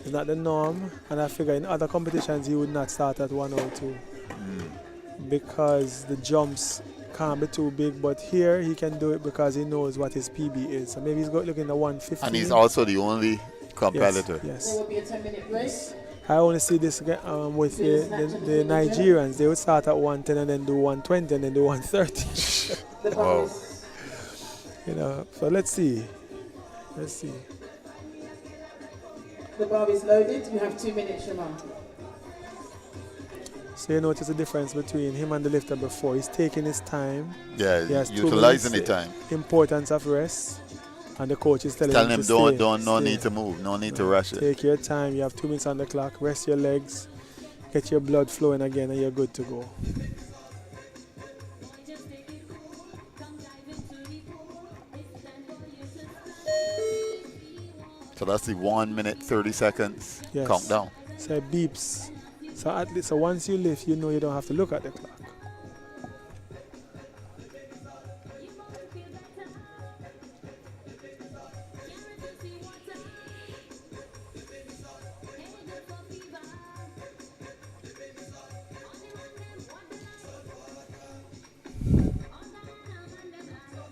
It's not the norm, and I figure in other competitions he would not start at 102 because the jumps can't be too big. But here he can do it because he knows what his PB is. So maybe he's looking at 115. And he's also the only competitor. Yes. There will be a 10-minute break. I only see this with the Nigerians. They would start at 110 and then do 120 and then do 130. Wow. You know. So let's see. The bar is loaded. You have 2 minutes, Shema. So you notice the difference between him and the lifter before. He's taking his time. Yeah, he has utilizing the time. Importance of rest. And the coach is telling him no need to move, no need to rush it. Take your time. You have 2 minutes on the clock. Rest your legs. Get your blood flowing again and you're good to go. So that's the 1 minute 30 seconds countdown. So it beeps. So at least once you lift, you know you don't have to look at the clock.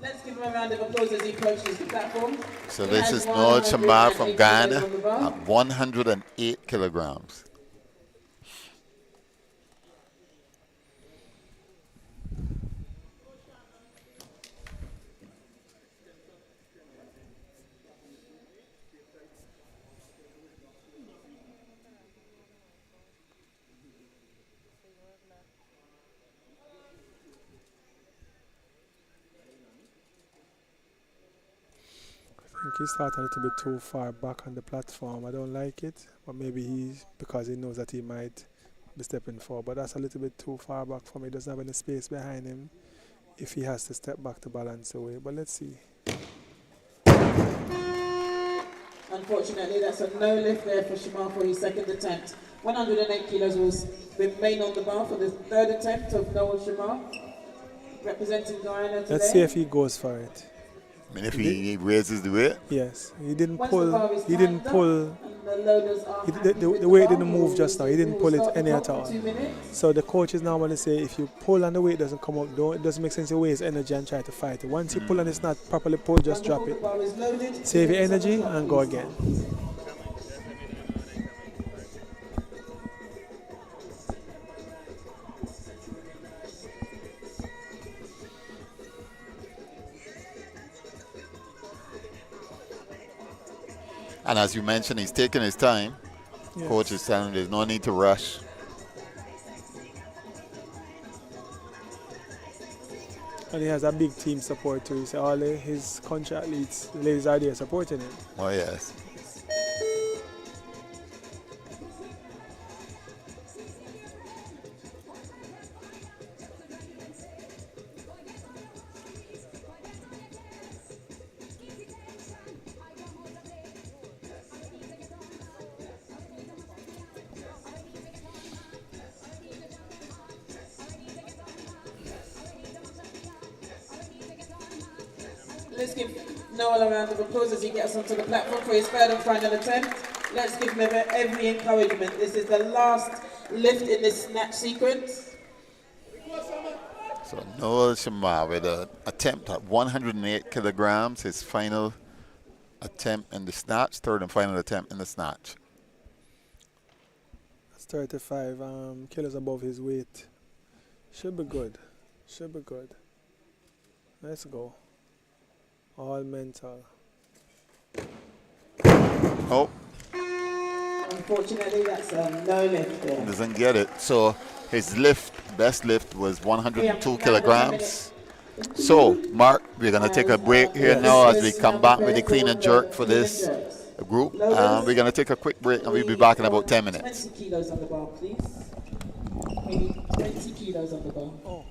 Let's give him a round of applause as he approaches the platform. So this is Noel Chamar from Ghana at 108 kilograms. think he started a little bit too far back on the platform. I don't like it, but maybe he's because he knows that he might be stepping forward. But that's a little bit too far back for me. He doesn't have any space behind him if he has to step back to balance away. But let's see. Unfortunately, that's a no lift there for Shamar for his second attempt. 108 kilos will remain on the bar for the third attempt of Noel Shamar, representing Guyana today. Let's see if he goes for it. I mean, if he raises the weight. Yes, he didn't Once the pull. bar is He didn't tightened up pull. and the loaders are He, happy with the weight bar, didn't move just now. He didn't pull it start the any at clock all. for 2 minutes. So the coaches normally say if you pull and the weight doesn't come up, it doesn't make sense to waste energy and try to fight it. Once you pull and it's not properly pulled, just drop it. Bar is loaded. Save your energy and go again. And as you mentioned, he's taking his time. Yes. Coach is telling him there's no need to rush. And he has a big team support too. So all his country athletes, the ladies are there supporting him. Oh, yes. Let's give Noel a round of applause as he gets onto the platform for his third and final attempt. Let's give him every encouragement. This is the last lift in this snatch sequence. So Noel Shamar with an attempt at 108 kilograms, his final attempt in the snatch, third and final attempt in the snatch. That's 35 kilos above his weight. Should be good. Should be good. Let's go. All mental. Oh, Unfortunately, that's a no lift there. doesn't get it. So his best lift was 102 kilograms. So, Mark, we're going to take a break here now as we come back with the clean and jerk for this group. We're going to take a quick break and we'll be back in about 10 minutes. 20 kilos on the bar, please. Maybe 20 kilos on the bar.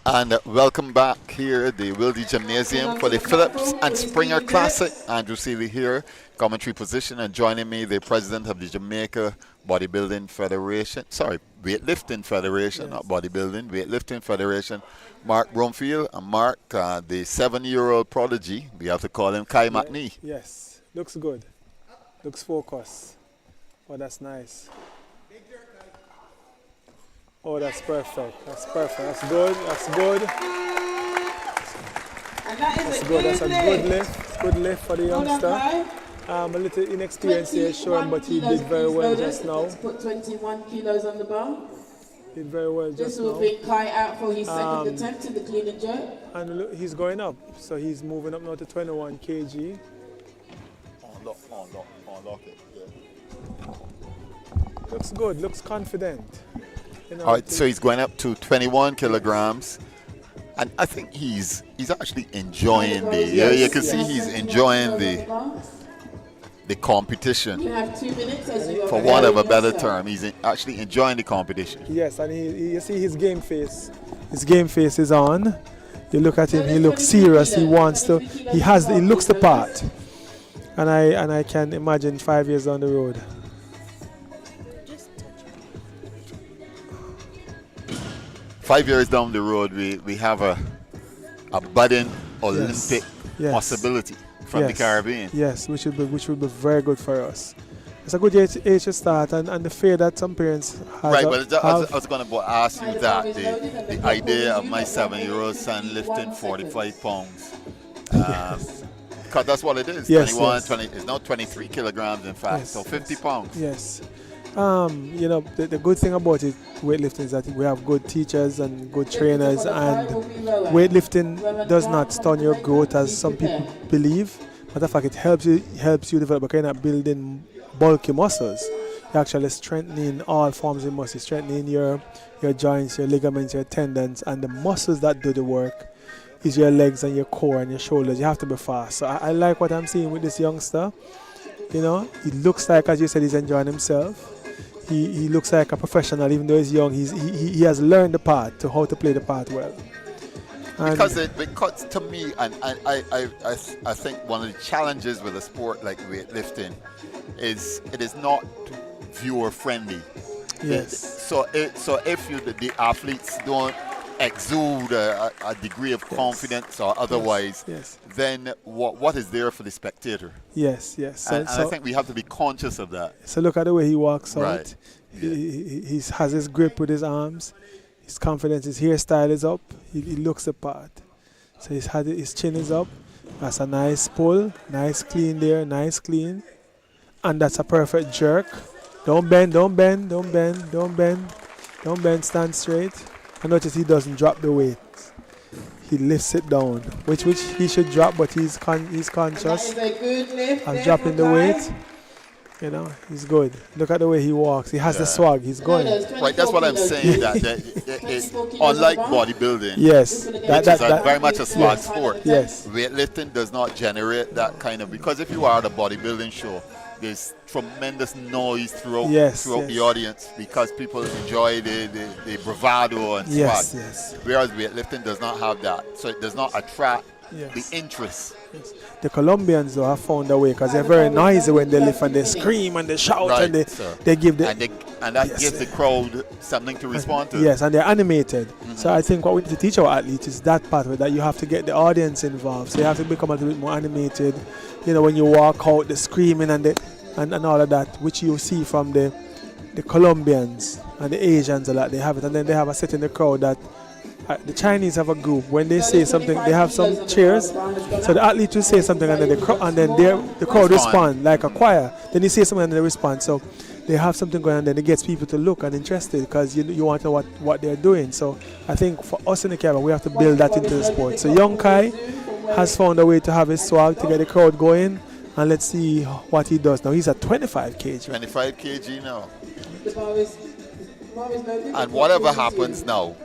And welcome back here at the Wildy Gymnasium for the Phillips and Springer Classic. Andrew Seeley here, commentary position, and joining me, the president of the Jamaica Bodybuilding Federation, Weightlifting Federation, not bodybuilding, Weightlifting Federation, Mark Bromfield. And Mark, the 7-year-old prodigy, we have to call him Kai McNee. Yes, looks good. Looks focused. Oh, that's nice. Oh, that's perfect. That's perfect. That's good. That's good. That's good. That's a good lift. It's good lift for the youngster. A little inexperienced here, sure, but he did very well just now. Put 21 kilos on the bar. Did very well just now. This will bring Kai out for his second attempt in the clean and jerk. And look, he's going up, so he's moving up now to 21 kg. Unlock it. Yeah. Looks good. Looks confident. You know, All right, so he's going up to 21 kilograms. And I think he's actually enjoying you can see he's enjoying the competition. You have 2 minutes as you For want of a better term, he's actually enjoying the competition. Yes, and you see his game face. His game face is on. You look at him, he looks serious. He wants to. He looks the part. And I can imagine 5 years down the road. 5 years down the road, we have a budding Olympic possibility from the Caribbean. Yes, which would be very good for us. It's a good age to start, and the fear that some parents have. Right, but I was going to ask you that the idea of my 7-year-old son lifting 45 pounds. Because that's what it is. Yes, 21, 20. It's not 23 kilograms, in fact. So 50 pounds. Yes. The good thing about it, weightlifting, is that we have good teachers and good trainers, and weightlifting does not stun your growth as some people believe. Matter of fact, it helps you develop a kind of building bulky muscles. You're actually strengthening all forms of muscles, strengthening your joints, your ligaments, your tendons, and the muscles that do the work is your legs and your core and your shoulders. You have to be fast. So I like what I'm seeing with this youngster. You know, he looks like, as you said, he's enjoying himself. He looks like a professional, even though he's young. He has learned the part to how to play the part well. And because to me, and I think one of the challenges with a sport like weightlifting is it is not viewer friendly. Yes. So if the athletes don't exude a degree of confidence or otherwise, then what is there for the spectator? Yes. And I think we have to be conscious of that. So look at the way he walks out. Right. He has his grip with his arms. His confidence, his hairstyle is up. He looks the part. So his chin is up. That's a nice pull. Nice clean there. Nice clean. And that's a perfect jerk. Don't bend. Stand straight. And notice he doesn't drop the weight. He lifts it down, which he should drop, but he's conscious of dropping the weight. You know, he's good. Look at the way he walks. He has the swag. He's going. Right, that's what I'm saying. that unlike bodybuilding, which is very much a swag sport, weightlifting does not generate that kind of. Because if you are at a bodybuilding show, there's tremendous noise throughout the audience because people enjoy the bravado and swag. Whereas weightlifting does not have that, so it does not attract the interest. The Colombians though have found a way because they're very noisy when they lift and they scream and they shout and they give the and that gives the crowd something to respond to. Yes, and they're animated. So I think what we need to teach our athletes is that part of it, that you have to get the audience involved. So you have to become a little bit more animated. You know, when you walk out, the screaming and all of that, which you see from the Colombians and the Asians a lot. They have it, and then they have a set in the crowd that. The Chinese have a group. When they say something, they have some cheers. So the athlete will say something, and then the crowd respond like a choir. Then you say something, and they respond. So they have something going on, and then it gets people to look and interested because you want to know what they're doing. So I think for us in the Caribbean, we have to build that into the sport. So young Kai has found a way to have his swag to get the crowd going, and let's see what he does now. He's at 25 kg. 25 kg now. And whatever happens now,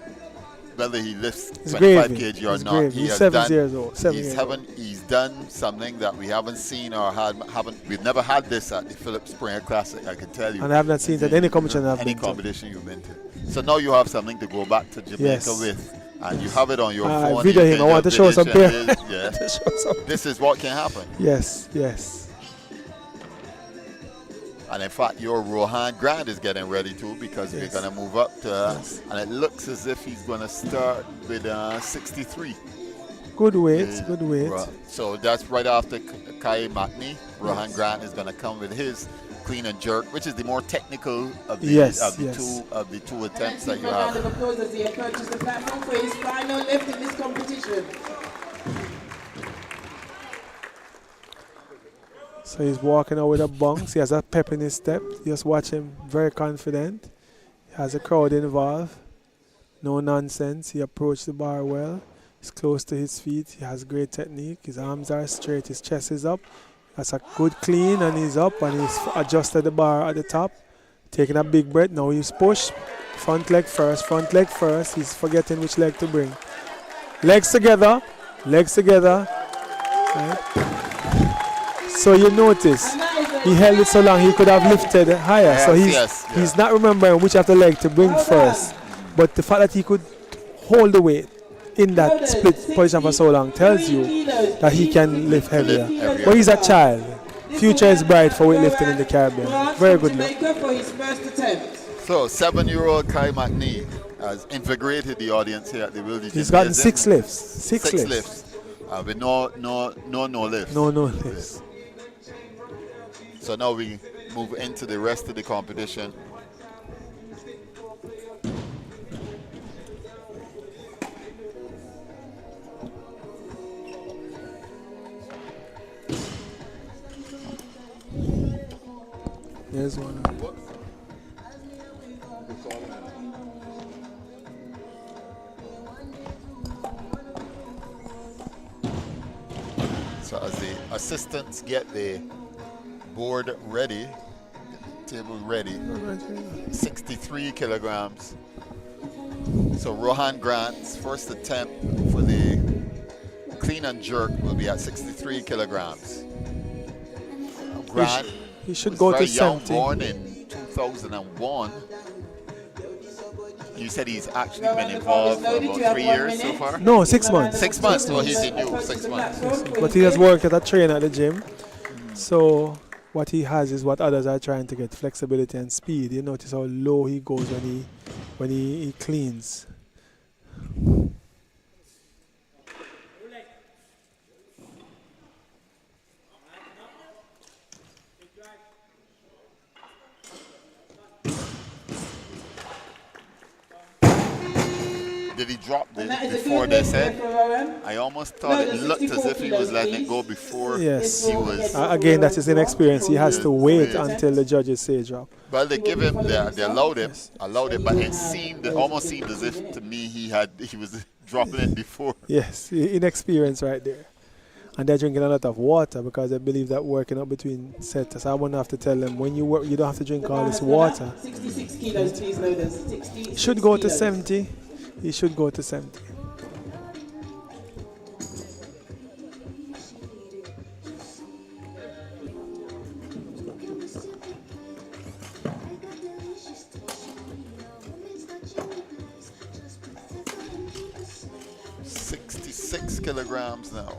whether he lifts 25 kg or not, he's 7 years old. He's done something that we haven't seen or we've never had this at the Phillips Springer Classic, I can tell you. And I have not seen it at any competition competition you've been to. So now you have something to go back to Jamaica Yes. with. And you have it on your phone. Video you him. can I want to just show some video pair. it, yeah. This is what can happen. Yes, yes. And in fact, your Rohan Grant is getting ready too, because we're going to move up to, and it looks as if he's going to start with 63. Good weight, good weight. So that's right after Kai Makni. Rohan Grant is going to come with his clean and jerk, which is the more technical of the two attempts that you Round of have. applause as he approaches the platform for his final lift in this competition. So he's walking out with a bounce. He has a pep in his step. Just watch him, very confident. He has a crowd involved. No nonsense. He approached the bar well. He's close to his feet. He has great technique. His arms are straight. His chest is up. That's a good clean, and he's up, and he's adjusted the bar at the top. Taking a big breath. Now he's push. Front leg first. Front leg first. He's forgetting which leg to bring. Legs together. Legs together. Right. So you notice he held it so long he could have lifted higher. So he's not remembering which of the leg to bring first. But the fact that he could hold the weight in that split position for so long tells you that he can lift heavier. But he's a child. Future is bright for weightlifting in the Caribbean. Very good look. For his first attempt. So 7-year-old Kai McNee has invigorated the audience here at the Wilde. He's gotten 6 lifts. Six lifts. With no lifts. No lifts. So now we move into the rest of the competition. There's one. So as the assistants get the board ready, table ready, 63 kilograms. So Rohan Grant's first attempt for the clean and jerk will be at 63 kilograms. Grant he should was go very to young, 70. born in 2001. You said he's actually been involved for about 3 years so far? No, 6 months. 6 months, so he's new, 6 months. But he has worked at a trainer at the gym. So what he has is what others are trying to get, flexibility and speed. You notice how low he goes when he cleans. Did he drop this before they said? I almost thought it looked as if he was letting it go before Yes. he was. Again, that is inexperience. He has to wait until the judges say drop. Well, they give him, they allowed it, but it almost seemed as if to me he was dropping it before. Yes, inexperience right there. And they're drinking a lot of water because they believe that working up between sets. So I wouldn't have to tell them, when you work, you don't have to drink all this water. 66 kilos, please, loaders. 66 Should go to kilos. 70. He should go to 70. $66 kilograms now.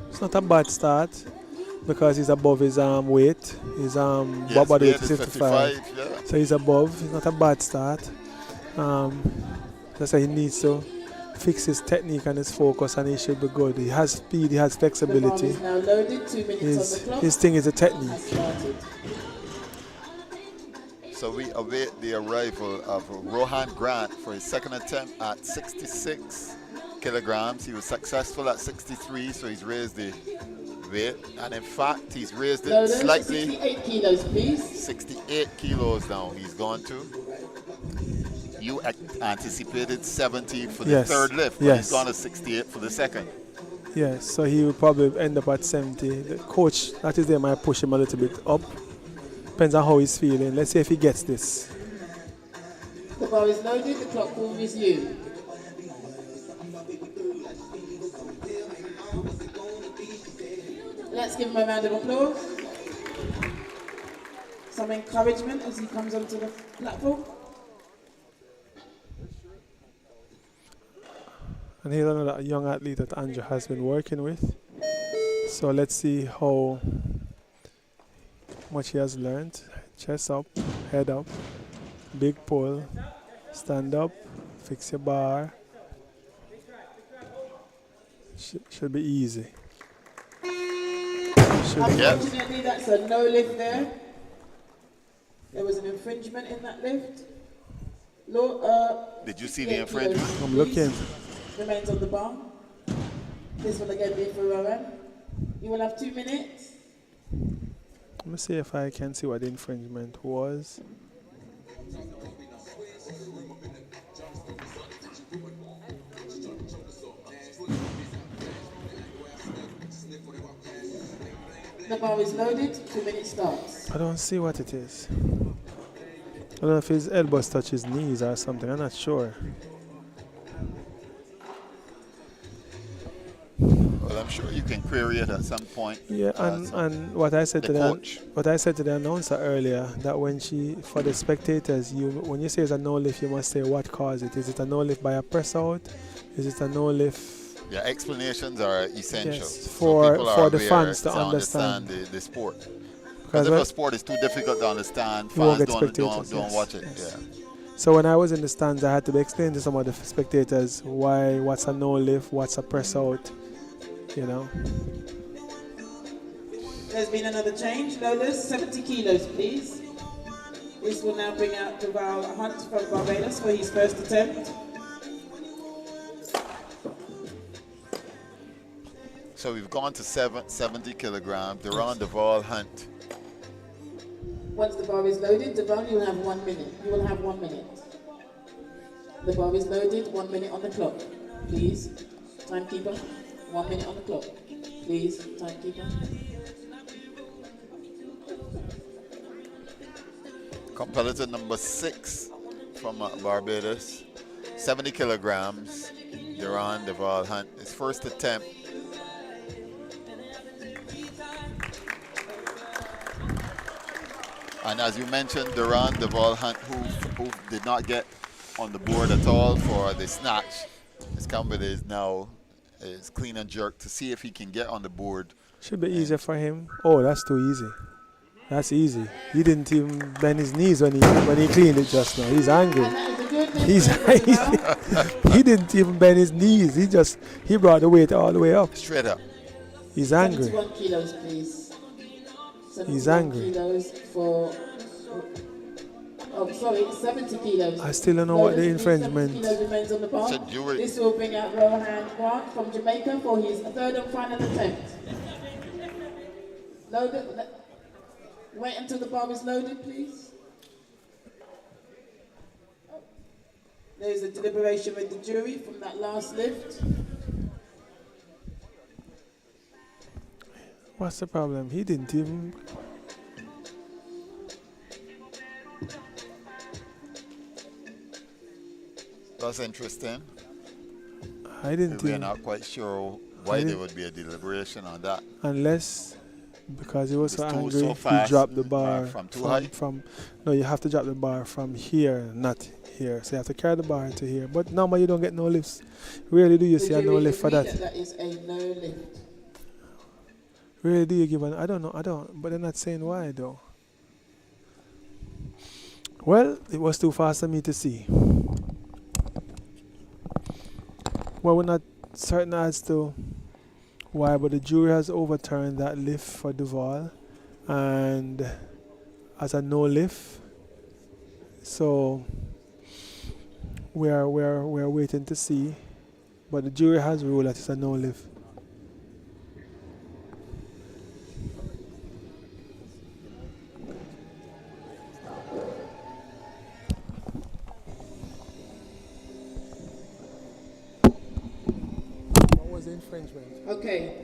It's not a bad start because he's above his weight. His body weight is 55. Yeah. So he's above. It's not a bad start. That's why he needs to fix his technique and his focus, and he should be good. He has speed, he has flexibility. Now loaded, 2 minutes on the clock. His thing is a technique. So we await the arrival of Rohan Grant for his second attempt at 66 kilograms. He was successful at 63, so he's raised the weight. And in fact, he's raised it Loaders, slightly. 68 kilos, please. 68 kilos now he's gone to. You anticipated 70 for the third lift, but he's gone to 68 for the second. Yes, so he will probably end up at 70. The coach, that is there, might push him a little bit up. Depends on how he's feeling. Let's see if he gets this. The bar is loaded, the clock will resume. Let's give him a round of applause. some encouragement as he comes onto the platform. And here's another young athlete that Andrew has been working with. So let's see how much he has learned. Chest up, head up, big pull, stand up, fix your bar. Should be easy. Unfortunately, that's a no lift there. There was an infringement in that lift. Did you see the infringement? I'm looking. Remains on the bar. This will again be for Rowan. You will have 2 minutes. Let me see if I can see what the infringement was. The bar is loaded. 2 minutes starts. I don't see what it is. I don't know if his elbows touch his knees or something. I'm not sure. Well, I'm sure you can query it at some point. Yeah, and what I said to the announcer earlier, that when for the spectators, when you say it's a no lift, you must say what caused it. Is it a no lift by a press out? Is it a no lift? Yeah, explanations are essential. Yes, for the fans to understand the sport. Because if a sport is too difficult to understand, fans don't watch it. Yes. Yeah. So when I was in the stands, I had to explain to some of the spectators what's a no lift, what's a press out. You know. There's been another change. Lolas, 70 kilos, please. This will now bring out Duval Hunt from Barbados for his first attempt. So we've gone to 70 kilograms. Duran Duval Hunt. Once the bar is loaded, Duval, you will have 1 minute. You will have 1 minute. The bar is loaded, 1 minute on the clock. Please, timekeeper. 1 minute on the clock. Please, timekeeper. Competitor number 6 from Barbados. 70 kilograms. Duran Duval Hunt. His first attempt. And as you mentioned, Duran Duval Hunt, who did not get on the board at all for the snatch. His company is now clean and jerk to see if he can get on the board. Should be easier for him. Oh, that's too easy. That's easy. He didn't even bend his knees when he cleaned it just now. He's angry. He didn't even bend his knees. He brought the weight all the way up. Straight up. He's angry. 71 kilos, please. He's angry. Kilos for, 70 kilos. I still don't know what the infringement. 70 kilos remains on the bar. This will bring out Rohan Grant from Jamaica for his third and final attempt. Wait until the bar is loaded, please. There's a deliberation with the jury from that last lift. What's the problem? He didn't even. That's interesting. I didn't. We're not quite sure why there would be a deliberation on that. Unless because he was so angry, so fast, he dropped the bar from too high. No, you have to drop the bar from here, not here. So you have to carry the bar to here. But normally you don't get no lifts. Rarely do you see a no lift for that. That is a no lift. Really, do you give an? I don't know. But they're not saying why though. Well, it was too fast for me to see. Well, we're not certain as to why, but the jury has overturned that lift for Duval, and as a no lift. So we're waiting to see, but the jury has ruled that it's a no lift. Infringement. Okay,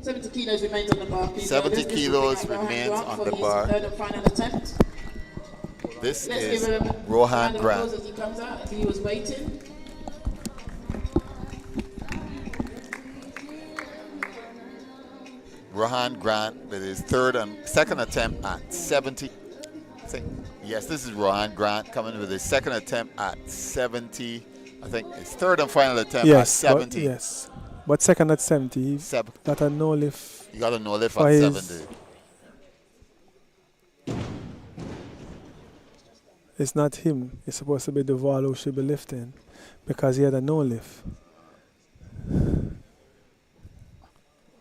70 kilos remains on the bar. 70 kilos remains on the bar. Third and final attempt. This Let's is give him Rohan a Grant. as he comes out, as he was waiting. Rohan Grant with his second attempt at 70. think, yes, this is Rohan Grant coming with his second attempt at 70. I think his third and final attempt at 70. Yes. But second at 70, got a no lift. You got a no lift for at his- 70. It's not him. It's supposed to be Duval who should be lifting because he had a no lift.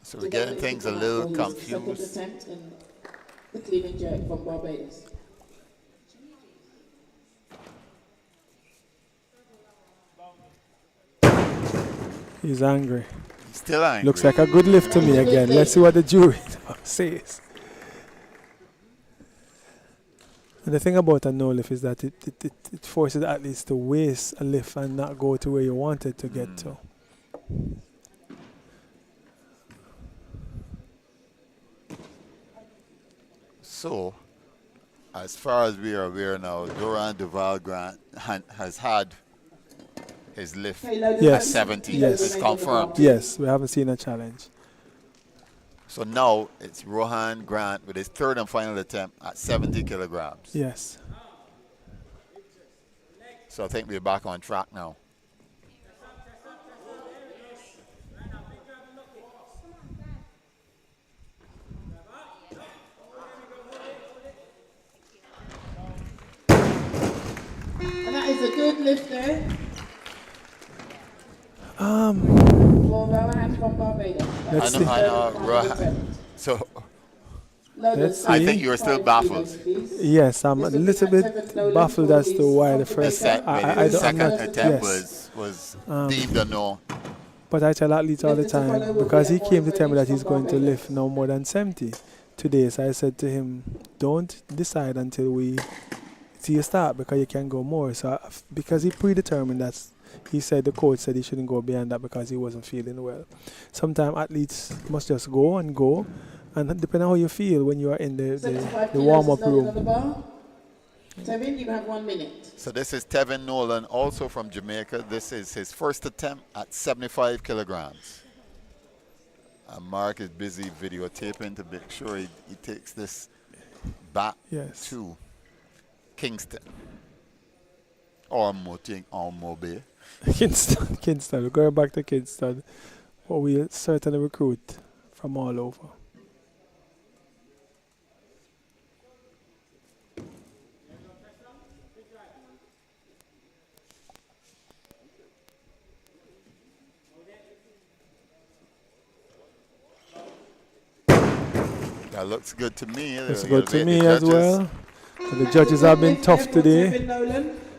So we're getting things a little Second confused. attempt in the clean and jerk from Barbados. He's angry. He's still angry. Looks like a good lift to me again. Let's see what the jury says. And the thing about a no lift is that it forces the athletes to waste a lift and not go to where you wanted to get to. So, as far as we are aware now, Doran Duval Grant has had his lift at Yes. 70. Yes. It's confirmed. Yes, we haven't seen a challenge. So now it's Rohan Grant with his third and final attempt at 70 kilograms. Yes. So I think we're back on track now. And that is a good lift there Um, for Rohan from Barbados. Let's see. I know, Rohan. So Let's see. I think you're still baffled. Yes, I'm a little bit baffled as to why the The, first. sec- I the don't, I'm second not, attempt yes. was Um, deemed a no. But I tell athletes all the time because he came to tell me that he's going to lift no more than 70 today. So I said to him, don't decide until we see you start because you can go more. So because he predetermined that, he said the coach said he shouldn't go beyond that because he wasn't feeling well. Sometimes athletes must just go, and depending on how you feel when you are in the warm-up room. Tevin, you have 1 minute. So this is Tevin Nolan, also from Jamaica. This is his first attempt at 75 kilograms. And Mark is busy videotaping to make sure he takes this back to Kingston. Or Mobile. Kingston. We're going back to Kingston. But we'll certainly recruit from all over. That looks good to me. It's good to me as well. So the judges have been tough today.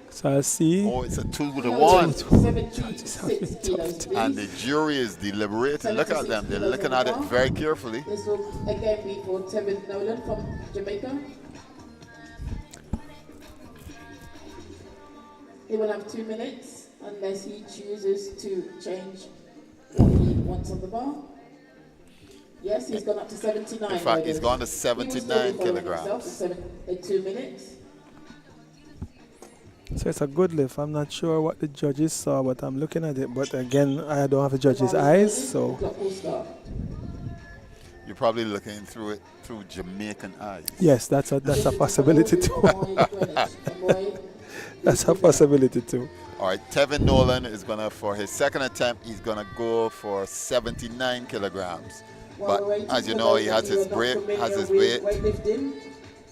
So I'll see. Oh, it's a 2-1. Judges have been tough today. And the jury is deliberating. Look at them. They're looking at it very carefully. This will again be for Tevin Nolan from Jamaica. He will have 2 minutes unless he chooses to change what he wants on the bar. Yes, he's gone up to 79. In fact, he's gone to 79 kilograms. 2 minutes. So it's a good lift. I'm not sure what the judges saw, but I'm looking at it. But again, I don't have the judges' eyes, so. You're probably looking through it through Jamaican eyes. Yes, that's a possibility too. That's a possibility too. All right, Tevin Nolan is gonna, for his second attempt, he's gonna go for 79 kilograms. But as you know, he has his weight. Weightlifting,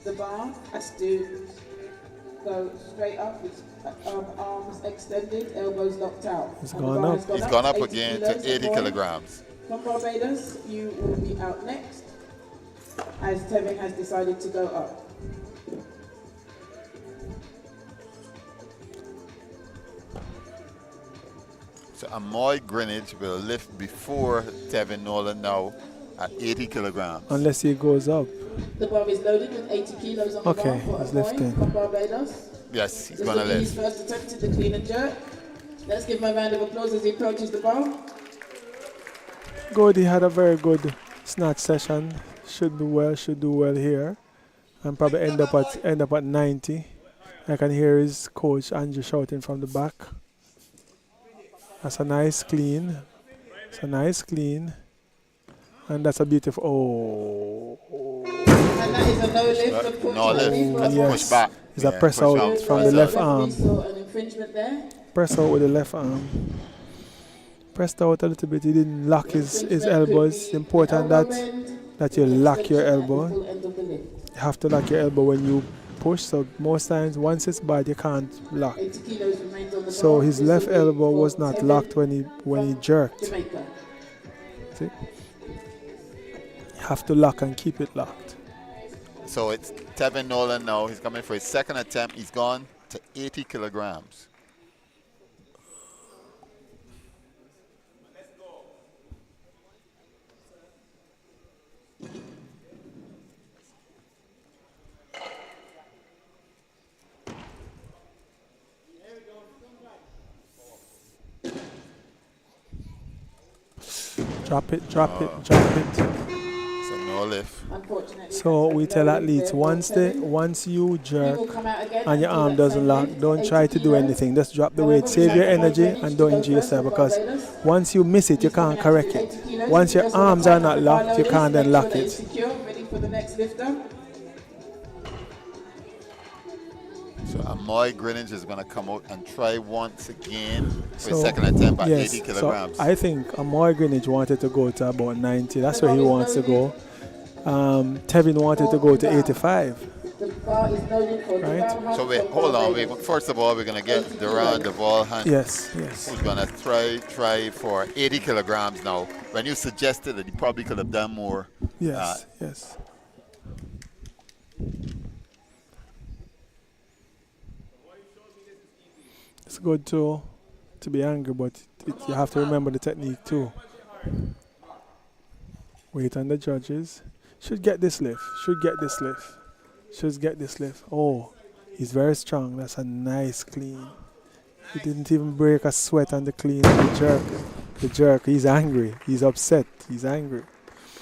the bar has to go straight up with arms extended, elbows locked out. It's gone up. He's gone up again to 80 kilograms. From Barbados, you will be out next, as Tevin has decided to go up. So Amoy Greenwich will lift before Tevin Nolan now at 80 kilograms. Unless he goes up. The bar is loaded with 80 kilos on the bar for he's Amoy lifting. from Barbados. Yes, he's This going to will be his lift. first attempt at the clean and jerk. Let's give him a round of applause as he approaches the bar. Good, he had a very good snatch session. Should do well here. And probably end up at 90. I can hear his coach Andrew shouting from the back. That's a nice clean. It's a nice clean. And that's a beautiful. Oh. And that is a no lift, unfortunately. No lift. Let's Yes. push back. It's a press push out from the press left out. arm. We saw an infringement there. Press out with the left arm. Pressed out a little bit. He didn't lock his elbows. It's important that you lock your elbow. You have to lock your elbow when you push. So most times, once it's bad, you can't lock. 80 kilos remains on the So bar. his This left will be elbow for was not Tevin locked when he jerked. Jamaica. See? You have to lock and keep it locked. So it's Tevin Nolan now. He's coming for his second attempt. He's gone to 80 kilograms. Drop it, drop it, drop it. So no lift. Unfortunately. So we tell athletes once you jerk and your arm doesn't lock, don't try to do anything. Just drop the weight, save your energy and don't injure yourself, because once you miss it, you can't correct it. Once your arms are not locked, you can't then lock it. Ready for the next lifter. So Amoy Greenwich is going to come out and try once again for his So, second attempt at yes, 80 kilograms. So I think Amoy Greenwich wanted to go to about 90. That's where he wants to go. Tevin wanted to go to 85. Right? So wait, hold on. First of all, we're going to get Duran Duval Hunt. Yes, yes. Who's going to try for 80 kilograms now. When you suggested that he probably could have done more. Yes, yes. It's good to be angry, but you have to remember the technique too. Wait on the judges. Should get this lift. Should get this lift. Should get this lift. Oh, he's very strong. That's a nice clean. He didn't even break a sweat on the clean. The jerk. The jerk. He's angry. He's upset. He's angry.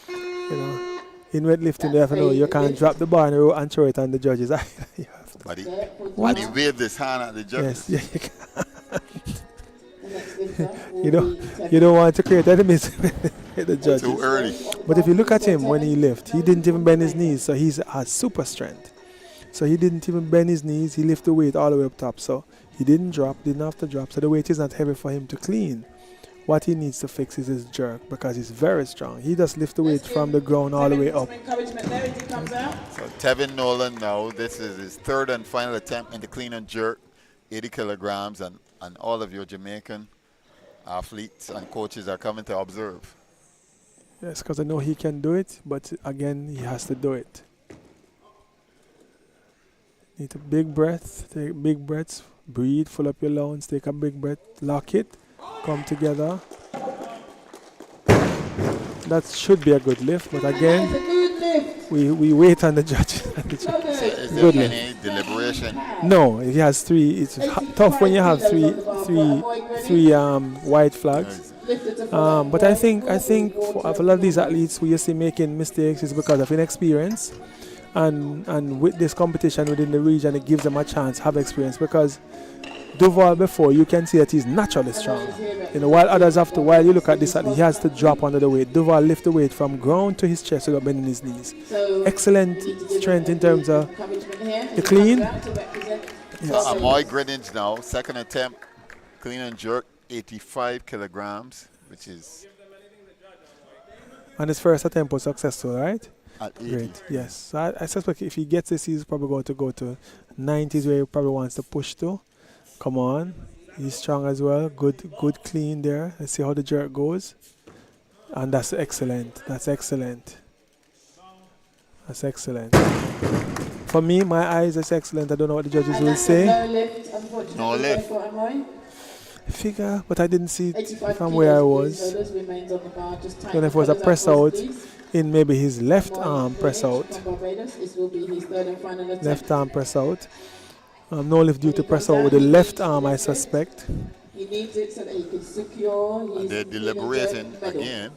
You know, in weightlifting, you have to know you can't drop the bar and throw it on the judges. You have to. But he waved his hand at the judges. Yes, yeah, you don't want to create enemies with the judges. Too early. But if you look at him when he lifted, he didn't even bend his knees, so he has super strength. So he didn't even bend his knees, he lifted the weight all the way up top. So he didn't have to drop, so the weight is not heavy for him to clean. What he needs to fix is his jerk, because he's very strong. He just lifts the weight from the ground all the way up. So Tevin Nolan now, this is his third and final attempt in the clean and jerk, 80 kilograms, and all of your Jamaican athletes and coaches are coming to observe. Yes, because I know he can do it, but again, he has to do it. Need a big breath, take big breaths, breathe, fill up your lungs, take a big breath, lock it, come together. That should be a good lift, but again, we wait on the judge. Is there any deliberation? No, if he has three, it's tough when you have three white flags. But I think for a lot of these athletes who you see making mistakes is because of inexperience, and with this competition within the region, it gives them a chance to have experience, because Duval before, you can see that he's naturally strong. You know, while you look at this athlete, he has to drop under the weight. Duval lift the weight from ground to his chest without bending his knees. Excellent strength in terms of the clean. So Amoy Greenwich now, second attempt, clean and jerk, 85 kilograms, which is... And his first attempt was successful, right? At 80. Great, yes. So I suspect if he gets this, he's probably going to go to 90s, where he probably wants to push to. Come on. He's strong as well. Good clean there. Let's see how the jerk goes. And that's excellent. That's excellent. That's excellent. For me, my eyes, that's excellent. I don't know what the judges will say. No lift. Figure, but I didn't see it from where I was. Then if it was a press out in maybe his left arm press out. Left arm press out. No lift due to press out with the left arm, I suspect. He needs it so that he can secure. And they're deliberating again.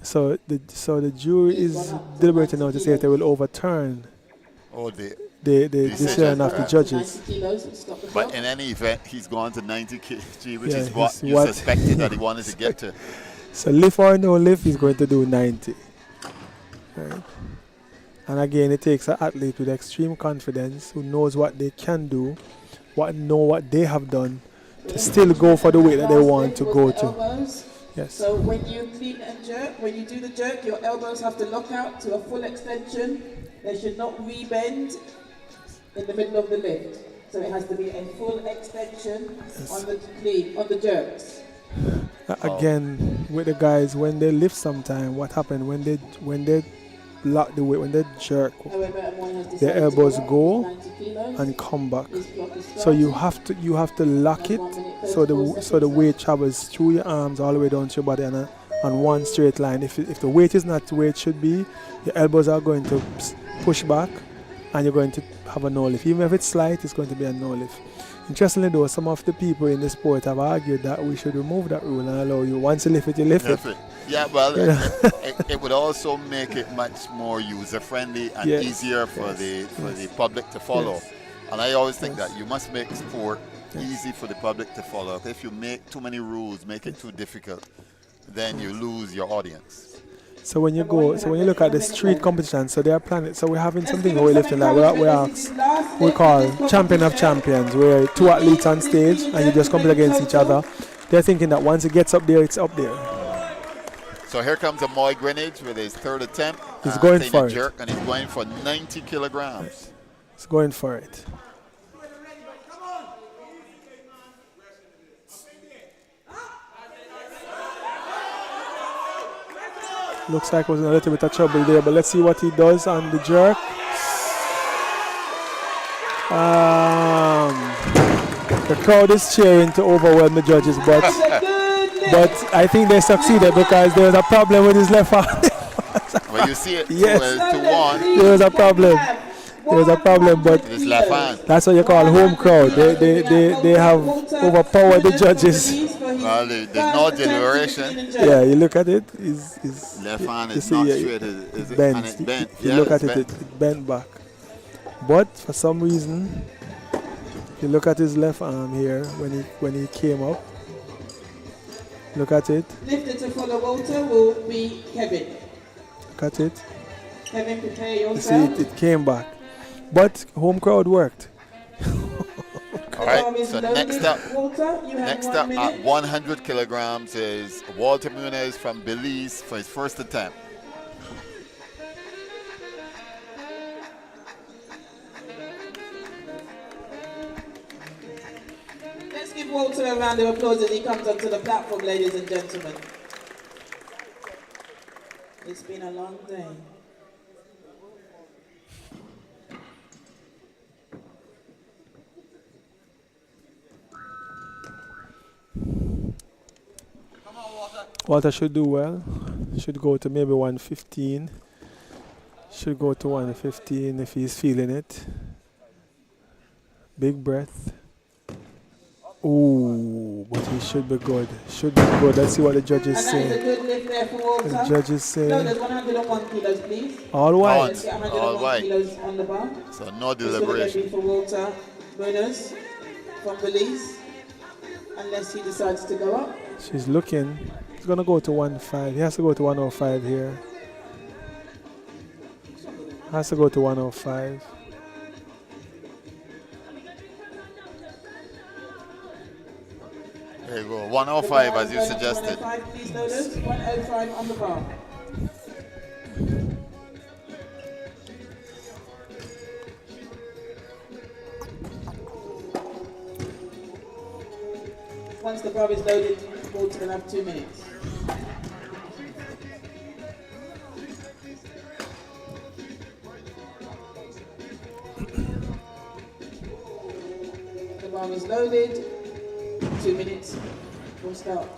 So the jury is deliberating now to say if they will overturn the decision of the judges. But in any event, he's gone to 90 kg, which is what you suspected that he wanted to get to. So lift or no lift, he's going to do 90. Right. And again, it takes an athlete with extreme confidence who knows what they can do, what they have done, to still go for the weight that they want to go to. Elbows. Yes. So when you clean and jerk, when you do the jerk, your elbows have to lock out to a full extension. They should not rebend in the middle of the lift. So it has to be a full extension on the clean, on the jerks. Again, with the guys, when they lift sometime, what happens when they lock the weight, when they jerk, their elbows go and come back. So you have to lock it so the weight travels through your arms all the way down to your body and on one straight line. If the weight is not where it should be, your elbows are going to push back and you're going to have a no lift. Even if it's slight, it's going to be a no lift. Interestingly though, some of the people in the sport have argued that we should remove that rule and allow you, once you lift it, you lift it. Yeah, well, it would also make it much more user-friendly and easier for the public to follow. And I always think that you must make sport easy for the public to follow. If you make too many rules, make it too difficult, then you lose your audience. So when you look at the street competition, so they are planning. So we're having something where we're lifting like we call Champion of Champions, where two athletes on stage and you just compete against each other. They're thinking that once it gets up there, it's up there. So here comes a Moy Greenwich with his third attempt. He's going for it. Jerk, and he's going for 90 kilograms. He's going for it. Looks like it was in a little bit of trouble there, but let's see what he does on the jerk. The crowd is cheering to overwhelm the judges, but I think they succeeded because there was a problem with his left hand. Well, you see it, yes. 2-1. There was a problem. There was a problem, but his left hand. That's what you call home crowd. They have overpowered the judges. Well, there's no deliberation. Yeah, you look at it. His left hand is not straight, is it? Bent. And it's bent. If you look at it bent back. But for some reason, if you look at his left arm here when he came up, look at it. Lifted to follow Walter will be Kevin. Look at it. Kevin, prepare yourself. You see, it came back. But home crowd worked. All right, so next up at 100 kilograms is Walter Muniz from Belize for his first attempt. Let's give Walter a round of applause as he comes onto the platform, ladies and gentlemen. It's been a long day. Walter should do well. Should go to maybe 115. Should go to 115 if he's feeling it. Big breath. Ooh, but he should be good. Should be good. Let's see what the judges say. And that is a good lift there for Walter. The judges say. No, there's 101 kilos, please. All white. Let's get 101 kilos on the bar. So no deliberation. This will be for Walter Muniz from Belize, unless he decides to go up. She's looking. He's going to go to 105. He has to go to 105 here. Has to go to 105. There you go, 105 as you suggested. 105, please, loaders. 105 on the bar. Once the bar is loaded, Walter will have 2 minutes. The bar is loaded. 2 minutes. We'll start.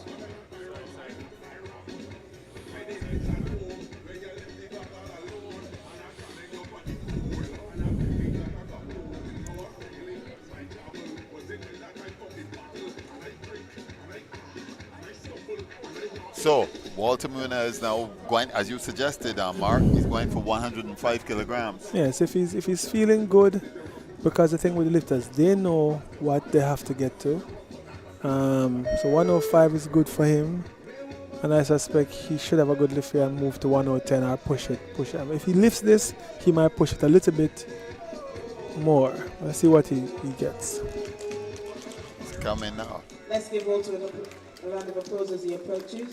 So Walter Muniz is now going, as you suggested, Mark. He's going for 105 kilograms. Yes, if he's feeling good, because the thing with the lifters, they know what they have to get to. So 105 is good for him. And I suspect he should have a good lift here and move to 110 or push it. If he lifts this, he might push it a little bit more. Let's see what he gets. It's coming now. Let's give Walter a round of applause as he approaches.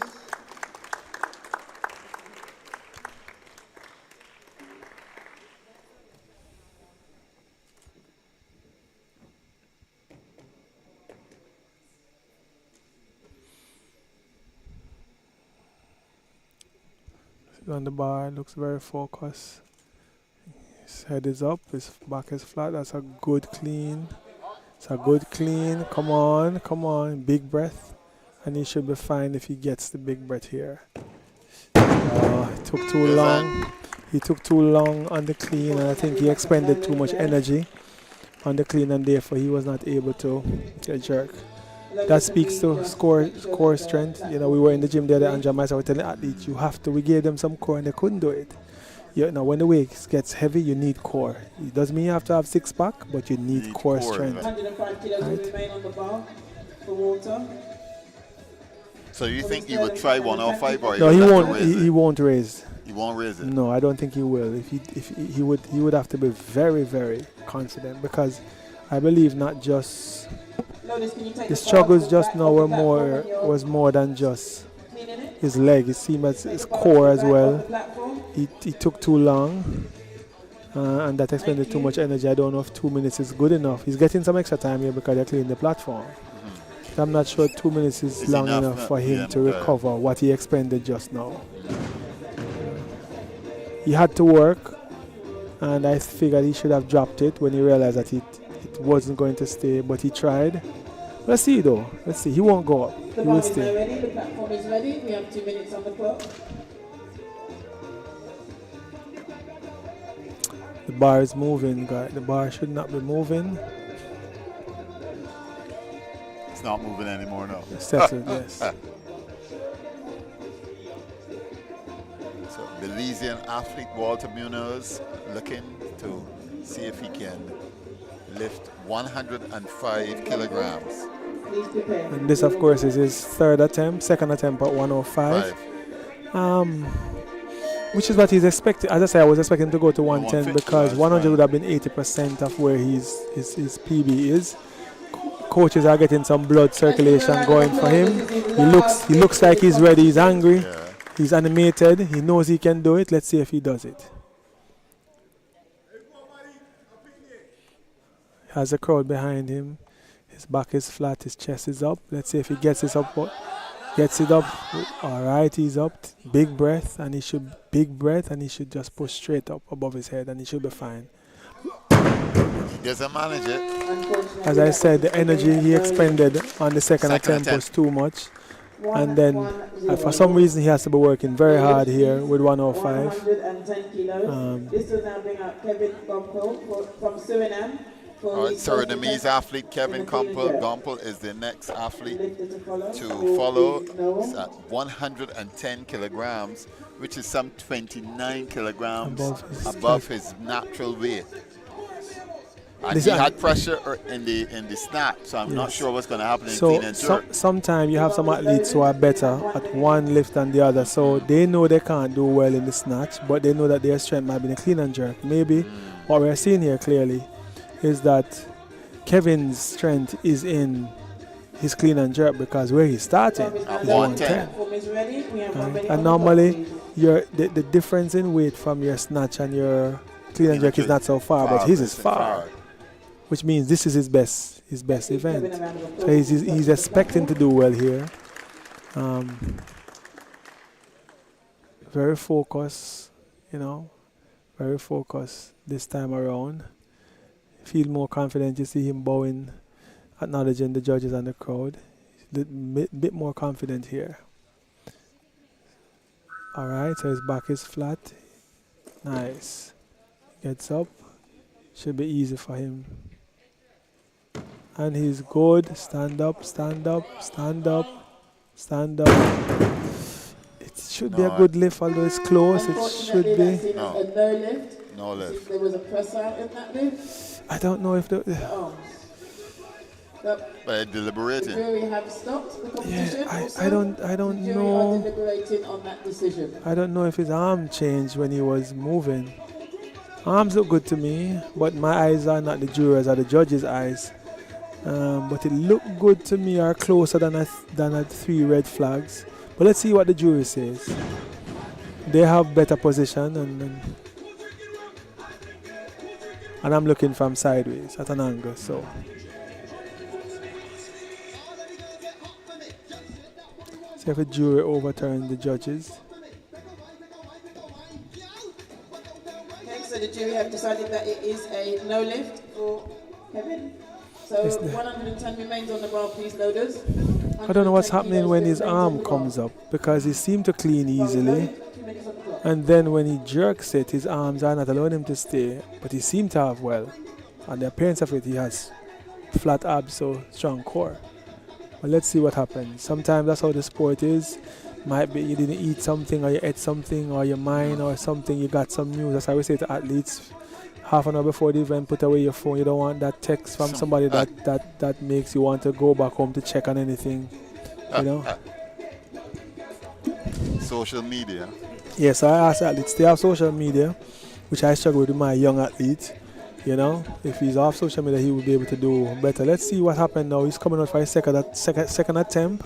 On the bar, looks very focused. His head is up, his back is flat. That's a good clean. It's a good clean. Come on. Big breath. And he should be fine if he gets the big breath here. It took too long. He took too long on the clean, and I think he expended too much energy on the clean, and therefore he was not able to get a jerk. That speaks to core strength. You know, we were in the gym the other day, and myself were telling athletes, we gave them some core and they couldn't do it. You know, when the weight gets heavy, you need core. It doesn't mean you have to have six pack, but you need core strength. 105 kilos will remain on the bar for Walter. So you think he would try 105 or no, he won't. He won't raise. He won't raise it. No, I don't think he will. If he would have to be very, very confident, because I believe not just the struggles just now was more than just his leg. It seemed as his core as well. He took too long, and that expended too much energy. I don't know if 2 minutes is good enough. He's getting some extra time here because they're clearing the platform. I'm not sure 2 minutes is long enough for him to recover what he expended just now. He had to work, and I figured he should have dropped it when he realized that it wasn't going to stay, but he tried. Let's see though. Let's see. He won't go up. He will stay. Ready. The platform is ready. We have 2 minutes on the clock. The bar is moving, guys. The bar should not be moving. It's not moving anymore, no. Settled, yes. So, Belizean athlete Walter Munoz looking to see if he can lift 105 kilograms. And this, of course, is his second attempt at 105. Which is what he's expecting. As I say, I was expecting to go to 110 because 100 would have been 80% of where his PB is. Coaches are getting some blood circulation going for him. He looks like he's ready. He's angry. Yeah. He's animated. He knows he can do it. Let's see if he does it. Has a crowd behind him. His back is flat. His chest is up. Let's see if he gets it up. Gets it up. All right, he's up. Big breath, and he should just push straight up above his head, and he should be fine. Doesn't manage it. As I said, the energy he expended on the second attempt was too much. And then, for some reason, he has to be working very hard here with 105. 110 kilos. This will now bring out Kevin Gompel from Suriname. All right, Surinamese athlete Kevin Gompel is the next athlete to follow. It's at 110 kilograms, which is some 29 kilograms above his natural weight. And he had pressure in the snatch, so I'm not sure what's going to happen in clean and jerk. Sometimes you have some athletes who are better at one lift than the other, so they know they can't do well in the snatch, but they know that their strength might be in the clean and jerk. Maybe what we're seeing here clearly is that Kevin's strength is in his clean and jerk because where he's starting is 110. Right. And normally the difference in weight from your snatch and your clean and jerk is not so far, but his is far. Which means this is his best event. So he's expecting to do well here. Very focused, very focused this time around. Feel more confident. You see him bowing, acknowledging the judges and the crowd. A bit more confident here. All right, so his back is flat. Nice. Gets up. Should be easy for him. And he's good. Stand up, stand up, stand up, stand up. It should be a good lift, although it's close. It should be. No lift. There was a press out in that lift. I don't know if By deliberating. The jury have stopped the competition. I don't The jury are know. deliberating on that decision. I don't know if his arm changed when he was moving. Arms look good to me, but my eyes are not the jurors, are the judges' eyes. But it looked good to me, or closer than a 3 red flags. But let's see what the jury says. They have better position, and I'm looking from sideways at an angle. So see if the jury overturns the judges. Okay, so the jury have decided that it is a no lift for Kevin. So Yes, the- 110 remains on the bar, please, loaders. I don't know what's happening when his arm comes up, because he seemed to clean easily, and then when he jerks it, his arms are not allowing him to stay, but he seemed to have, well, on the appearance of it, he has flat abs, so strong core. But let's see what happens. Sometimes that's how the sport is. Might be you didn't eat something, or you ate something, or your mind, or something, you got some news. That's how we say to athletes, half an hour before the event, put away your phone. You don't want that text from somebody that makes you want to go back home to check on anything, you know. Social media. Yes, so I ask athletes, they have social media, which I struggle with my young athlete. You know, if he's off social media, he will be able to do better. Let's see what happened now. He's coming out for his second attempt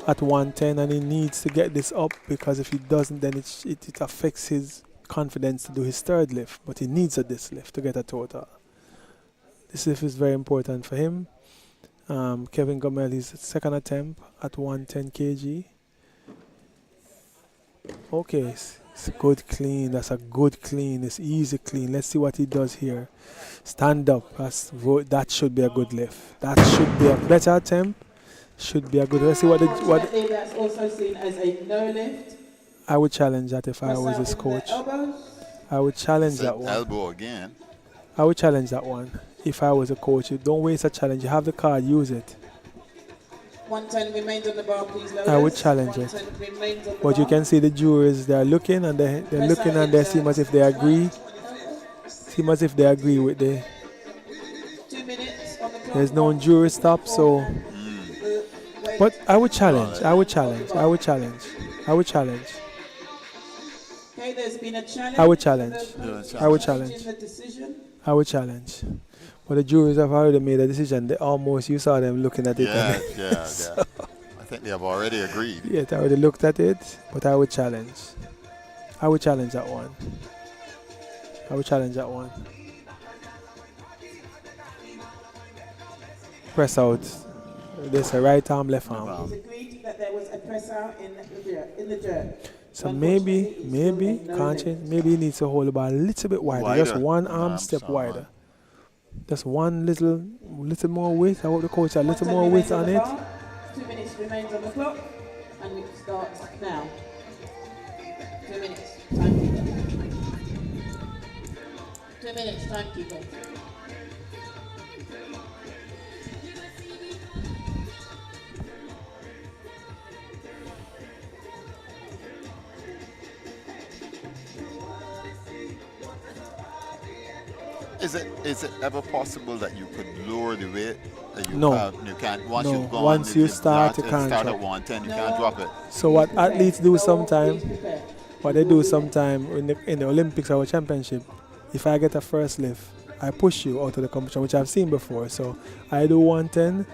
at 110, and he needs to get this up, because if he doesn't, then it affects his confidence to do his third lift. But he needs this lift to get a total. This lift is very important for him. Kevin Gomel's second attempt at 110 kg. Okay, it's a good clean. That's a good clean. It's easy clean. Let's see what he does here. Stand up. That should be a good lift. That should be a better attempt. Should be a good. Let's see what Unfortunately, that's also seen as a no lift. I would challenge that if I was his coach. I would challenge that one. Elbow again. I would challenge that one if I was a coach. You don't waste a challenge. You have the card, use it. 110 remains on the bar, please, loaders. I would challenge it. 110 remains on the But you bar. can see the jurors, they're looking, and they're looking, and they seem as if they agree. Seem as if they agree with the. 2 minutes on the clock. There's no jury stop, so. But I would challenge. I would challenge. I would challenge. I would challenge. Okay, there's been a challenge. I would challenge. I would In challenge. the decision. I would challenge. But the jurors have already made a decision. They almost, you saw them looking at it. Yeah. So I think they have already agreed. yeah, they already looked at it, but I would challenge. I would challenge that one. I would challenge that one. Press out. There's a right arm, left arm. It's agreed that there was a press out in the jerk. So maybe, can't change. Maybe he needs to hold the ball a little bit wider. Just one arm step wider. Just one little more width. I want the coach a little more width on it. 2 minutes remains on the clock, and it starts now. 2 minutes, timekeeper. 2 minutes, timekeeper. Is it ever possible that you could lower the weight? That you No. You can't. Once No. you've gone, Once if you start, you start can't at drop. 110, you can't drop it. So what athletes do sometimes, what they do sometimes in the Olympics or championship, if I get a first lift, I push you out of the competition, which I've seen before. So I do 110,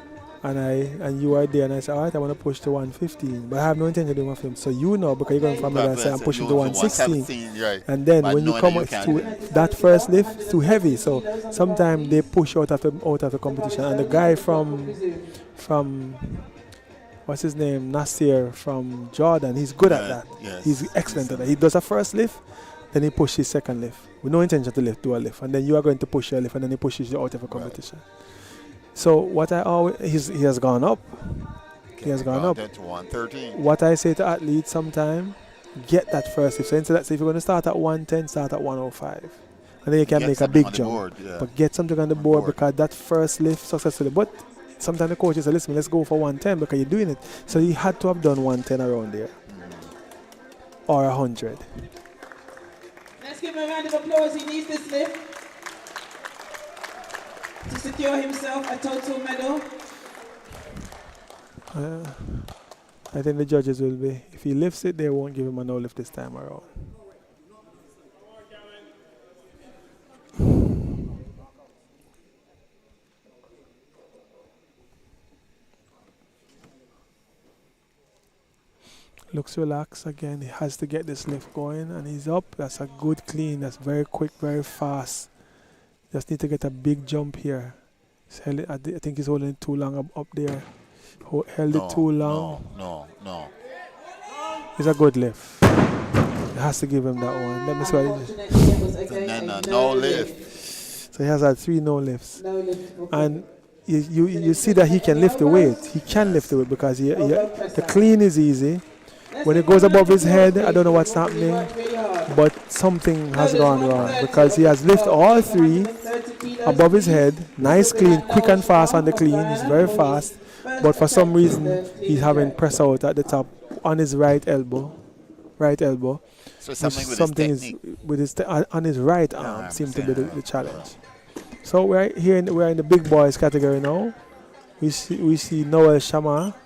and you are there, and I say, all right, I want to push to 115, but I have no intention of doing my film. So you know, because you're going from there and say, I'm pushing to 116, right. and then But when you knowing come that out you to can't. that first lift, it's too heavy. So sometimes they push out of the competition, and the guy from what's his name, Nasir from Jordan, he's good at that. Yes. He's excellent at that. He does a first lift, then he pushes his second lift with no intention to do a lift, and then you are going to push your lift, and then he pushes you out of a competition. So what I always, he has gone up. He has gone up. Down to 113. What I say to athletes sometimes, get that first lift. So instead of say if you're going to start at 110, start at 105. And then you can Get make a something big on the jump. board, yeah. But get something on the board because that first lift successfully. But sometimes the coaches say, listen, let's go for 110 because you're doing it. So he had to have done 110 around there. Or 100. Let's give him a round of applause. He needs this lift to secure himself a total medal I think the judges will be, if he lifts it, they won't give him a no lift this time around. Looks relaxed again. He has to get this lift going, and he's up. That's a good clean. That's very quick, very fast. Just need to get a big jump here. I think he's holding it too long up there. Held it too long. No. It's a good lift. It has to give him that one. Let me see what it is. No lift. So he has had 3 no lifts. And you see that he can lift the weight. He can lift the weight because the clean is easy. When it goes above his head, I don't know what's happening, but something has gone wrong because he has lifted all 3 above his head. Nice clean, quick and fast on the clean. He's very fast, but for some reason he's having press out at the top on his right elbow. So something with his on his right arm seems to be the challenge. So we're in the big boys category now. We see Noel Shama.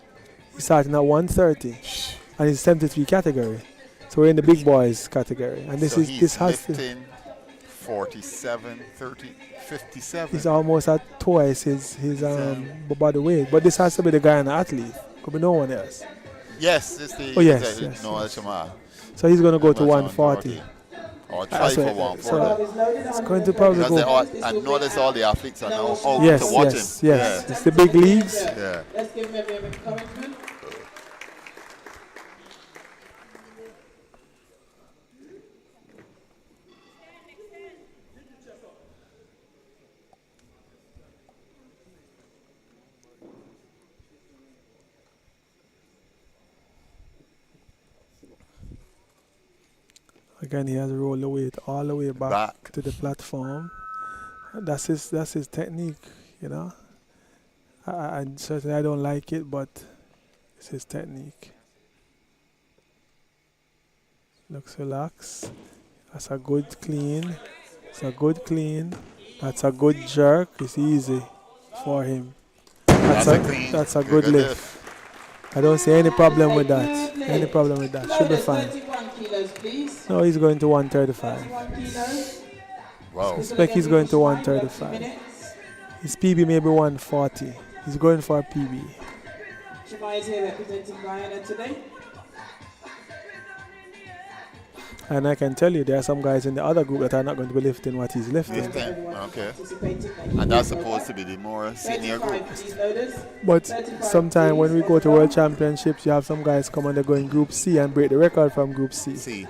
He's starting at 130. And it's 73 category. So we're in the big boys category. And this has to 47, 30, 57. He's almost at twice his body weight. But this has to be the Guyana athlete. Could be no one else. Yes, it's the yes. Noel Shama. So he's going to go to 140. Or try for 140. So it's going to probably go. I notice all the athletes are now out to watch him. Yes. Yeah. It's the big leagues. Yeah. Let's give him a encouragement. Again, he has rolled the weight all the way back to the platform. That's his technique, you know. I certainly I don't like it, but it's his technique. Looks relaxed. That's a good clean. It's a good clean. That's a good jerk. It's easy for him. That's a good lift. I don't see any problem with that. Should be fine. No, he's going to 135. Wow. I suspect he's going to 135. His PB may be 140. He's going for a PB. Shema is here representing Guyana today. And I can tell you there are some guys in the other group that are not going to be lifting what he's lifting. Okay. And that's supposed to be the more senior group. But sometime when we go to World Championships, you have some guys come and they go in Group C and break the record from Group C.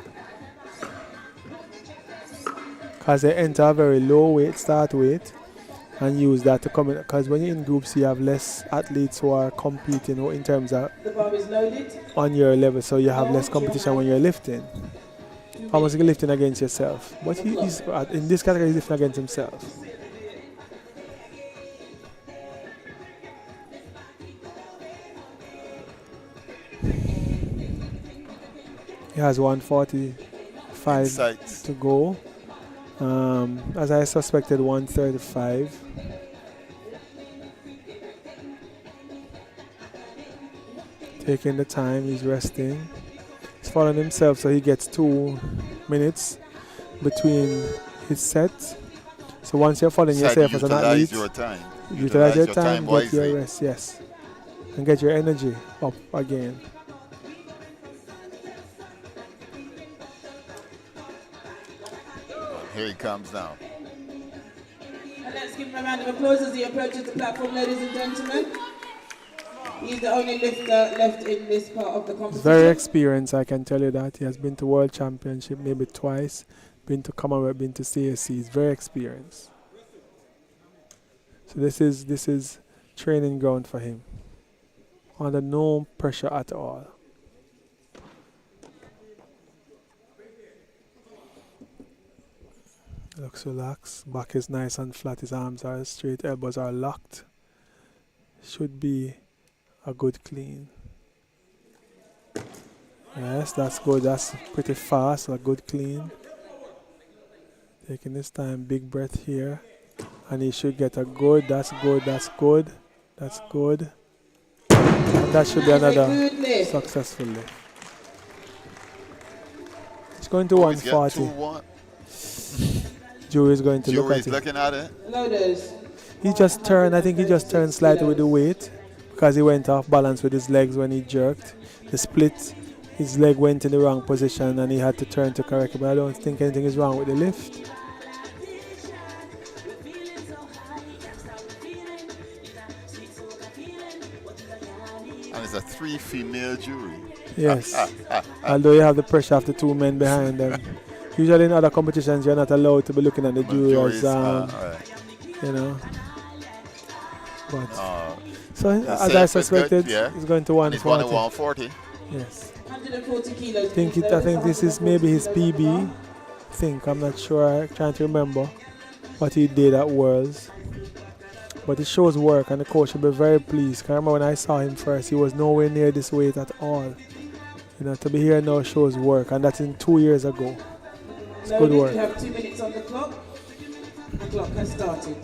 Because they enter a very low weight, start weight, and use that to come in. Because when you're in Group C, you have less athletes who are competing in terms of on your level, so you have less competition when you're lifting. Almost like lifting against yourself. But he's in this category, he's lifting against himself. He has 145 to go. As I suspected, 135. Taking the time, he's resting. He's following himself, so he gets 2 minutes between his sets. So once you're following yourself as an athlete, utilize your time, get your rest, yes. And get your energy up again. Here he comes now. And let's give him a round of applause as he approaches the platform, ladies and gentlemen. He's the only lifter left in this part of the competition. He's very experienced, I can tell you that. He has been to World Championship maybe twice, been to Commonwealth, been to CAC. He's very experienced. So this is training ground for him. Under no pressure at all. Looks relaxed. Back is nice and flat. His arms are straight. Elbows are locked. Should be a good clean. Yes, that's good. That's pretty fast. A good clean. Taking his time. Big breath here. And he should get a good. That's good. That's good. That's good. That should be That is a another good lift. successful lift. It's going to Always get 140. 2-1. Jury is going to look at Jury's it. looking at it. Loaders. He just turned, I think he just turned slightly with the weight because he went off balance with his legs when he jerked. The split, his leg went in the wrong position and he had to turn to correct it. But I don't think anything is wrong with the lift. And it's a 3 female jury. Yes. Although you have the pressure of the 2 men behind them. Usually in other competitions, you're not allowed to be looking at the jurors, you know. But so as I suspected, it's going to 140. He's going to 140. Yes. 140 kilos. I think this is maybe his PB. I'm not sure. I'm trying to remember what he did at Worlds. But it shows work, and the coach will be very pleased. I remember when I saw him first, he was nowhere near this weight at all. You know, to be here now shows work, and that's in 2 years ago. It's good work. You have 2 minutes on the clock. The clock has started.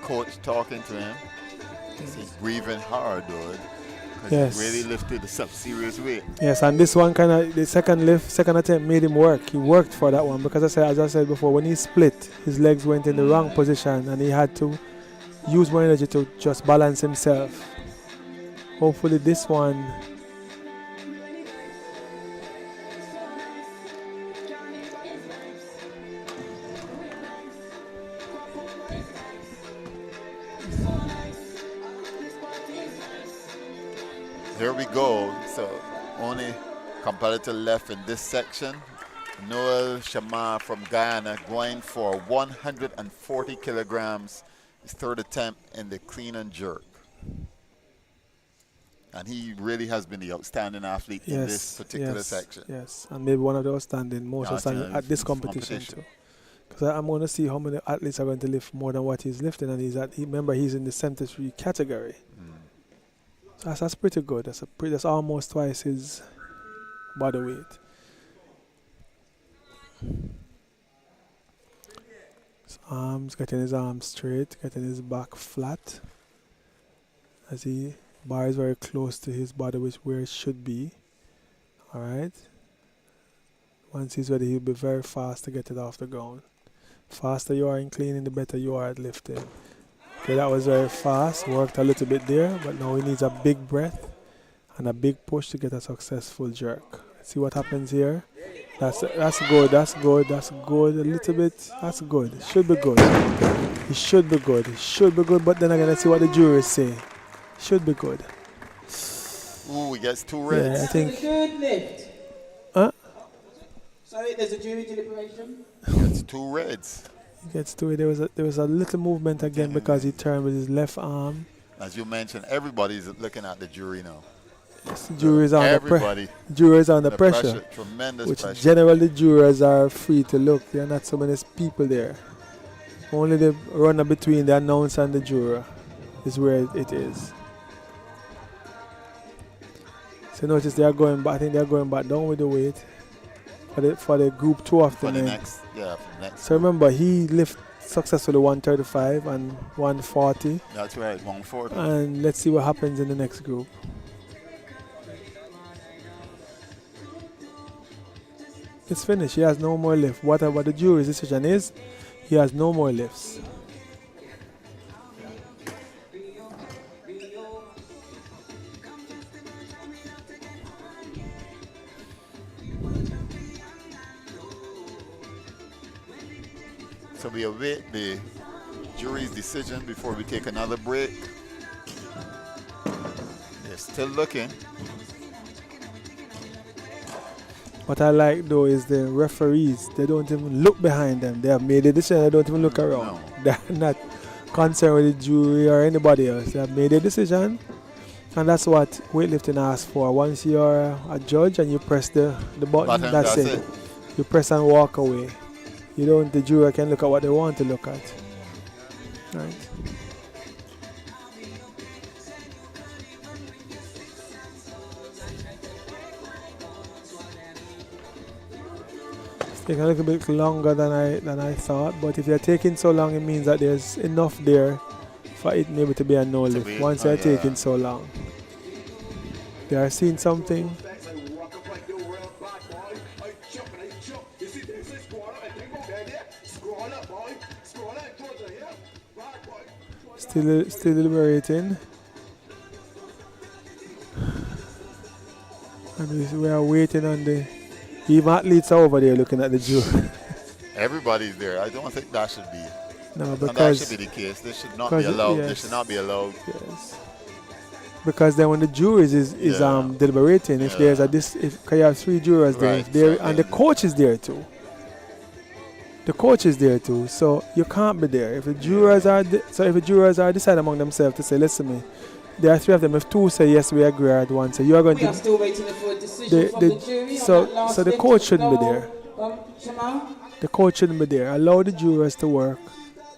Coach talking to him. He's breathing hard, dude. Because Yes. he really lifted some serious weight. Yes, and this one kind of, the second attempt made him work. He worked for that one because as I said before, when he split, his legs went in the wrong position and he had to use more energy to just balance himself. Hopefully this one. Here we go. So only competitor left in this section. Noel Shamar from Guyana going for 140 kilograms. His third attempt in the clean and jerk. And he really has been the outstanding athlete in this particular section. Yes, and maybe one of the outstanding, most outstanding at this competition too. Because I'm going to see how many athletes are going to lift more than what he's lifting, and remember he's in the 73 category. So that's pretty good. That's almost twice his body weight. His getting his arms straight, getting his back flat. As he bar is very close to his body, which where it should be. Alright. Once he's ready, he'll be very fast to get it off the ground. Faster you are in cleaning, the better you are at lifting. Okay, that was very fast. Worked a little bit there, but now he needs a big breath and a big push to get a successful jerk. Let's see what happens here. That's good. That's good. That's good. A little bit. That's good. It should be good. It should be good. It should be good. But then again, let's see what the jurors say. Should be good. Ooh, he gets 2 reds. Yeah, I think. That's a good lift. Huh? Sorry, there's a jury deliberation. He gets 2 reds. He gets to it. There was a little movement again because he turned with his left arm. As you mentioned, everybody's looking at the jury now. Yes, the jury is under pressure. Jury is under pressure. Tremendous which pressure. generally jurors are free to look. There are not so many people there. Only the runner between the announcer and the juror is where it is. So notice they are going back. I think they are going back down with the weight for the group 2 of the men. For the next. So remember, he lifted successfully 135 and 140. That's right, 140. And let's see what happens in the next group. It's finished. He has no more lift. Whatever the jury's decision is, he has no more lifts. So we await the jury's decision before we take another break. They're still looking. What I like though is the referees, they don't even look behind them. They have made a decision, they don't even look around. No. They're not concerned with the jury or anybody else. They have made a decision, and that's what weightlifting asks for. Once you're a judge and you press the button, that's it. You press and walk away. You don't. The juror can look at what they want to look at. Right. It's taking a little bit longer than I thought, but if you're taking so long, it means that there's enough there for it maybe to be a no lift. Once you're taking so long, they are seeing something. Still deliberating. And we are waiting on the. Even athletes are over there looking at the jury. Everybody's there. I don't think that should be. No, and because that should be the case. This should not be allowed. Yes, This should not be allowed. Yes. Because then when the jury is deliberating, if there's if you have 3 jurors there, and the coach is there too. The coach is there too, so you can't be there. If the jurors are if the jurors are deciding among themselves to say, listen to me, there are 3 of them. If 2 say yes, we agree, and 1 say you are going We are still waiting for a decision from the jury. So the coach shouldn't be there. The coach shouldn't be there. Allow the jurors to work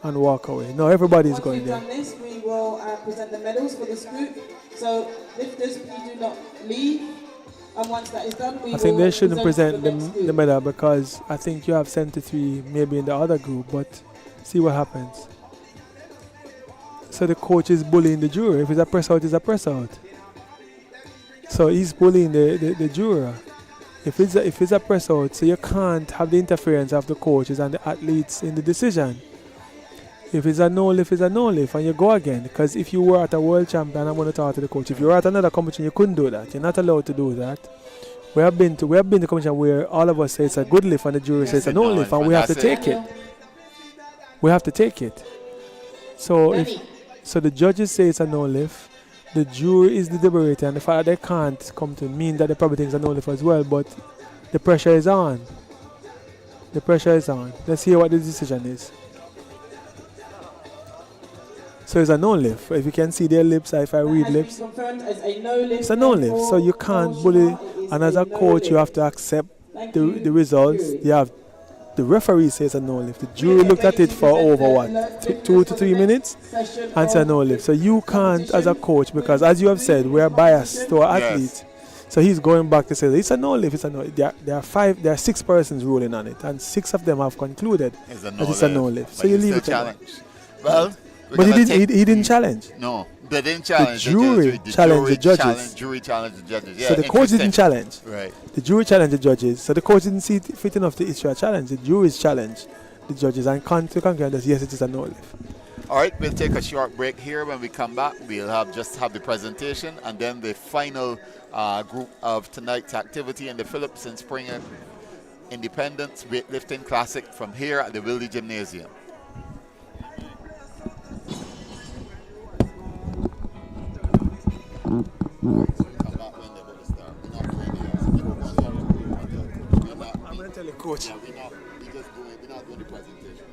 and walk away. No, everybody's going there. Once we've done this, we will present the medals for this group. So lifters, please do not leave. And once that is done, we I think they shouldn't present the next the medal because I think you have 73 maybe in the other group, but see what happens. So the coach is bullying the juror. If it's a press out, it's a press out. So he's bullying the juror. If it's a press out, so you can't have the interference of the coaches and the athletes in the decision. If it's a no lift, it's a no lift, and you go again. Because if you were at a world champion, I'm going to talk to the coach. If you were at another competition, you couldn't do that. You're not allowed to do that. We have been to competition where all of us say it's a good lift and the jury says it's a no lift, and we have to take it. We have to take it. So the judges say it's a no lift, the jury is deliberating, and the fact that they can't come to mean that they probably think it's a no lift as well, but the pressure is on. The pressure is on. Let's hear what the decision is. So it's a no lift. If you can see their lips, if I read lips, it's a no lift. So you can't bully, and as a coach, you have to accept the results. You have the referee says a no lift. The jury looked at it for over 2 to 3 minutes and said no lift. So you can't as a coach, because as you have said, we are biased to our athletes. So he's going back to say it's a no lift. It's a no. There are 6 persons ruling on it, and 6 of them have concluded that it's a no lift. So you leave it challenge. Well, but he didn't challenge. No, they didn't challenge. The jury challenged the judges. Jury challenged the judges. Yeah, so the coach didn't challenge. Right. The jury challenged the judges. So the coach didn't see it fit enough to issue a challenge. The jury's challenged the judges and conclude that yes, it is a no lift. All right, we'll take a short break here. When we come back, we'll have the presentation and then the final group of tonight's activity in the Phillips and Springer Independence Weightlifting Classic from here at the Wildy Gymnasium. I'm going to tell the coach. We're not doing the presentation.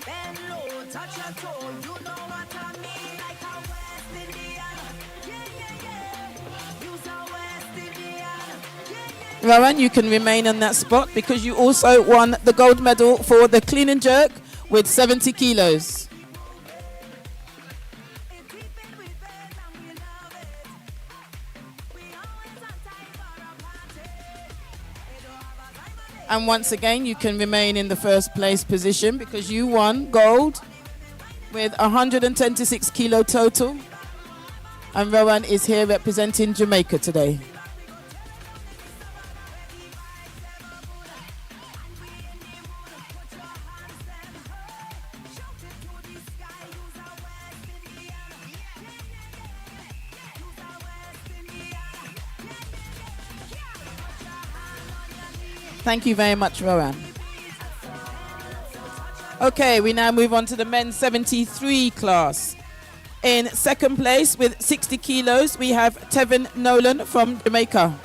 Bend low, touch your toe, you know what I mean. Like a West Indian. Use a West Indian. Rowan, you can remain on that spot because you also won the gold medal for the clean and jerk with 70 kilos. And once again, you can remain in the first place position because you won gold with 126 kilo total. And Rowan is here representing Jamaica today. Thank you very much, Rowan. Okay, we now move on to the men's 73 class. In second place with 60 kilos, we have Tevin Nolan from Jamaica.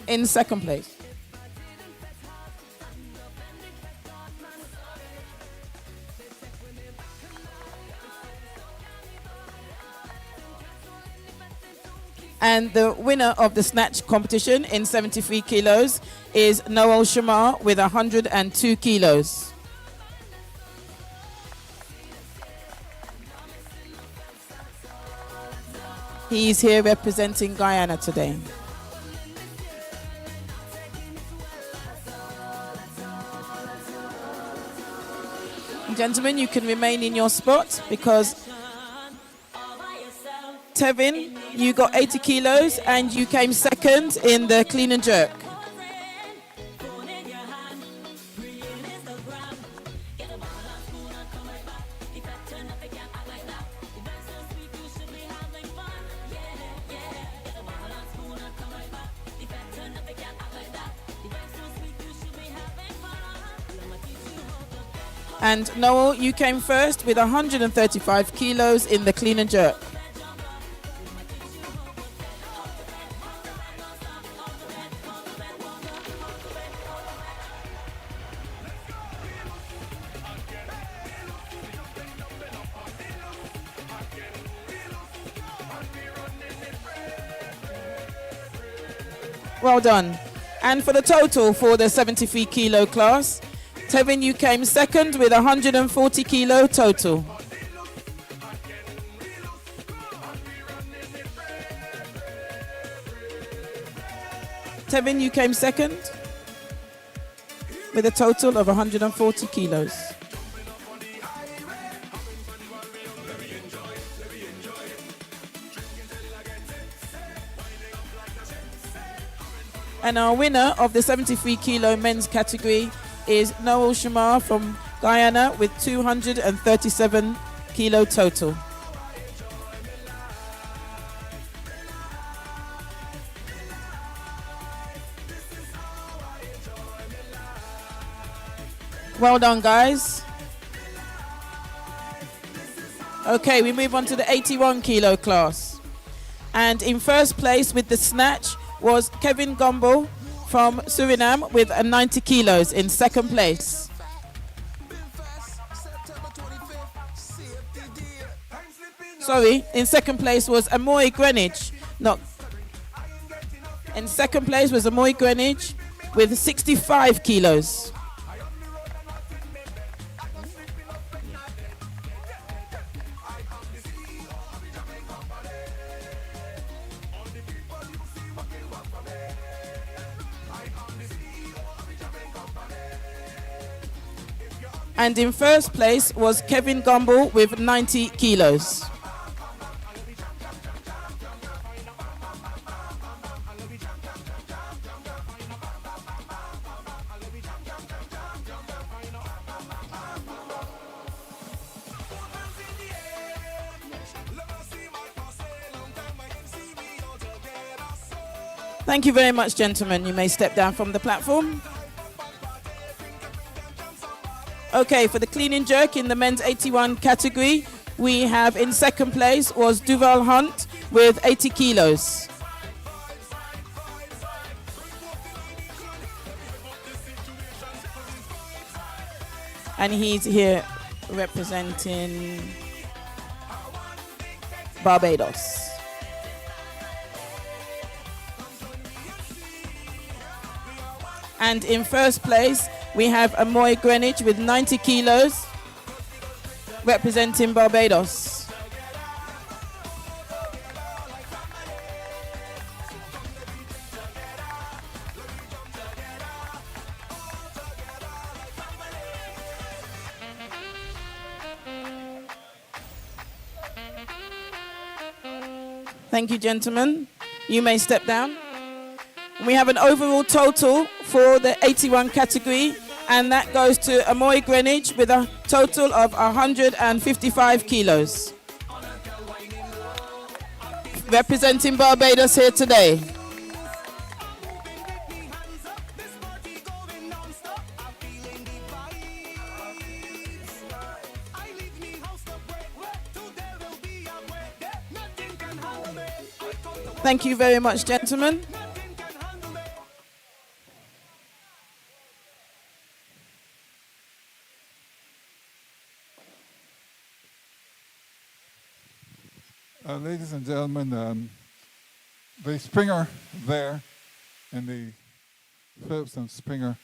In second place. And the winner of the snatch competition in 73 kilos is Noel Shamar with 102 kilos. He's here representing Guyana today. Gentlemen, you can remain in your spot because Tevin, you got 80 kilos and you came second in the clean and jerk. And Noel, you came first with 135 kilos in the clean and jerk. Well done. And for the total for the 73 kilo class, Tevin, you came second with 140 kilo total. Tevin, you came second with a total of 140 kilos. And our winner of the 73 kilo men's category is Noel Shamar from Guyana with 237 kilo total. Well done, guys. Okay, we move on to the 81 kilo class. And in first place with the snatch was Kevin Gumble from Suriname with 90 kilos in second place. Sorry, in second place was Amoy Greenwich. No. In second place was Amoy Greenwich with 65 kilos. And in first place was Kevin Gumble with 90 kilos. Thank you very much, gentlemen. You may step down from the platform. Okay, for the clean and jerk in the men's 81 category, we have in second place was Duval Hunt with 80 kilos. And he's here representing Barbados. And in first place, we have Amoy Greenwich with 90 kilos, representing Barbados. Thank you, gentlemen. You may step down. We have an overall total for the 81 category, and that goes to Amoy Greenwich with a total of 155 kilos. Representing Barbados here today. Thank you very much, gentlemen. Ladies and gentlemen, the Springer there in the Phillips and Springer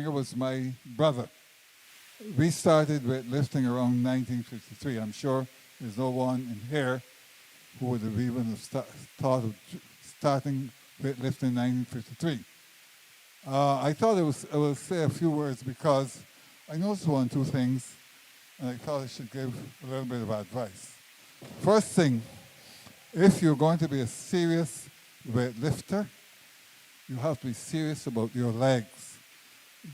was my brother. We started weightlifting around 1953. I'm sure there's no one in here who would have even thought of starting weightlifting in 1953. I thought I will say a few words because I noticed one or two things, and I thought I should give a little bit of advice. First thing, if you're going to be a serious weightlifter, you have to be serious about your legs.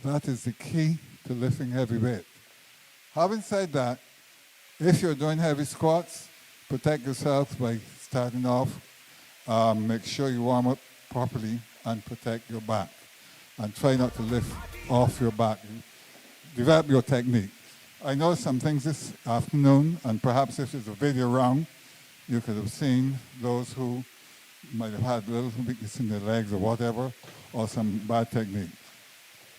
That is the key to lifting heavy weight. Having said that, if you're doing heavy squats, protect yourself by starting off. Make sure you warm up properly and protect your back. And try not to lift off your back. Develop your technique. I know some things this afternoon, and perhaps if there's a video around, you could have seen those who might have had a little weakness in their legs or whatever, or some bad technique.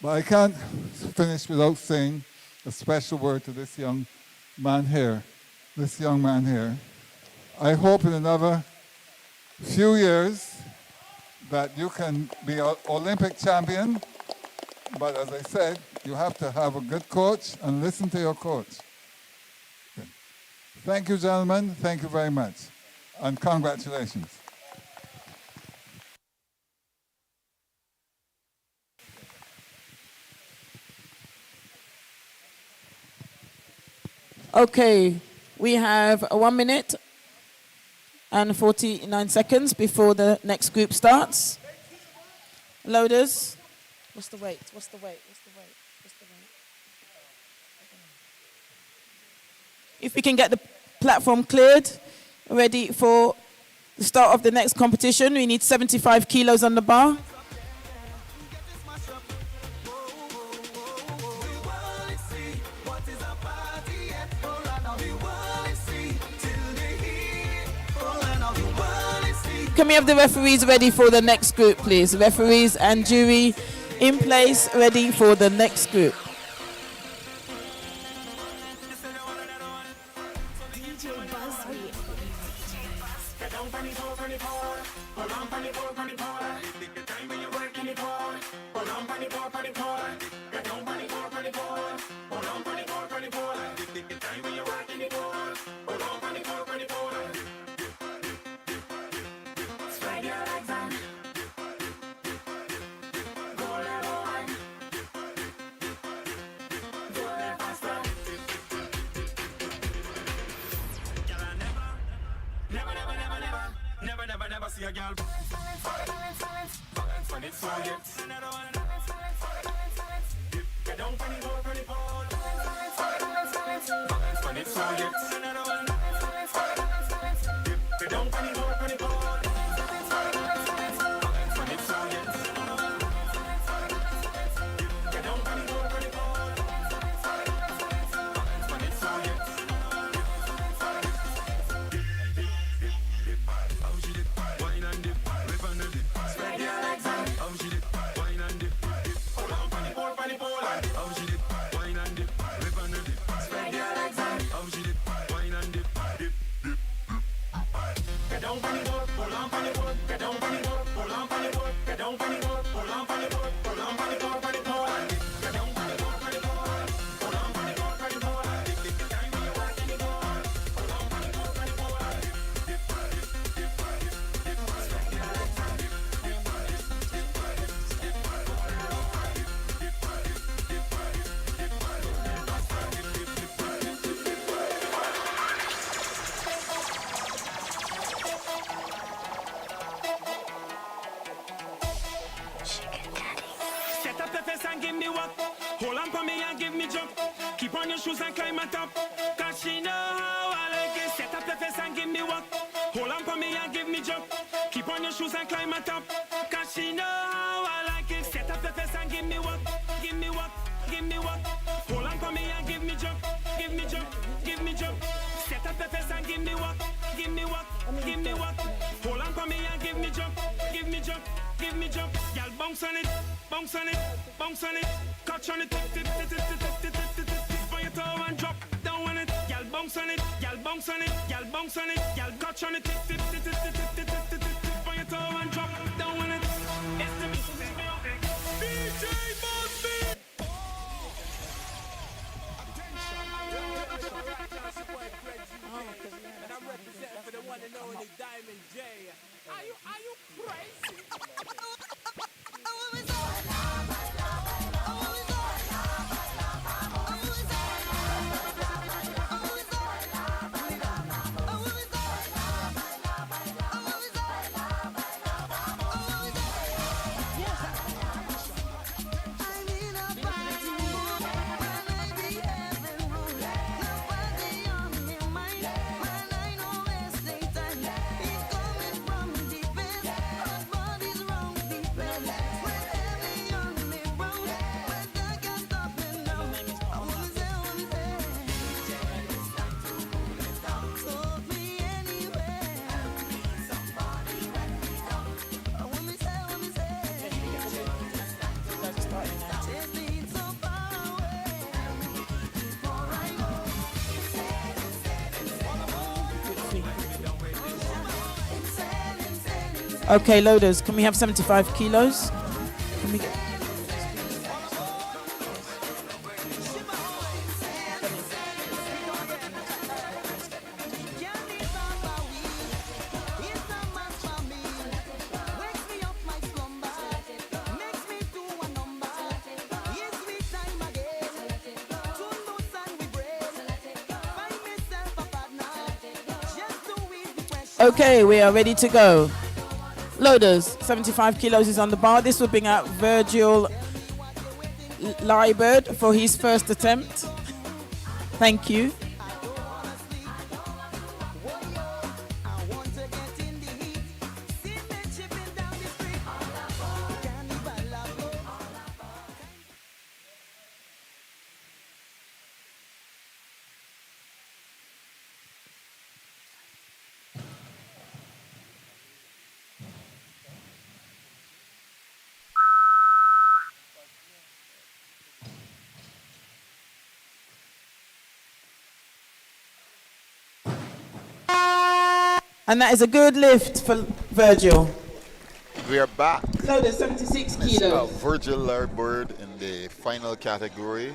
But I can't finish without saying a special word to this young man here. I hope in another few years that you can be an Olympic champion. But as I said, you have to have a good coach and listen to your coach. Okay. Thank you, gentlemen. Thank you very much. And congratulations. Okay, we have 1 minute and 49 seconds before the next group starts. Loaders. What's the weight? If we can get the platform cleared, ready for the start of the next competition, we need 75 kilos on the bar. Can we have the referees ready for the next group, please? Referees and jury in place, ready for the next group. Never see a girl when it's so get down for the pole, when it's so get down for the pole, when it's so get down for the pole, when it's so shoes and climb on top. Cause she know how I like it. Set up your face and give me walk. Hold on for me and give me jump. Keep on your shoes and climb on top. Cause she know how I like it. Set up your face and give me walk. Give me walk. Give me walk. Hold on for me and give me jump. Give me jump. Give me jump. Set up your face and give me walk. Give me walk. Give me walk. Hold on for me and give me jump. Give me jump. Give me jump. Y'all bounce on it. Bounce on it. Bounce on it. Catch on it. Tip, tip, tip, tip, tip, tip, tip, tip, tip on your toe and drop down on it. Y'all bounce on it. Y'all bounce on it. Y'all bounce on it. Y'all catch on it. Tip, tip, tip, tip, tip, tip, tip, tip, tip, tip on your toe and drop down on it. It's the music. DJ Bobby. And I'm representing for the one and only Diamond J. Are you crazy? Okay, loaders, can we have 75 kilos? Can we get... Okay, we are ready to go. Loaders, 75 kilos is on the bar. This will bring out Virgil Liebert for his first attempt. Thank you. And that is a good lift for Virgil. We are back. So there's 76 Mr. kilos. Virgil Liebert in the final category.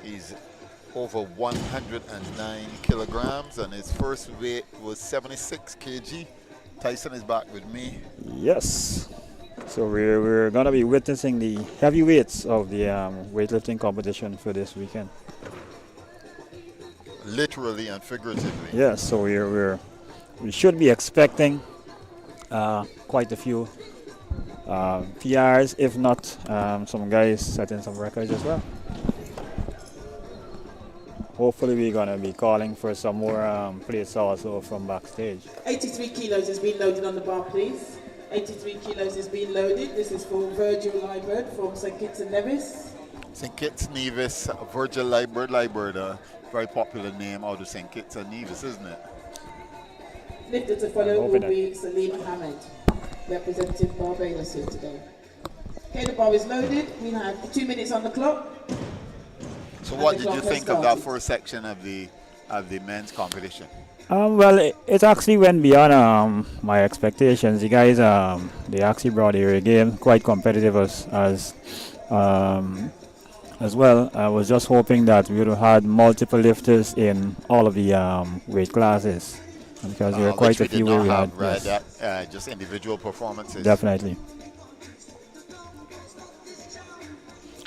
He's over 109 kilograms and his first weight was 76 kg. Tyson is back with me. Yes. So we're going to be witnessing the heavyweights of the weightlifting competition for this weekend. Literally and figuratively. Yes, so we should be expecting quite a few PRs, if not some guys setting some records as well. Hopefully we're going to be calling for some more plates also from backstage. 83 kilos has been loaded on the bar, please. 83 kilos has been loaded. This is for Virgil Liebert from St. Kitts and Nevis. St. Kitts Nevis, Virgil Liebert. Liebert, very popular name out of St. Kitts and Nevis, isn't it? Lifter to follow will be Salim Ahmed, representing Barbados here today. Okay, the bar is loaded. We have 2 minutes on the clock. So what did you think of that first section of the men's competition? Well, it actually went beyond my expectations. The guys, they actually brought their game quite competitive as well. I was just hoping that we would have had multiple lifters in all of the weight classes. Because there are quite a few where we had, right? Yes. Just individual performances. Definitely.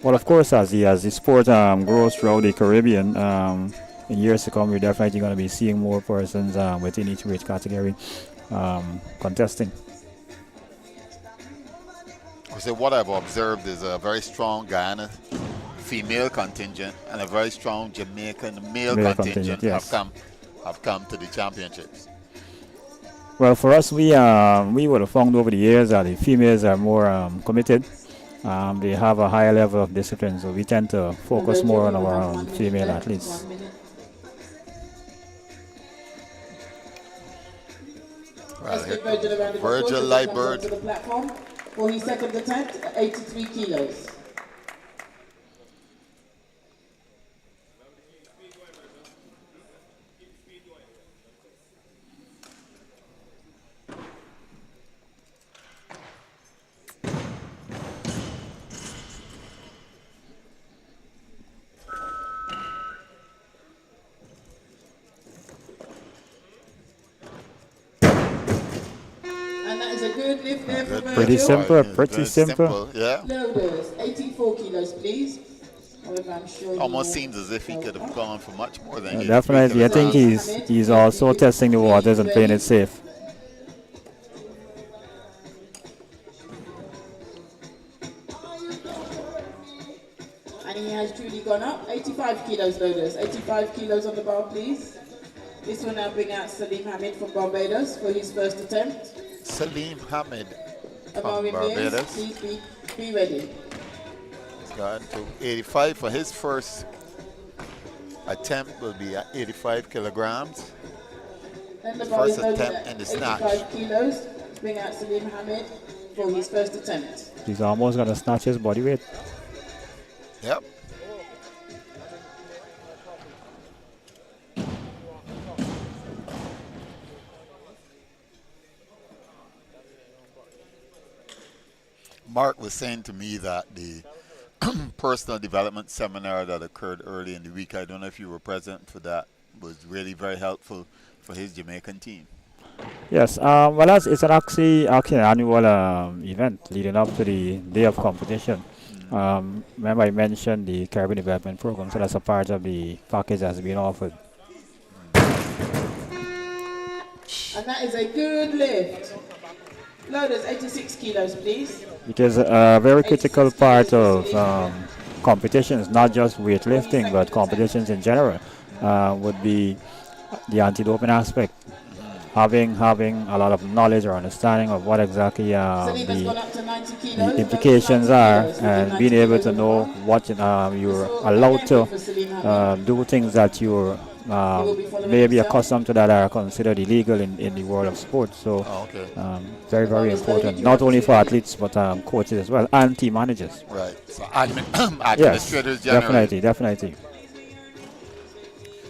Well, of course, as the sport grows throughout the Caribbean, in years to come, we're definitely going to be seeing more persons within each weight category contesting. So what I've observed is a very strong Guyana female contingent and a very strong Jamaican male Male contingent contingent, yes. have come to the championships. Well, for us, we would have found over the years that the females are more committed. They have a higher level of discipline, so we tend to focus more on our female athletes. Let's give Virgil a round of applause. Virgil He comes Lightbird. onto the platform for his second attempt at 83 kilos. And that is a good lift there for Virgil. Pretty simple, pretty simple. Yeah. Loaders, 84 kilos, please. However, I'm sure Almost seems as if he could have gone for much more than 83 Definitely, I think kilograms. he's also testing the waters and playing it safe. And he has truly gone up. 85 kilos, loaders. 85 kilos on the bar, please. This will now bring out Salim Hamid from Barbados for his first attempt. Salim Hamid from Amari Mears, Barbados. please be ready. He's gone to 85 for his first attempt will be at 85 kilograms. Then the bar is First loaded attempt at in the snatch. 85 kilos. Bring out Salim Hamid for his first attempt. He's almost going to snatch his body weight. Yep. Mark was saying to me that the personal development seminar that occurred early in the week, I don't know if you were present for that, was really very helpful for his Jamaican team. Yes, well, it's actually an annual event leading up to the day of competition. Remember I mentioned the Caribbean Development Program, so that's a part of the package that's been offered. And that is a good lift. Loaders, 86 kilos, please. Because a very critical part of competitions, not just weightlifting, but competitions in general, would be the anti-doping aspect. Having a lot of knowledge or understanding of what exactly the implications are, and being able to know what you're allowed to do, things that you're maybe accustomed to that are considered illegal in the world of sport. So very, very important, not only for athletes but coaches as well, and team managers. Right. So administrators yes, generally. definitely.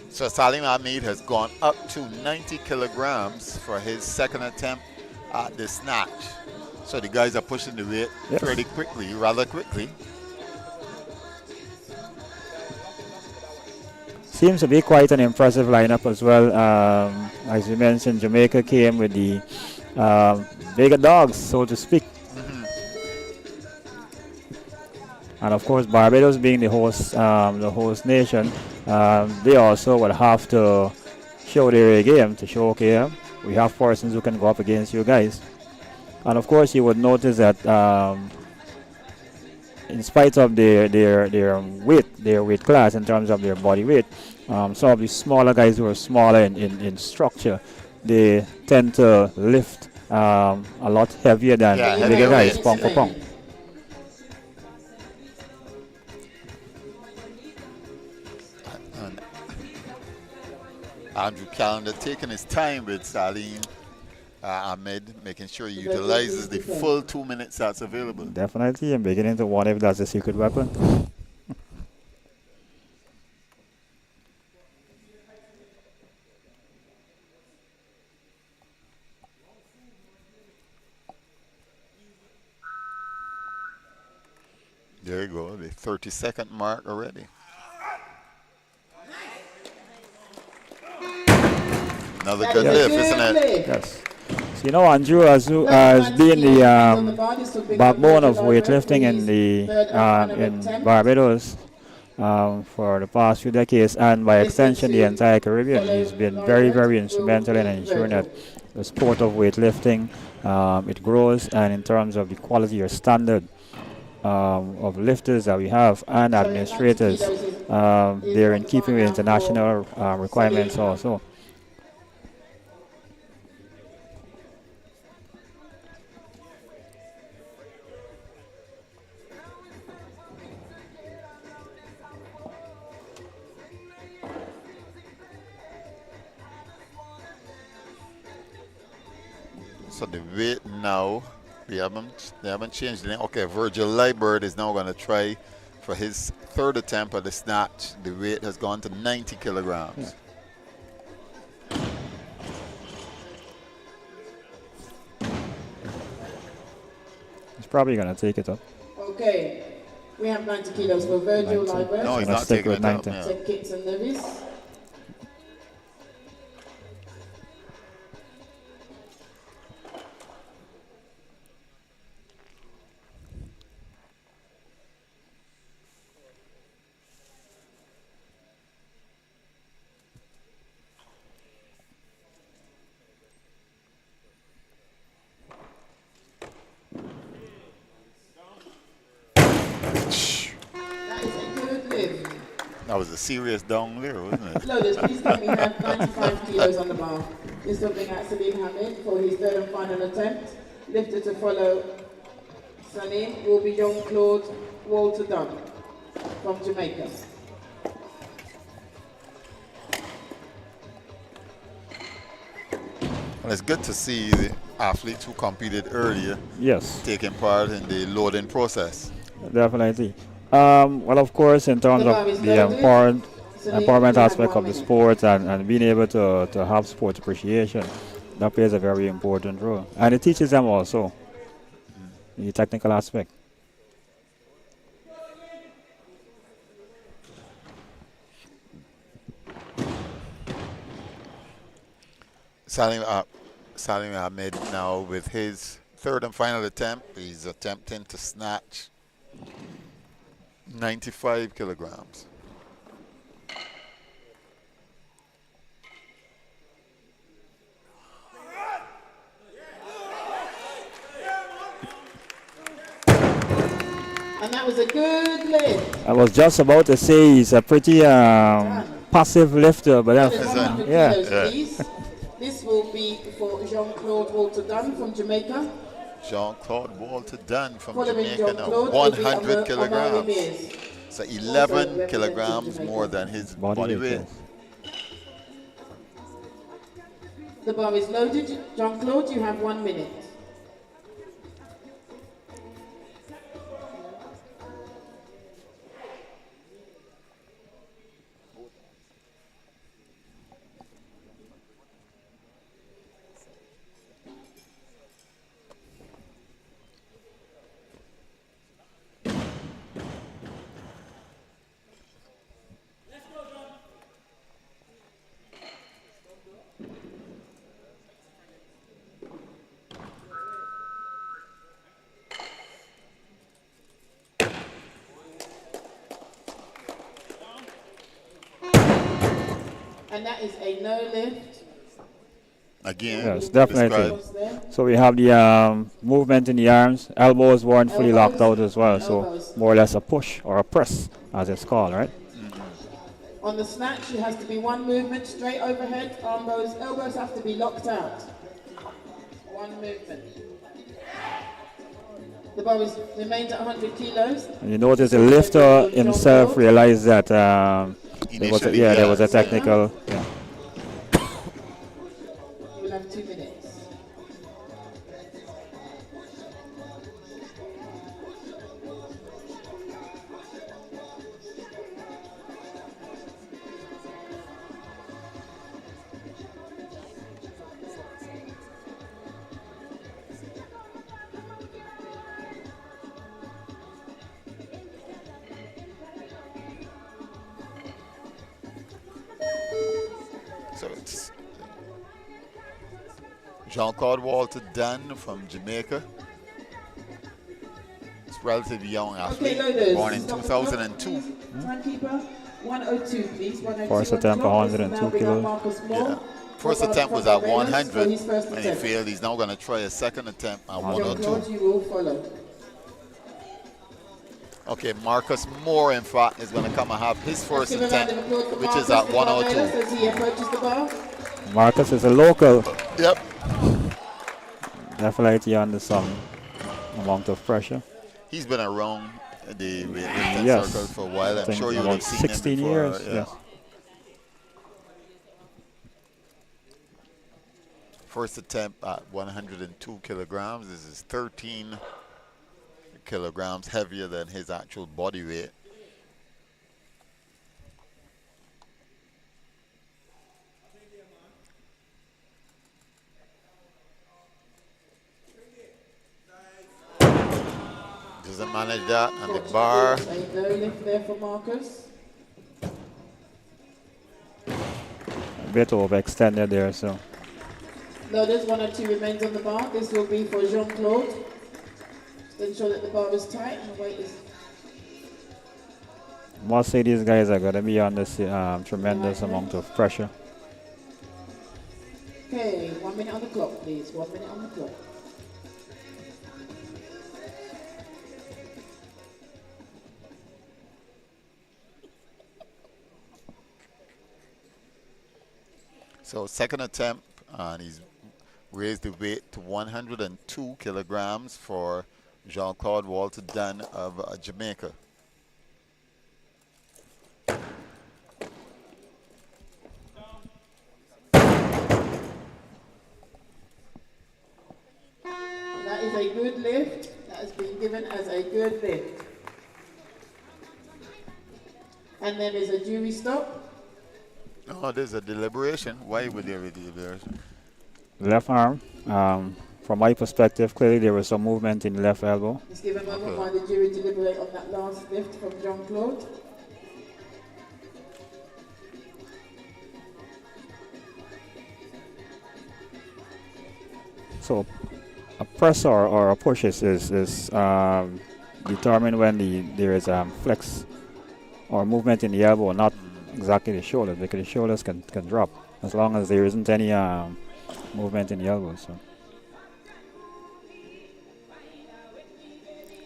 So Salim Hamid has gone up to 90 kilograms for his second attempt at the snatch. So the guys are pushing the weight fairly quickly, rather quickly. Seems to be quite an impressive lineup as well. As you mentioned, Jamaica came with the bigger dogs, so to speak. And of course, Barbados being the host nation, they also would have to show their A game to show, okay, we have persons who can go up against you guys. And of course, you would notice that in spite of their weight class in terms of their body weight, some of the smaller guys who are smaller in structure, they tend to lift a lot heavier than the bigger guys, pound for pound. Andrew Callender taking his time with Salim Ahmed, making sure he utilizes the full 2 minutes that's available. Definitely, I'm beginning to wonder if that's a secret weapon. There you go, the 30-second mark already. Another good lift, isn't it? Yes. So, you know, Andrew has been the backbone of weightlifting in Barbados for the past few decades, and by extension the entire Caribbean. He's been very, very instrumental in ensuring that the sport of weightlifting it grows, and in terms of the quality or standard of lifters that we have and administrators. They're in keeping with international requirements also. So the weight now, they haven't changed it. Okay, Virgil Liebert is now going to try for his third attempt at the snatch. The weight has gone to 90 kilograms. He's probably going to take it up. Okay, we have 90 kilos for Virgil 90. Liebert. No, he's Gonna not stick taking with it up. 90. Yeah. Ted Kitts and Nevis. That is a good lift. That was a serious down there, wasn't it? Loaders, please can we have 95 kilos on the bar. This is something at Salim Hamid for his third and final attempt. Lifted to follow Salim will be Jean-Claude Walter Dunn from Jamaica. Well, it's good to see the athletes who competed earlier Yes, taking part in the loading process. definitely. Well, of course, in terms of the empowerment aspect of the sport and being able to have sports appreciation, that plays a very important role. And it teaches them also the technical aspect. Salim Ahmed now with his third and final attempt. He's attempting to snatch 95 kilograms. And that was a good lift. I was just about to say he's a pretty passive lifter, but That is 100 yeah. kilos, please. This will be for Jean-Claude Walter Dunn from Jamaica. Jean-Claude Walter Dunn from Following Jamaica now, Jean-Claude, 100 kilograms. Beers. So 11 representing kilograms Jamaica. more than his Body body weight, weight. yes. The bar is loaded. Jean-Claude, you have 1 minute. And that is a no lift. Again, Yes, definitely. describe. So we have the movement in the arms. Elbows weren't fully locked out as well, so Elbows. more or less a push or a press, as it's called, right? On the snatch, it has to be one movement straight overhead. Elbows have to be locked out. One movement. The bar remains at 100 kilos. And you notice the lifter himself realized that there was a technical. Yeah. You will have 2 minutes. So it's Jean-Claude Walter Dunn from Jamaica. It's relatively young athlete, loaders. born in Stop the clock, 2002. please. Timekeeper, 102, please. 102 First on attempt, top. 102 Now bring up kilos. Marcus Moore. Yeah. First From attempt was at Barbados 100, for his first and he attempt. failed. He's now going to try a second attempt at 102. Jean-Claude, you will follow. Okay, Marcus Moore, in fact, is going to come and have his first Give a round attempt, of applause for which Marcus is at from Barbados 102. as he approaches the bar. Marcus is a local. Yep. Definitely under some amount of pressure. He's been around the weightlifting Yes. circle for a while. I I'm think sure you would about have seen 16 him before. years. Yeah. Yes. First attempt at 102 kilograms. This is 13 kilograms heavier than his actual body weight. Doesn't manage that, and the bar. A low lift there for Marcus. A bit overextended there, so. Loaders, 102 remains on the bar. This will be for Jean-Claude. Just ensure that the bar is tight and the weight is... Must say these guys are going to be under tremendous amount of pressure. Okay, 1 minute on the clock, please. 1 minute on the clock. So second attempt, and he's raised the weight to 102 kilograms for Jean-Claude Walter Dunn of Jamaica. That is a good lift. That has been given as a good lift. And then there's a jury stop. Oh, there's a deliberation. Why would there be deliberation? Left arm. From my perspective, clearly there was some movement in the left elbow. Let's give a moment while the jury deliberate on that last lift from Jean-Claude. So a press or a push is determined when there is flex or movement in the elbow, not exactly the shoulders, because the shoulders can drop as long as there isn't any movement in the elbow. So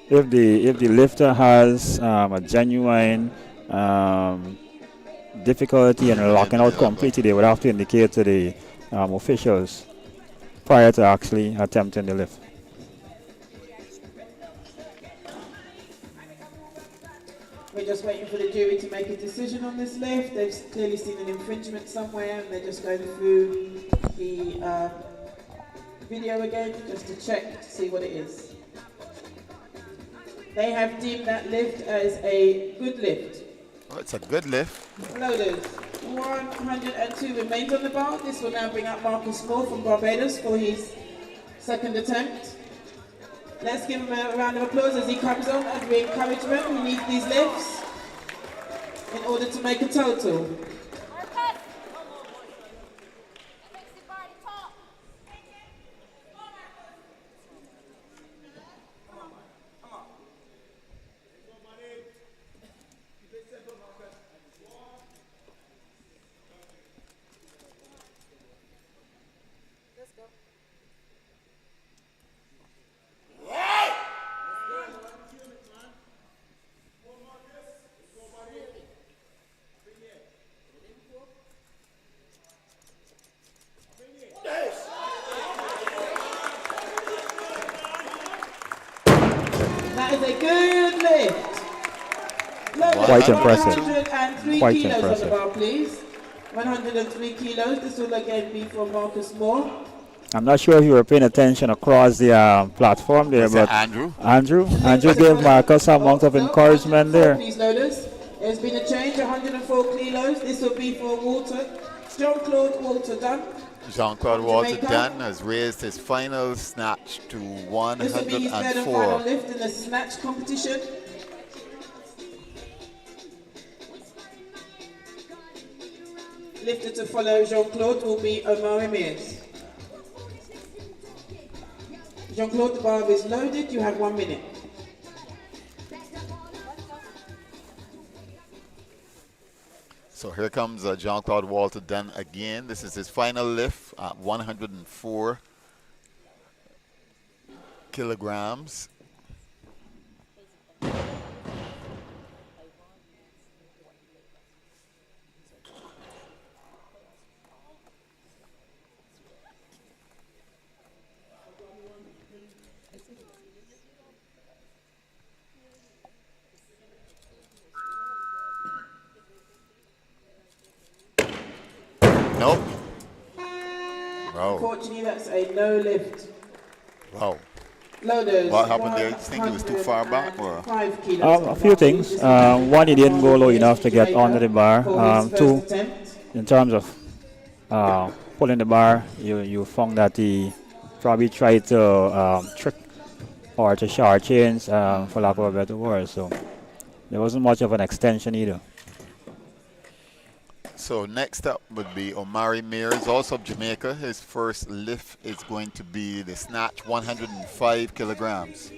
if the lifter has a genuine difficulty in locking out completely, they would have to indicate to the officials prior to actually attempting the lift. We're just waiting for the jury to make a decision on this lift. They've clearly seen an infringement somewhere and they're just going through the video again just to check to see what it is. They have deemed that lift as a good lift. Oh, it's a good lift. Loaders, 102 remains on the bar. This will now bring up Marcus Moore from Barbados for his second attempt. Let's give him a round of applause as he comes on as we encourage him. We need these lifts in order to make a total. That is a good lift. Quite impressive. 103 Quite kilos impressive. on the bar, please. 103 kilos. This will again be from Marcus Moore. I'm not sure if you were paying attention across the platform there, Was it but Andrew? Andrew gave Marcus some amount of encouragement there. Please, loaders. There's been a change, 104 kilos. This will be for Jean-Claude Walter Dunn. Jean-Claude Walter Jamaica. Dunn has raised his final snatch to This will be his third and final 104. lift in the snatch competition. Lifter to follow Jean-Claude will be Omar Emirs. Jean-Claude, the bar is loaded. You have 1 minute. So here comes Jean-Claude Walter Dunn again. This is his final lift at 104 kilograms. Nope. Wow. Unfortunately, that's a no lift. Wow. Loaders. What happened there? You think he was too far back, or? 5 kilos. A few things. One, he didn't go low enough to get under the bar. Two, in terms of pulling the bar, you found that he probably tried to trick or to short chains, for lack of a better word. So there wasn't much of an extension either. So next up would be Omari Mears, also of Jamaica. His first lift is going to be the snatch, 105 kilograms.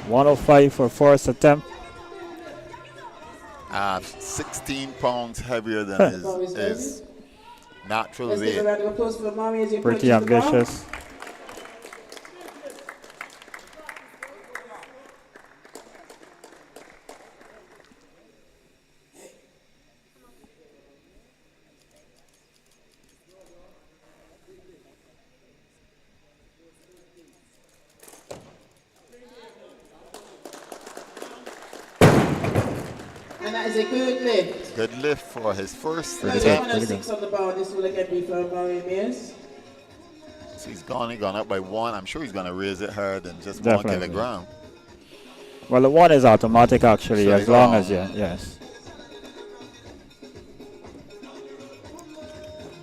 $105 for first attempt. 16 pounds heavier than his natural Let's give a weight. round of applause for Omari as he Pretty approaches the bar. ambitious. And that is a good lift. Good lift for his first Loaders, attempt. 106 on the bar. This will again be for Omari Mears. So he's gone up by 1. I'm sure he's going to raise it hard and just 1 Definitely. kilogram. Well, the one is automatic actually, So as he's long on. as yes.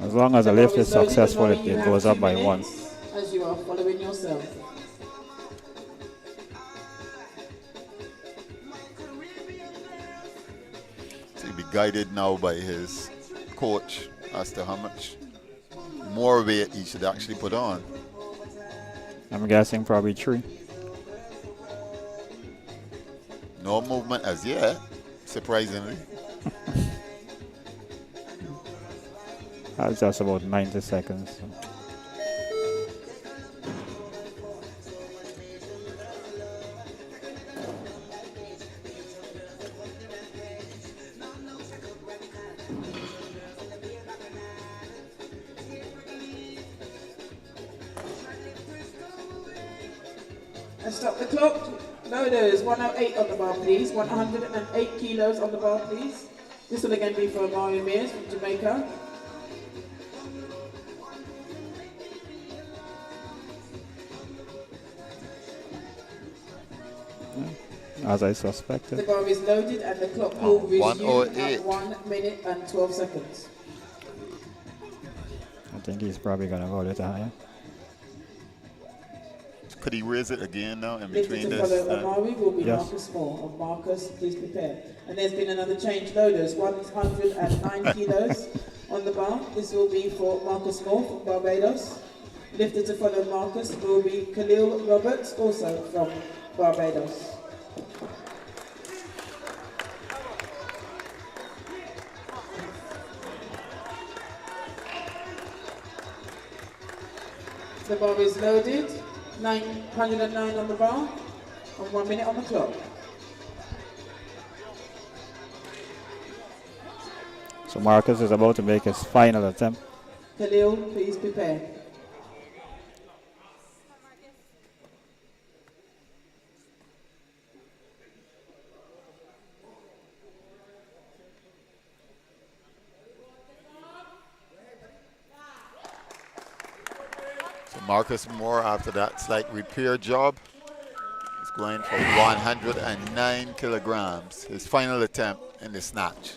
As long as the lift is successful, it goes up by 1. As you are following yourself. So he'll be guided now by his coach as to how much more weight he should actually put on. I'm guessing probably 3. No movement as yet, surprisingly. That's just about 90 seconds. So. And stop the clock. Loaders, 108 on the bar, please. 108 kilos on the bar, please. This will again be for Omari Mears from Jamaica. As I The suspected. bar is loaded and the clock will resume 108. at 1 minute and 12 seconds. I think he's probably going to go a little higher. Could he raise it again now in Lifted between to this? follow Omari will be Yes. Marcus Moore. Of Marcus, please prepare. And there's been another change. Loaders, 109 kilos on the bar. This will be for Marcus Moore from Barbados. Lifted to follow Marcus will be Khalil Roberts, also from Barbados. The bar is loaded. 909 on the bar, and 1 minute on the clock. So Marcus is about to make his final attempt. Khalil, please prepare. So Marcus Moore, after that slight repair job, is going for 109 kilograms. His final attempt in the snatch.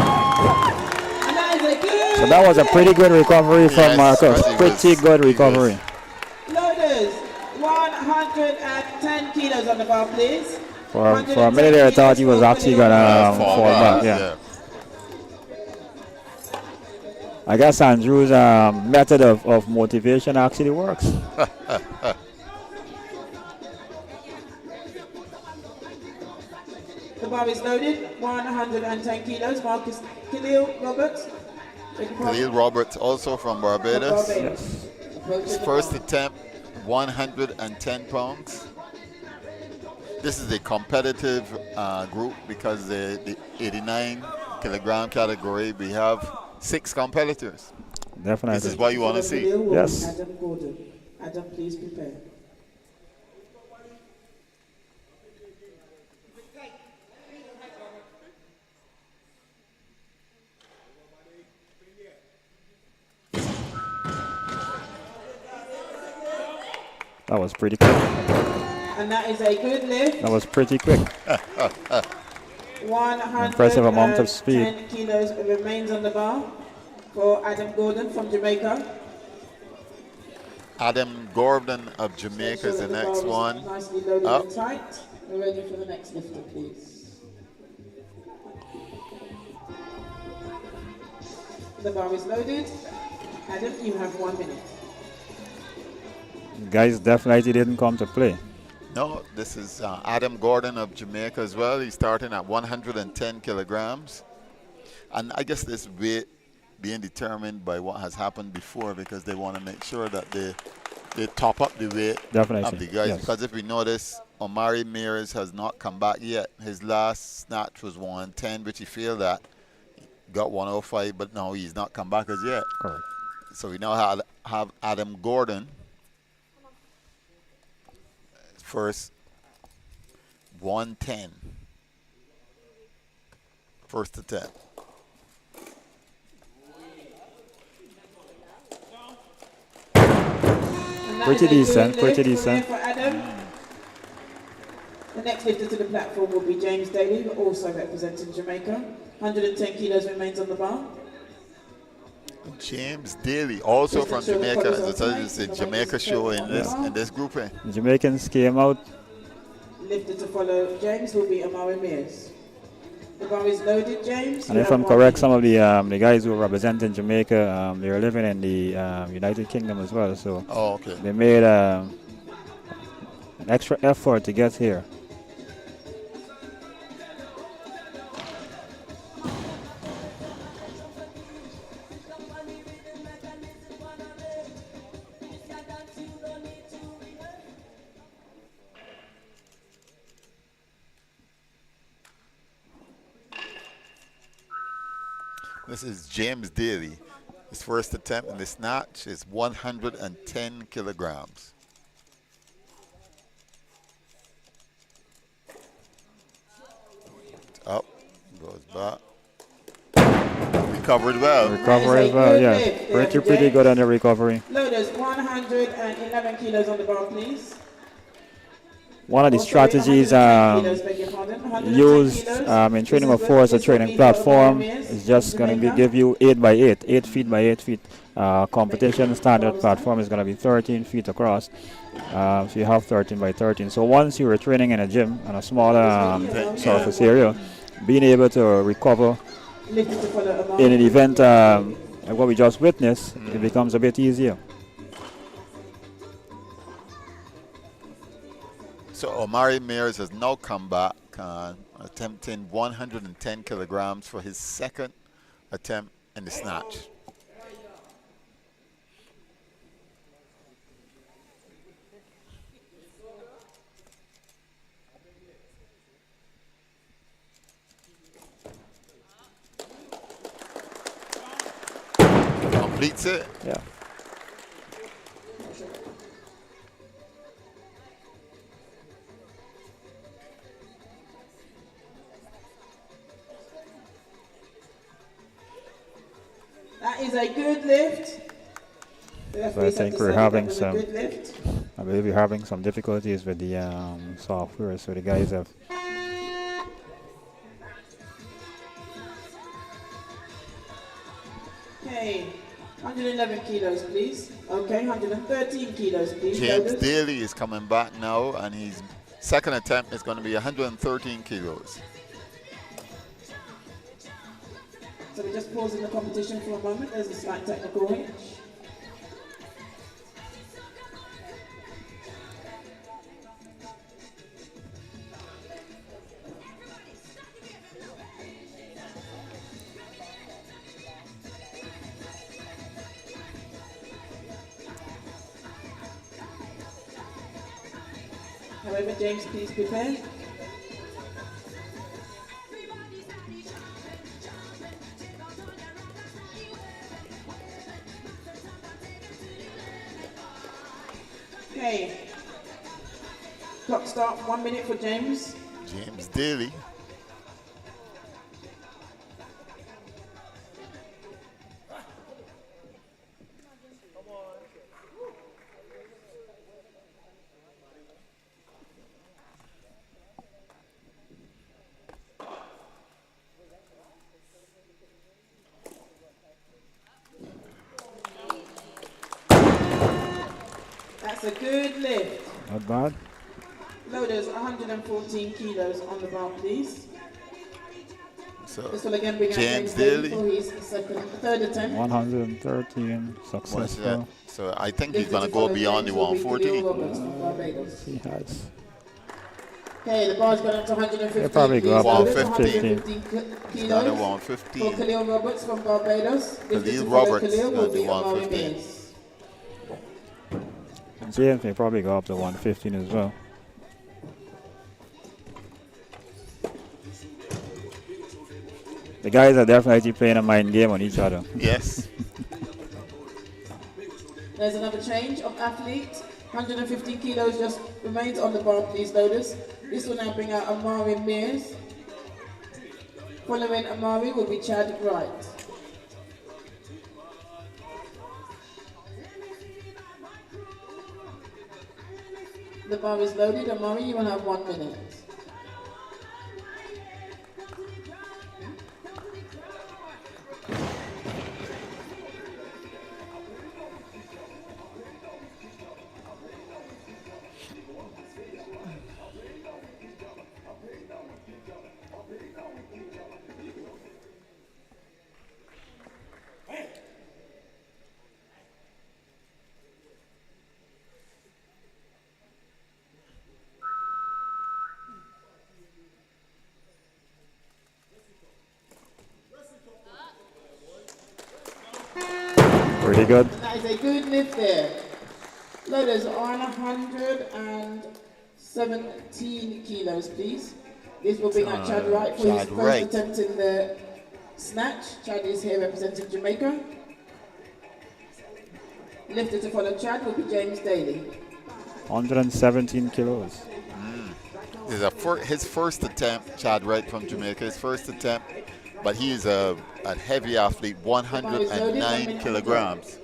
And that is a good So that was a pretty good recovery from Yes, Marcus. he Pretty was- good he was. recovery. Loaders, 110 kilos on the bar, please. For a minute there, I thought he was actually going to fall back. Yeah. I guess Andrew's method of motivation actually works. The bar is loaded. 110 kilos. Marcus Khalil Roberts. Khalil Roberts, also from Barbados. Barbados. His first attempt, 110 pounds. This is a competitive group because the 89 kilogram category, we have 6 competitors. Definitely. This is what you want to see. Yes. Adam Gordon. Adam, please prepare. That was pretty quick. And that is a good lift. That was pretty quick. 110 Impressive amount of speed. kilos remains on the bar for Adam Gordon from Jamaica. Adam Gordon of Jamaica is the next one. Nicely loaded Up. and tight. We're ready for the next lifter, please. The bar is loaded. Adam, you have 1 minute. Guys definitely didn't come to play. No, this is Adam Gordon of Jamaica as well. He's starting at 110 kilograms. And I guess this weight being determined by what has happened before, because they want to make sure that they top up the weight Definitely, of the guys. yes. Because if we notice, Omari Mears has not come back yet. His last snatch was 110, which he failed at. Got 105, but no, he's not come back as yet. Correct. So we now have Adam Gordon. First 110. First attempt. Pretty decent, pretty decent. For Adam. The next lifter to the platform will be James Daly, also representing Jamaica. 110 kilos remains on the bar. James Daly, also from Jamaica. As I told you, it's a Jamaica show in this grouping. The Jamaicans came out. Lifter to follow James will be Amari Mears. The bar is loaded, James. And You if have I'm 1 correct, some minute. of the guys who are representing Jamaica, they're living in the United Kingdom as well. So they made an extra effort to get here. This is James Daly. His first attempt in the snatch is 110 kilograms. Up, goes back. Recovered well. Recovery as well, yes. Pretty good on the recovery. Loaders, 111 kilos on the bar, please. One of the strategies used in training of force, a training platform, is just going to give you 8 by 8, 8 feet by 8 feet. Competition standard platform is going to be 13 feet across. So you have 13 by 13. So once you were training in a gym on a smaller surface area, being able to recover in an event like what we just witnessed, it becomes a bit easier. So Omari Mears has now come back, attempting 110 kilograms for his second attempt in the snatch. Completes it. Yeah. That is a good lift. So I think we're having some. I believe we're having some difficulties with the software. So the guys have. Okay, 111 kilos, please. Okay, 113 kilos, please. James Loaders. Daly is coming back now, and his second attempt is going to be 113 kilos. So we're just pausing the competition for a moment. There's a slight technical hitch. moment. James, please prepare. Okay. Clock start, 1 minute for James. James Daly. That's a good lift. Not bad. Loaders, 114 kilos on the bar, please. So This will again bring out James Daly Daly. for his third attempt. 113 What's successful. that? So I think he's Lifted going to to go follow beyond the James will be 140. Khalil Roberts from Barbados. He has. Okay, the bar's gone up to 115. He'll probably go up Loaders, to 115 He's got a kilos 115. for Khalil Roberts from Barbados. Lifted Khalil to follow Roberts Khalil will got the be Amari 115. Mears. James may probably go up to 115 as well. The guys are definitely playing a mind game on each other. Yes. There's another change of athlete. 115 kilos just remains on the bar, please, loaders. This will now bring out Amari Mears. Following Amari will be Chad Wright. The bar is loaded. Amari, you will have 1 minute. Pretty good. And that is a good lift there. Loaders on 117 kilos, please. This will bring out Chad Wright for his Chad first Wright. attempt in the snatch. Chad is here representing Jamaica. Lifted to follow Chad will be James Daly. 117 kilos. This is his first attempt, Chad Wright from Jamaica, his first attempt, but he is a heavy athlete, 109 kilograms.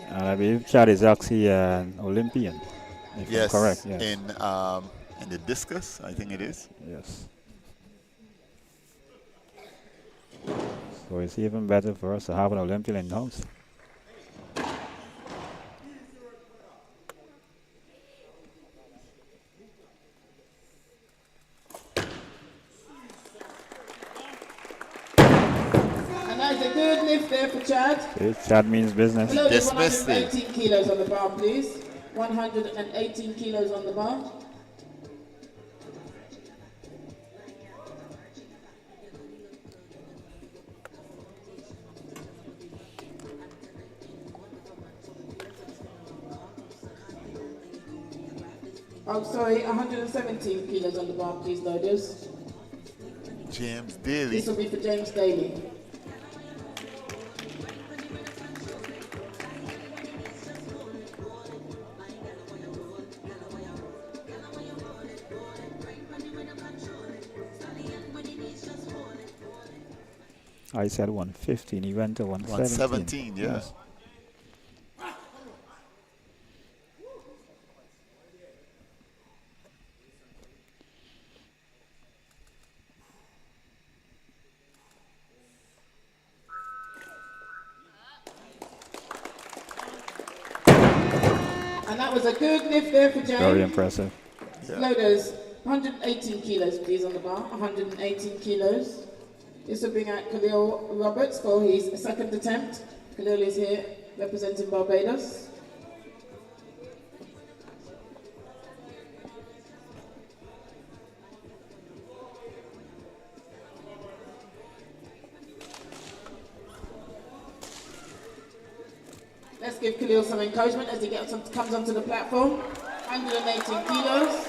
And I believe Chad is actually an Olympian. If I'm Yes, correct. Yes. in the discus, I think it is. Yes. So it's even better for us to have an Olympian in the house. And that's a good lift there for Chad. Okay, Chad means business. Loaders, Dismissed it. 118 kilos on the bar, please. 118 kilos on the bar. Oh, sorry, 117 kilos on the bar, please, loaders. James Daly. This will be for James Daly. I said 115. He went to 117. 117, yeah. Yes. And that was a good lift there for James. Very impressive. Loaders, 118 kilos, please, on the bar. 118 kilos. This will bring out Khalil Roberts for his second attempt. Khalil is here representing Barbados. Let's give Khalil some encouragement as he comes onto the platform. 118 kilos.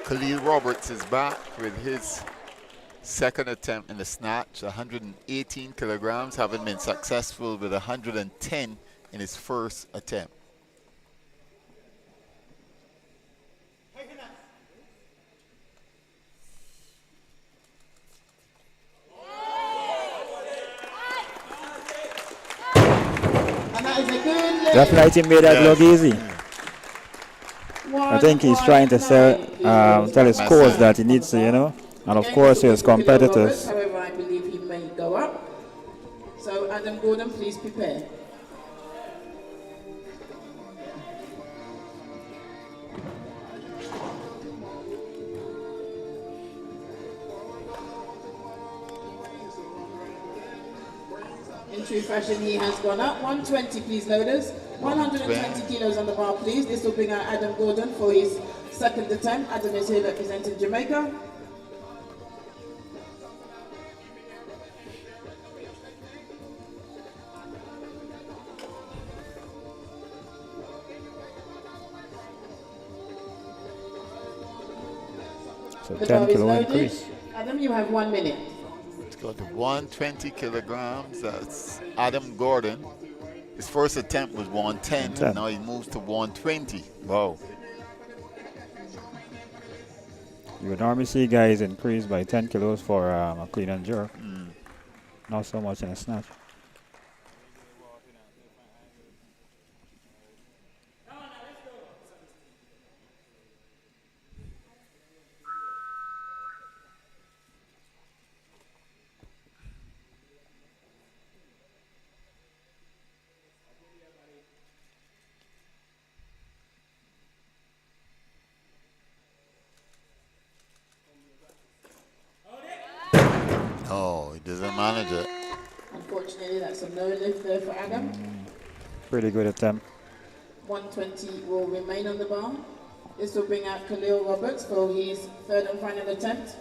Khalil Roberts is back with his second attempt in the snatch, 118 kilograms, having been successful with 110 in his first attempt. And that is a good leg. Definitely made that look easy. I think he's trying to tell his coach that he needs to, you know, and of course his competitors. However, I believe he may go up. So Adam Gordon, please prepare. In true fashion, he has gone up. 120, please, loaders. 120 kilos on the bar, please. This will bring out Adam Gordon for his second attempt. Adam is here representing Jamaica. So The 10 bar is kilo loaded. increase. Adam, you have 1 minute. Let's go to 120 kilograms. That's Adam Gordon. His first attempt was 110. 110. Now he moves to 120. Wow. You would normally see guys increase by 10 kilos for a clean and jerk. Not so much in a snatch. Oh, he doesn't manage it. Unfortunately, that's a no lift there for Adam. Pretty good attempt. 120 will remain on the bar. This will bring out Khalil Roberts for his third and final attempt.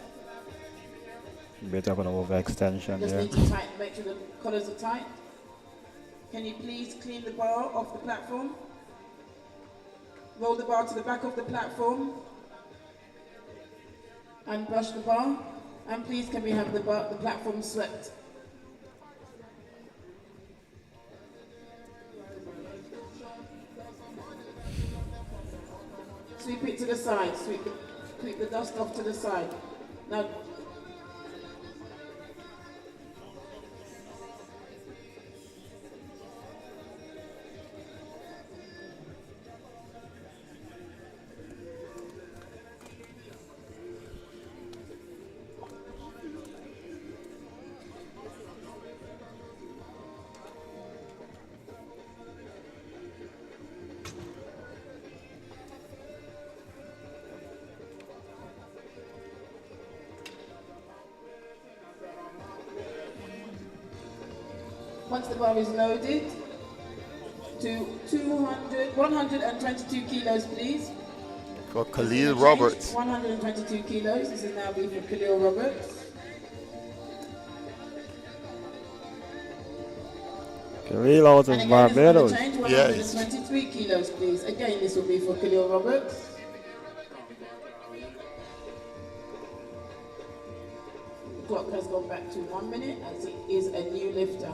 Bit of an overextension Just there. need to tighten, make sure the collars are tight. Can you please clean the bar off the platform? Roll the bar to the back of the platform. And brush the bar. And please can we have the platform swept? Sweep it to the side. Sweep the dust off to the side. Now. Once the bar is loaded, to 122 kilos, please. For Khalil Roberts. 122 kilos. This is now be for Khalil Roberts. Khalil out of Barbados. Change, Yeah, 123 kilos, please. Again, this will be for Khalil Roberts. The clock has gone back to 1 minute as it is a new lifter.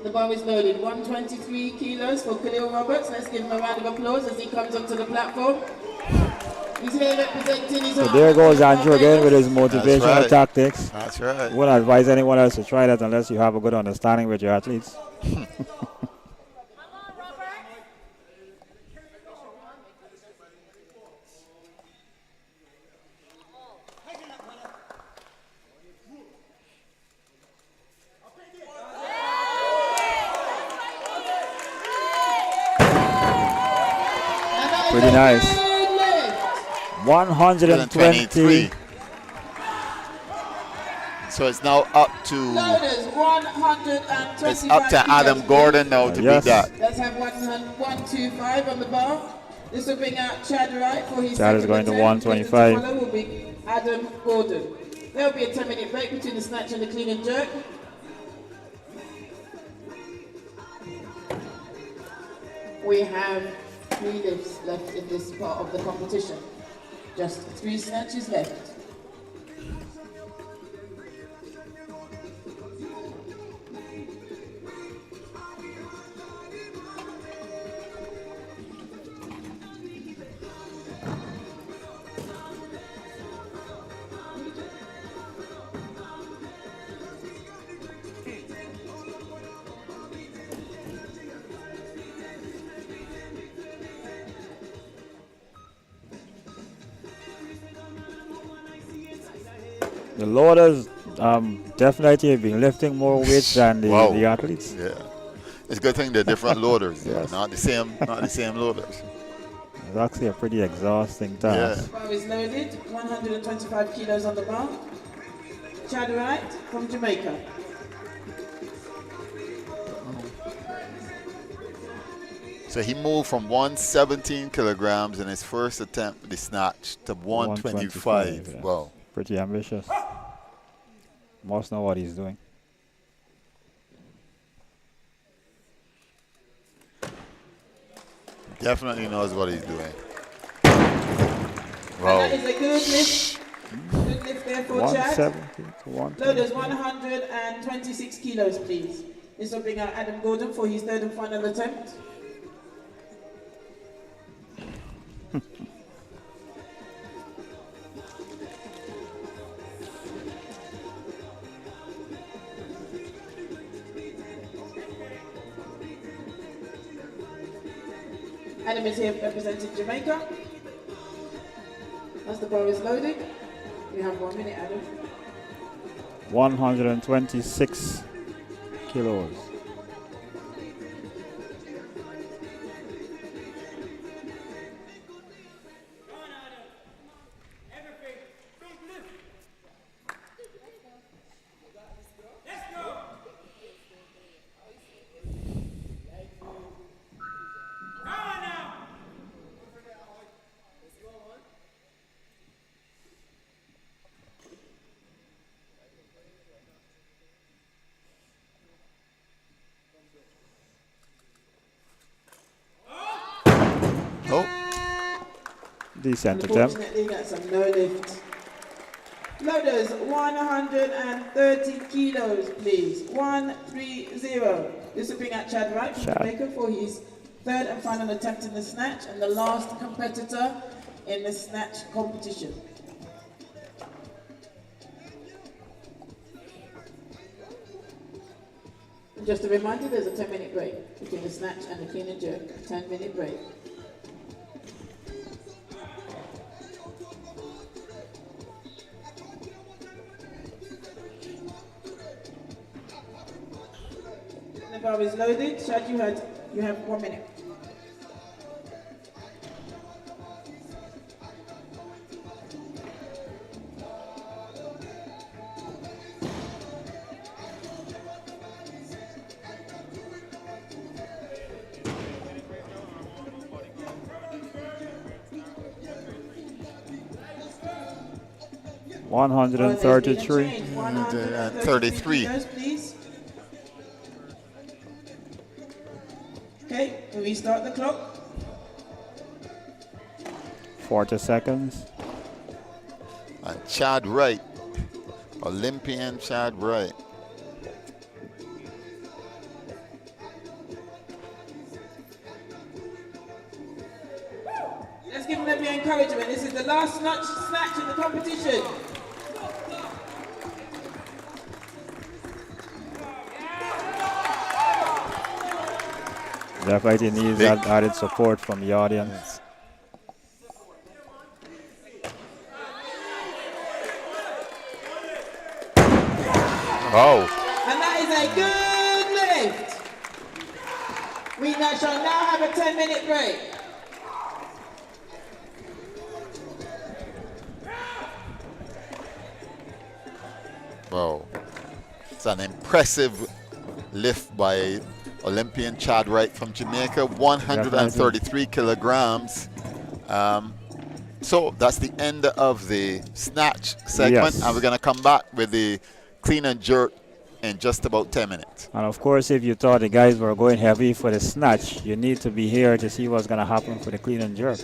The bar is loaded. 123 kilos for Khalil Roberts. Let's give him a round of applause as he comes onto the platform. He's here representing his So there goes Andrew again with his motivational That's right. tactics. That's right. Wouldn't advise anyone else to try that unless you have a good understanding with your athletes. Pretty nice. 120. So it's now up to Loaders, 125 it's up to Adam kilos, Gordon now to Yes. beat that. Let's have 125 on the bar. This will bring out Chad Wright for his Chad is second going to attempt. 125. Next to follow will be Adam Gordon. There will be a 10-minute break between the snatch and the clean and jerk. We have 3 lifts left in this part of the competition. Just 3 snatches left. The loaders definitely have been lifting more weights than the athletes. Yeah, it's a good thing they're different loaders. Yes. Not the same loaders. It's actually a pretty exhausting task. Bar is loaded, 125 kilos on the bar. Chad Wright from Jamaica. So he moved from 117 kilograms in his first attempt with the snatch to 125. Yeah. Wow. Pretty ambitious. Must know what he's doing. Definitely knows what he's doing. And Wow. that is a good lift. Good lift there for Chad. 170 to 120. Loaders 126 kilos, please. This will bring out Adam Gordon for his 3rd and final attempt. Adam is here representing Jamaica. As the bar is loaded, you have 1 minute, Adam. 126 kilos. Decent attempt. Unfortunately, that's a no lift. Loaders, 130 kilos, please. 130. This will bring out Chad Wright from Jamaica for his 3rd and final attempt in the snatch and the last competitor in the snatch competition. And just a reminder, there's a 10-minute break between the snatch and the clean and jerk. 10-minute break. The bar is loaded. Chad, you have 1 minute. One hundred and 33. 133. Please. Okay, we restart the clock. 40 seconds. And Chad Wright, Olympian Chad Wright. Let's give them the encouragement. This is the last snatch in the competition. Definitely needs that added support from the audience. Wow. And that is a good lift. We shall now have a 10-minute break. Wow. It's an impressive lift by Olympian Chad Wright from Jamaica, 133 kilograms. So that's the end of the snatch segment, Yes. and we're going to come back with the clean and jerk in just about 10 minutes. And of course, if you thought the guys were going heavy for the snatch, you need to be here to see what's going to happen for the clean and jerk.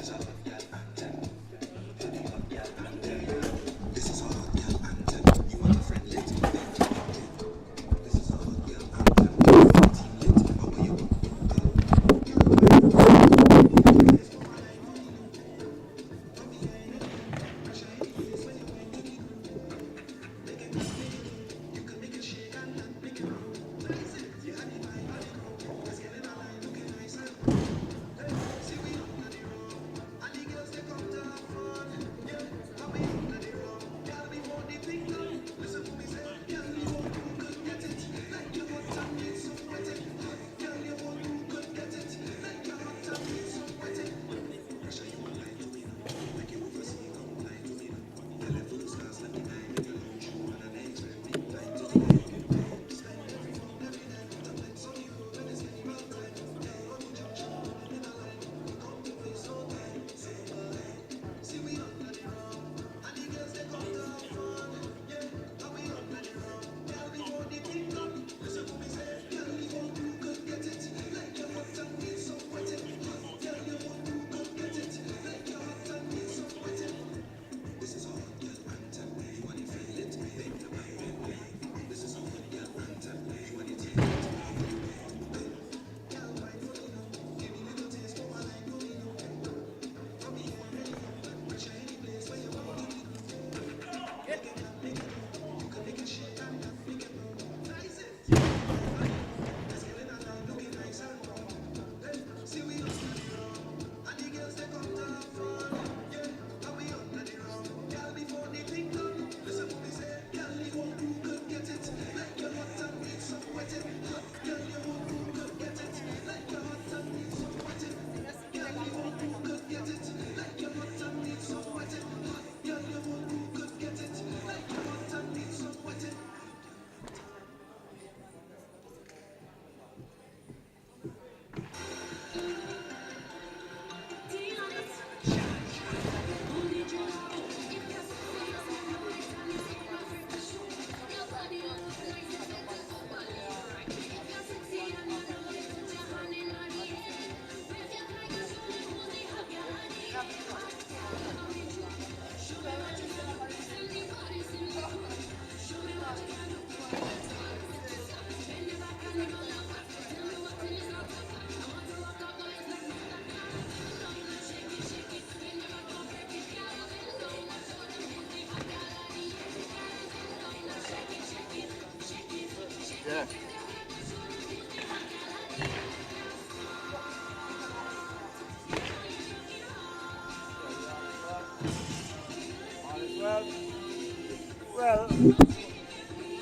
Well,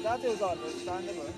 that is understandable.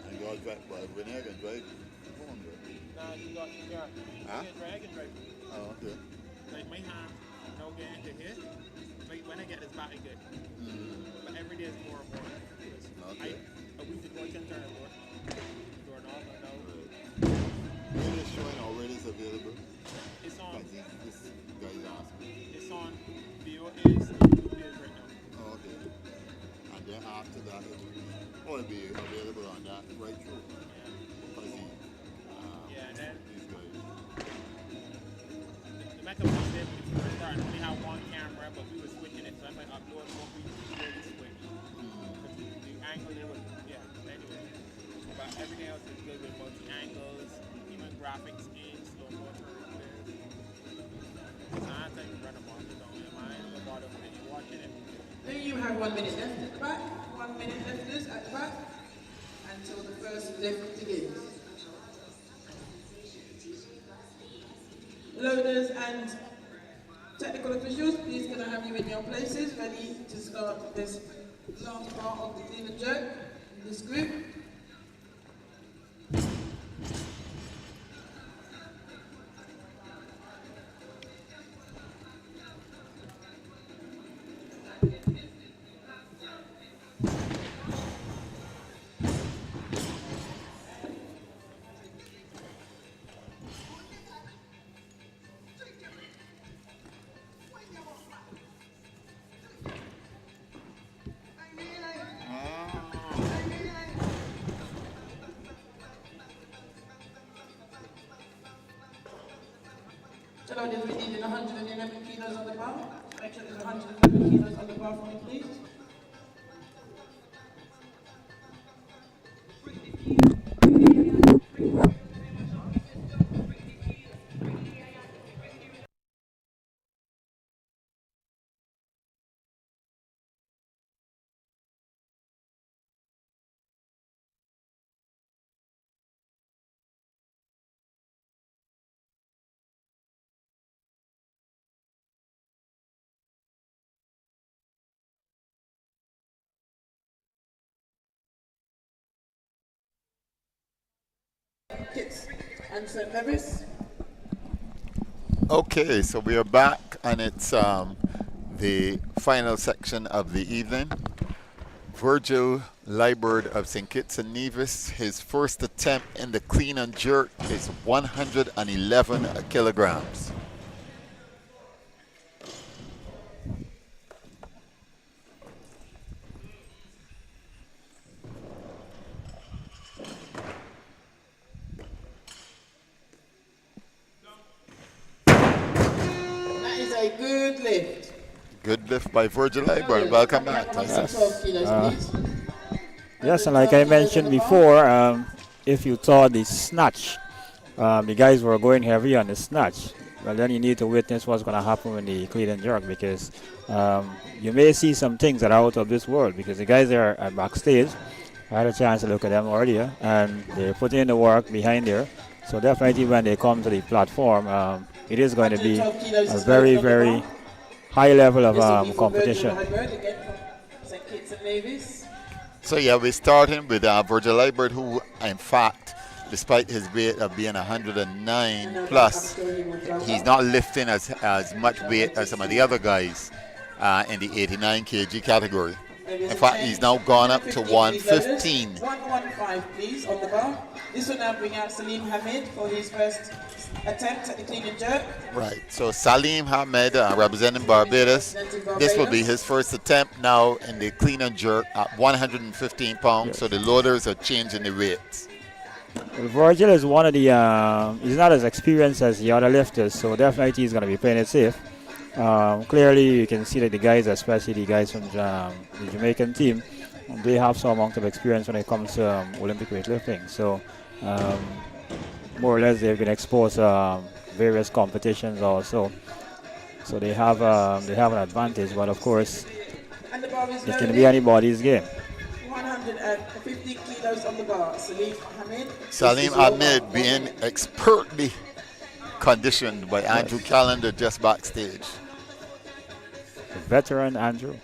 And you all drive, but when you can drive home, Nah, you got your car. huh? I can drive. Oh, okay. Like my hand, no getting to hit. Like when I get this back, I good. But every day is more and more. Okay. A week ago, I can turn it more. Door knob, and now. Where is showing or where is available? It's on. This guy is asking. It's on VOA's YouTube page right now. Oh, okay. And then after that, it will be available on that right through. Yeah, and then These guys. the makeup was there when we first started. We only had one camera, but we were switching it, so I might upload what we really switch. The angle there was, yeah, anyway. But everything else is good with multi-angles, even graphics in, slow motion repairs. So I think you run a market, don't you mind about it when you're watching it. Then you have 1 minute left at the back, 1 minute left at the back, until the first lift begins. Loaders and technical officials, please can I have you in your places, ready to start this last part of the clean and jerk in this group. Loaders, we need 111 kilos on the bar. Make sure there's 111 kilos on the bar for me, please. Kits and St. Levis. Okay, so we are back, and it's the final section of the evening. Virgil Liebert of St. Kitts and Nevis, his first attempt in the clean and jerk is 111 kilograms. That is a good lift. Good lift by Virgil Liebert. Welcome back. Yes, and like I mentioned before, if you saw the snatch, the guys were going heavy on the snatch. Well, then you need to witness what's going to happen with the clean and jerk, because you may see some things that are out of this world, because the guys are backstage. I had a chance to look at them earlier, and they're putting in the work behind there. So definitely when they come to the platform, it is going to be a very, very high level of competition. So yeah, we're starting with Virgil Liebert, who in fact despite his weight of being 109 plus, he's not lifting as much weight as some of the other guys in the 89 kg category. In fact, he's now gone up to 115. 115, please, on the bar. This will now bring out Salim Hamid for his first attempt at the clean and jerk. Right, so Salim Hamed representing Barbados. This will be his first attempt now in the clean and jerk at 115 pounds. Yes. So the loaders are changing the weights. Virgil is one of the, he's not as experienced as the other lifters, so definitely he's going to be playing it safe. Clearly, you can see that the guys, especially the guys from the Jamaican team, they have some amount of experience when it comes to Olympic weightlifting. So, more or less, they've been exposed to various competitions also. So they have an advantage, but of course, it can be anybody's game. 115 kilos on the bar. Salim Hamid. Salim Ahmed being expertly conditioned by Andrew Callender just backstage. Veteran Andrew.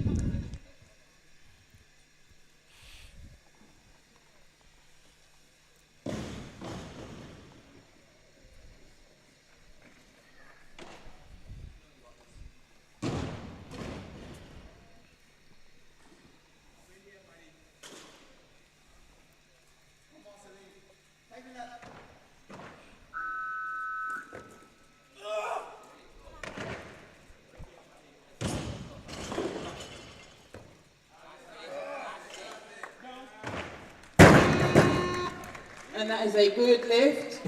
And that is a good lift.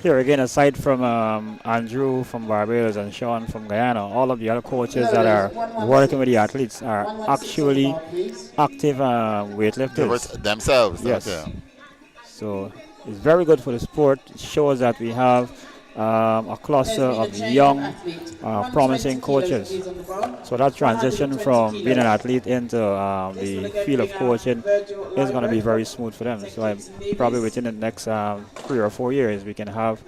Here again, aside from Andrew from Barbados and Sean from Guyana, all of the other coaches that are working with the athletes are actually active weightlifters themselves. Yes. Okay. So it's very good for the sport. It shows that we have a cluster of young, promising coaches. So that transition from being an athlete into the field of coaching is going to be very smooth for them. So probably within the next 3 or 4 years, we can have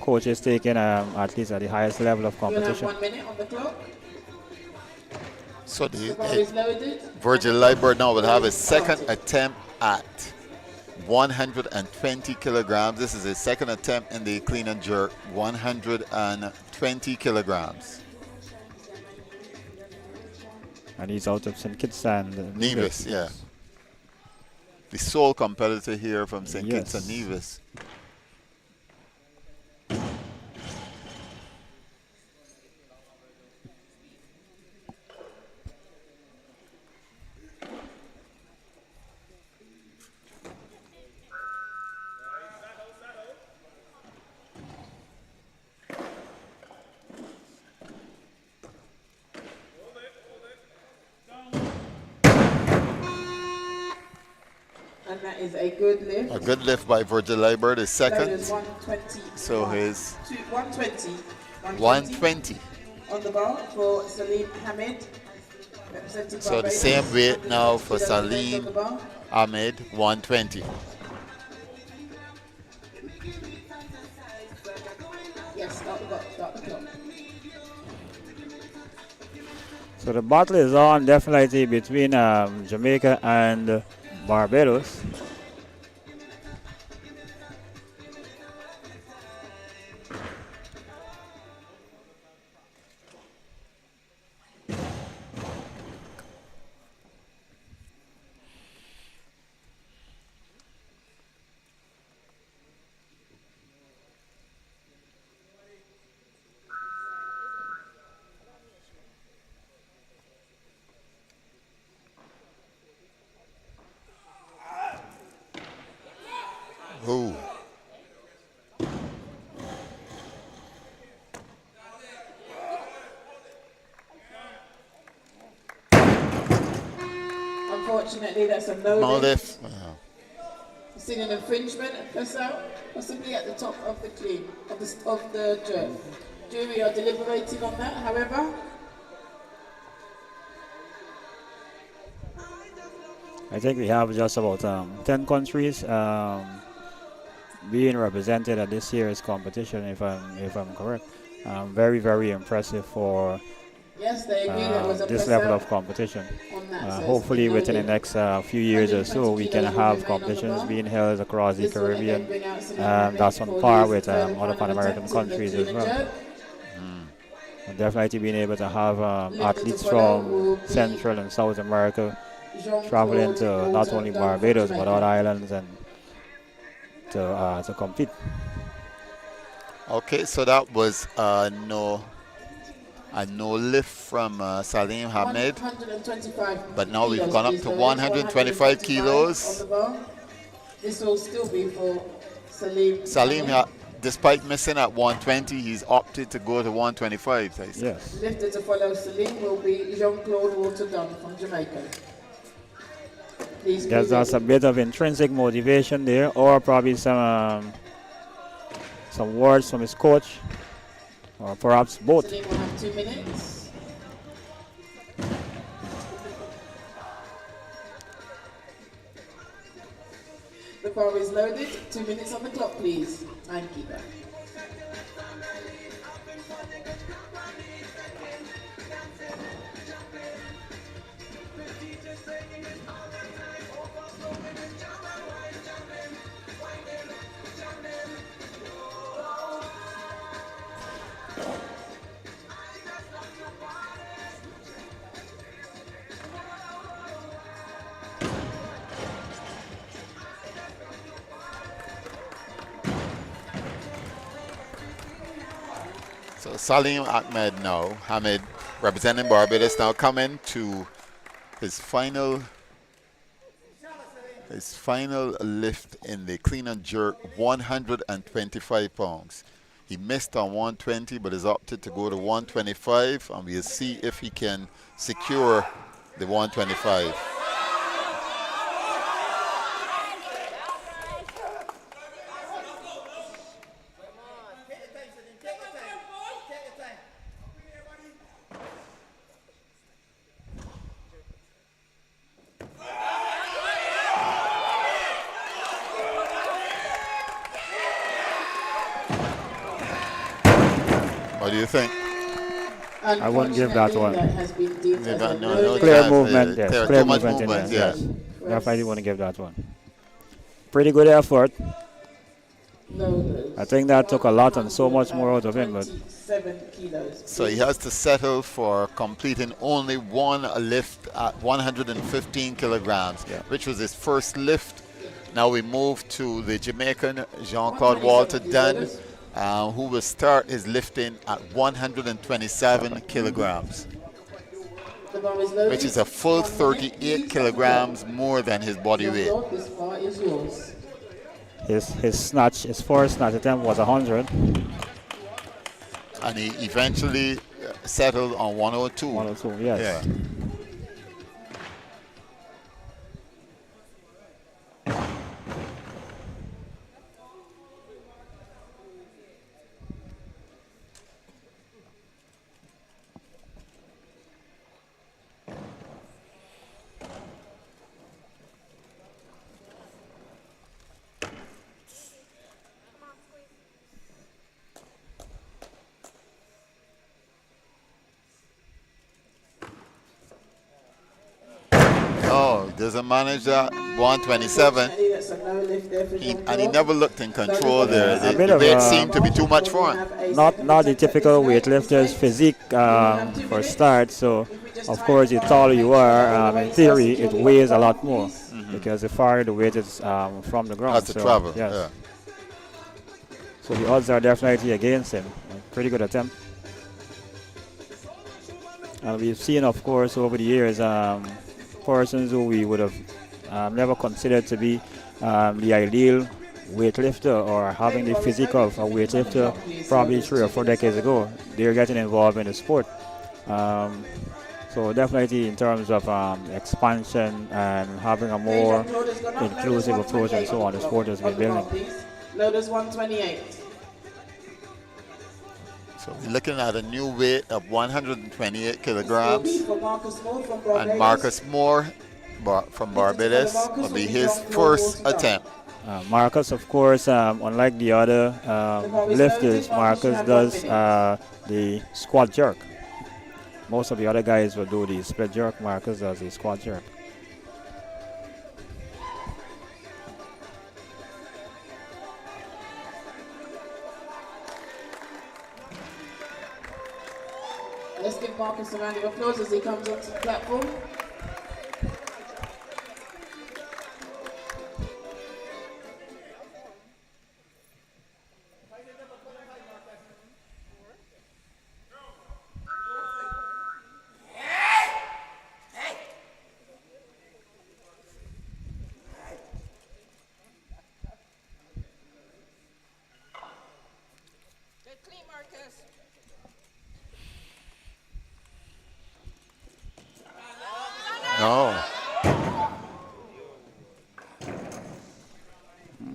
coaches taking athletes at the highest level of competition. 1 minute on the clock. So The bar is loaded. Virgil Liber now will have his second attempt at 120 kilograms. This is his second attempt in the clean and jerk, 120 kilograms. And he's out of St. Kitts and Nevis, yeah. The sole competitor here from St. Kitts and Yes. Nevis. And that is a good lift. A good lift by Virgil Liber, the second. Loaders 120. So his 120. 120. On the bar for Salim Hamid. representing So the Barbados. same weight now for Kilos on the Salim bar. Ahmed, 120. Yes, start the clock. So the battle is on definitely between Jamaica and Barbados. Ooh. Unfortunately, that's a no, No lift. lift. You've seen an infringement at press out, possibly at the top of the clean, of the jerk. Jury are deliberating on that, however. I think we have just about 10 countries being represented at this year's competition, if I'm correct. Very, very impressive for Yes, they agree there was a this press level out of competition. on that, so it's Hopefully been within the noted. next few years or so, we can 120 have kilos will remain on the competitions bar. being held across the This will again Caribbean. bring out Salim Hamid That's on for par his with third and other final Pan American attempt in the countries clean as and well. jerk. And definitely being able to have Lifted to athletes follow from will be Central and South America Jean-Claude traveling to not only Walter Dunn from Barbados but Jamaica. other islands and to compete. Okay, so that was a no lift from Salim Hamid. 125 But now we've kilos, gone up please, to Lorenz. 125 on kilos. the bar. This will still be for Salim. Salim, Hamid. despite missing at 120, he's opted to go to 125. I see. Yes. Lifted to follow Salim will be Jean-Claude Walter Dunn from Jamaica. Please be Gives us a ready. bit of intrinsic motivation there, or probably some words from his coach, or perhaps both. Salim will have 2 minutes. The bar is loaded. 2 minutes on the clock, please. Timekeeper. So Salim Hamid, representing Barbados, now coming to his final lift in the clean and jerk, 125 pounds. He missed on 120, but has opted to go to 125, and we'll see if he can secure the 125. What do you think? I wouldn't give that one. That has been deemed as a No Clear chance. movement, There yes. are Clear too much movement in movement, there, yes. yes. Definitely want to give that one. Pretty good effort. I think that took a lot and so much more out of him, but 7 kilos. So he has to settle for completing only one lift at 115 kilograms, which was his first lift. Now we move to the Jamaican Jean-Claude Walter Dunn, who will start his lifting at 127 kilograms, The bar is loaded. which is a full 38 kilograms more than his body weight. Jean-Claude, this bar is yours. his first snatch attempt was 100. And he eventually settled on 102. 102, yes. Yeah. Oh, doesn't manage that 127. Unfortunately, that's a no lift there for And he Jean-Claude. never looked in control there. A The bit of weight seemed to be too much for him. Not the typical weightlifter's physique for start. So, of course, the taller you are, in theory, it weighs a lot more because the farther the weight is from the ground. Has to so, travel. Yes. Yeah. So the odds are definitely against him. A pretty good attempt. And we've seen, of course, over the years, persons who we would have never considered to be the ideal weightlifter or having the physique of a weightlifter probably 3 or 4 decades ago. They're getting involved in the sport. So definitely in terms of expansion and having a more inclusive approach and so on, the sport has been building. Loaders 128. So we're looking at a new weight of 128 kilograms. For Marcus Moore from Barbados. And Marcus Moore from Barbados will be his first attempt. Marcus, of course, unlike the other lifters, Marcus does the squat jerk. Most of the other guys will do the split jerk. Marcus does the squat jerk. Let's give Marcus a round of applause as he comes onto the platform. No.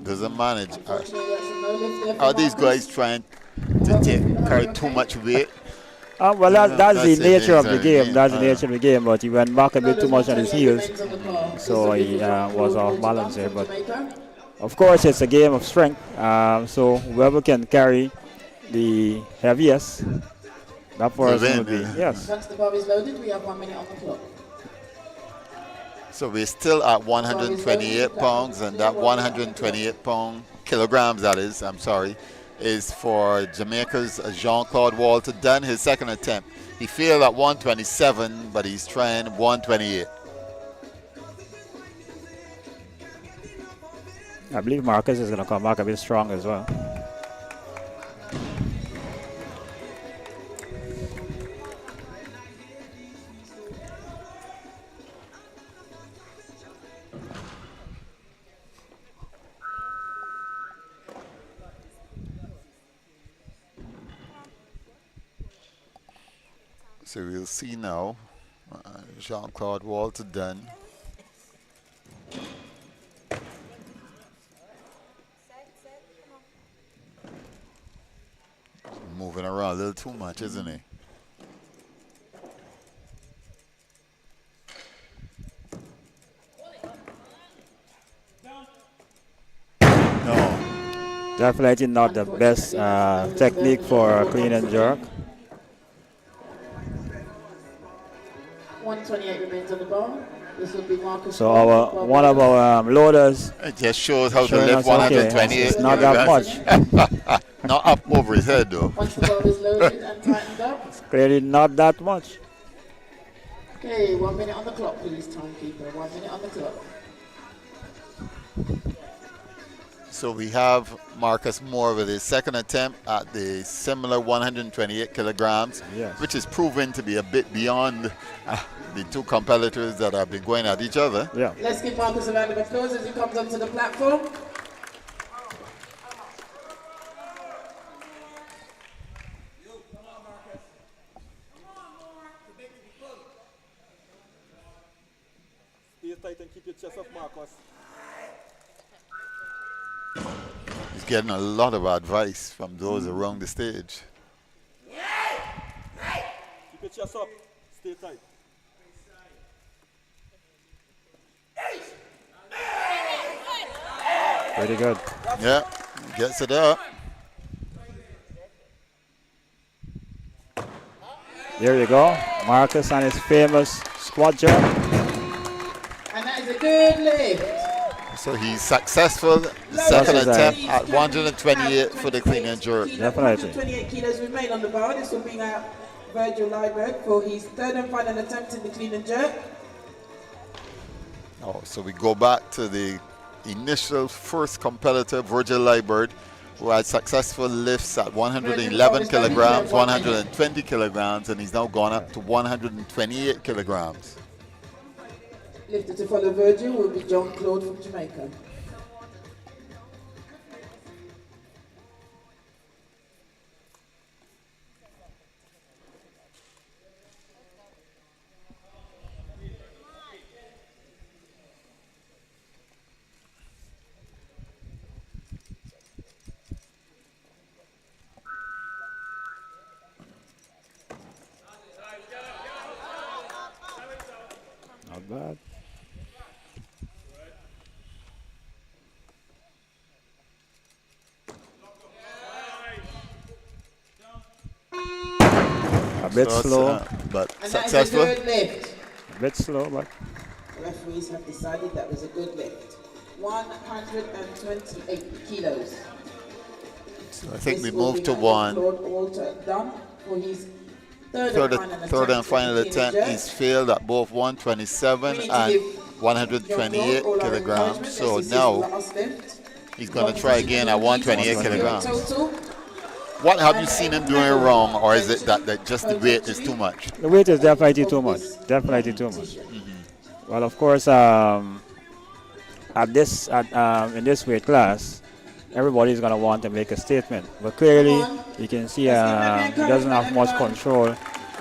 Doesn't manage. Are these guys trying to carry too much weight? Well, that's the nature of the game. That's the Uh, nature of the game. But he went back a bit too much on his heels, so he was off balance there. But of course, it's a game of strength. So whoever can carry the heaviest, that person will be yes. Once the bar is loaded, we have 1 minute on the clock. So we're still at 128 pounds, and that 128 kilograms, that is, I'm sorry, is for Jamaica's Jean-Claude Walter Dunn, his second attempt. He failed at 127, but he's trying 128. I believe Marcus is going to come back a bit strong as well. So we'll see now Jean-Claude Walter Dunn. Moving around a little too much, isn't he? No. Definitely not the best technique for a clean and jerk. 128 remains on the bar. This will be Marcus. So our one of our loaders. It just shows how to lift 128. It's not that much. Not up over his head though. Once the bar is loaded and tightened up. It's clearly not that much. Okay, 1 minute on the clock, please, timekeeper. 1 minute on the clock. So we have Marcus Moore with his second attempt at the similar 128 kilograms, yes, which is proven to be a bit beyond the two competitors that have been going at each other. Yeah. Let's give Marcus a round of applause as he comes onto the platform. Stay tight and keep your chest up, Marcus. He's getting a lot of advice from those around the stage. Keep your chest up. Stay tight. Pretty good. Yeah, gets it up. There you go. Marcus and his famous squat jerk. And that is a good lift. So he's successful. The second attempt at 128 for the clean and jerk. Definitely. 128 kilos remain on the bar. This will bring out Virgil Lyberg for his third and final attempt in the clean and jerk. Oh, so we go back to the initial first competitor, Virgil Lyberg, who had successful lifts at 111 kilograms, 120 kilograms, and he's now gone up to 128 kilograms. Lifter to follow Virgil will be John Claude from Jamaica. Not bad. A bit So, slow. but And that is a successful. good lift. A bit slow, but The referees have decided that was a good lift. 128 kilos. So I think This we will move be to Adam one. Claude Walter Dunn for his third Third and and final attempt. attempt. He's failed at both 127 and 128 kilograms. So now he's going to try again at 128 kilograms. What have you seen him doing wrong, or is it that just the weight is too much? the weight is definitely too much. Definitely too much. Well, of course, in this weight class, everybody's going to want to make a statement. But clearly, you can see he doesn't have much control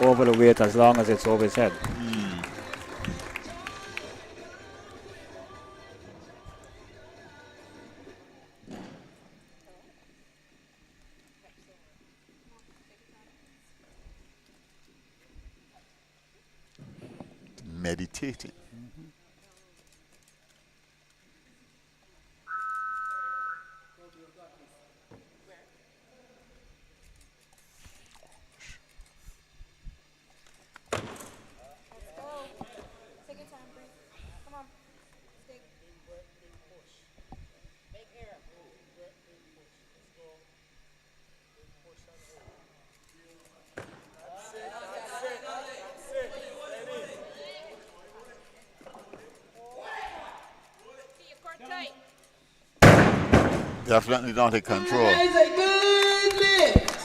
over the weight as long as it's over his head. Meditating. Definitely not in control. That is a good lift.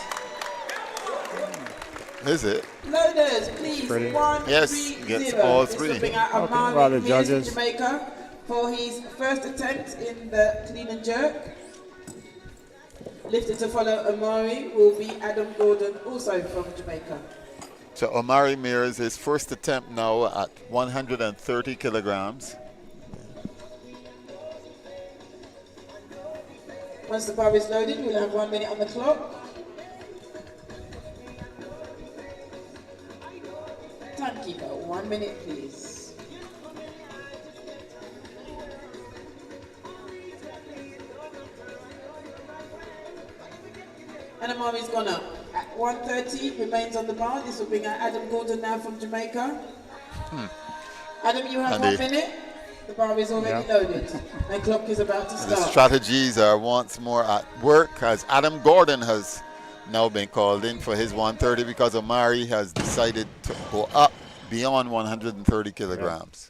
Is it? Loaders, please. Pretty. 1, Yes, 3, gets 0. all This three. will bring out Okay, Amari well, the Mears judges- from Jamaica for his first attempt in the clean and jerk. Lifted to follow Amari will be Adam Gordon, also from Jamaica. So Omari Mears, his first attempt now at 130 kilograms. Once the bar is loaded, we'll have 1 minute on the clock. Timekeeper, 1 minute, please. And Amari's gone up. At 1:30, remains on the bar. This will bring out Adam Gordon now from Jamaica. Adam, you have And 1 the- minute. The bar is already Yeah. loaded. The clock is about to The start. strategies are once more at work as Adam Gordon has now been called in for his 130 because Omari has decided to go up beyond 130 kilograms.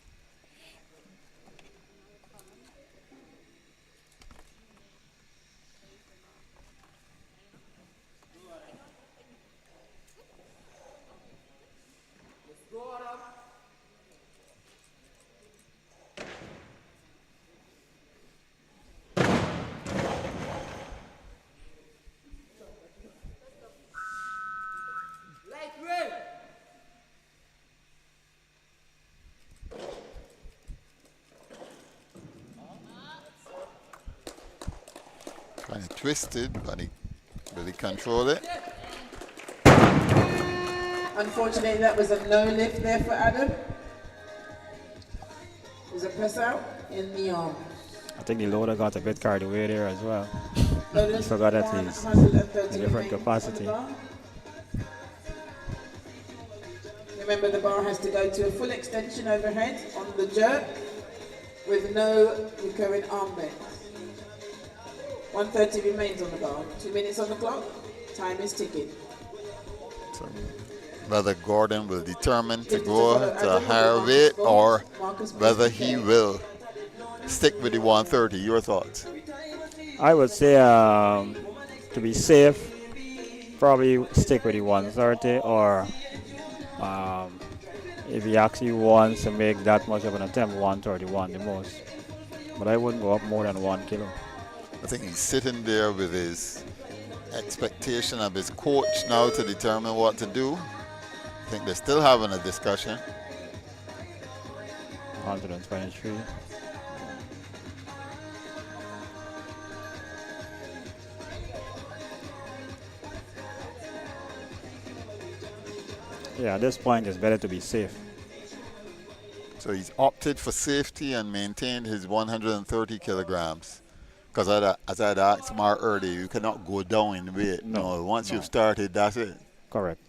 Kind of twisted, but he really controlled it. Unfortunately, that was a no lift there for Adam. It was a press out in the arm. I think the loader got a bit carried away there as well. He Loaders, forgot that he's 130 in a different remaining on the capacity. bar. Remember, the bar has to go to a full extension overhead on the jerk with no recurring arm bend. 130 remains on the bar. 2 minutes on the clock. Time is ticking. So whether Gordon will determine to go to a higher weight or whether he will stick with the 130. Your thoughts? I would say to be safe, probably stick with the 130, or if he actually wants to make that much of an attempt, 131 the most. But I wouldn't go up more than 1 kilo. I think he's sitting there with his expectation of his coach now to determine what to do. I think they're still having a discussion. 123. Yeah, at this point it's better to be safe. So he's opted for safety and maintained his 130 kilograms. Because as I had asked Mark earlier, you cannot go down in weight. No, once you've started, that's it. Correct.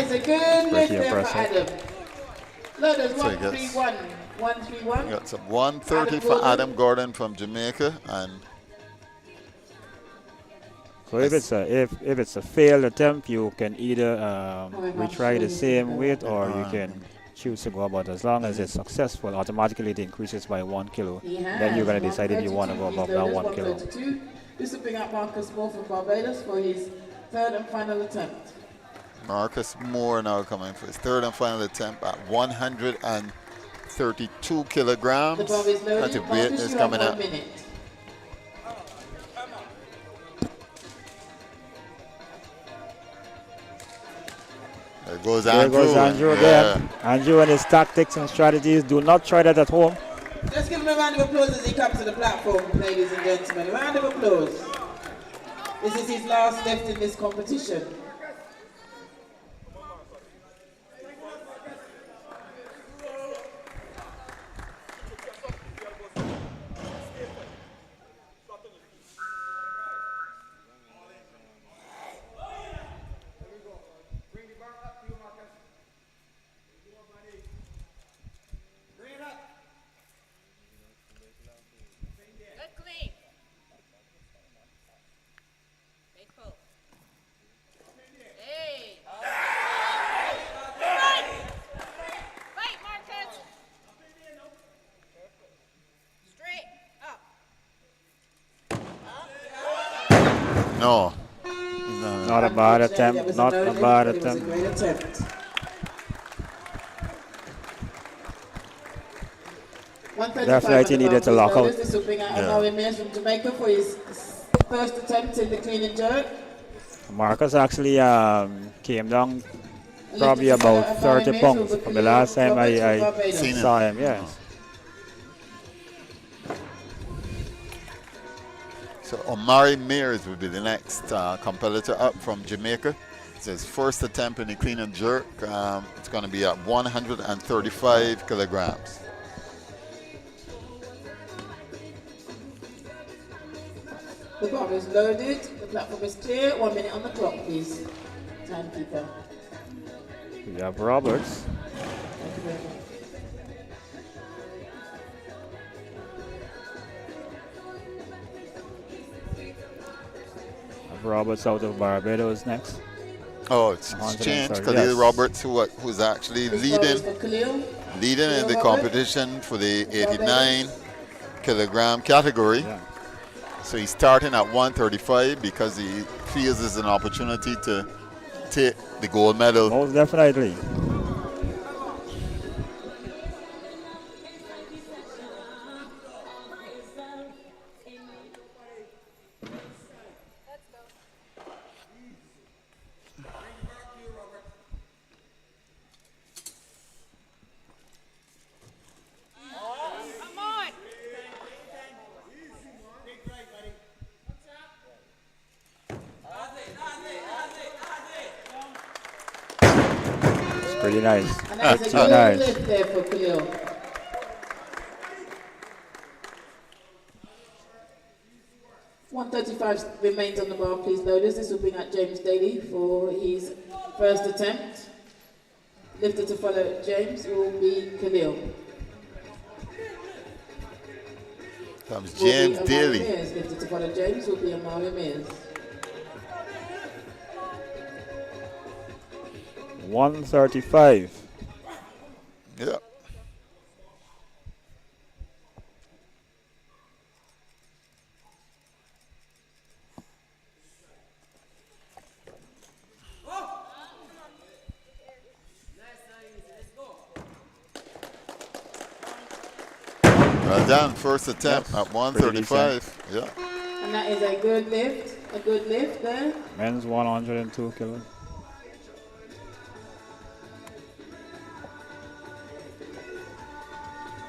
is a good lift Pretty there for impressive. Adam. Loaders, So he gets- 131. 131. We got some 130 Adam for Gordon. Adam Gordon from Jamaica, and So if it's a failed attempt, you can either retry the same weight, or you can choose to go about. As long as it's successful, automatically it increases by 1 kilo. Then you're going to decide if you want to go above that 1 kilo. 132. This will bring up Marcus Moore from Barbados for his third and final attempt. Marcus Moore now coming for his third and final attempt at 132 kilograms. The bar is loaded. That's a weight Marcus, is you coming have up. 1 minute. There goes There Andrew. goes Andrew again. Andrew and his tactics and strategies. Do not try that at home. Let's give him a round of applause as he comes to the platform, ladies and gentlemen. A round of applause. This is his last lift in this competition. No. Not a bad attempt. Not a bad It was a attempt. great attempt. 135 Definitely needed to lock out. This will bring out Amari Mears from Jamaica for his first attempt in the clean and jerk. Marcus actually came down probably about 30 pounds from the last time I saw him. Yes. So Omari Mears will be the next competitor up from Jamaica. It's his first attempt in the clean and jerk. It's going to be at 135 kilograms. The bar is loaded. The platform is clear. 1 minute on the clock, please. Timekeeper. We have Roberts. Thank you very much. Roberts out of Barbados next. Oh, it's changed. Khalil Roberts, who's actually leading in the competition for the 89 kilogram category. Yeah. So he's starting at 135 because he feels there's an opportunity to take the gold medal. Most definitely. Pretty nice. And that is a Pretty good nice. lift there for Khalil. $135 remains on the bar, please, loaders. This will bring out James Daly for his first attempt. Lifter to follow James will be Khalil. Comes James Will be Amari Daly. Mears. Lifter to follow James will be Amari Mears. 135. Yeah. Well done. First attempt at 135. Yeah. And that is a good lift. A good lift there. Men's 102 kilos.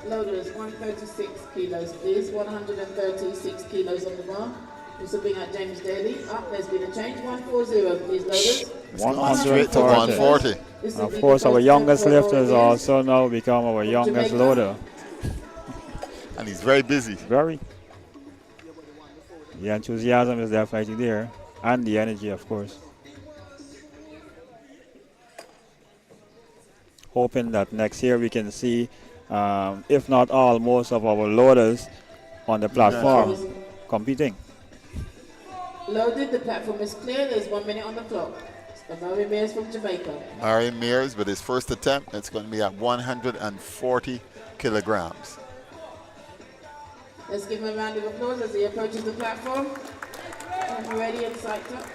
Loaders, 136 kilos, please. 136 kilos on the bar. This will bring out James Daly. Up, there's been a change. 140, please, loaders. 140. Of course, our youngest lifter has also now become our youngest loader. And he's very busy. Very. The enthusiasm is definitely there. And the energy, of course. hoping that next year we can see, if not all, most of our loaders on the platform competing. Loaded, the platform is clear. There's 1 minute on the clock. Amari Mears from Jamaica. Murray Mears with his first attempt. It's going to be at 140 kilograms. Let's give him a round of applause as he approaches the platform. And ready and psyched up.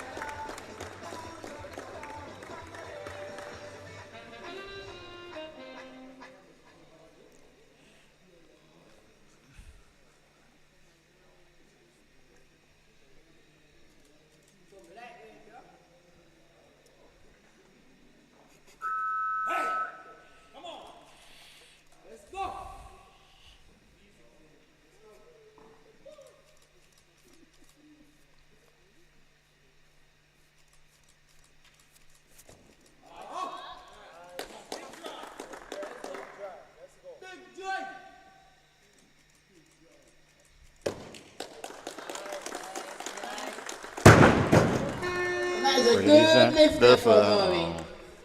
That is a good lift there for Amari.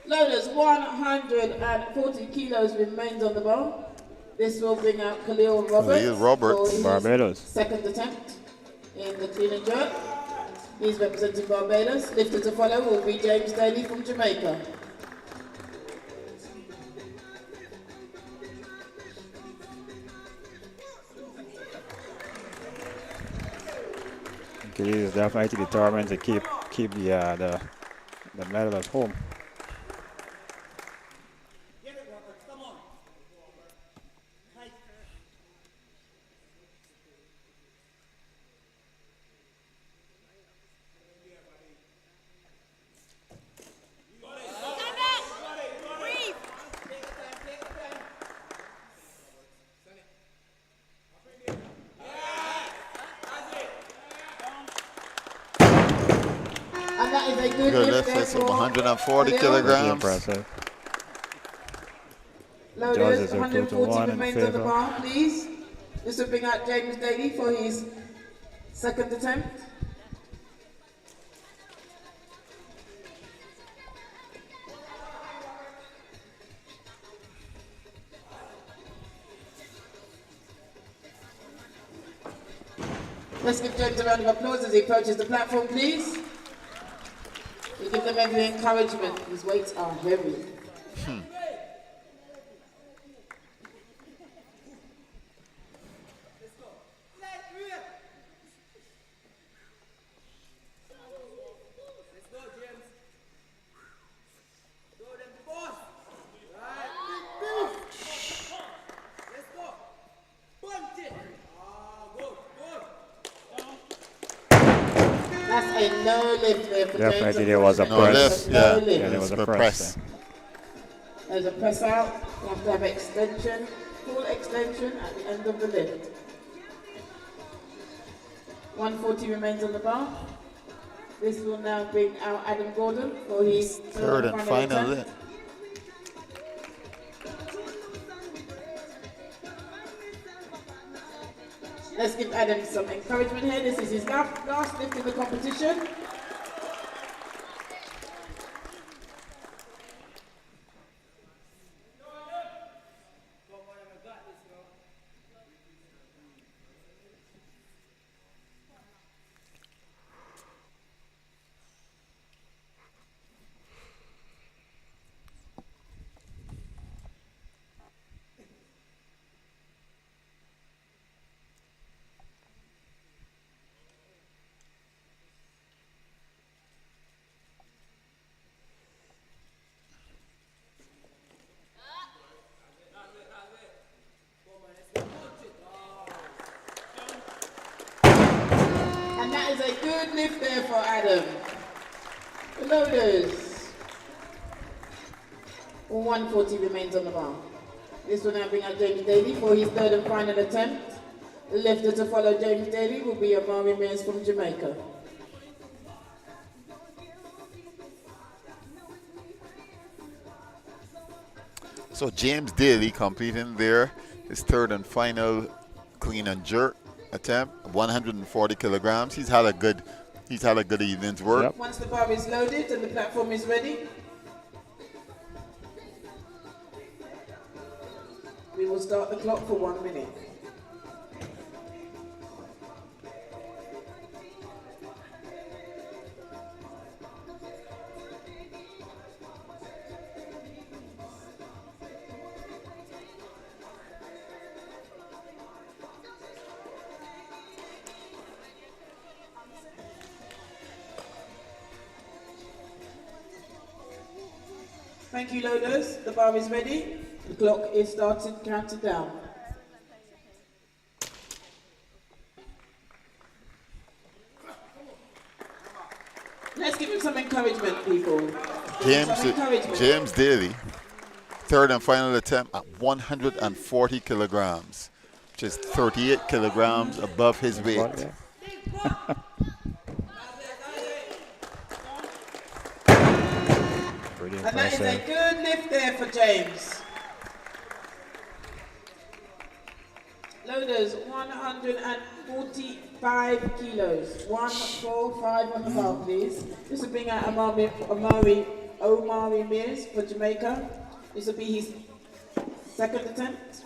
Loaders, 140 kilos remains on the bar. This will bring out Khalil Roberts. Khalil Roberts. for his Barbados. Second attempt in the clean and jerk. He's representing Barbados. Lifter to follow will be James Daly from Jamaica. He is definitely determined to keep the medal at home. And that is a good Good lift lift. there It's for 140 Khalil. kilograms. Impressive. Loaders, Judges are 2 to 140 1 in remains on the favor. bar, please. This will bring out James Daly for his second attempt. Let's give James a round of applause as he approaches the platform, please. We give them every encouragement. His weights are heavy. That's a no lift there for Definitely James. there was a No press. lift, yeah. No lift. Yeah, there was a press. There's a press out. You have to have extension, full extension at the end of the lift. 140 remains on the bar. This will now bring out Adam Gordon for his Third and final attempt. lift. Let's give Adam some encouragement here. This is his last lift in the competition. And that is a good lift there for Adam. The loaders. 140 remains on the bar. This will now bring out James Daly for his third and final attempt. The lifter to follow James Daly will be Amari Mears from Jamaica. So James Daly competing there. His third and final clean and jerk attempt, 140 kilograms. He's had a good evening's work. Once the bar is loaded and the platform is ready, We will start the clock for 1 minute. Thank you, loaders. The bar is ready. The clock is started counting down. Let's give him some encouragement, people. Some encouragement. James Daly, third and final attempt at 140 kilograms, which is 38 kilograms above his weight. And that is a good lift there for James. Loaders, 145 kilos. 145 on the bar, please. This will bring out Omari Mears for Jamaica. This will be his second attempt.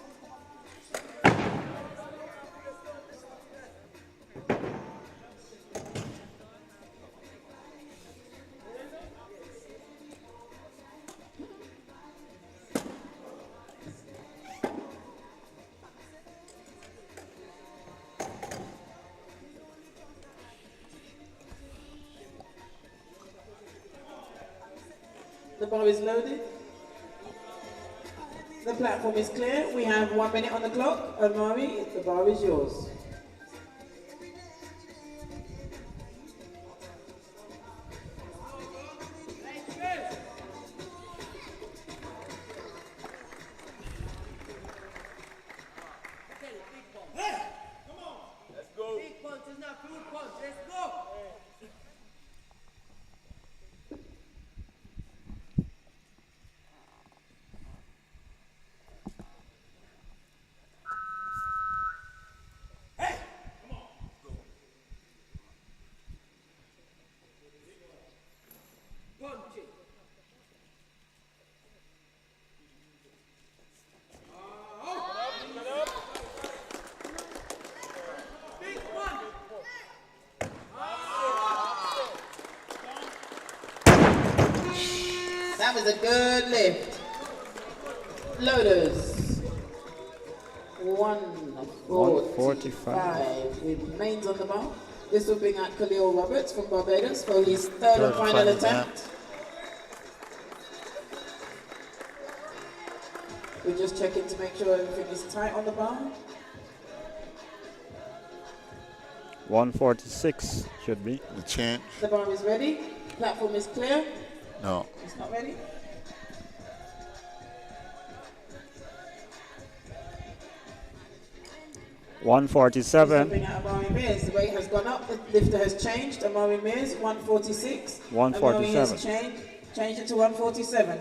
The bar is loaded. The platform is clear. We have 1 minute on the clock. Omari, the bar is yours. That was a good lift. Loaders. 145 with mains on the bar. This will bring out Khalil Roberts from Barbados for his third and final attempt. We're just checking to make sure everything is tight on the bar. 146 should be. The change. The bar is ready. Platform is clear. No. It's not ready. $147. Amari Mears. The weight has gone up. The lifter has changed. Amari Mears, 146. 147. Amari has changed it to 147.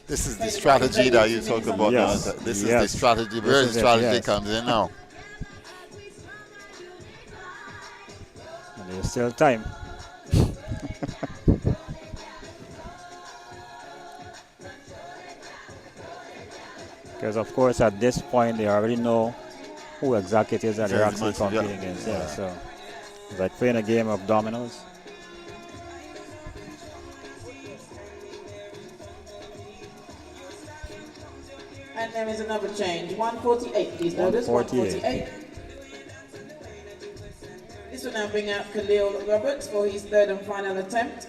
This is the strategy that you talk about now. This is the strategy. Where the strategy comes in now. And there's still time. Because of course at this point they already know who exactly it is that they're actually competing against. Yeah, so it's like playing a game of dominoes. And there is another change. 148, please notice. 148. This will now bring out Khalil Roberts for his third and final attempt.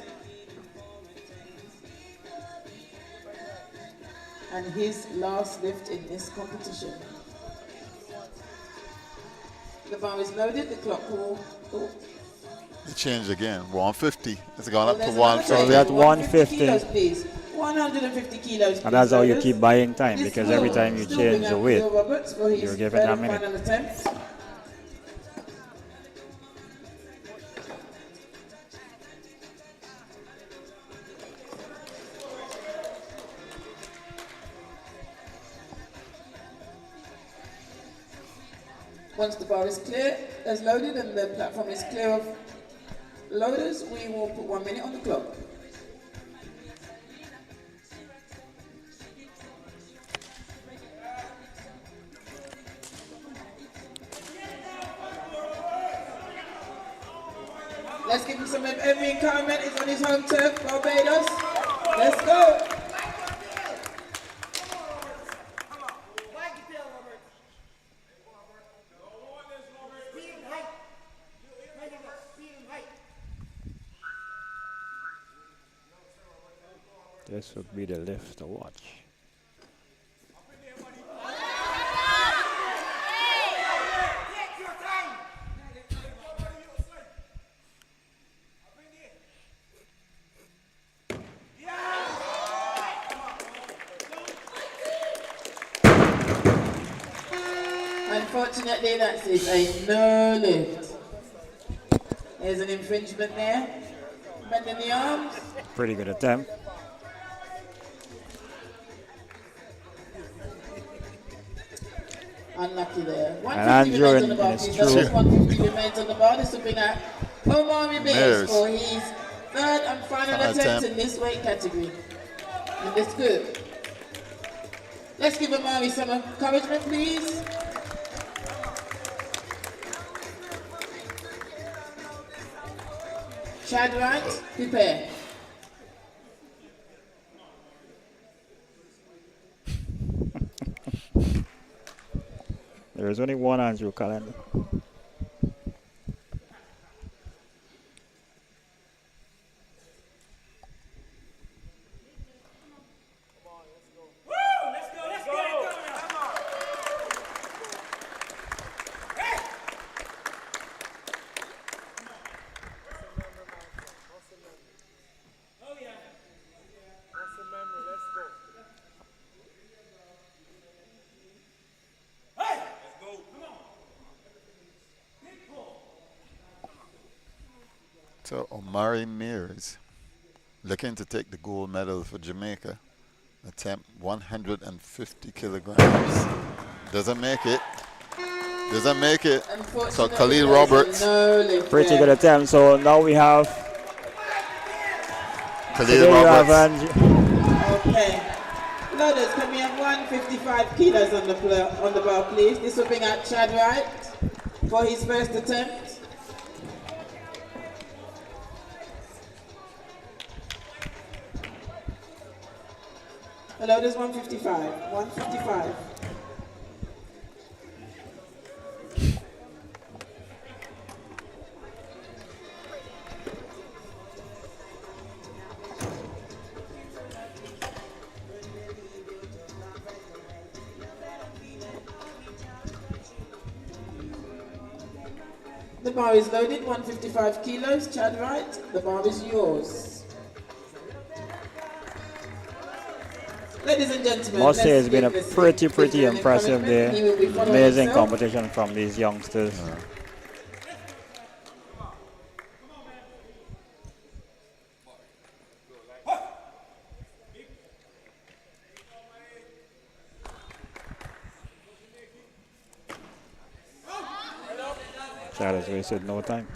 And his last lift in this competition. The bar is loaded, the clock will... It changed again. 150. It's gone up to there's 150. another So we're at 150. kilos, please. 150 kilos. And that's how you please, keep buying time, This because will every time you still change bring the out weight, Khalil Roberts for his you're given third a and minute. final attempt. Once the bar is clear, as loaded, and the platform is clear of Loaders, we will put 1 minute on the clock. Let's give him some of every encouragement. It's on his home turf, Barbados. Let's go. This would be the lift to watch. Unfortunately, that is a no lift. There's an infringement there. Bend in the arms. Pretty good attempt. Unlucky there. And 150 Andrew remains on the bar. in his Please. true. Those 150 remains on the bar. This will bring out Omari Bears Bears. for his third and final attempt in this weight category. In this group. Let's give Omari some encouragement, please. Chad Wright, prepare. There is only one Andrew calendar. So Omari Mears looking to take the gold medal for Jamaica. Attempt 150 kilograms. Doesn't make it. Doesn't make it. So Khalil Roberts. Pretty good attempt. So now we have Khalil Roberts. Okay. Loaders, can we have 155 kilos on the bar, please? This will bring out Chad Wright for his first attempt. Hello, there's 155. 155. The bar is loaded, 155 kilos. Chad Wright, the bar is yours. Ladies and gentlemen, Must say let's it's been a give this pretty an impressive encouragement. He will be day. following Amazing himself. competition from these youngsters. Chad has wasted no time.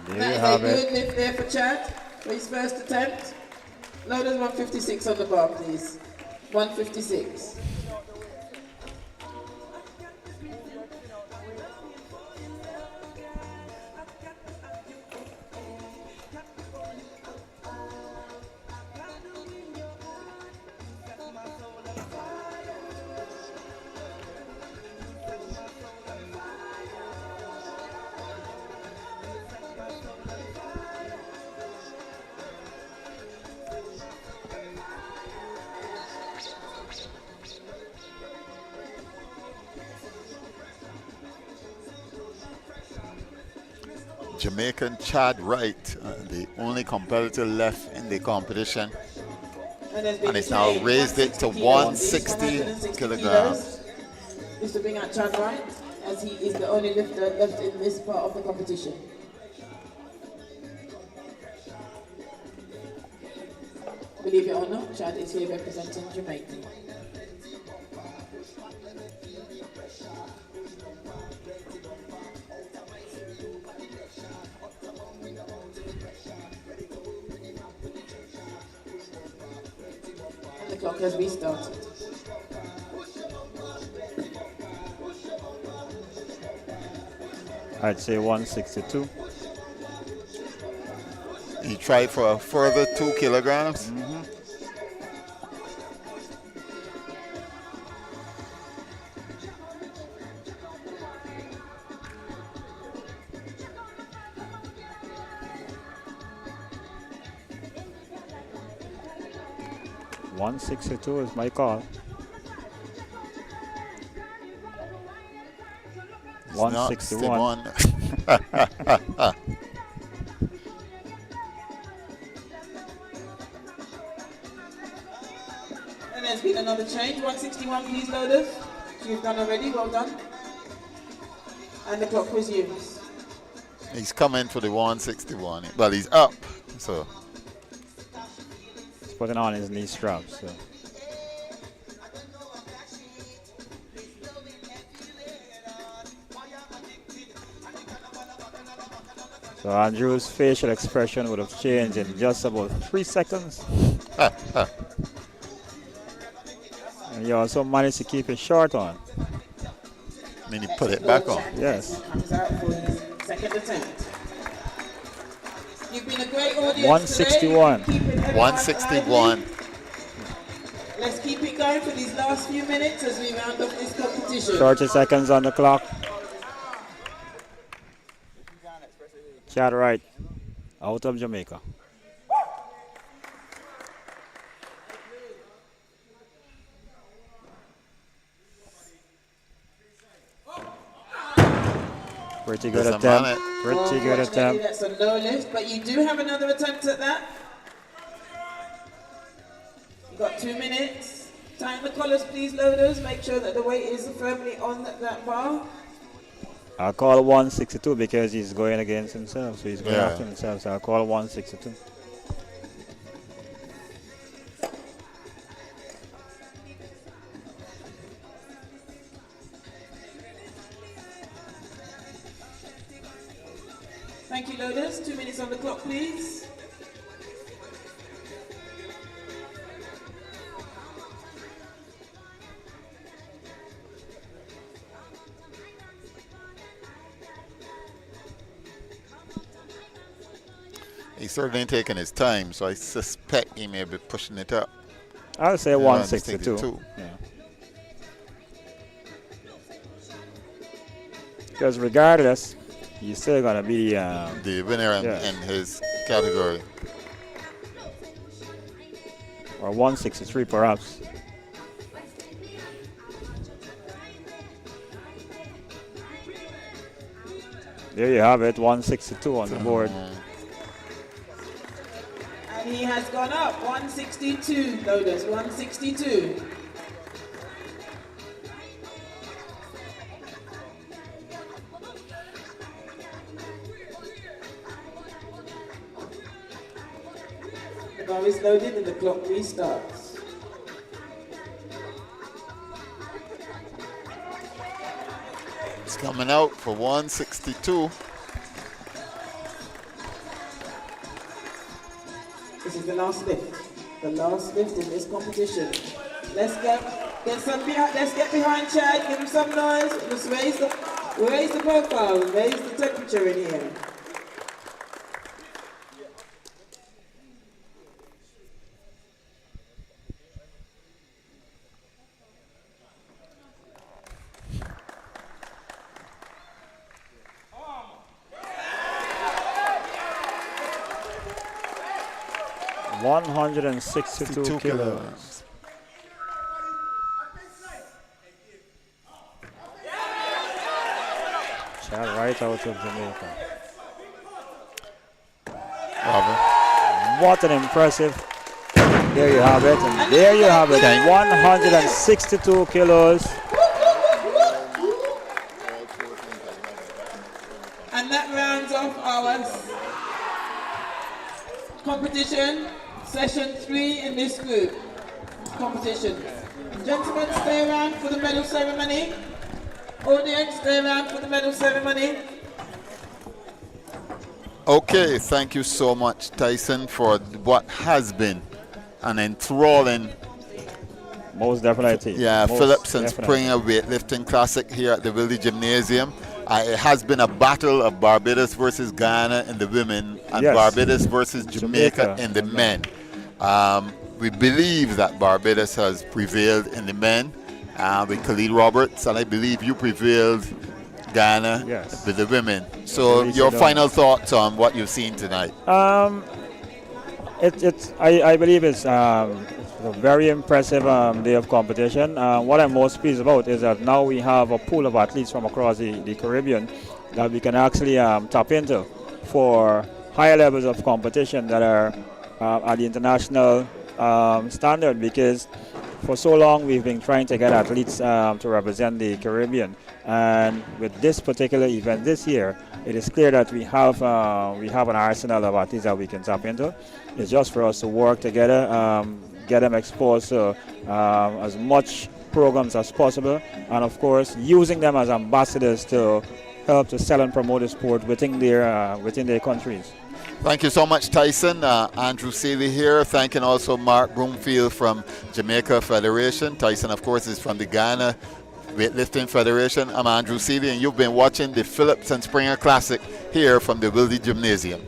That is a good lift there for Chad for his first attempt. Loaders 156 on the bar, please. 156. Jamaican Chad Wright, the only competitor left in the competition. And it's now raised it to 160 kilograms. Is to bring out Chad Wright, as he is the only lifter left in this part of the competition. Believe it or not, Chad is here representing Jamaica. And the clock has restarted. I'd say 162. You try for a further 2 kilograms? Mm-hmm. $162 is my call. It's 161. And there's been another change. 161, please, loaders. You've done already. Well done. And the clock resumes. He's coming for the 161. Well, he's up. So He's putting on his knee straps. So Andrew's facial expression would have changed in just about 3 seconds. And he also managed to keep his short on. then he put it back on. Yes. Comes out for his second attempt. You've been a great audience 161. today. 161. Let's keep it going for these last few minutes as we round off this competition. 30 seconds on the clock. Chad Wright, out of Jamaica. Pretty good There's a attempt. minute. Pretty good attempt. That's a low lift, but you do have another attempt at that. You've got 2 minutes. Tighten the collars, please, loaders. Make sure that the weight is firmly on that bar. I'll call 162 because he's going against himself, so he's going Yeah. after himself. So I'll call 162. Thank you, loaders. 2 minutes on the clock, please. He's certainly taking his time, so I suspect he may be pushing it up. I'll say 162. Yeah. Because regardless, he's still going to be the winner in his category. Or 163 perhaps. There you have it, 162 on the board. And he has gone up. 162, loaders. 162. The bar is loaded and the clock restarts. It's coming out for 162. This is the last lift. The last lift in this competition. Let's get behind Chad, give him some noise. Just raise the profile, raise the temperature in here. $162 kilos. Chad right out of Jamaica. What an impressive. There you have it. And there you have it. 162 kilos. And that rounds off our competition. Session 3 in this group competition. Gentlemen, stay around for the medal ceremony. Audience, stay around for the medal ceremony. Okay, thank you so much, Tyson, for what has been an enthralling, most definitely, Phillips and Springer Weightlifting Classic here at the Wildy Gymnasium. It has been a battle of Barbados versus Guyana in the women and Barbados versus Jamaica in the men. We believe that Barbados has prevailed in the men with Khalid Roberts, and I believe you prevailed Guyana with the women. So your final thoughts on what you've seen tonight? I believe it's a very impressive day of competition. What I'm most pleased about is that now we have a pool of athletes from across the Caribbean that we can actually tap into for higher levels of competition that are at the international standard, because for so long we've been trying to get athletes to represent the Caribbean, and with this particular event this year, it is clear that we have an arsenal of athletes that we can tap into. It's just for us to work together, get them exposed to as much programs as possible, and of course using them as ambassadors to help to sell and promote the sport within their countries. Thank you so much, Tyson. Andrew Seeley here, thanking also Mark Broomfield from Jamaica Federation. Tyson, of course, is from the Ghana Weightlifting Federation. I'm Andrew Seeley, and you've been watching the Phillips and Springer Classic here from the Wildy Gymnasium.